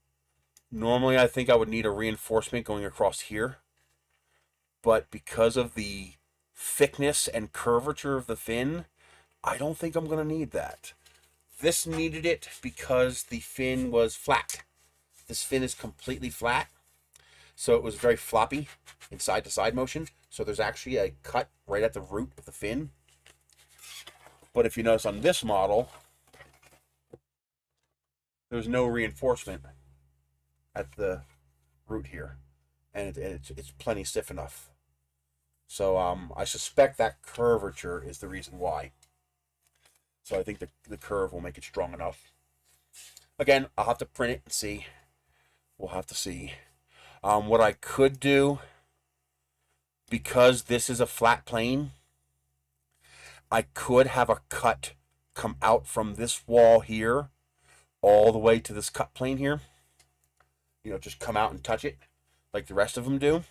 normally I think I would need a reinforcement going across here. But because of the thickness and curvature of the fin, I don't think I'm going to need that. This needed it because the fin was flat. This fin is completely flat, so it was very floppy in side-to-side motion. So there's actually a cut right at the root of the fin. But if you notice on this model, there's no reinforcement at the root here. And it's plenty stiff enough. So I suspect that curvature is the reason why. So I think the curve will make it strong enough. Again, I'll have to print it and see. We'll have to see. What I could do, because this is a flat plane, I could have a cut come out from this wall here all the way to this cut plane here. You know, just come out and touch it like the rest of them do.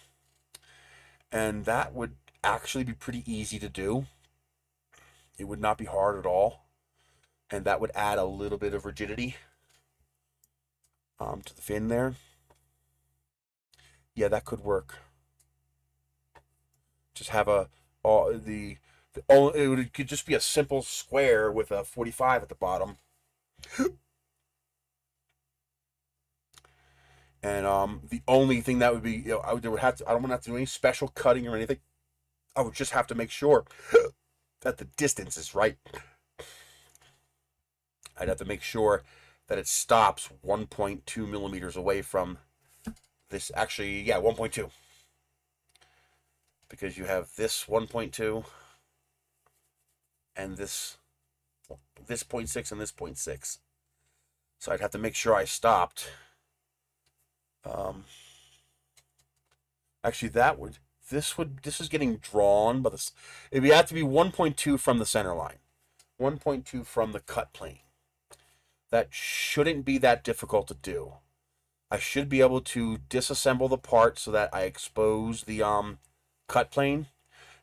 And that would actually be pretty easy to do. It would not be hard at all. And that would add a little bit of rigidity to the fin there. Yeah, that could work. just have it could just be a simple square with a 45 at the bottom. And the only thing that would be, I don't want to have to do any special cutting or anything. I would just have to make sure that the distance is right. I'd have to make sure that it stops 1.2 millimeters away from this. Actually, yeah, 1.2. Because you have this 1.2 and this 0.6 and this 0.6. So I'd have to make sure I stopped. Actually, this is getting drawn, but it would have to be 1.2 from the center line, 1.2 from the cut plane. That shouldn't be that difficult to do. I should be able to disassemble the part so that I expose the cut plane,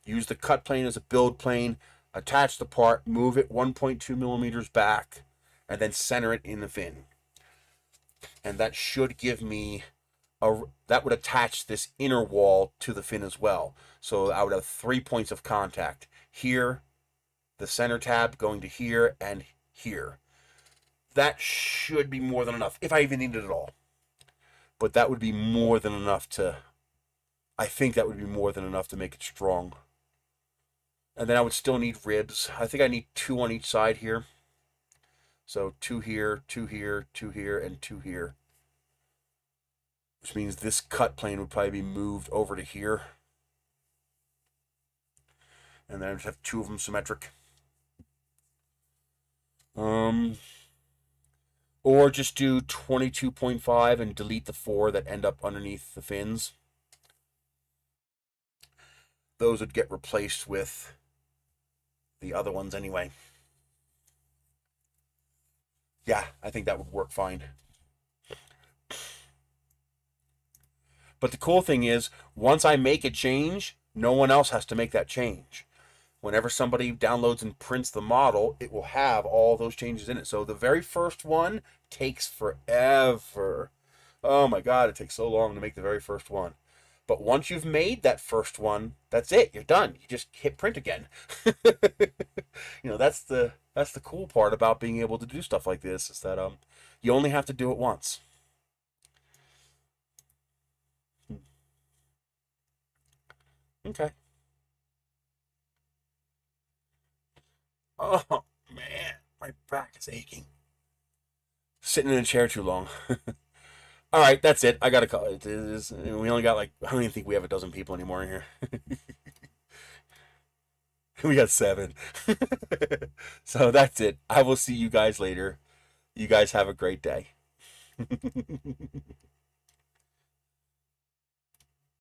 use the cut plane as a build plane, attach the part, move it 1.2 millimeters back, and then center it in the fin. And that should give me that would attach this inner wall to the fin as well. So I would have 3 points of contact. Here, the center tab going to here, and here. That should be more than enough, if I even need it at all. But that would be more than enough I think that would be more than enough to make it strong. And then I would still need ribs. I think I need 2 on each side here. So 2 here, 2 here, 2 here, and 2 here. Which means this cut plane would probably be moved over to here. And then I just have 2 of them symmetric. Or just do 22.5 and delete the 4 that end up underneath the fins. Those would get replaced with the other ones anyway. Yeah, I think that would work fine. But the cool thing is, once I make a change, no one else has to make that change. Whenever somebody downloads and prints the model, it will have all those changes in it. So the very first one takes forever. Oh my God, it takes so long to make the very first one. But once you've made that first one, that's it. You're done. You just hit print again. That's the cool part about being able to do stuff like this, is that you only have to do it once. Okay. Oh man, my back is aching. Sitting in a chair too long. All right, that's it. I gotta call it. We only got I don't even think we have a dozen people anymore in here. We got 7. So that's it. I will see you guys later. You guys have a great day.